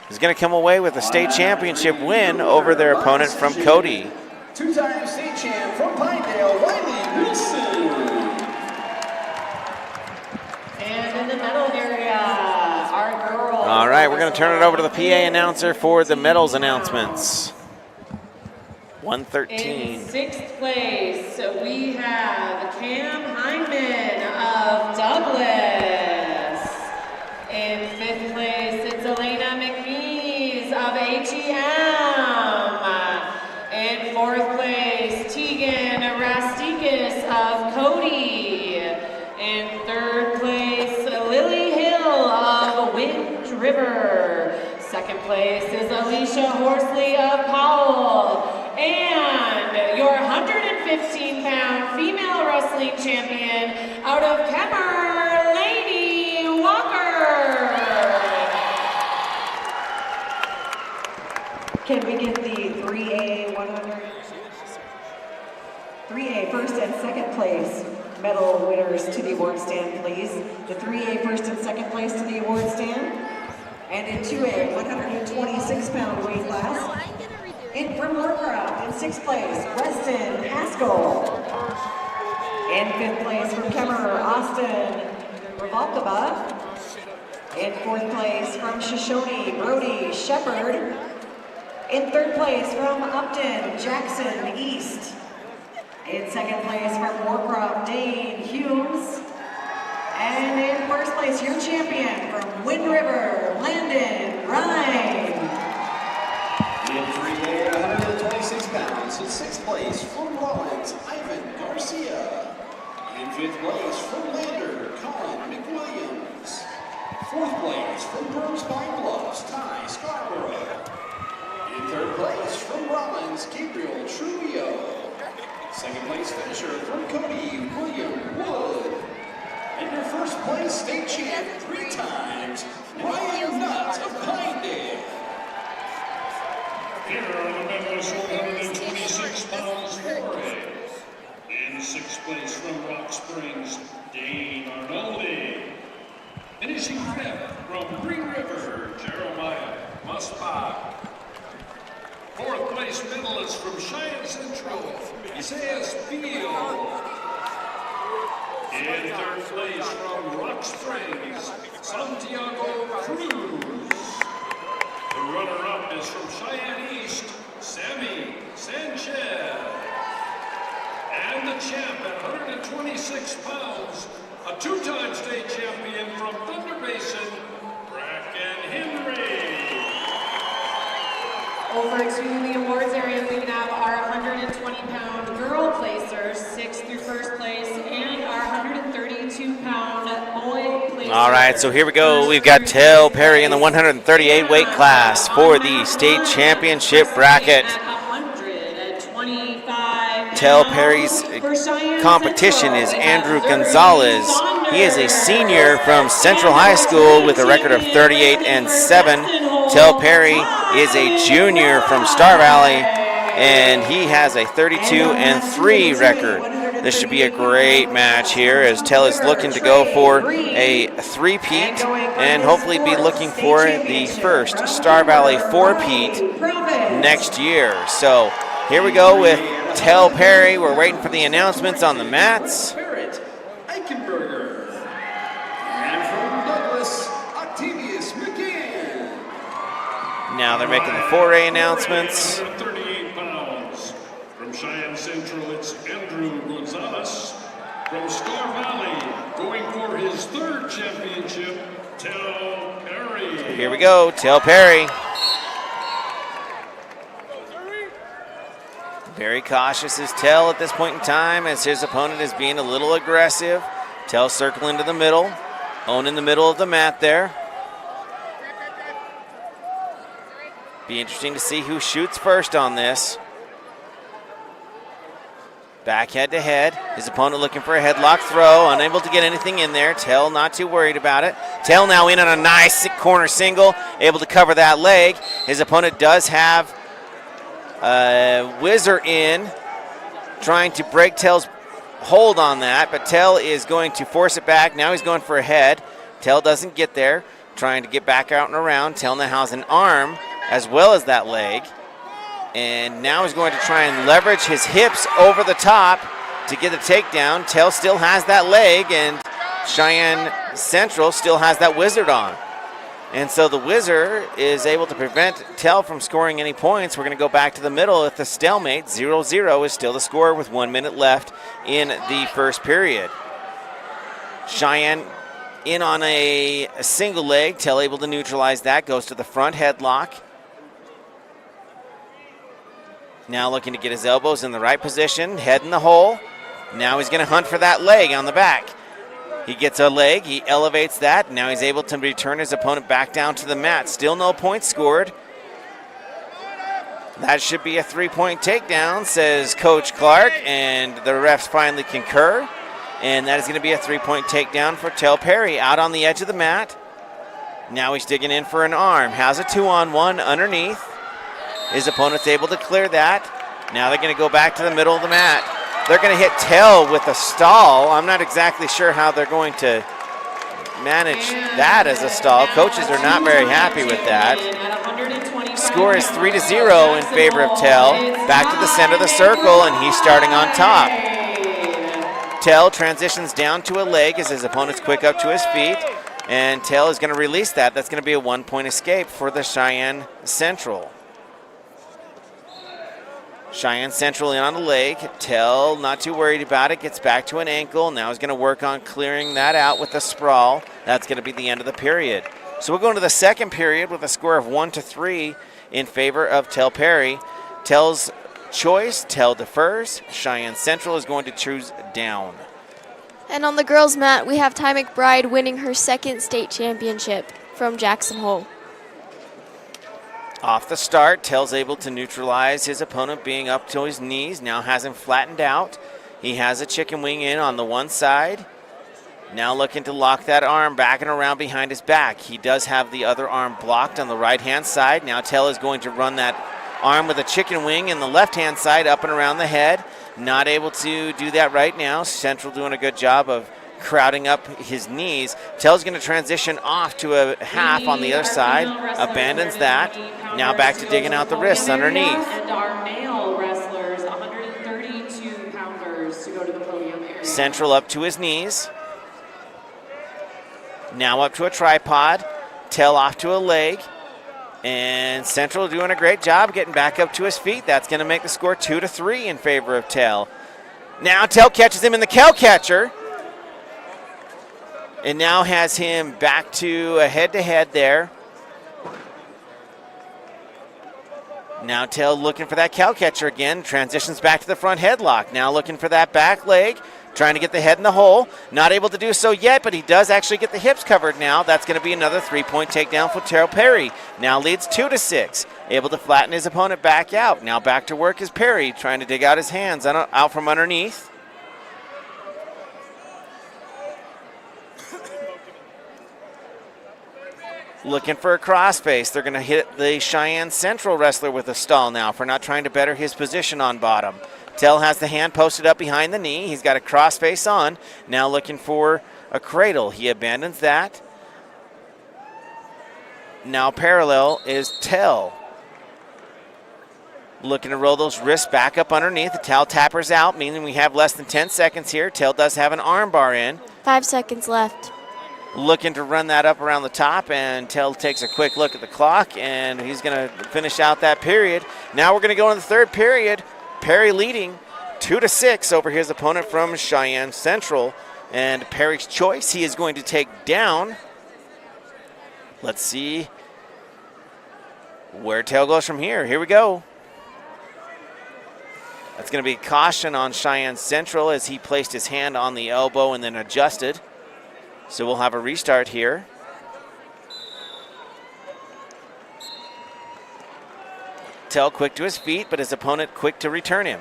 who's going to come away with a state championship win over their opponent from Cody. Two-time state champ from Pinedale, Wiley Wilson. And in the medal area, our girls. All right, we're going to turn it over to the PA announcer for the medals announcements. 113. In sixth place, we have Cam Hyman of Douglas. In fifth place, it's Elena McNeese of HEM. In fourth place, Tegan Rastikis of Cody. In third place, Lily Hill of Wind River. Second place is Alicia Horsley of Powell. And your 115-pound female wrestling champion out of Kemmer, Lady Walker. Can we get the 3A 100? 3A first and second place medal winners to the award stand, please. The 3A first and second place to the award stand. And in 2A 126-pound weight class. In from Warcraft, in sixth place, Weston Haskell. In fifth place from Kemmer, Austin Revolkaba. In fourth place from Shoshone, Brody Shepard. In third place from Upton, Jackson East. In second place from Warcraft, Dane Humes. And in first place, your champion from Wind River, Landon Ryan. In 3A, 126 pounds, in sixth place from Rollins, Ivan Garcia. In fifth place from Lander, Colin McWilliams. Fourth place from Burns Pine Bluffs, Ty Scarborough. In third place from Rollins, Gabriel Trujillo. Second place finisher from Cody, William Wood. And your first place state champ 3 times, Ryan Nutt of Pinedale. Here are the medalists, 126 pounds 4A. In sixth place from Rock Springs, Dane Arnoldi. Finishing fifth from Green River, Jeremiah Musbach. Fourth place medalist from Cheyenne Central, Isaiah Spiel. In third place from Rock Springs, Santiago Cruz. runner-up is from Cheyenne East, Sammy Sanchez. And the champ at 126 pounds, a two-time state champion from Thunder Basin, Bracken Henry. Over to the awards area, we have our 120-pound girl placers, 6th through 1st place, and our 132-pound boy placer. All right, so here we go. We've got Tel Perry in the 138 weight class for the state championship bracket. Tel Perry's competition is Andrew Gonzalez. He is a senior from Central High School with a record of 38-7. Tel Perry is a junior from Star Valley, and he has a 32-3 record. This should be a great match here as Tel is looking to go for a three-peat and hopefully be looking for the first Star Valley four-peat next year. So here we go with Tel Perry. We're waiting for the announcements on the mats. Barrett Eichenberger. And from Douglas, Octavius McCann. Now they're making the 4A announcements. 138 pounds. From Cheyenne Central, it's Andrew Gonzalez. From Star Valley, going for his third championship, Tel Perry. Here we go, Tel Perry. Very cautious is Tel at this point in time as his opponent is being a little aggressive. Tel circling to the middle, Own in the middle of the mat there. Be interesting to see who shoots first on this. Back head to head. His opponent looking for a headlock throw, unable to get anything in there. Tel not too worried about it. Tel now in on a nice corner single, able to cover that leg. His opponent does have Whizzer in, trying to break Tel's hold on that, but Tel is going to force it back. Now he's going for a head. Tel doesn't get there, trying to get back out and around. Tel now has an arm as well as that leg, and now he's going to try and leverage his hips over the top to get the takedown. Tel still has that leg, and Cheyenne Central still has that Wizard on. And so the Wizard is able to prevent Tel from scoring any points. We're going to go back to the middle at the stalemate. 0-0 is still the score with 1 minute left in the first period. Cheyenne in on a single leg. Tel able to neutralize that. Goes to the front headlock. Now looking to get his elbows in the right position. Head in the hole. Now he's going to hunt for that leg on the back. He gets a leg, he elevates that. Now he's able to return his opponent back down to the mat. Still no points scored. That should be a 3-point takedown, says Coach Clark, and the refs finally concur. And that is going to be a 3-point takedown for Tel Perry out on the edge of the mat. Now he's digging in for an arm. Has a 2-on-1 underneath. His opponent's able to clear that. Now they're going to go back to the middle of the mat. They're going to hit Tel with a stall. I'm not exactly sure how they're going to manage that as a stall. Coaches are not very happy with that. Score is 3-0 in favor of Tel. Back to the center of the circle, and he's starting on top. Tel transitions down to a leg as his opponent's quick up to his feet, and Tel is going to release that. That's going to be a 1-point escape for the Cheyenne Central. Cheyenne Central in on the leg. Tel not too worried about it. Gets back to an ankle. Now he's going to work on clearing that out with a sprawl. That's going to be the end of the period. So we're going to the second period with a score of 1-3 in favor of Tel Perry. Tel's choice, Tel defers. Cheyenne Central is going to choose down. And on the girls' mat, we have Ty McBride winning her second state championship from Jackson Hole. Off the start, Tel's able to neutralize his opponent being up to his knees. Now has him flattened out. He has a chicken wing in on the one side. Now looking to lock that arm back and around behind his back. He does have the other arm blocked on the right-hand side. Now Tel is going to run that arm with a chicken wing in the left-hand side up and around the head. Not able to do that right now. Central doing a good job of crowding up his knees. Tel's going to transition off to a half on the other side. Abandons that. Now back to digging out the wrists underneath. And our male wrestlers, 132-pounders, to go to the podium area. Central up to his knees. Now up to a tripod. Tel off to a leg. And Central doing a great job getting back up to his feet. That's going to make the score 2-3 in favor of Tell. Now Tell catches him in the cow catcher. And now has him back to a head-to-head there. Now Tell looking for that cow catcher again. Transitions back to the front headlock. Now looking for that back leg. Trying to get the head in the hole. Not able to do so yet, but he does actually get the hips covered now. That's going to be another 3-point takedown for Terrell Perry. Now leads 2-6. Able to flatten his opponent back out. Now back to work is Perry, trying to dig out his hands out from underneath. Looking for a crossface. They're going to hit the Cheyenne Central wrestler with a stall now for not trying to better his position on bottom. Tell has the hand posted up behind the knee. He's got a crossface on. Now looking for a cradle. He abandons that. Now parallel is Tell. Looking to roll those wrists back up underneath. The Tell tappers out, meaning we have less than 10 seconds here. Tell does have an arm bar in. 5 seconds left. Looking to run that up around the top, and Tell takes a quick look at the clock, and he's going to finish out that period. Now we're going to go into the third period. Perry leading 2-6 over his opponent from Cheyenne Central. And Perry's choice, he is going to take down. Let's see where Tell goes from here. Here we go. That's going to be caution on Cheyenne Central as he placed his hand on the elbow and then adjusted. So we'll have a restart here. Tell quick to his feet, but his opponent quick to return him.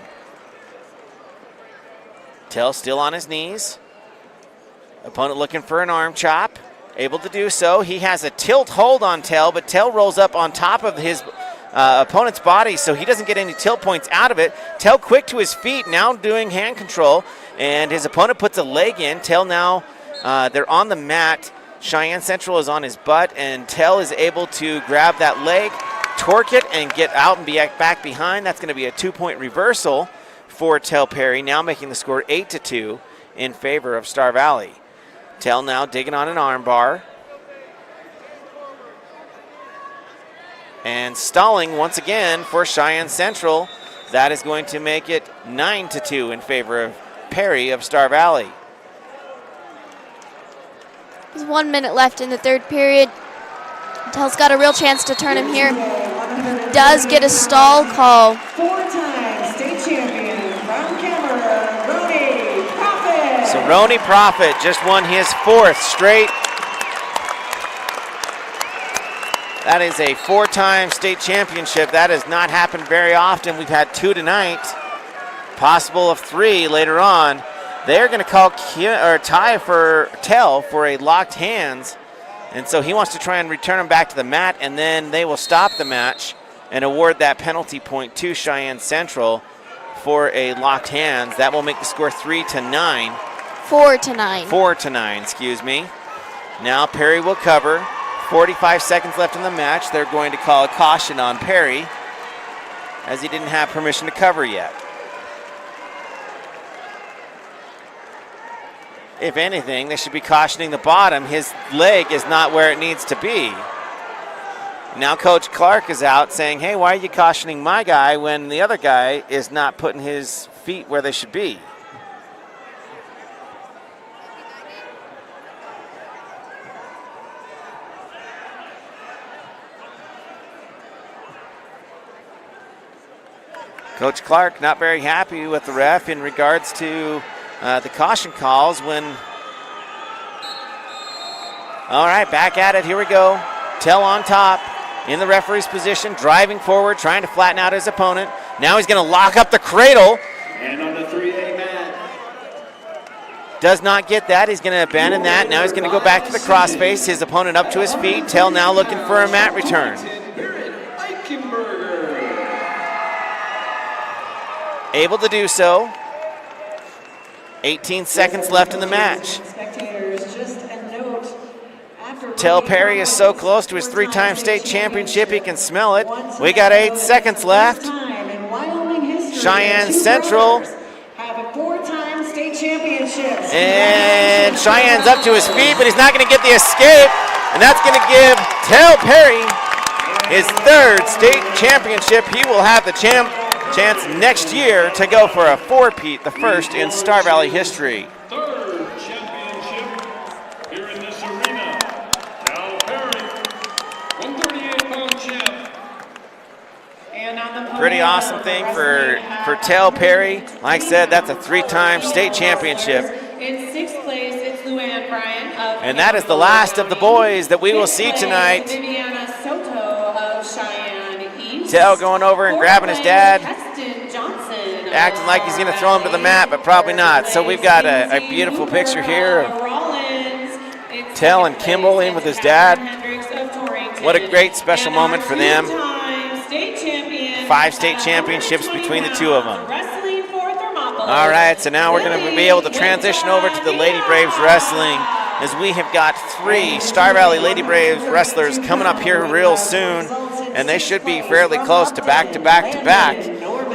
Tell still on his knees. Opponent looking for an arm chop. Able to do so. He has a tilt hold on Tell, but Tell rolls up on top of his opponent's body, so he doesn't get any tilt points out of it. Tell quick to his feet, now doing hand control, and his opponent puts a leg in. Tell now, they're on the mat. Cheyenne Central is on his butt, and Tell is able to grab that leg, torque it, and get out and be back behind. That's going to be a 2-point reversal for Tell Perry, now making the score 8-2 in favor of Star Valley. Tell now digging on an arm bar. And stalling once again for Cheyenne Central. That is going to make it 9-2 in favor of Perry of Star Valley. There's 1 minute left in the third period. Tell's got a real chance to turn him here. Does get a stall call. 4-time state champion from Canberra, Rony Profit. So Rony Profit just won his 4th straight. That is a 4-time state championship. That has not happened very often. We've had 2 tonight, possible of 3 later on. They're going to call tie for Tell for a locked hands. And so he wants to try and return him back to the mat, and then they will stop the match and award that penalty point to Cheyenne Central for a locked hands. That will make the score 3-9. 4-9. 4-9, excuse me. Now Perry will cover. 45 seconds left in the match. They're going to call a caution on Perry as he didn't have permission to cover yet. If anything, they should be cautioning the bottom. His leg is not where it needs to be. Now Coach Clark is out saying, hey, why are you cautioning my guy when the other guy is not putting his feet where they should be? Coach Clark not very happy with the ref in regards to the caution calls when... All right, back at it. Here we go. Tell on top in the referee's position, driving forward, trying to flatten out his opponent. Now he's going to lock up the cradle. And on the 3A mat. Does not get that. He's going to abandon that. Now he's going to go back to the crossface. His opponent up to his feet. Tell now looking for a mat return. Able to do so. 18 seconds left in the match. Spectators, just a note. After Tell Perry is so close to his 3-time state championship, he can smell it. We got 8 seconds left. Cheyenne Central. Have a 4-time state championship. And Cheyenne's up to his feet, but he's not going to get the escape. And that's going to give Tell Perry his third state championship. He will have the chance next year to go for a four-peat, the first in Star Valley history. Third championship here in this arena. Cal Perry, 138-pound champ. And on the Pretty awesome thing for Tel Perry. Like I said, that's a three-time state championship. In sixth place, it's Luann Bryan of And that is the last of the boys that we will see Fifth place, tonight. Viviana Soto of Cheyenne East. Tel going over and Fourth grabbing his place, dad, Heston Johnson of acting like he's going to throw him to the mat, but probably not. So we've got a beautiful picture here of Tel and Kimball in with his dad. What a great special moment for them. 5 state championships between the two of them. All right, so now we're going to be able to transition over to the Lady Braves wrestling, as we have got 3 Star Valley Lady Braves wrestlers coming up here real soon, and they should be fairly close to back to back to back,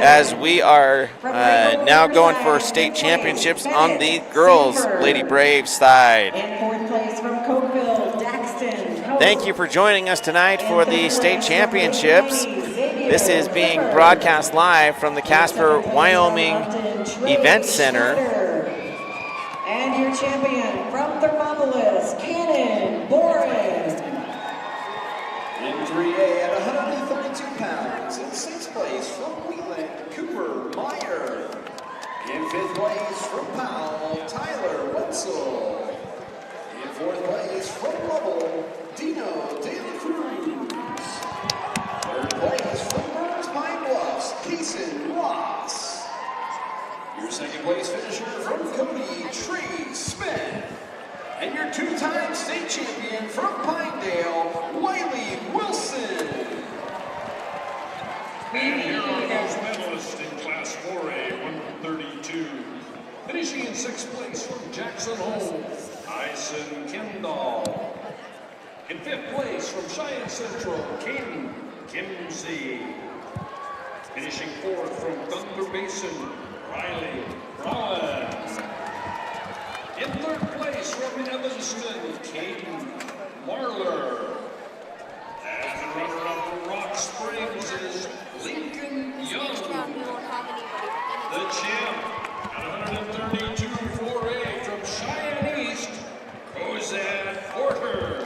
as we are now going for state championships on the girls Lady Braves side. In fourth place from Cokeville, Daxton. Thank you for joining us tonight for the state championships. This is being broadcast live from the Casper, Wyoming Event Center. And your champion from Thermopolis, Cannon Boren. In 3A at 132 pounds, in 6th place from Wheeling, Cooper Meyer. In 5th place from Powell, Tyler Wetzel. In 4th place from Lovell, Dino De La Cruz. 3rd place from Burns Pine Bluffs, Keeson Ross. Your 2nd place finisher from Cody Tree Smith. And your 2-time state champion from Pinedale, Wiley Wilson. And here are those medalists in Class 4A, 132. Finishing in 6th place from Jackson Hole, Ison Kendall. In 5th place from Cheyenne Central, Caden Kimsey. Finishing 4th from Thunder Basin, Riley Rollins. In 3rd place from Evanston, Caden Marler. And the runner-up from Rock Springs is Lincoln Young. The champ at 132 4A from Cheyenne East, Cozad Porter.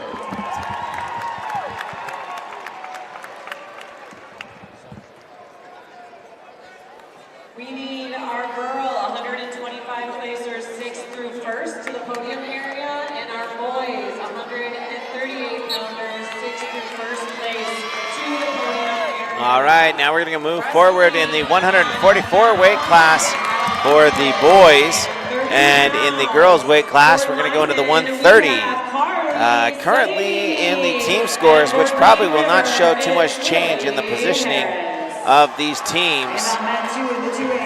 We need our girl 125 placers 6th through 1st to the podium area, and our boys 138 pounders 6th through 1st place to the podium area. All right, now we're going to move forward in the 144 weight class for the boys, and in the girls weight class, we're going to go into the 130. Currently in the team scores, which probably will not show too much change in the positioning of these teams.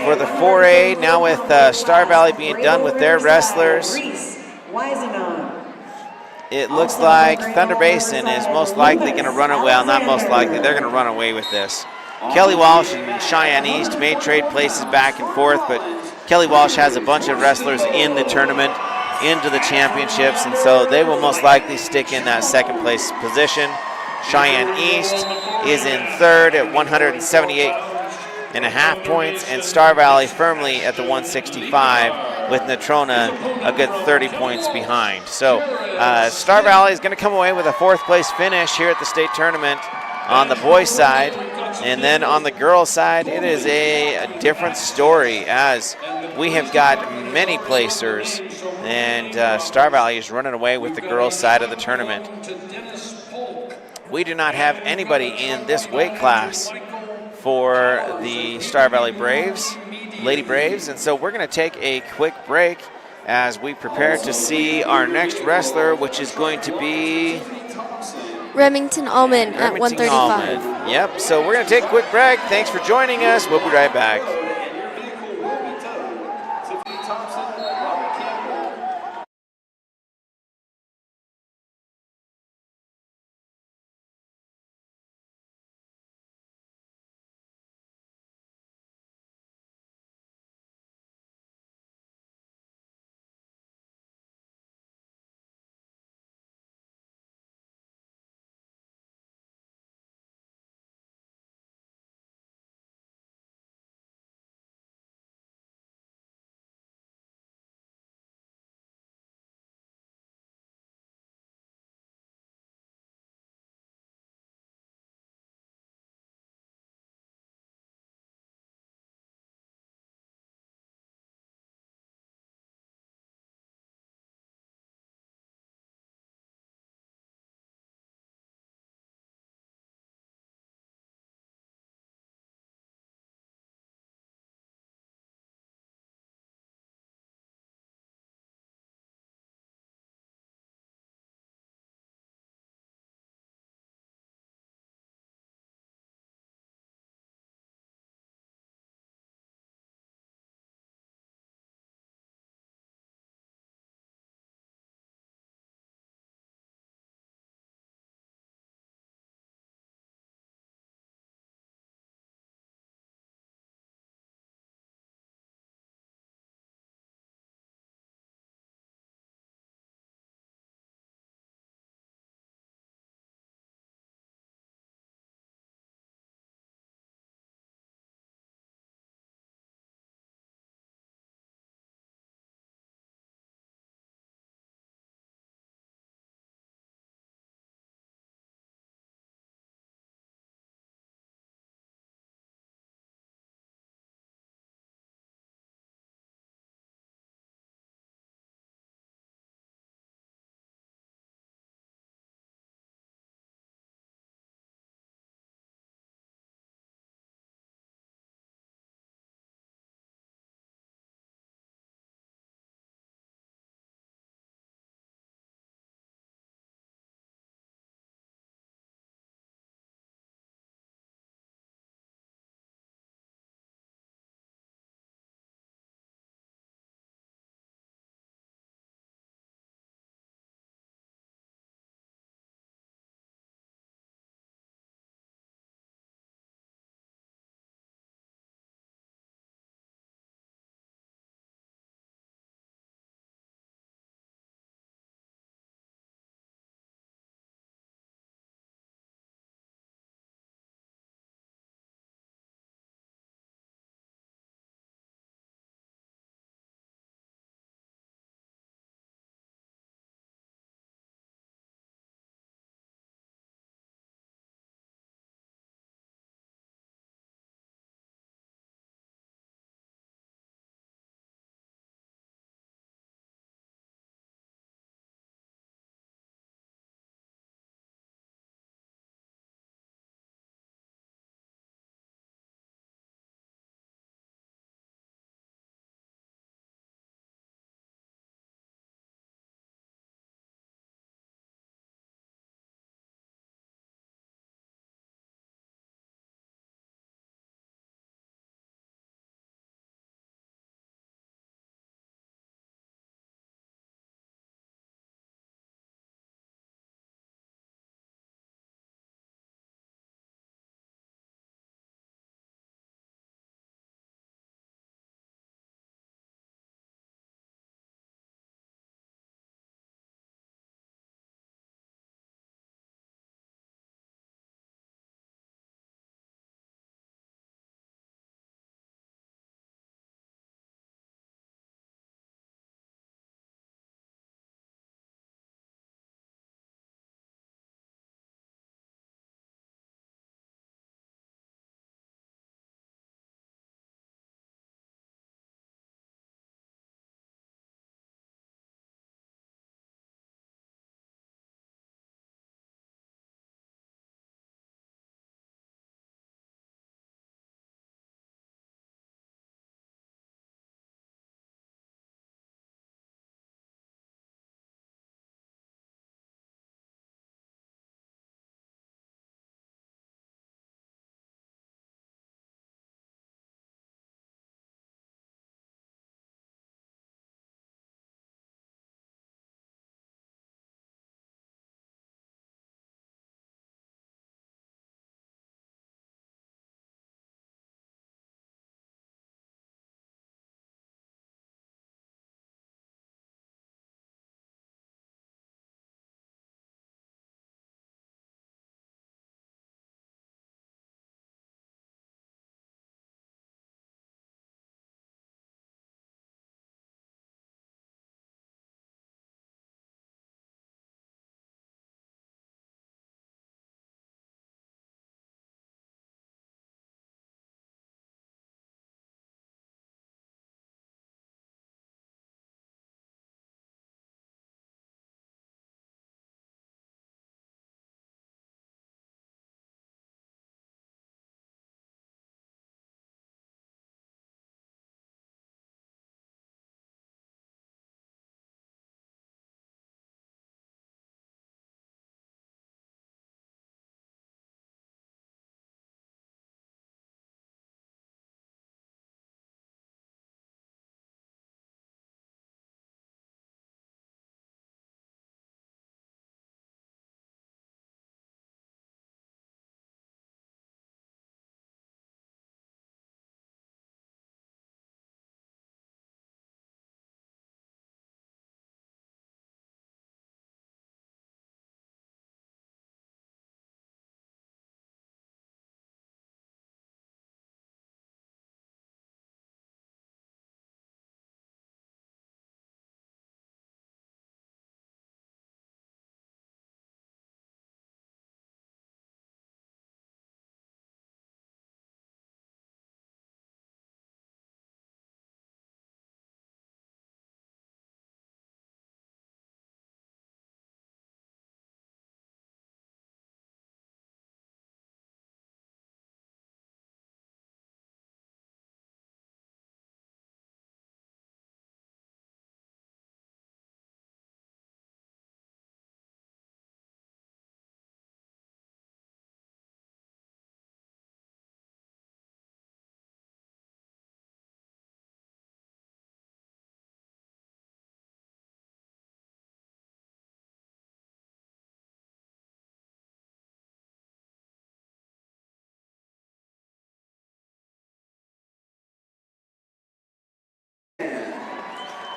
For the 4A, now with Star Valley being done with their wrestlers, it looks like Thunder Basin is most likely going to run away. Well, not most likely, they're going to run away with this. Kelly Walsh and Cheyenne East may trade places back and forth, but Kelly Walsh has a bunch of wrestlers in the tournament, into the championships, and so they will most likely stick in that 2nd place position. Cheyenne East is in 3rd at 178.5 points, and Star Valley firmly at the 165, with Natrona a good 30 points behind. So Star Valley is going to come away with a 4th place finish here at the state tournament on the boys side, and then on the girls side it is a different story, as we have got many placers, and Star Valley is running away with the girls side of the tournament. We do not have anybody in this weight class for the Star Valley Braves, Lady Braves, and so we're going to take a quick break as we prepare to see our next wrestler, which is going to be Remington Allman at Remington 135. Allman. Yep, so we're going to take a quick break. Thanks for joining us. We'll be right back.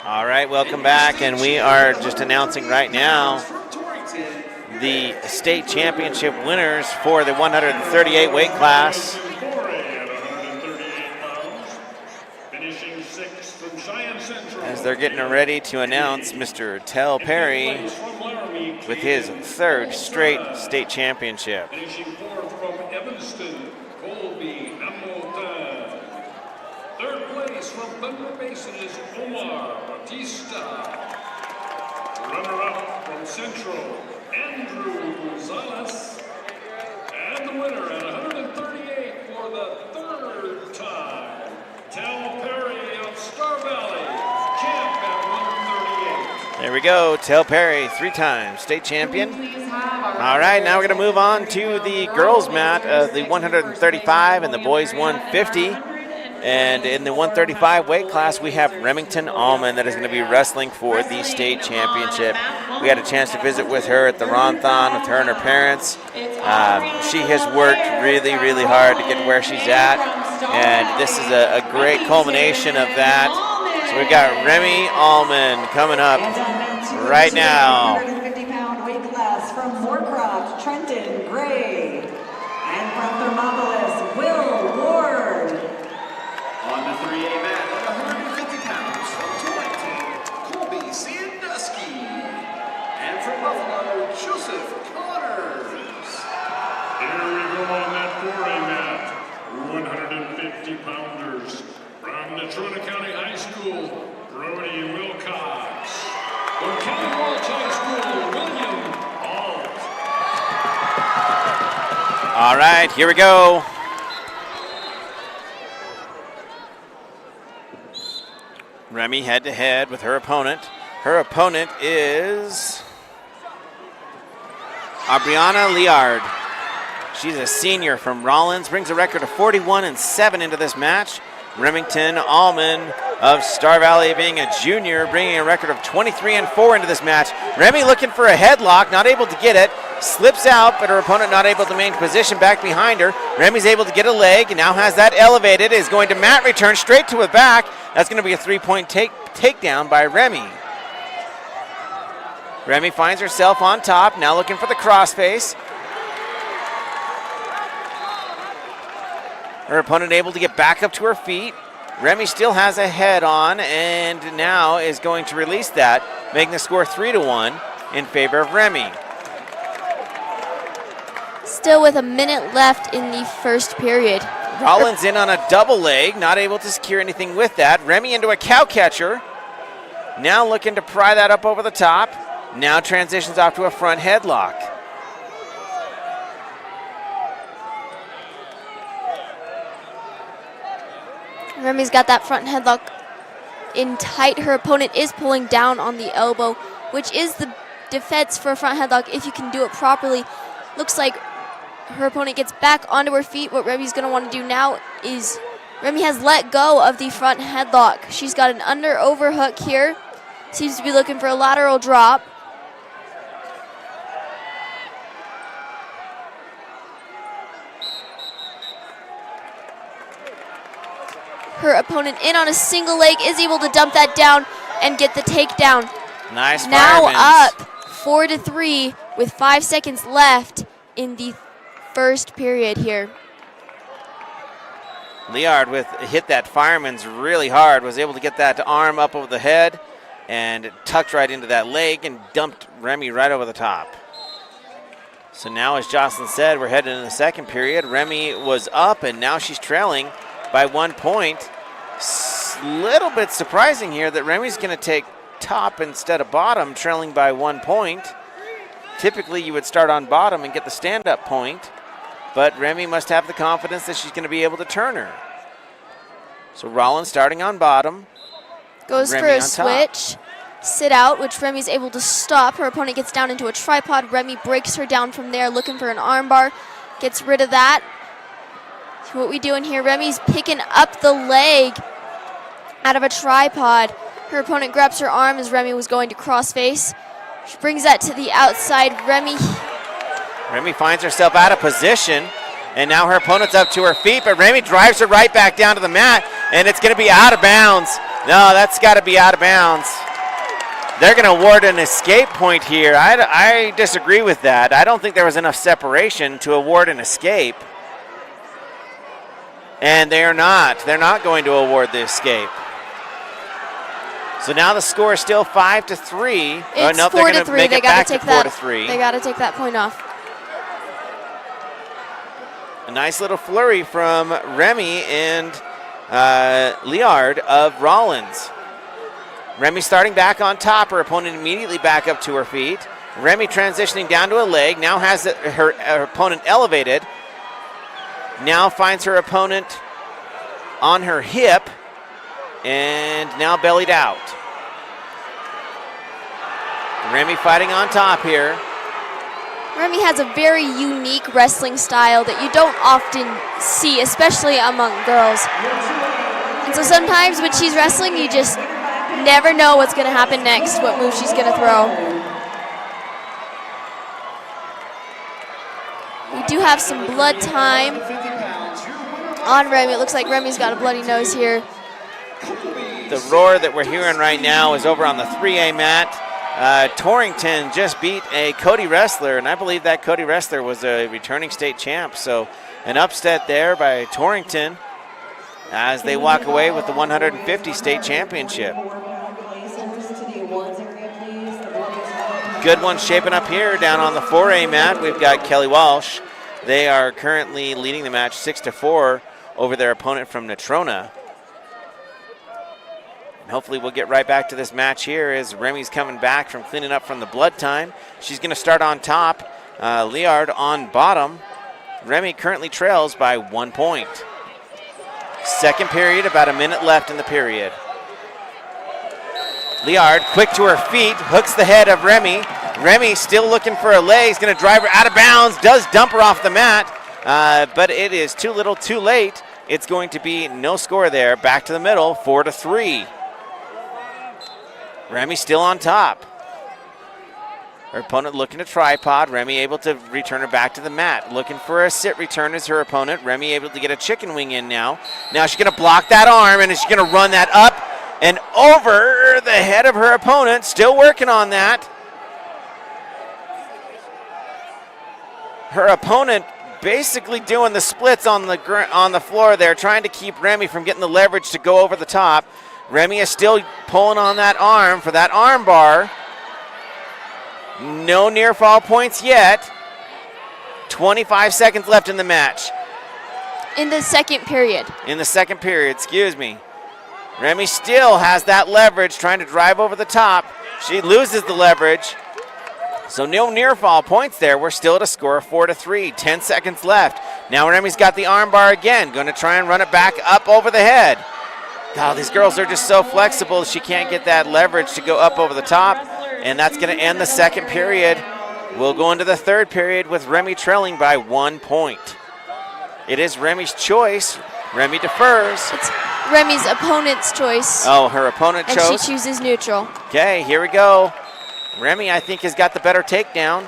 All right, welcome back, and we are just announcing right now the state championship winners for the 138 weight class. Finishing sixth from Cheyenne Central. As they're getting ready to announce Mr. Tel Perry with his third straight state championship. Finishing fourth from Evanston, Colby Hamilton. Third place from Thunder Basin is Omar Batista. Runner-up from Central, Andrew Gonzalez. And the winner at 138 for the third time, Tel Perry of Star Valley, champ at 138. There we go, Tel Perry, 3-time state champion. All right, now we're going to move on to the girls' mat of the 135 and the boys' 150. And in the 135 weight class, we have Remington Allman that is going to be wrestling for the state championship. We had a chance to visit with her at the Ronthon with her and her parents. She has worked really, really hard to get where she's at, and this is a great culmination of that. So we've got Remy Allman coming up right now. 150-pound weight class from Moorcroft, Trenton Gray. And from Thermopolis, Will Ward. On the 3A mat at 150 pounds from Torrington, Colby Sandusky. And from Buffalo, Joseph Connors. Here we go on that 4A mat. 150-pounders from Natrona County High School, Brody Wilcox. From County Walsh High School, William Alt. All right, here we go. Remy head-to-head with her opponent. Her opponent is Aubriana Liard. She's a senior from Rollins, brings a record of 41-7 into this match. Remington Allman of Star Valley being a junior, bringing a record of 23-4 into this match. Remy looking for a headlock, not able to get it. Slips out, but her opponent not able to maintain position back behind her. Remy's able to get a leg, and now has that elevated, is going to mat return straight to her back. That's going to be a 3-point takedown by Remy. Remy finds herself on top, now looking for the crossface. Her opponent able to get back up to her feet. Remy still has a head on, and now is going to release that, making the score 3-1 in favor of Remy. Still with a minute left in the first period. Rollins in on a double leg, not able to secure anything with that. Remy into a cow catcher. Now looking to pry that up over the top. Now transitions off to a front headlock. Remy's got that front headlock in tight. Her opponent is pulling down on the elbow, which is the defense for a front headlock if you can do it properly. Looks like her opponent gets back onto her feet. What Remy's going to want to do now is Remy has let go of the front headlock. She's got an under overhook here. Seems to be looking for a lateral drop. Her opponent in on a single leg is able to dump that down and get the takedown. Nice. Now fireman's. up 4-3 with 5 seconds left in the first period here. Liard hit that fireman's really hard, was able to get that arm up over the head and tucked right into that leg and dumped Remy right over the top. So now, as Jocelyn said, we're heading into the second period. Remy was up, and now she's trailing by 1 point. Little bit surprising here that Remy's going to take top instead of bottom, trailing by 1 point. Typically, you would start on bottom and get the stand-up point, but Remy must have the confidence that she's going to be able to turn her. So Rollins starting on bottom. Goes Remy for a on top. switch. Sit out, which Remy's able to stop. Her opponent gets down into a tripod. Remy breaks her down from there, looking for an armbar. Gets rid of that. See what we doing here. Remy's picking up the leg out of a tripod. Her opponent grabs her arm as Remy was going to crossface. She brings that to the outside. Remy finds herself out of position, and now her opponent's up to her feet, but Remy drives her right back down to the mat, and it's going to be out of bounds. No, that's got to be out of bounds. They're going to award an escape point here. I disagree with that. I don't think there was enough separation to award an escape. And they're not. They're not going to award the escape. So now the score is still 5-3. It's nope, 4 they're to going to 3. make They it got back to take to 4 that. to 3. They got to take that point off. A nice little flurry from Remy and Liard of Rollins. Remy starting back on top. Her opponent immediately back up to her feet. Remy transitioning down to a leg. Now has her opponent elevated. Now finds her opponent on her hip. And now bellied out. Remy fighting on top here. Remy has a very unique wrestling style that you don't often see, especially among girls. And so sometimes when she's wrestling, you just never know what's going to happen next, what move she's going to throw. We do have some blood time on Remy. It looks like Remy's got a bloody nose here. The roar that we're hearing right now is over on the 3A mat. Torrington just beat a Cody wrestler, and I believe that Cody wrestler was a returning state champ. So an upset there by Torrington as they walk away with the 150 state championship. Good one shaping up here down on the 4A mat. We've got Kelly Walsh. They are currently leading the match 6-4 over their opponent from Natrona. And hopefully we'll get right back to this match here as Remy's coming back from cleaning up from the blood time. She's going to start on top. Liard on bottom. Remy currently trails by 1 point. Second period, about a minute left in the period. Liard quick to her feet, hooks the head of Remy. Remy still looking for a leg. He's going to drive her out of bounds, does dump her off the mat, but it is too little too late. It's going to be no score there. Back to the middle, 4-3. Remy still on top. Her opponent looking to tripod. Remy able to return her back to the mat. Looking for a sit return as her opponent. Remy able to get a chicken wing in now. Now she's going to block that arm, and she's going to run that up and over the head of her opponent. Still working on that. Her opponent basically doing the splits on the floor there, trying to keep Remy from getting the leverage to go over the top. Remy is still pulling on that arm for that arm bar. No near fall points yet. 25 seconds left in the match. In the second period. In the second period, excuse me. Remy still has that leverage, trying to drive over the top. She loses the leverage. So no near fall points there. We're still at a score of 4-3. 10 seconds left. Now Remy's got the arm bar again. Going to try and run it back up over the head. God, these girls are just so flexible. She can't get that leverage to go up over the top. And that's going to end the second period. We'll go into the third period with Remy trailing by 1 point. It is Remy's choice. Remy defers. It's Remy's opponent's choice. Oh, her opponent chose. And she chooses neutral. Okay, here we go. Remy, I think, has got the better takedown.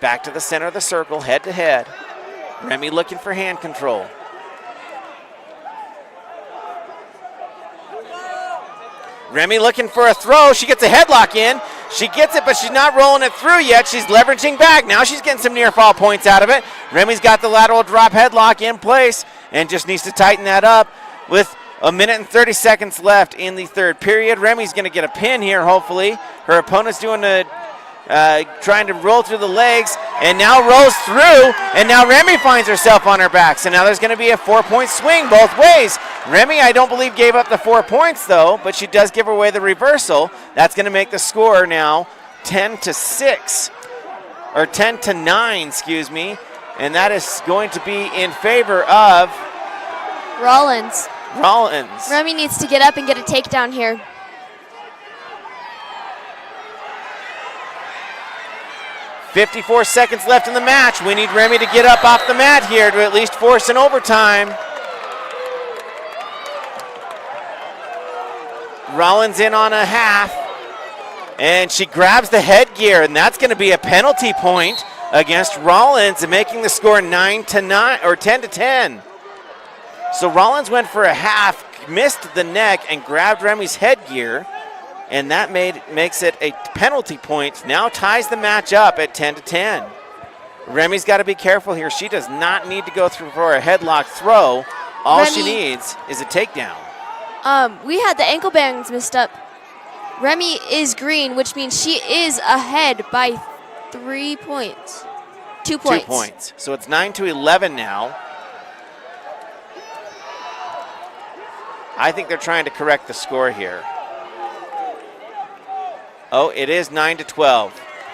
Back to the center of the circle, head to head. Remy looking for hand control. Remy looking for a throw. She gets a headlock in. She gets it, but she's not rolling it through yet. She's leveraging back. Now she's getting some near fall points out of it. Remy's got the lateral drop headlock in place and just needs to tighten that up with a minute and 30 seconds left in the third period. Remy's going to get a pin here, hopefully. Her opponent's doing the trying to roll through the legs, and now rolls through, and now Remy finds herself on her back. So now there's going to be a 4-point swing both ways. Remy, I don't believe, gave up the 4 points, though, but she does give away the reversal. That's going to make the score now 10-6, or 10-9, excuse me, and that is going to be in favor of Rollins. Rollins. Remy needs to get up and get a takedown here. .54 seconds left in the match. We need Remy to get up off the mat here to at least force an overtime. Rollins in on a half, and she grabs the headgear, and that's going to be a penalty point against Rollins, and making the score 9-9 or 10-10. So Rollins went for a half, missed the neck, and grabbed Remy's headgear, and that makes it a penalty point. Now ties the match up at 10-10. Remy's got to be careful here. She does not need to go through for a headlock throw. All she needs is a takedown. We had the ankle bands messed up. Remy is green, which means she is ahead by 3 points. 2 points. 2 points. So it's 9-11 now. I think they're trying to correct the score here. Oh, it is 9-12.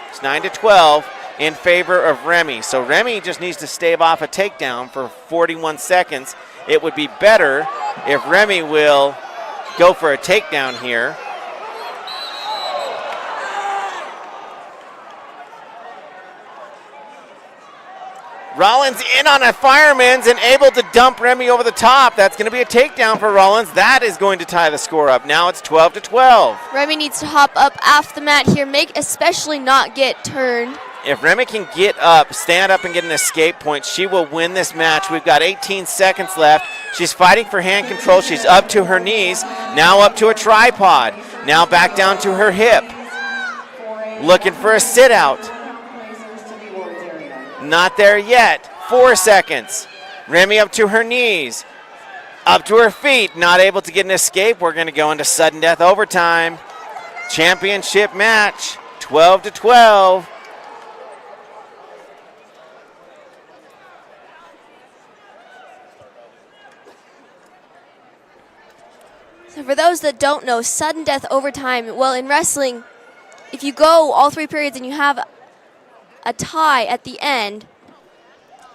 It's 9-12 in favor of Remy. So Remy just needs to stave off a takedown for 41 seconds. It would be better if Remy will go for a takedown here. Rollins in on a fireman's and able to dump Remy over the top. That's going to be a takedown for Rollins. That is going to tie the score up. Now it's 12-12. Remy needs to hop up off the mat here, especially not get turned. If Remy can get up, stand up and get an escape point, she will win this match. We've got 18 seconds left. She's fighting for hand control. She's up to her knees, now up to a tripod, now back down to her hip. Looking for a sit out. Not there yet. 4 seconds. Remy up to her knees, up to her feet, not able to get an escape. We're going to go into sudden death overtime. Championship match, 12-12. So for those that don't know, sudden death overtime, well, in wrestling, if you go all 3 periods and you have a tie at the end,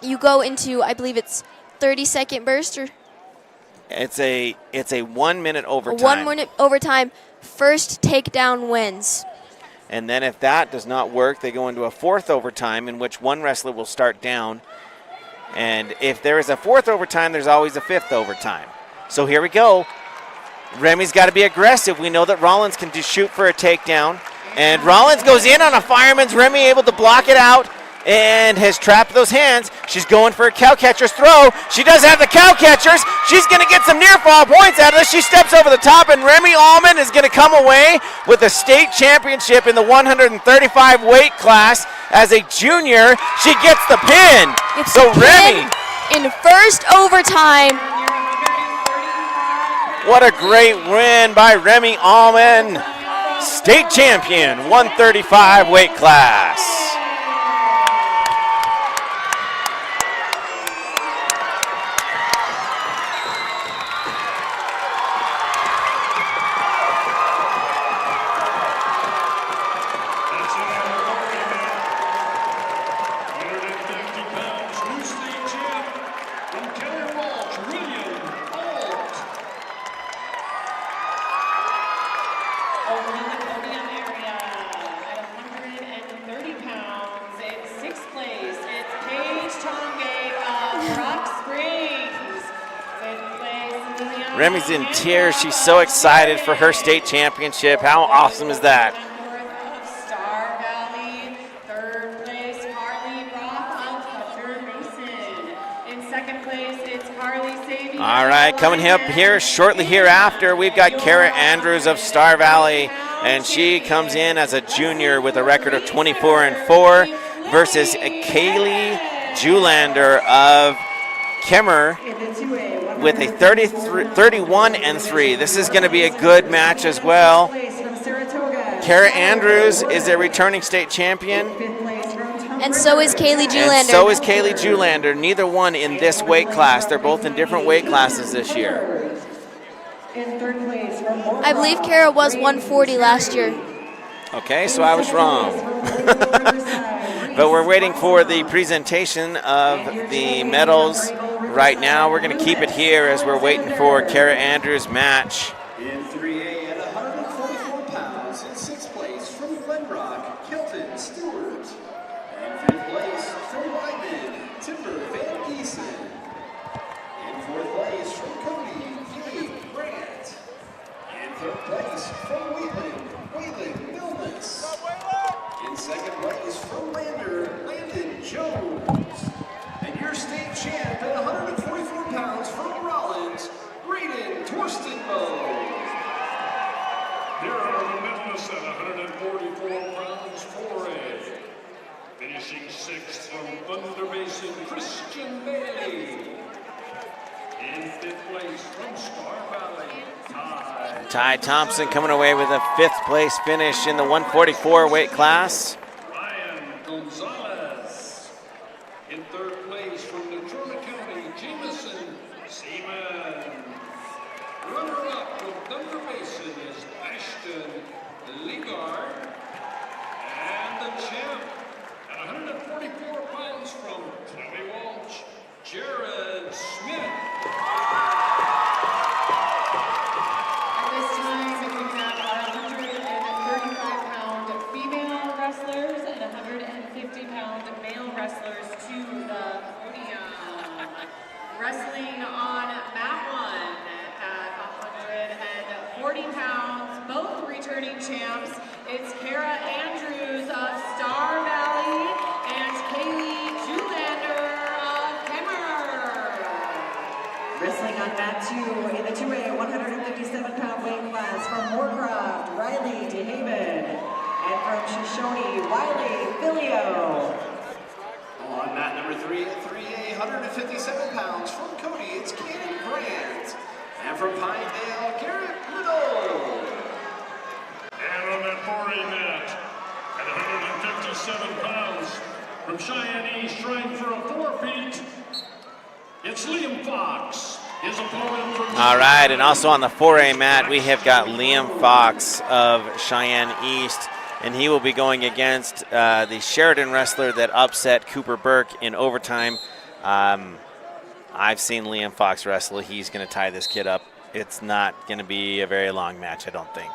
you go into, I believe it's 30-second burst, or It's a 1 minute overtime. 1 minute overtime. First takedown wins. And then if that does not work, they go into a 4th overtime in which one wrestler will start down. And if there is a 4th overtime, there's always a 5th overtime. So here we go. Remy's got to be aggressive. We know that Rollins can shoot for a takedown. And Rollins goes in on a fireman's. Remy able to block it out and has trapped those hands. She's going for a cow catcher's throw. She does have the cow catchers. She's going to get some near fall points out of this. She steps over the top, and Remy Allman is going to come away with the state championship in the 135 weight class. As a junior, she gets the pin. So Remy, in first overtime. what a great win by Remy Allman. State champion, 135 weight class. That's it on the 150 pounds, new state champ from Keller Walsh, William Alt. Over in the podium area at 130 pounds in 6th place, it's Paige Tongay of Rock Springs. 5th place, Liliana Remy's in tears. She's so excited for her state championship. How awesome is that? North of Star Valley. 3rd place, Carly Roth of Custer Mason. In 2nd place, it's Carly Sabian. All right, coming up here shortly hereafter, we've got Kara Andrews of Star Valley, and she comes in as a junior with a record of 24-4 versus Kaylee Julander of Kemmer with a 31-3. This is going to be a good match as well. Kara Andrews is a returning state champion. And so is Kaylee Julander. And so is Kaylee Julander. Neither one in this weight class. They're both in different weight classes this year. I believe Kara was 140 last year. Okay, so I was wrong. But we're waiting for the presentation of the medals. Right now, we're going to keep it here as we're waiting for Kara Andrews' match. In 3A at 144 pounds, in 6th place from Glenrock, Kelton Stewart. In 5th place from Lyman, Timber Van Giesen. In 4th place from Cody, Gabe Grant. In 3rd place from Wayland Milnes. In 2nd place from Lander, Landon Jones. And your state champ at 144 pounds from Rollins. Jameson Christian Bailey. In fifth place from Star Valley, Ty Thompson coming away with a fifth place finish in the 144 weight class. Ryan Gonzalez. In third place from Natrona County, Jameson Seaman. Runner-up from Thunder Basin is Ashton Ligard. And the champ at 144 pounds from Tommy Walsh, Jared Smith. At this time, we have our 135-pound female wrestlers and 150-pound male wrestlers to the podium. Wrestling on mat 1 at 140 pounds, both returning champs. It's Kara Andrews of Star Valley and Kaylee Julander of Kemmer. Wrestling on mat 2 in the 2A 157-pound weight class from Moorcroft, Riley DeHaven, and from Shoshone, Wiley Filio. On mat number 3 at 3A, 157 pounds from Cody, it's Cannon Grant. And from Pinedale, Garrett Little. And on that 4A mat, at 157 pounds, from Cheyenne East, trying for a 4-peat, it's Liam Fox. His opponent from All right, and also on the 4A mat, we have got Liam Fox of Cheyenne East, and he will be going against the Sheridan wrestler that upset Cooper Burke in overtime. I've seen Liam Fox wrestle. He's going to tie this kid up. It's not going to be a very long match, I don't think.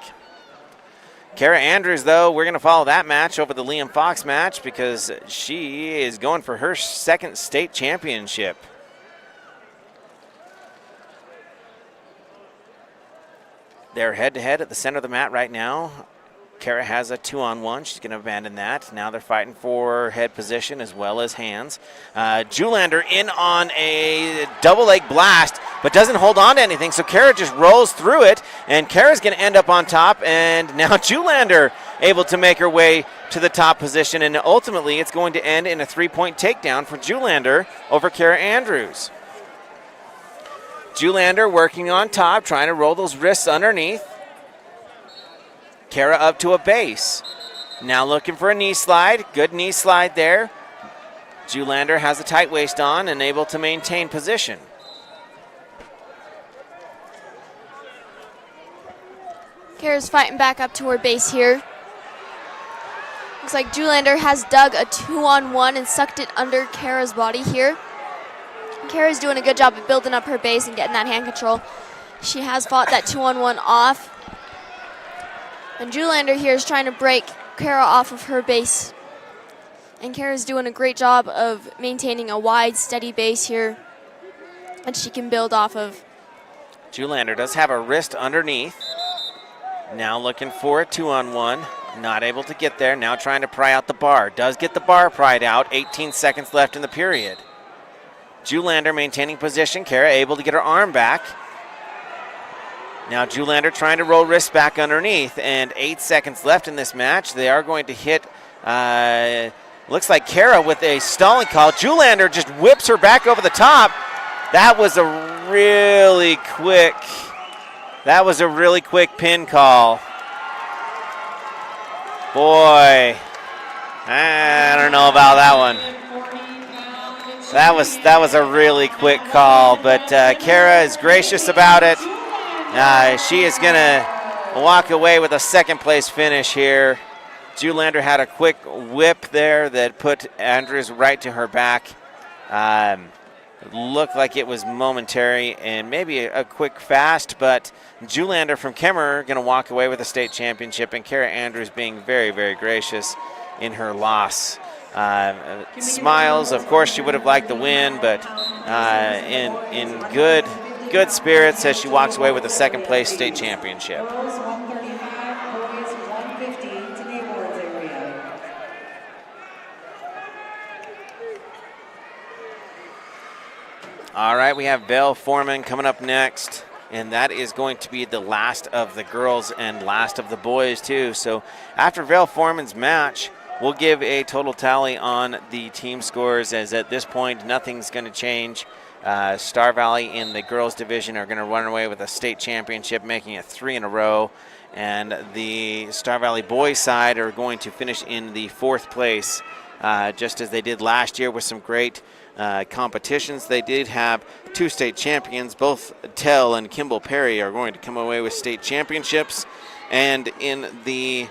Kara Andrews, though, we're going to follow that match over the Liam Fox match because she is going for her second state championship. They're head-to-head at the center of the mat right now. Kara has a 2-on-1. She's going to abandon that. Now they're fighting for head position as well as hands. Julander in on a double leg blast, but doesn't hold on to anything, so Kara just rolls through it, and Kara's going to end up on top, and now Julander able to make her way to the top position, and ultimately it's going to end in a 3-point takedown for Julander over Kara Andrews. Julander working on top, trying to roll those wrists underneath. Kara up to a base. Now looking for a knee slide. Good knee slide there. Julander has a tight waist on and able to maintain position. Kara's fighting back up to her base here. Looks like Julander has dug a 2-on-1 and sucked it under Kara's body here. Kara's doing a good job of building up her base and getting that hand control. She has fought that 2-on-1 off. And Julander here is trying to break Kara off of her base. And Kara's doing a great job of maintaining a wide, steady base here that she can build off of. Julander does have a wrist underneath. Now looking for a 2-on-1. Not able to get there. Now trying to pry out the bar. Does get the bar pried out. 18 seconds left in the period. Julander maintaining position. Kara able to get her arm back. Now Julander trying to roll wrists back underneath, and 8 seconds left in this match. They are going to hit, looks like Kara with a stalling call. Julander just whips her back over the top. That was a really quick pin call. Boy, I don't know about that one. That was a really quick call, but Kara is gracious about it. She is going to walk away with a second place finish here. Julander had a quick whip there that put Andrews right to her back. Looked like it was momentary and maybe a quick fast, but Julander from Kemmer going to walk away with a state championship, and Kara Andrews being very, very gracious in her loss. Smiles, of course she would have liked the win, but in good spirits as she walks away with a second place state championship. Girls 135, boys 150 to Neighborhoods area. All right, we have Belle Foreman coming up next, and that is going to be the last of the girls and last of the boys too. So after Belle Foreman's match, we'll give a total tally on the team scores, as at this point nothing's going to change. Star Valley in the girls division are going to run away with a state championship, making it 3 in a row. And the Star Valley boys side are going to finish in the 4th place, just as they did last year with some great competitions. They did have 2 state champions. Both Tell and Kimball Perry are going to come away with state championships. And in the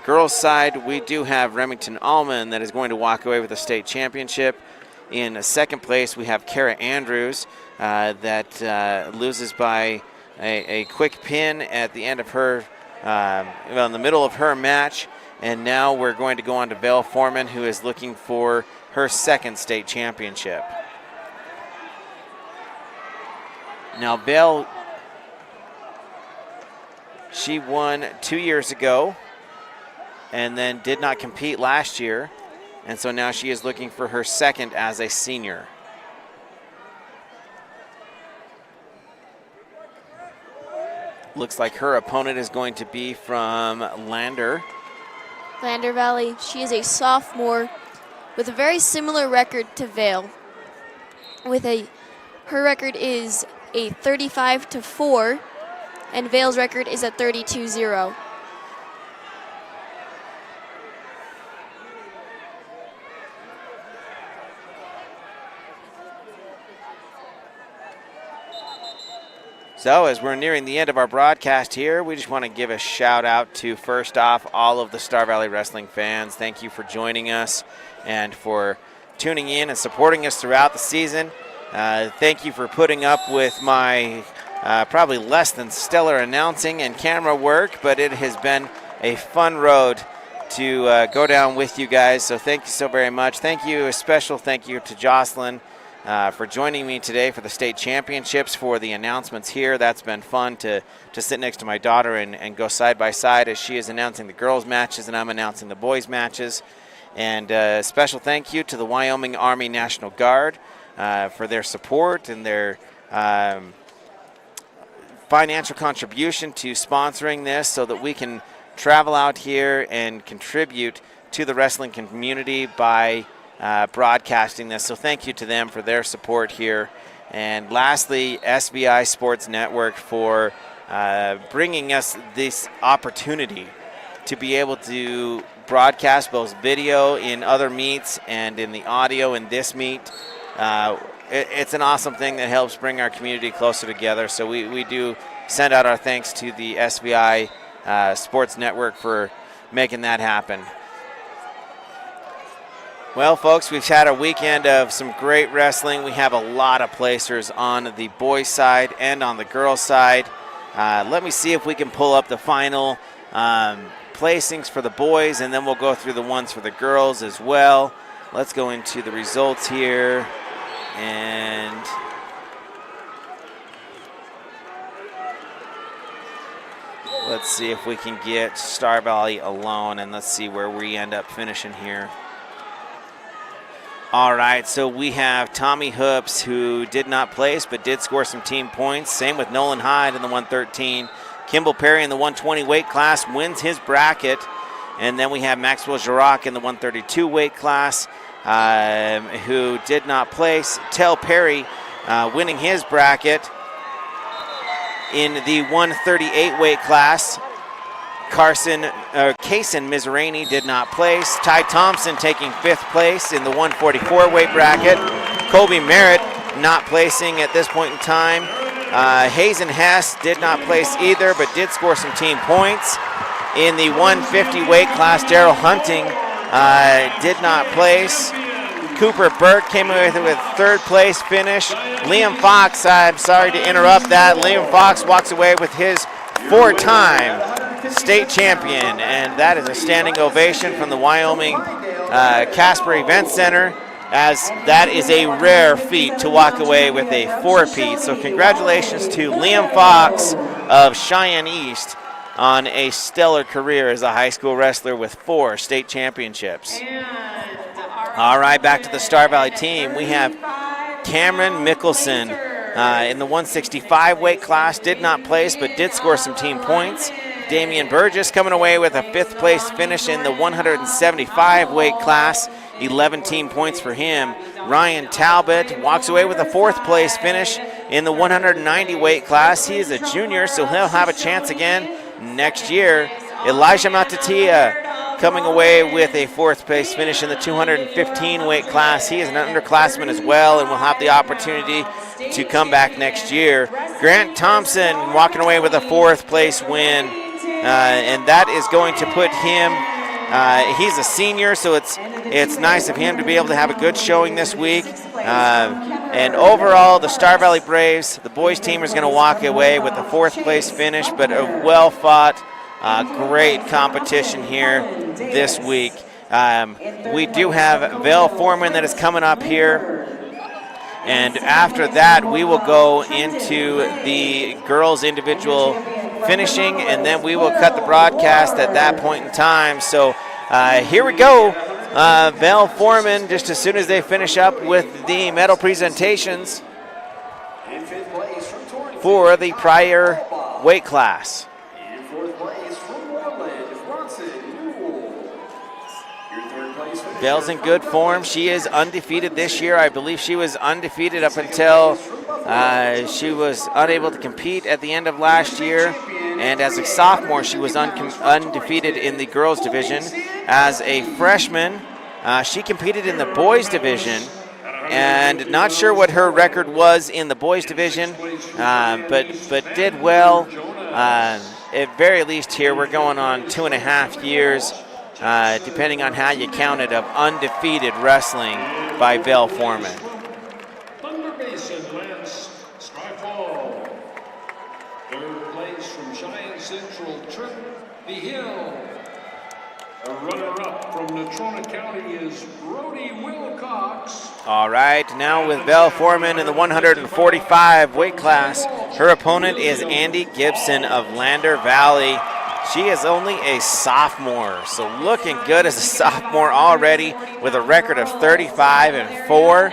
girls side, we do have Remington Allman that is going to walk away with a state championship. In 2nd place, we have Kara Andrews that loses by a quick pin at the end of her, in the middle of her match. And now we're going to go on to Vale Foreman, who is looking for her 2nd state championship. Now Vale, she won 2 years ago and then did not compete last year. And so now she is looking for her 2nd as a senior. Looks like her opponent is going to be from Lander Valley. She is a sophomore with a very similar record to Vale. Her record is a 35-4, and Vale's record is a 32-0. So as we're nearing the end of our broadcast here, we just want to give a shout out to, first off, all of the Star Valley Wrestling fans. Thank you for joining us and for tuning in and supporting us throughout the season. Thank you for putting up with my probably less than stellar announcing and camera work, but it has been a fun road to go down with you guys. So thank you so very much. Thank you, a special thank you to Jocelyn for joining me today for the state championships, for the announcements here. That's been fun to sit next to my daughter and go side by side as she is announcing the girls' matches and I'm announcing the boys' matches. And a special thank you to the Wyoming Army National Guard for their support and their financial contribution to sponsoring this so that we can travel out here and contribute to the wrestling community by broadcasting this. So thank you to them for their support here. And lastly, SVI Sports Network for bringing us this opportunity to be able to broadcast both video in other meets and in the audio in this meet. It's an awesome thing that helps bring our community closer together. So we do send out our thanks to the SVI Sports Network for making that happen. Well, folks, we've had a weekend of some great wrestling. We have a lot of placers on the boys' side and on the girls' side. Let me see if we can pull up the final placings for the boys, and then we'll go through the ones for the girls as well. Let's go into the results here. And let's see if we can get Star Valley alone, and let's see where we end up finishing here. All right, so we have Tommy Hoops, who did not place but did score some team points. Same with Nolan Hyde in the 113. Kimball Perry in the 120 weight class wins his bracket. And then we have Maxwell Girac in the 132 weight class, who did not place. Tell Perry winning his bracket in the 138 weight class. Kaysen Mizraini did not place. Ty Thompson taking 5th place in the 144 weight bracket. Colby Merritt not placing at this point in time. Hazen Hess did not place either, but did score some team points. In the 150 weight class, Daryl Hunting did not place. Cooper Burke came away with 3rd place finish. Liam Fox, I'm sorry to interrupt that. Liam Fox walks away with his 4-time state champion, and that is a standing ovation from the Wyoming Casper Event Center, as that is a rare feat to walk away with a 4-peat. So congratulations to Liam Fox of Cheyenne East on a stellar career as a high school wrestler with 4 state championships. All right, back to the Star Valley team. We have Cameron Mickelson in the 165 weight class, did not place but did score some team points. Damian Burgess coming away with a 5th place finish in the 175 weight class, 11 team points for him. Ryan Talbot walks away with a 4th place finish in the 190 weight class. He is a junior, so he'll have a chance again next year. Elijah Matatia coming away with a 4th place finish in the 215 weight class. He is an underclassman as well and will have the opportunity to come back next year. Grant Thompson walking away with a 4th place win, and that is going to put him, he's a senior, so it's nice of him to be able to have a good showing this week. And overall, the Star Valley Braves, the boys team is going to walk away with a 4th place finish, but a well-fought, great competition here this week. We do have Val Foreman that is coming up here. And after that, we will go into the girls' individual finishing, and then we will cut the broadcast at that point in time. So here we go. Val Foreman, just as soon as they finish up with the medal presentations for the prior weight class. Belle's in good form. She is undefeated this year. I believe she was undefeated up until she was unable to compete at the end of last year. And as a sophomore, she was undefeated in the girls division. As a freshman, she competed in the boys division. And not sure what her record was in the boys division, but did well. At very least here, we're going on 2.5 years. Depending on how you count it, of undefeated wrestling by Val Foreman. Thunder Basin, Lance Skyfall. 3rd place from Giant Central, Trip the Hill. A runner-up from Natrona County is Brody Wilcox. All right, now with Val Foreman in the 145 weight class, her opponent is Andy Gibson of Lander Valley. She is only a sophomore, so looking good as a sophomore already with a record of 35-4.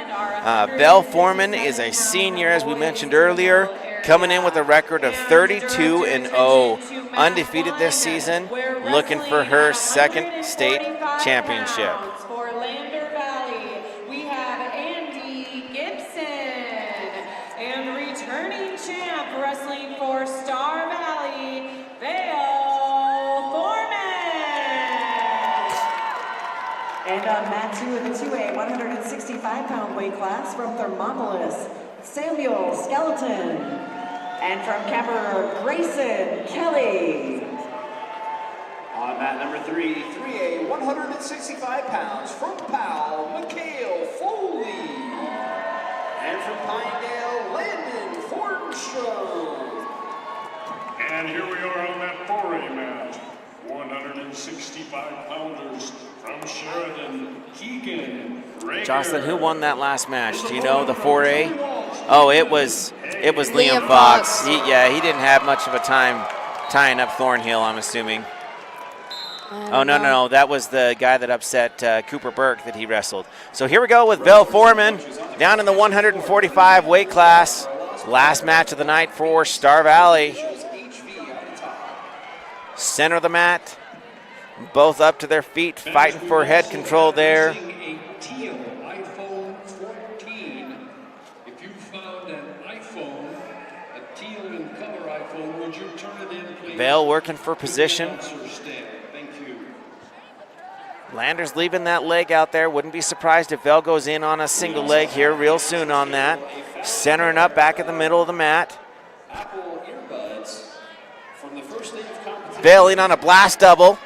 Val Foreman is a senior, as we mentioned earlier, coming in with a record of 32-0, undefeated this season, looking for her 2nd state championship. For Lander Valley, we have Andy Gibson, and returning champ wrestling for Star Valley, Val Foreman. And on mat 2 of the 2A 165-pound weight class from Thermopolis, Samuel Skeleton. And from Kemper, Grayson Kelly. On mat number 3, 3A, 165 pounds from Powell, Mikhail Foley. And from Pinedale, Landon Fortenstrom. And here we are on that 4A match. 165-pounders from Sheridan, Keegan Rager. Jocelyn, who won that last match? Do you know the 4A? Oh, it was Liam Fox. He didn't have much of a time tying up Thornhill, I'm assuming. Oh, no, that was the guy that upset Cooper Burke that he wrestled. So here we go with Val Foreman down in the 145 weight class. Last match of the night for Star Valley. Center of the mat, both up to their feet, fighting for head control there. A teal iPhone 14. If you found an iPhone, a teal in color iPhone, would you turn it in, please? Val working for position. Thank you. Lander's leaving that leg out there. Wouldn't be surprised if Val goes in on a single leg here real soon on that. Centering up back in the middle of the mat. Apple earbuds from the first day of competition. Val in on a blast double.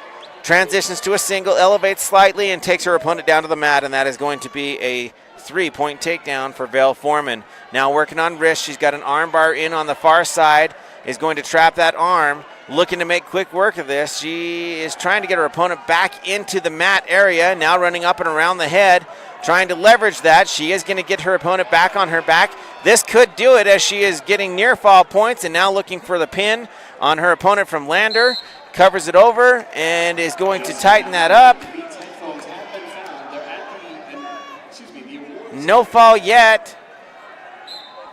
Transitions to a single, elevates slightly, and takes her opponent down to the mat, and that is going to be a 3-point takedown for Val Foreman. Now working on wrist. She's got an arm bar in on the far side. Is going to trap that arm. Looking to make quick work of this. She is trying to get her opponent back into the mat area. Now running up and around the head. Trying to leverage that. She is going to get her opponent back on her back. This could do it as she is getting near fall points and now looking for the pin on her opponent from Lander. Covers it over and is going to tighten that up. No fall yet.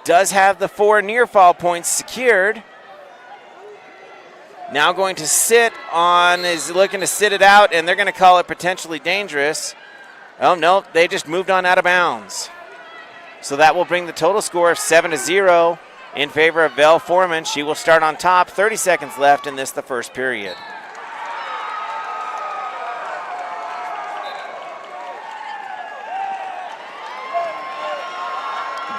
Does have the 4 near fall points secured. Now going to sit on, is looking to sit it out, and they're going to call it potentially dangerous. Oh, no, they just moved on out of bounds. So that will bring the total score of 7-0 in favor of Val Foreman. She will start on top. 30 seconds left in this, the first period.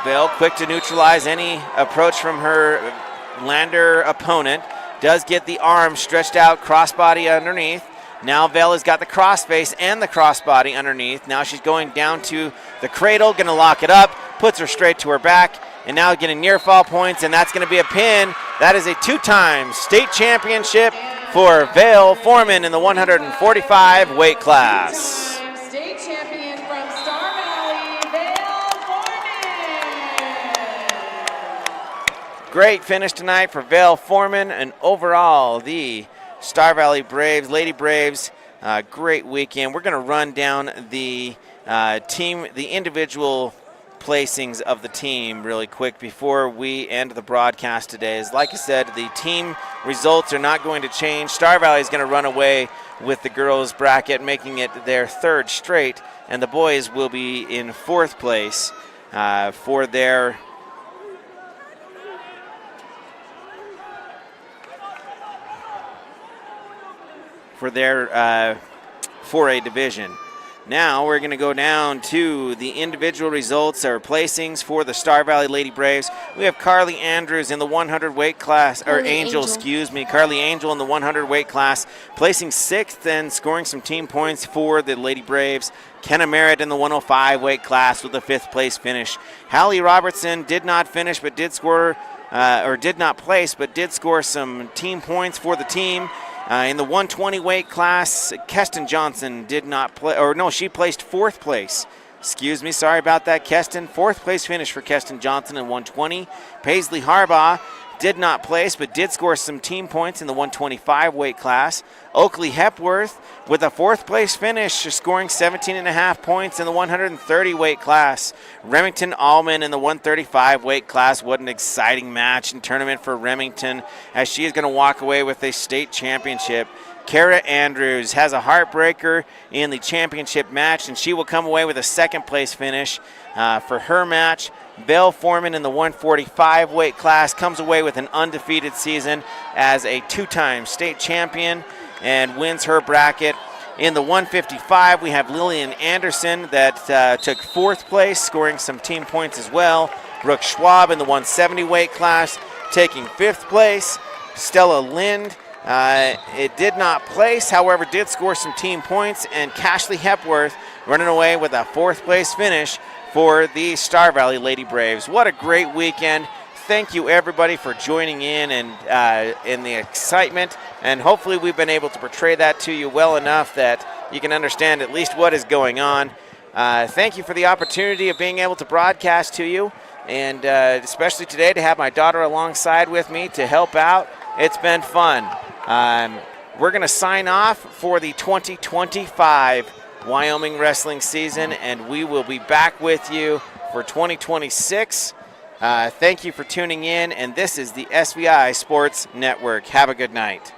Val quick to neutralize any approach from her lander opponent. Does get the arm stretched out, crossbody underneath. Now Val has got the crossface and the crossbody underneath. Now she's going down to the cradle, going to lock it up, puts her straight to her back, and now getting near fall points, and that's going to be a pin. That is a 2-time state championship for Val Foreman in the 145 weight class. State champion from Star Valley, Val Foreman. Great finish tonight for Val Foreman, and overall the Star Valley Braves, Lady Braves, great weekend. We're going to run down the the individual placings of the team really quick before we end the broadcast today. As like I said, the team results are not going to change. Star Valley is going to run away with the girls bracket, making it their third straight, and the boys will be in fourth place for their for their 4A division. Now we're going to go down to the individual results or placings for the Star Valley Lady Braves. We have Carly Andrews in the 100 weight class, or Angel, excuse me. Carly Angel in the 100 weight class, placing 6th and scoring some team points for the Lady Braves. Kenna Merritt in the 105 weight class with a 5th place finish. Hallie Robertson did not finish but did score, or did not place but did score some team points for the team. In the 120 weight class, Keston Johnson did not play, or no, she placed 4th place. Excuse me, sorry about that, Keston. 4th place finish for Keston Johnson in 120. Paisley Harbaugh did not place, but did score some team points in the 125 weight class. Oakley Hepworth with a 4th place finish, scoring 17.5 points in the 130 weight class. Remington Allman in the 135 weight class. What an exciting match and tournament for Remington, as she is going to walk away with a state championship. Kara Andrews has a heartbreaker in the championship match, and she will come away with a 2nd place finish for her match. Val Foreman in the 145 weight class comes away with an undefeated season as a 2-time state champion and wins her bracket. In the 155, we have Lillian Anderson that took 4th place, scoring some team points as well. Brooke Schwab in the 170 weight class taking 5th place. Stella Lind, it did not place, however, did score some team points. And Cashley Hepworth running away with a 4th place finish for the Star Valley Lady Braves. What a great weekend. Thank you, everybody, for joining in and in the excitement. And hopefully we've been able to portray that to you well enough that you can understand at least what is going on. Thank you for the opportunity of being able to broadcast to you, and especially today to have my daughter alongside with me to help out. It's been fun. We're going to sign off for the 2025 Wyoming wrestling season, and we will be back with you for 2026. Thank you for tuning in, and this is the SVI Sports Network. Have a good night.